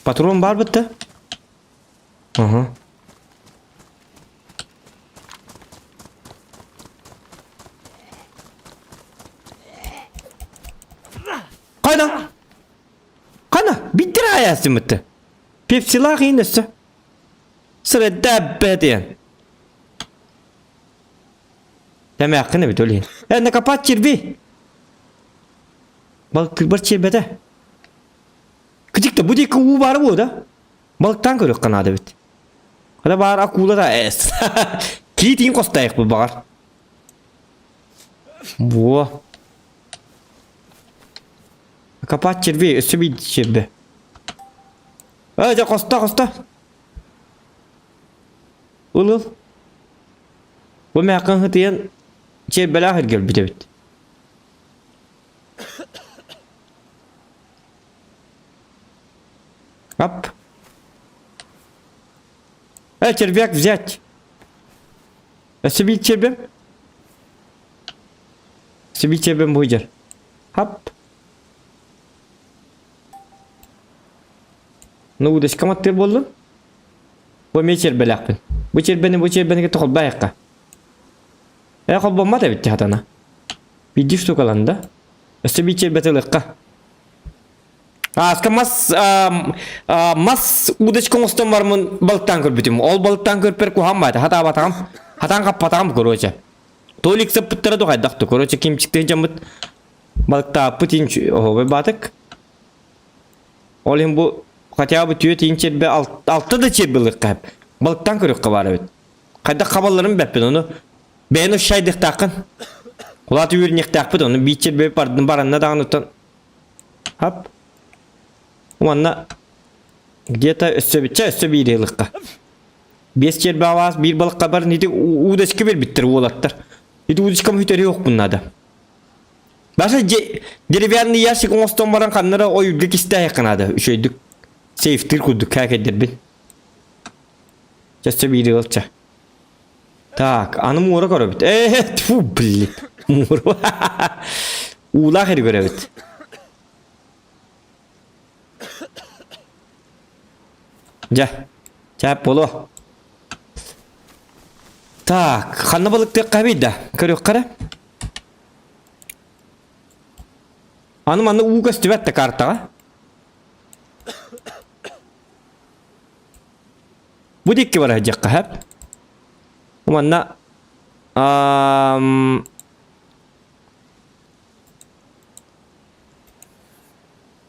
патрон бар bitti. Ага. Kana bitti ayasın bitti. Pepsi'ler yinesi. Sıra dabbe diyen. Deme hakkını bir dolu. Ne kapat çirbi. Balık bir çirbede. Küçük de bu değil ki u var bu da. Balıktan görüyor kanadı bit. Hadi bağır akula da es. Kitin kostayık bu bağır. Bu. Kapat çirbi, üstü bir çirbi. Hadi kosta. Ulul. Bu mekkan hıtıyan çirbeler ahir gel bir de bit. Hop. Червяк взять. Себе червем. Себе червем выйдет. Хоп. Ну, удочка маттыр болдun. Bu me çerbelakpın. Bu çerbeni toxul bayaqqa. Xol bomma da bitti hatana. Bir diş tokalanda. Себе çerbetiliqqa. Aska mas удочка остан бармын балыктан көрбүтүм. Ол балыктан көрпер кухамбайды. Хата батам. Хатан каппатам короче. Толик сыптыра да кайдакты. Короче кимчикте жамыт балыкта путин ой батык. Олим бу хотя бы түйе тиин чербе алты да чербелик кайып. Балыктан көрөккө бар эбит. Кайда кабалларым беппин ону. Бени шайдык такын. Кулаты үрнек такпыт ону бит чербе бардын баранна дагынытан. Хоп. Уанна где-то өсө биреликка. 5 чербе аваз, bir balıkka бар, неде удочка бер биттер олаттар. Неде удочка мүйтери yok bunlarda. Başka derivenli ящик оңостон баран каннара ойуга кисте якынады. Үшөйдүк сейфтир кудук хакедер бин. Өсө биреликча. Так, аны мура көрөбүт. Тьфу, блин. Мура. Улахыр көрөбүт. Ja. Çap bolu. Tak, kanna balık tek kabida. Körüyor kara. Anım anı uğga stüvette kartağa. Bu dikki var hacakka hep. Umanna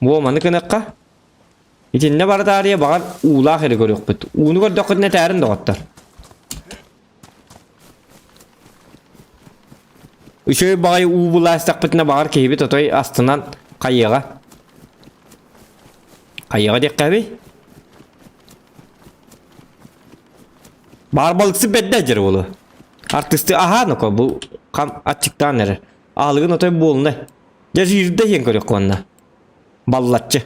bu manı kınakka. İçinde var tarihe bakar uğla kere görüyor bit. Uğunu gör dokut ne terin dokutlar. Işığı bağay uğu bulastak bitine bakar kehibit otoy astından kayığa. Kayığa dikka bi. Bağır balıksı bedde acır bolu. Artisti aha noko bu kam açıktan nere. Ağlığın otoy bu olun ne. Ya jirde yen görüyor kovanna. Ballatçı.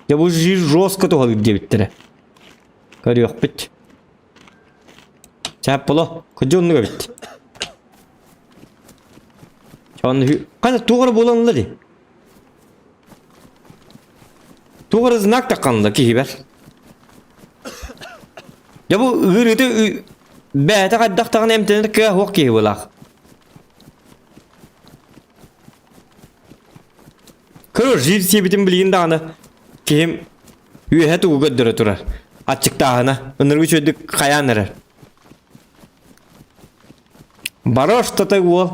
Ya bu jir roskatu halı diye bittire. Görüyor bit. Çap bolo. Koca onu bit. Çanlı hü. Kana tuğra bolanlı di. Tuğra znak takanlı ki hiber. Ya bu gırıdı bäte kaddak takan emtenir kıya hoq ki bolaq. Kırır jir sebitin bilgin dağını. Kim üyehet uğu göddürü turar. Açık dağına. Önür çöydük kayan erer. Baroş tatay ol.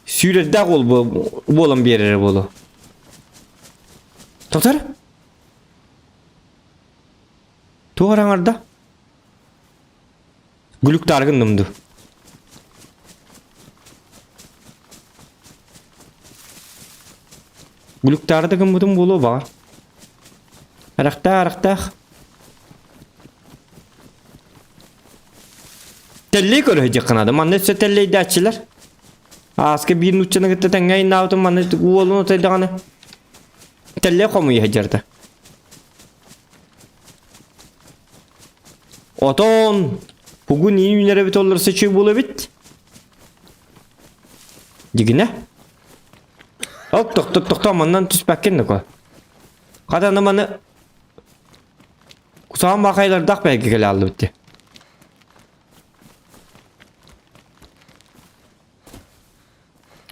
Sürede ol bolun bir yere bolu. Doktor? Tuğran arda. Gülük targınımdı. Gülük targın budum bolu var. Arakta. Telli görülecek kanadı. Manne se telli de açılar. Aske bir uçana gitti tengay navtım manne uolun otaydanı. Telli komuyu hajardı. Oton. Bugün iyi günlere bit olur seçiyor bulu bit. Digine. Ok tok mandan tüspekken de ko. Kadanı manı kusağın bakaylar dak belki gele aldı bitti.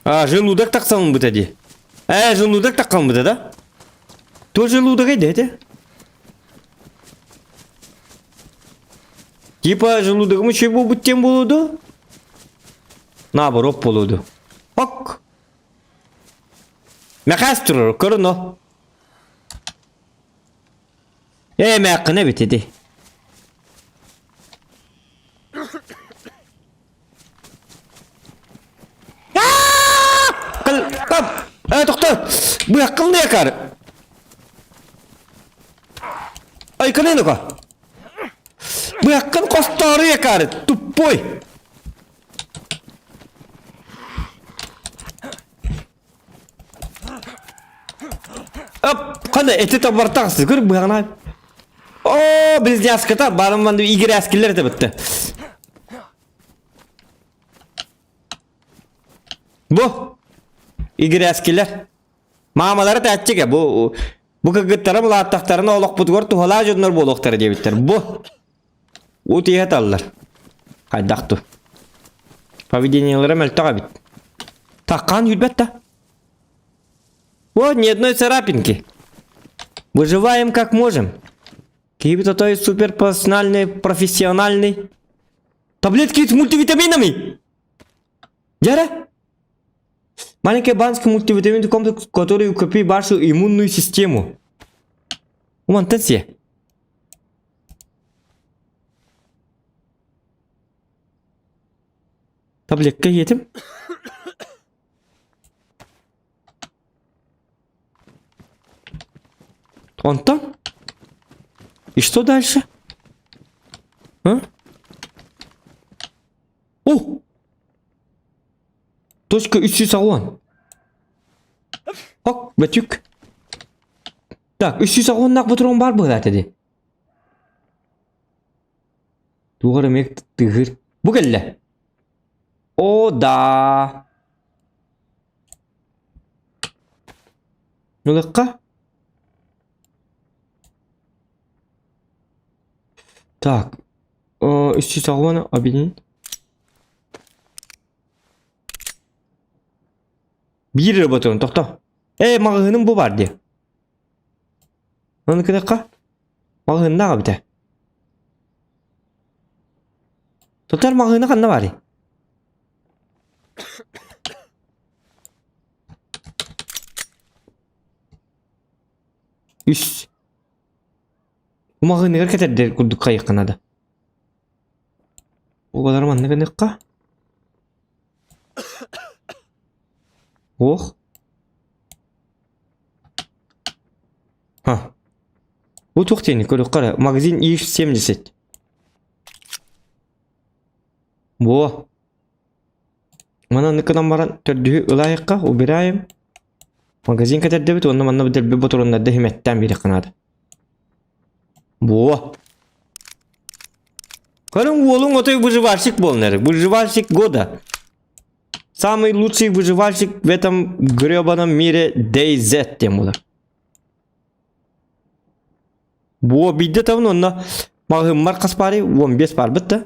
Желудок taksan bu dedi. Желудок takkan bu dedi. То желудок dedi. Типа желудогым чего буттен болуду? Наоборот болуду. Ок. Мәкәс турur, көрün o. Мәкіне bitedi. Kal. Doktor. Bu yakın ne yakar? Ay kanı ko. Bu yakın kostarı yakar. Tuppoy. Hop, kanı eti tabartaksız. Gör bu yana. Oo, biz yaskıta barım bandı igir askiller de bitti. Bu igir askiller. Mamaları da açık ya bu kıgıtları bu attaklarını oluk budgor tuhala jönler bu olukları diye bitter. Bu. O tiyat alırlar. Kaydaktı. Поведениялары мөлтөға бит. Таккан юлбет да. Вот ни одной царапинки. Выживаем как можем. Какие-то той суперпрофессиональный, профессиональный. Таблетки с мультивитаминами. Яра? Маленький банский мультивитаминный комплекс, который укрепит вашу иммунную систему. Умантенсия. Таблетка едем. Антон? И что дальше? А? О! Точка 300 салон. Ок, бәтюк. Так, 300 салоннақ бұтырын бар бұл әтеді. Туғыры мек тығыр. Бұл кәлі. О, да. Nolakka? Так. Üstü sağlamana abinin. Bir robotun tokta. Mağının bu var diye. Onu kadar mağının ne abi? Tutar mağını kanna var ya. Üst. Bu mağını hareket eder kurduk kayıkına da. O kadar mı ne kadar? Oh. Ha. Bu çok teknik. Kara magazin i70. Bu. Mana ne kadar baran tördüğü ılayıkka o birayım. Magazin kadar debit onunla manna bir bir botorunda da himetten biri kanadı. Bu. Karın oğlum otoy выживальщик болнер. Выживальщик года. Самый лучший выживальщик в этом гребаном мире DayZ тем olur. Bu bidde tabii onunla mağım markas pari 15 par bitti.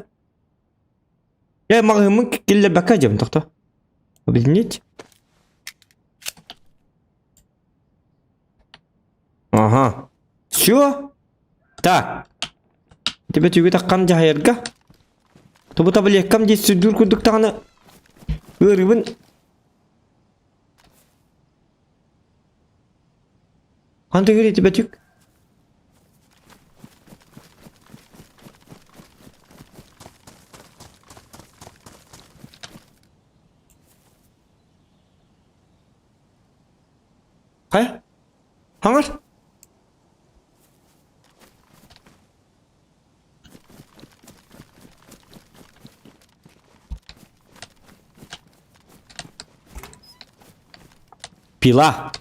Mağımın kille bakacağım tokta. Bilnit. Ага. Все? Так. Тебе тюге таккан жайырга. Тобу табыл еккам дей сүдүр күрдүк тағаны. Өрүбін. Қанты көрі тебе тюк? Қай? Хаңар? Pila.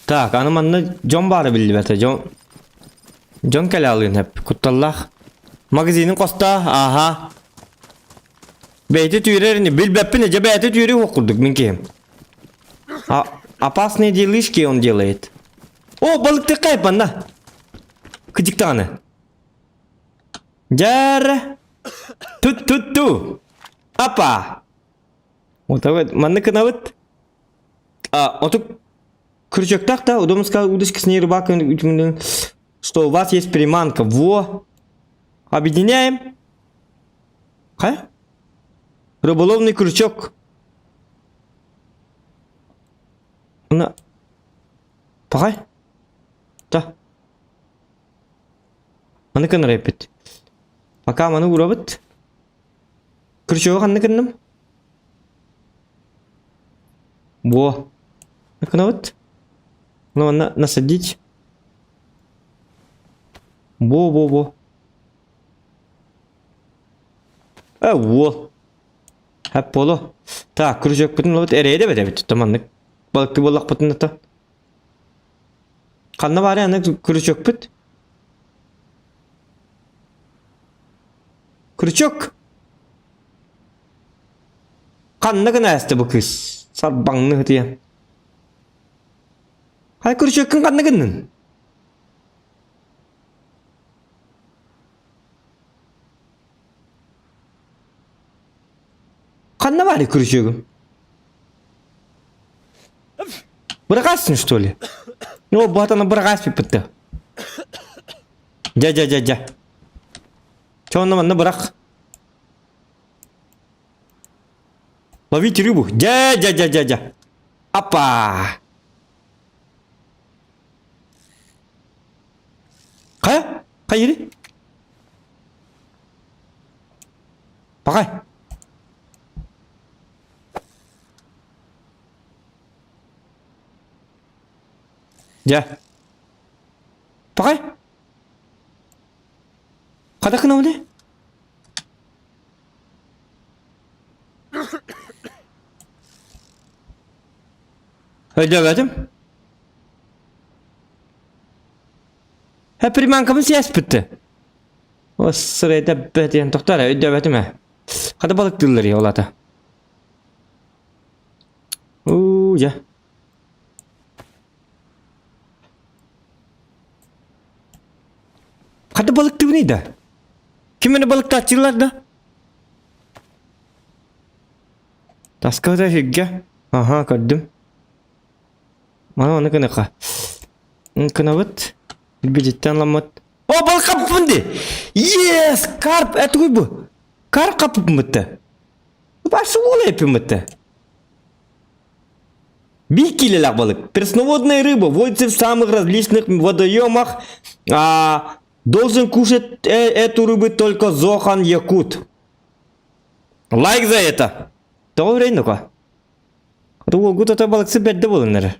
Так, анım anına John bari bildi bete. John kele alıyorsun hep. Kuttallah. Magazinin kosta. Aha. Beyti tüyrerini bil beppine ce beyti tüyre okurduk minkiyim. Опасные делишки он делает. О, balık kayıp bana. Kıcık tane. Jar. Tut. Apa. Вот так манны канавыт. Отук крючок так, да, удобно сказал, удочка с ней рыбака, что у вас есть приманка. Во. Объединяем. Ха? Рыболовный крючок. На. Пахай. Да. Манны канарайпет. Пока манны урабыт. Крючок анны канным. Во. Ну вот. Ну, насадить. Во. Во. Hep polo. Так, крючок бүтін вот эрейде бет таманнык. Балыкты болақ бүтін ата. Қанна бар яны крючок бүт. Крючок. Қанна гына әсті бұл кыз. Sarbanlı hediye. Hay kuruşakın kanına gındın. Kanına var ya kuruşakın. Bırakasın что ли? Ну, вот она быргас пипті. Ja. Çoğundan bana bırak. Ловите рыбу. Ja. Опа. Кай yeri? Bakay. Ja. Bakay. Kada kına ne? Ödemedim. Hep primankamın siyas bitti. O sırada bediyen doktora ödemedim ha. Hadi balık dilleri yola da. ya. Hadi balıktı bu neydi? Kim beni balıkta açırlar da? Taska da higge. Aha gördüm. Mana onu kınaka. Kınavat. Bir cidden lamat. Oh balık kapıp mı? Yes! Karp! Et bu. Karp kapıp mı? Başı ola yapıyor mu? 1 килолак балык. Пресноводная рыба водится в самых различных водоемах. Должен кушать эту рыбу только Зохан Якут. Лайк за это. Добрый ну-ка. Вот это балык себе доволен.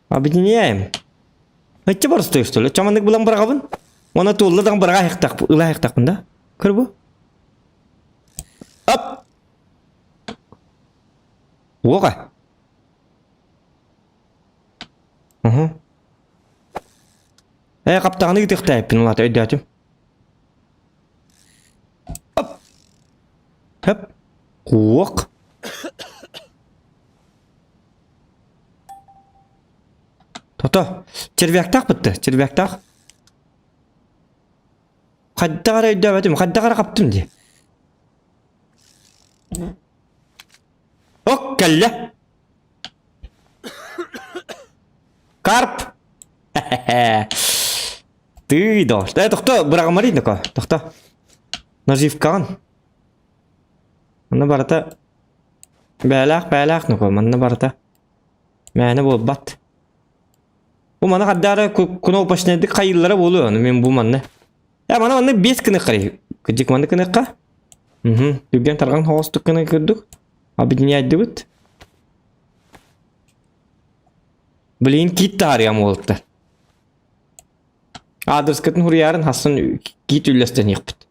Объединяем. Это просто что ли? Чаманнык булам барагабын? Оны толлыдан барага хектак, ыла хектакпын да? Көрбү? Оп. Ога. Каптаганы китектайппин улат өйдөтүм. Оп. Хоп. Куок. Тото, червяктак битти, червяктак. Каддагара өйдөтүм, каддагара каптым ди. Ок, келле. Карп! Ты дошь. Это кто? Брагамарин такой. Кто? Наживкан. Манна барата. Бәләк ну-ка. Манна барата. Мәне бол бат. Бу мана каддары куно пашнайды кайыллары болу. Мен бу манна. Я манна 5 кыны карай. Кыжык манна кыныкка. Дүген тарган хостук кыны көрдүк. Объединять дебит. Блин, киттар я молотта. Адрескатын хурьярын хасын кит үлестен ехпит.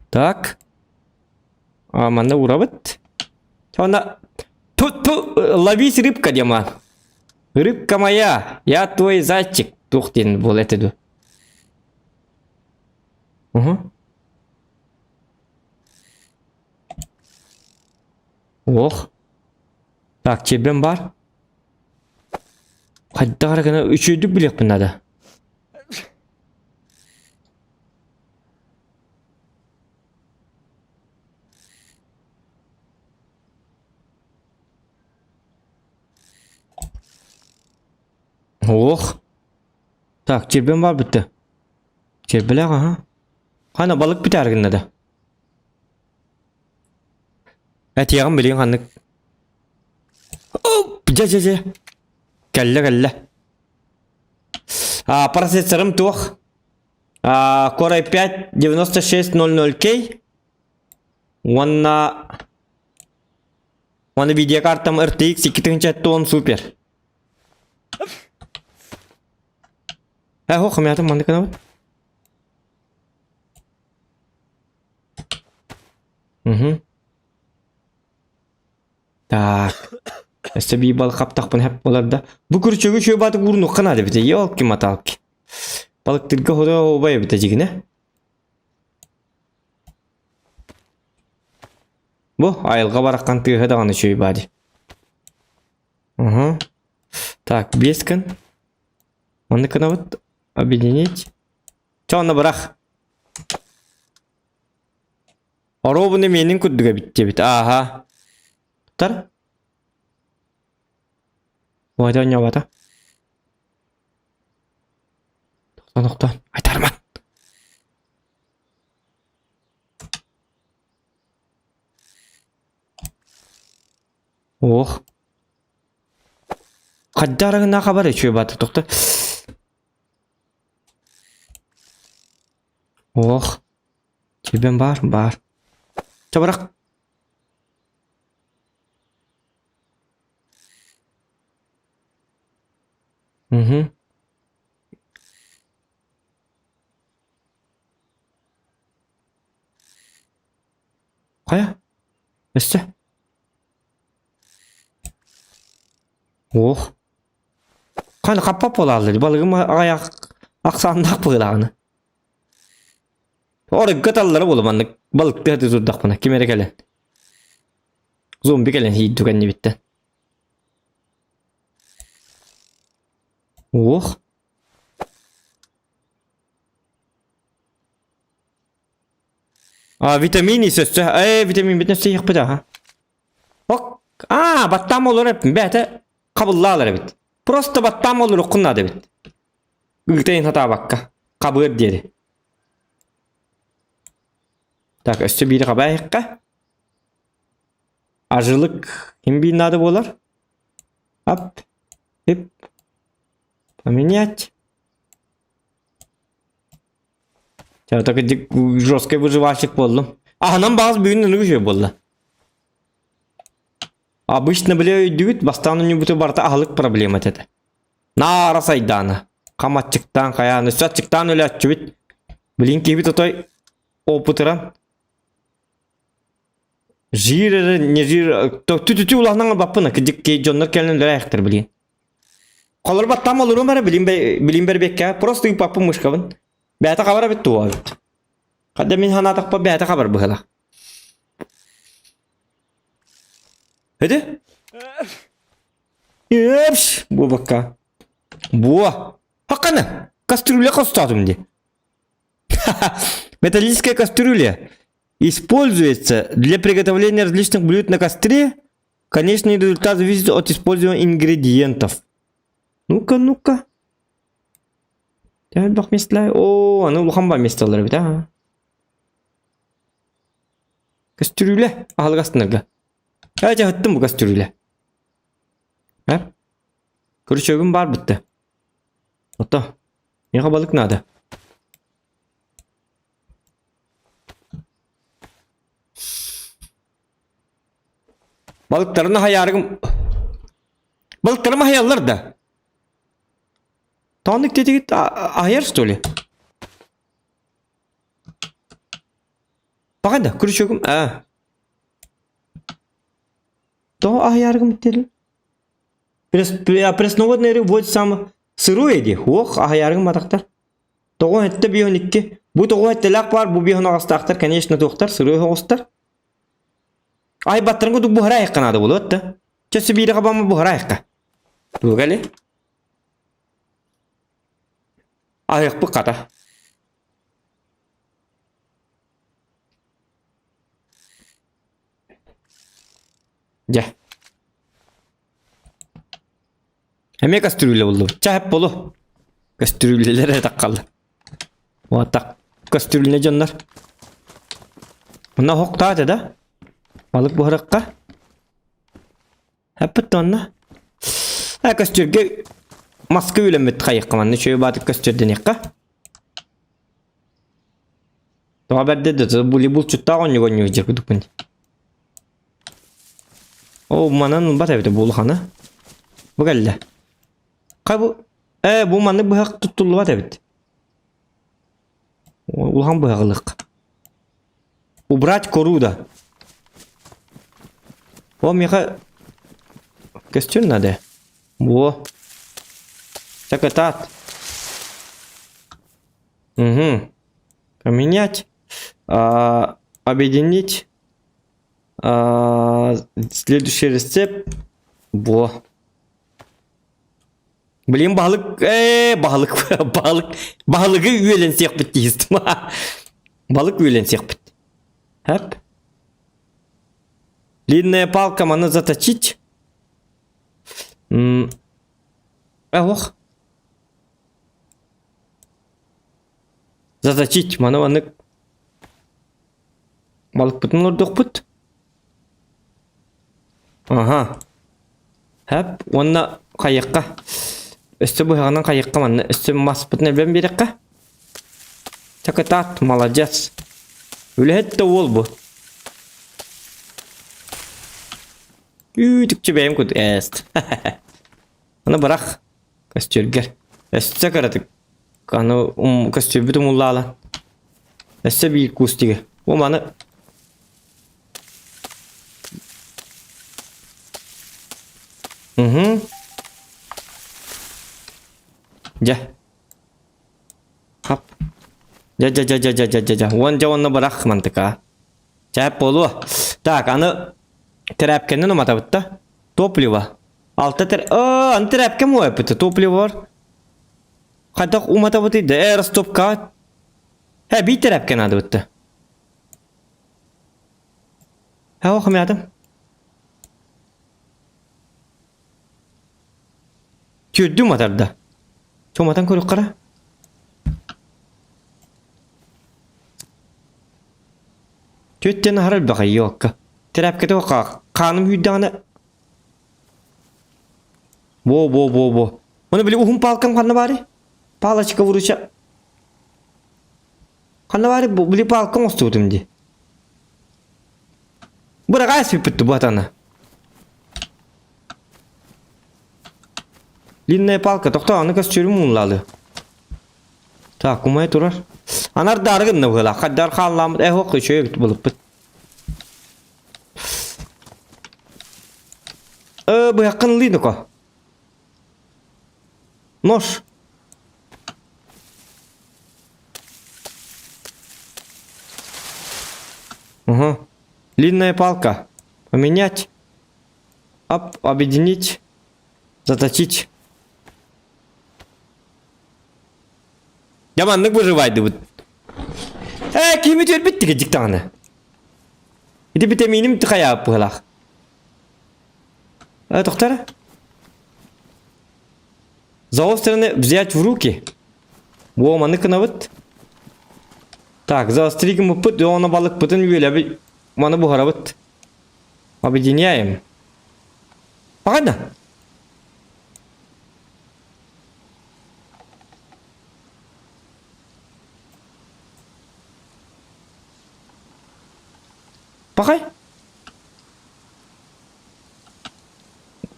Так. Манда урабыт. Чаванда... Ловись рыбка, деман. Рыбка моя, я твой зайчик. Тухтин бол этеду. Ох. Так, чебем бар. Кайдагара гана үчөйдүк билекпин ада. Ох. Так, чебем бар битти. Чебелек, ага. Кана балык битергин ада. Этиягын билген каннык. Жа. Калля. Процессорым тух. Core i5 9600K. Вона видеокартам RTX 2010 супер. Хох, мятым мандык на вот. Так. Эсеби балык каптакпын хеп болар да. Бу күрчөгү чөй батып урну кынады бите. Ёлки маталки. Балык тилге хода обай бите жигине. Бу айылга бараккан тыгы даганы чөй бади. Так, 5 күн. Оны кына вот объединить. Чоны барак. Оробуны менин күддүгө битте бит. Ага. Тар. Вайдан ябата. Тоқтан. Айтарман. Ох. Қаддарыңына хабар ечуе баты тоқта. Ох. Чебен бар. Чабырақ. Қая? Өсті? Ох. Қаны қаппап болалды. Балығым аяқ ақсандақ бұғылағыны. Оры ғыталылары болу маңды балықты әді тұрдақ бұна. Кемері кәлі. Zombi gelen hiç dükenli bitti. Oh. Vitamin ise vitamin bitmesi yok bir daha. Bak. Battam olur hep. Bete kabullar bit. Prosto battam olur okunna da bit. Gülteyin hata bakka. Kabul dedi. Tak üstü biri kabayıkka. Acılık kim bir nadı bolar? Hop. Hop. Поменять. Ya так жесткий выживальщик болдum. Анам bazı büyünün gücü boldu. Обычно бля düğüt бастан не бүтü барта ahlık проблема dedi. Nara saydana. Kamatçıktan kayan üstçıktan öyle açıbit. Bilin ki bir toy oputuran. Jire ne jir tütü ulahnan bapına kıcık ki jonlar kelin ayaktar bilin. Kalır battam olurum bara bilin berbekka prosto yapapmış kabın. Beta kabar bit tuwa. Kademin hana takpa beta kabar bıhala. Hadi. Yeps bu bakka. Bu. Hakana. Кастрюля костатум ди. Металлическая кастрюля используется для приготовления различных блюд на костре. Конечный результат зависит от использования ингредиентов. Ну-ка. Gel bak mesela. Anı ulukan var mesela bir daha. Kastürüyle. Ahal kastınırga. Ayrıca hıttım bu kastürüyle. Hep. Kırışögüm var bitti. Hatta. Yaka balık nerede? Balıklarını hayarım. Balıklarımı hayallar da. Tanık dedi git ayar stoli. Bakın da kırışıyorum. То ayarım bitti. Пресноводный вводит сам сырой edi. Ох ayarım bataqtar. Тоғы etті бейон ikki. Bu тоғы ettelak var. Bu beyon ağastaqtar. Конечно тоқтар. Сырой ağastar. Ay battırın kudu buhara yıkkanadı bulu öttü. Çösü biri kabamı buhara yıkka. Bu geli. Ayak bu kata. Gel. Hemen kastürüyle buldu. Çahep bolu. Kastürülelere takkaldı. O tak. Kastürüle canlar. Buna hok tadı da. Balık buharakka. Hep bitti onunla. Kastürge maske ülemet kayıkkamanı. Şöyle batık kastürden yakka. Haberde de bu bulçutta onu yiyecek bu dükkan. O manan bat evde bulhanı. Bu geldi. Kabu bu manı bu hak tutuldu bat evde. Ulhan bu haklık. Убрать коруда. О, меха. Костюм надо. Во. Закатать. Угу. Поменять. Объединить. Следующий рецепт. Во. Блин, balık. Balığı üyelensek bitti istim. Balık üyelensek bitti. Hep. Длинная палка можно заточить. Ох. Заточить можно balık bütün orada put. Aha. Hep onunla kayıkka. Üstü bu yandan kayıkka mana. Üstü masputunu ben birikka. Çakatat молодец. Öyle hatta ol bu. Küçükçe benim kutu est. Onu bırak. Kastür gel. Üstü karadık. Kanı kastür bütün mullala. Üstü bir kustiga. O mana. Gel. Hop. Ja. Onca onu bırak mantıka. Cep bolu. Tak anı Тряпкенен умата бытта. Топливо. Алта ан тряпке му епіті. Топливо бар. Қайдақ умата бытыйды. Ростопка. Bir тряпкен ады бытты. Оқым ядым. Көрді матарда. Чоматан көрік қара. Төттен харал бақай йоққа. Тряпкеті оққа. Қаным үйдіғаны. Во. Оны білі ұхым палкам қанна бары? Палачка вұрыша. Қанна бары білі палкам осты өтімді. Бұрақ айсы бітті бұл атаны. Длинная палка, тоқта аны көз чөрім ұнлалы. Так, ұмай тұрар. Анар дарғынны бұғыла. Қаддар қалламыд. Оқы шөй бітті болып біт. Бұяққын лыйды ко. Нож. Угу. Длинная палка. Поменять. Объединить. Заточить. Яманлык выживайды вот. Кими төр битти ке диктаны. Иди битаминим тхая пылах. Доктор. Заостренный взять в руки. Во, маныкына вот. Так, заостригим опыт, и он балык пытын юлеби. Маны бухара вот. Объединяем. Понятно? Bakay.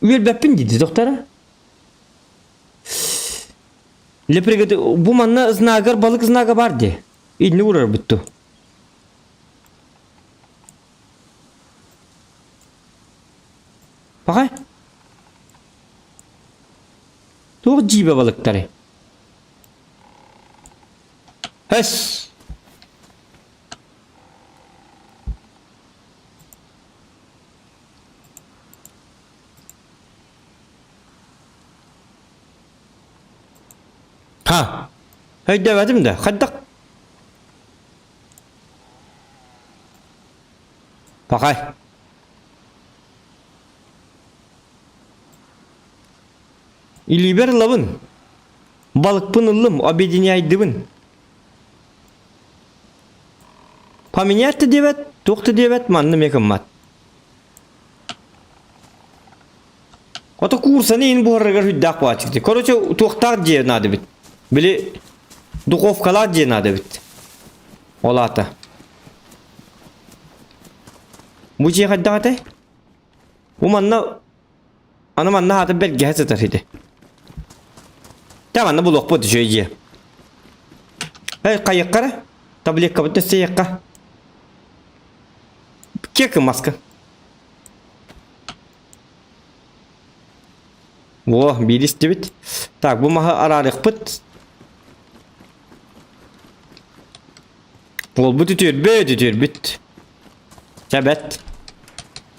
Üyel beppin dedi doktora. Leprigede bu manna znagar balık znaga vardı. İdni uğrar büttu. Bakay. Doğru cibe balıkları. Hes. Ha. Hey demedim de. Hadi. Bakay. İliber lavın. Balık pınıllım. Объединяйдыбын. Поменять-то девет. Тоқты девет. Манны мекім мат. Ото курса нейін бұғырға жүддақ бачықты. Короче, тоқтар де надо бит. Били духовкалар де надо бит. Олата. Bu şey kadar hadi. Bu manna ana manna hadi belge hazır hadi. Tamam, bu lok bu düşüyor. Hey kayıklara. Tabii kabul etse yakka. Kek maske. Во, birisi de bit. Tak, bu maha ararıq pıt. Ol bu tütür bit. Çabet.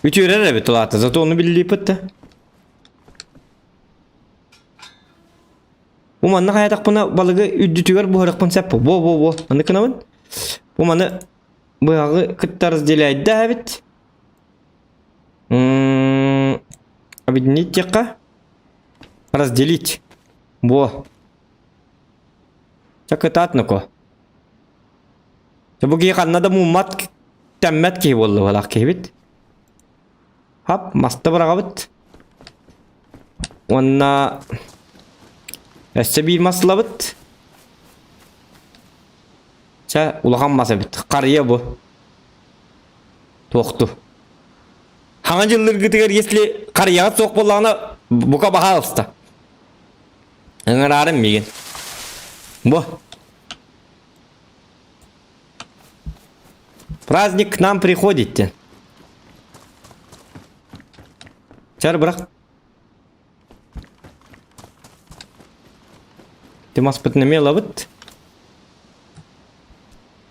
Ütür ere bit olata. Zato onu bildiği pıttı. Bu manna kayadak buna balığı üddütüver bu harık pın bu. Bo. Anı kınavın. Bu manna bu kıttarız dilaydı da bit. Объединить якка. Разделить. Во. Так это атнако. Це буги надо мумат тәммәт ки болду валак кебит. Хап, маста барагабыт. Онна эссе бир маслабыт. Це улахан маса бит. Карыя бу. Тоқту. Хаңа жыллар гытыгар, если карыяга соқ боллагына бука баха алыста. Ыңырарым меген. Бо. Праздник к нам приходит. Чар брак. Ты мас пытнемела вот.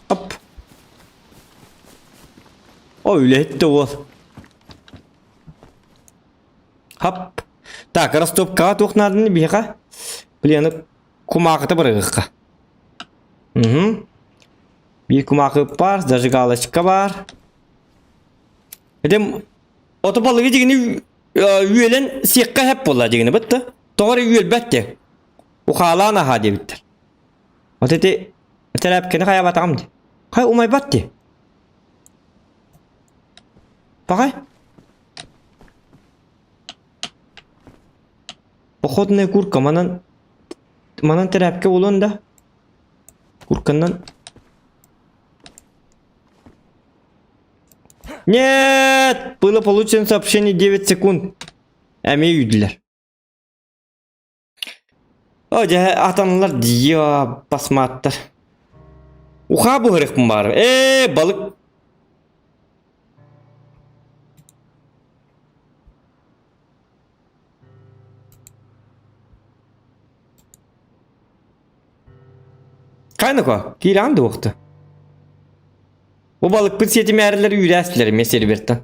Оп. Öyle etti o. Так, растопкаға тоқнадыны бейқа. Білені кумақыты біріғыққа. Bir kumaqı var, zajigalaçka var. Edem otobalığı degini üyelen siyakka hep bolla degini bitti. Doğru üyel bette. O halana hadi bitter. O dedi terapkeni kaya batamdı. Hay umay battı. Bakay. Pochodne kurka manan terapke olanda. Kurkandan Нет! Было получено сообщение 9 секунд. Әме үйділер. Оде атанылар дия басматтар. Уха бұғырықпын бар. Балық. Қайны қа? Кейранды оқты. O balık bir seti merleri yüresleri meseli birden.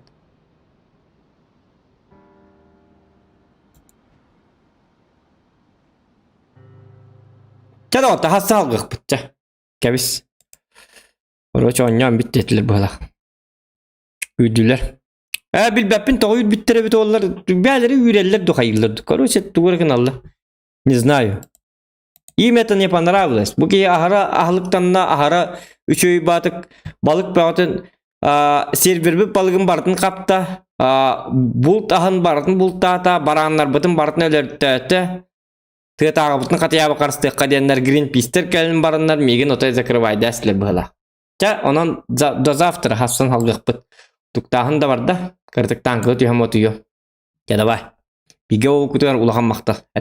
Kada otta hassa algık bitce. Kebis. Orada onyan bitti ettiler bu halak. Üydüler. Bilbepin toğuyut bittire bit oğullar. Bəyləri yüreller doqayırlar. Korоче, tuğurkın Allah. Не знаю. İyi metan yapanlar avlas. Bu ki ahara ahlıktanna ahara üçöy batık balık batın server balığın bartın kapta bult ahın bartın bultta ta baranlar batın bartın ölertte tığ butun kataya bakarsı kadenler Greenpeace'ter kelin baranlar megen otay zakırvaydı aslı bıla. Ta onun da завтра hassan halgık bıt. Tuktahın da var da kırtık tankı tühem otuyor. Ya da vay. Bir gavul kutuyan ulahan maktal.